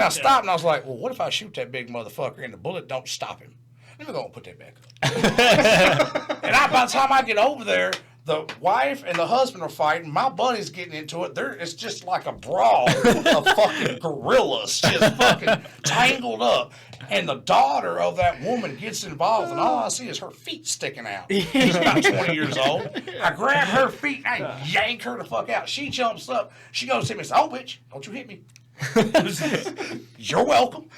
I stopped and I was like, well, what if I shoot that big motherfucker and the bullet don't stop him? Let me go and put that back up. And by the time I get over there, the wife and the husband are fighting. My buddy's getting into it. It's just like a brawl of fucking gorillas just fucking tangled up. And the daughter of that woman gets involved, and all I see is her feet sticking out. She's about 20 years old. I grab her feet, and I yank her the fuck out. She jumps up. She goes to me and says, oh, bitch, don't you hit me. You're welcome.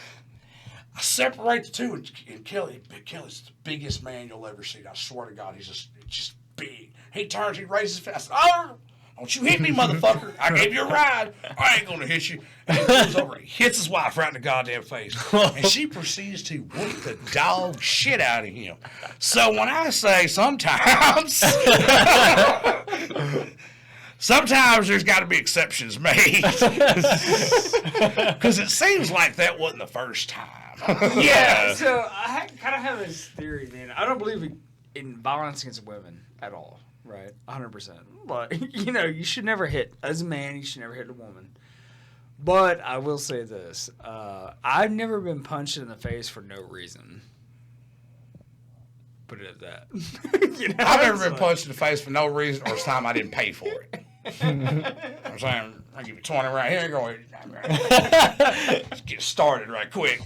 I separate the two, and Kelly's the biggest man you'll ever see. I swear to God, he's just big. He turns, he raises his fist. I said, oh, don't you hit me, motherfucker. I gave you a ride. I ain't going to hit you. And he goes over and hits his wife right in the goddamn face. And she proceeds to whoop the dog shit out of him. So when I say sometimes, sometimes there's got to be exceptions made. Because it seems like that wasn't the first time. Yeah, so I kind of have this theory, man. I don't believe in violence against women at all, right? 100%. But, you should never hit, as a man, you should never hit a woman. But I will say this. I've never been punched in the face for no reason. Put it at that. I've never been punched in the face for no reason or time I didn't pay for it. I'm saying, I'll give you 20 right here. Go let's get started right quick.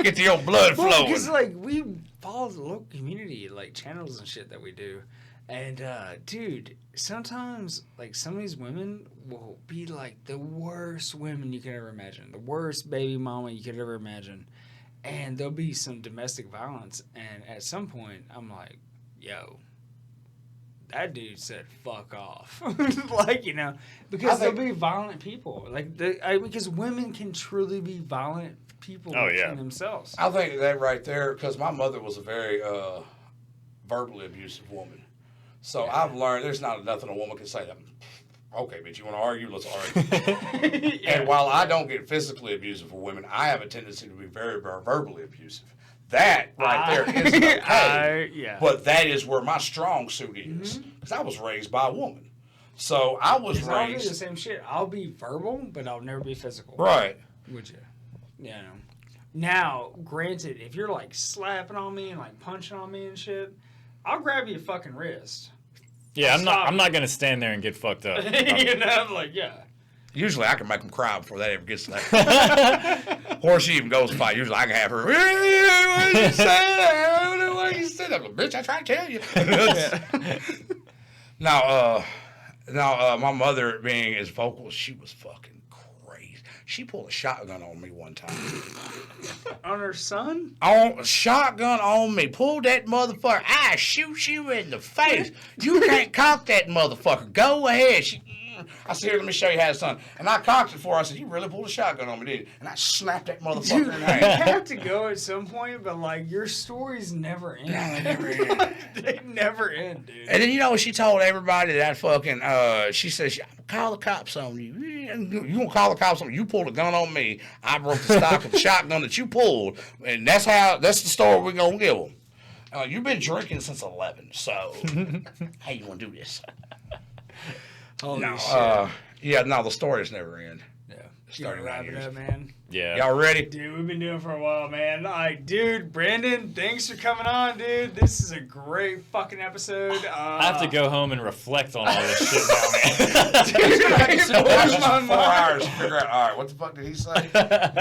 Get the old blood flowing. Because, we follow the local community, channels and shit that we do. And, dude, sometimes, some of these women will be, the worst women you could ever imagine. The worst baby mama you could ever imagine. And there'll be some domestic violence. And at some point, I'm like, yo, that dude said fuck off. Because there'll be violent people. Because women can truly be violent people in themselves. I think that right there, because my mother was a very verbally abusive woman. So I've learned there's not nothing a woman can say. Okay, bitch, you want to argue? Let's argue. And while I don't get physically abusive for women, I have a tendency to be very, very verbally abusive. That right there isn't okay. But that is where my strong suit is. Because I was raised by a woman. So I was raised. I'll do the same shit. I'll be verbal, but I'll never be physical. Right. Would you? Yeah. Now, granted, if you're slapping on me and punching on me and shit, I'll grab your fucking wrist. Yeah, I'm not gonna stand there and get fucked up. Usually I can make them cry before that ever gets to that. Or she even goes to fight. Usually I can have her. What did you say? What did you say? Bitch, I tried to tell you. Now, my mother being as vocal as she was fucking crazy. She pulled a shotgun on me one time. On her son? A shotgun on me. Pulled that motherfucker. I shoot you in the face. You can't cock that motherfucker. Go ahead. I said, here, let me show you how it's done. And I cocked it for her. I said, you really pulled a shotgun on me, didn't you? And I snapped that motherfucker in half. You have to go at some point, but your stories never end. No, they never end. They never end, dude. And then, she told everybody that fucking, she says, call the cops on you. You gonna call the cops on me? You pulled a gun on me. I broke the stock of the shotgun that you pulled. And that's the story we're going to give them. You've been drinking since 11, so how you want to do this? Holy shit. The stories never end. Yeah. Starting to wrap it up, man. Yeah. Y'all ready? Dude, we've been doing it for a while, man. Dude, Brandon, thanks for coming on, dude. This is a great fucking episode. I have to go home and reflect on all this shit now, man. Dude, 4 hours to figure out, all right, what the fuck did he say?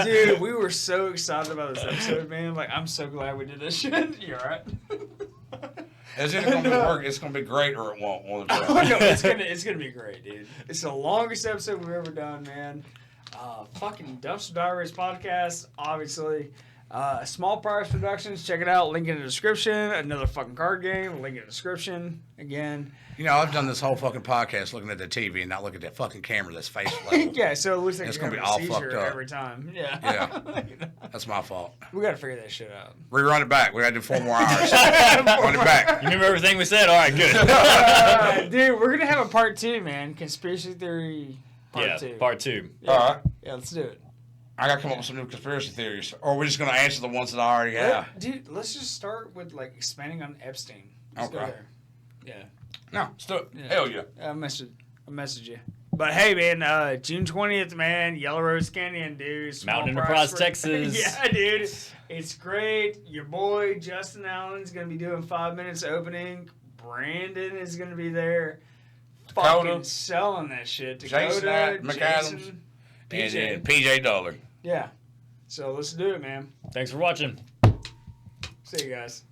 Dude, we were so excited about this episode, man. I'm so glad we did this shit. You all right? Is it going to be work? It's going to be great, or it won't. No, it's gonna be great, dude. It's the longest episode we've ever done, man. Fucking Dumpster Diaries Podcast, obviously. Small Price Productions, check it out. Link in the description. Another fucking card game. Link in the description. Again. You know, I've done this whole fucking podcast looking at the TV and not looking at that fucking camera that's face level. Yeah, so it looks like it's you're gonna be having a all seizure fucked up every time. Yeah. Yeah. That's my fault. We got to figure that shit out. Rerun it back. We got to do 4 more hours. Run it back. You remember everything we said? All right, good. Dude, we're going to have a part 2, man. Conspiracy Theory part 2. Part 2. Yeah. All right. Yeah, let's do it. I got to come up with some new conspiracy theories. Or we're just going to answer the ones that I already have. Dude, let's just start with, like, expanding on Epstein. Let's go there. Yeah. No, let's do it. Yeah. Hell yeah. I'll message you. But hey, man, June 20th, man, Yellow Rose Canyon, dude. Mountain Enterprise, Texas. Yeah, dude. It's great. Your boy, Justin Allen's going to be doing 5 minutes opening. Brandon is going to be there. Fucking selling that shit. Dakota, Jason McAdams, PJ. and PJ Dollar. Yeah. So let's do it, man. Thanks for watching. See you guys.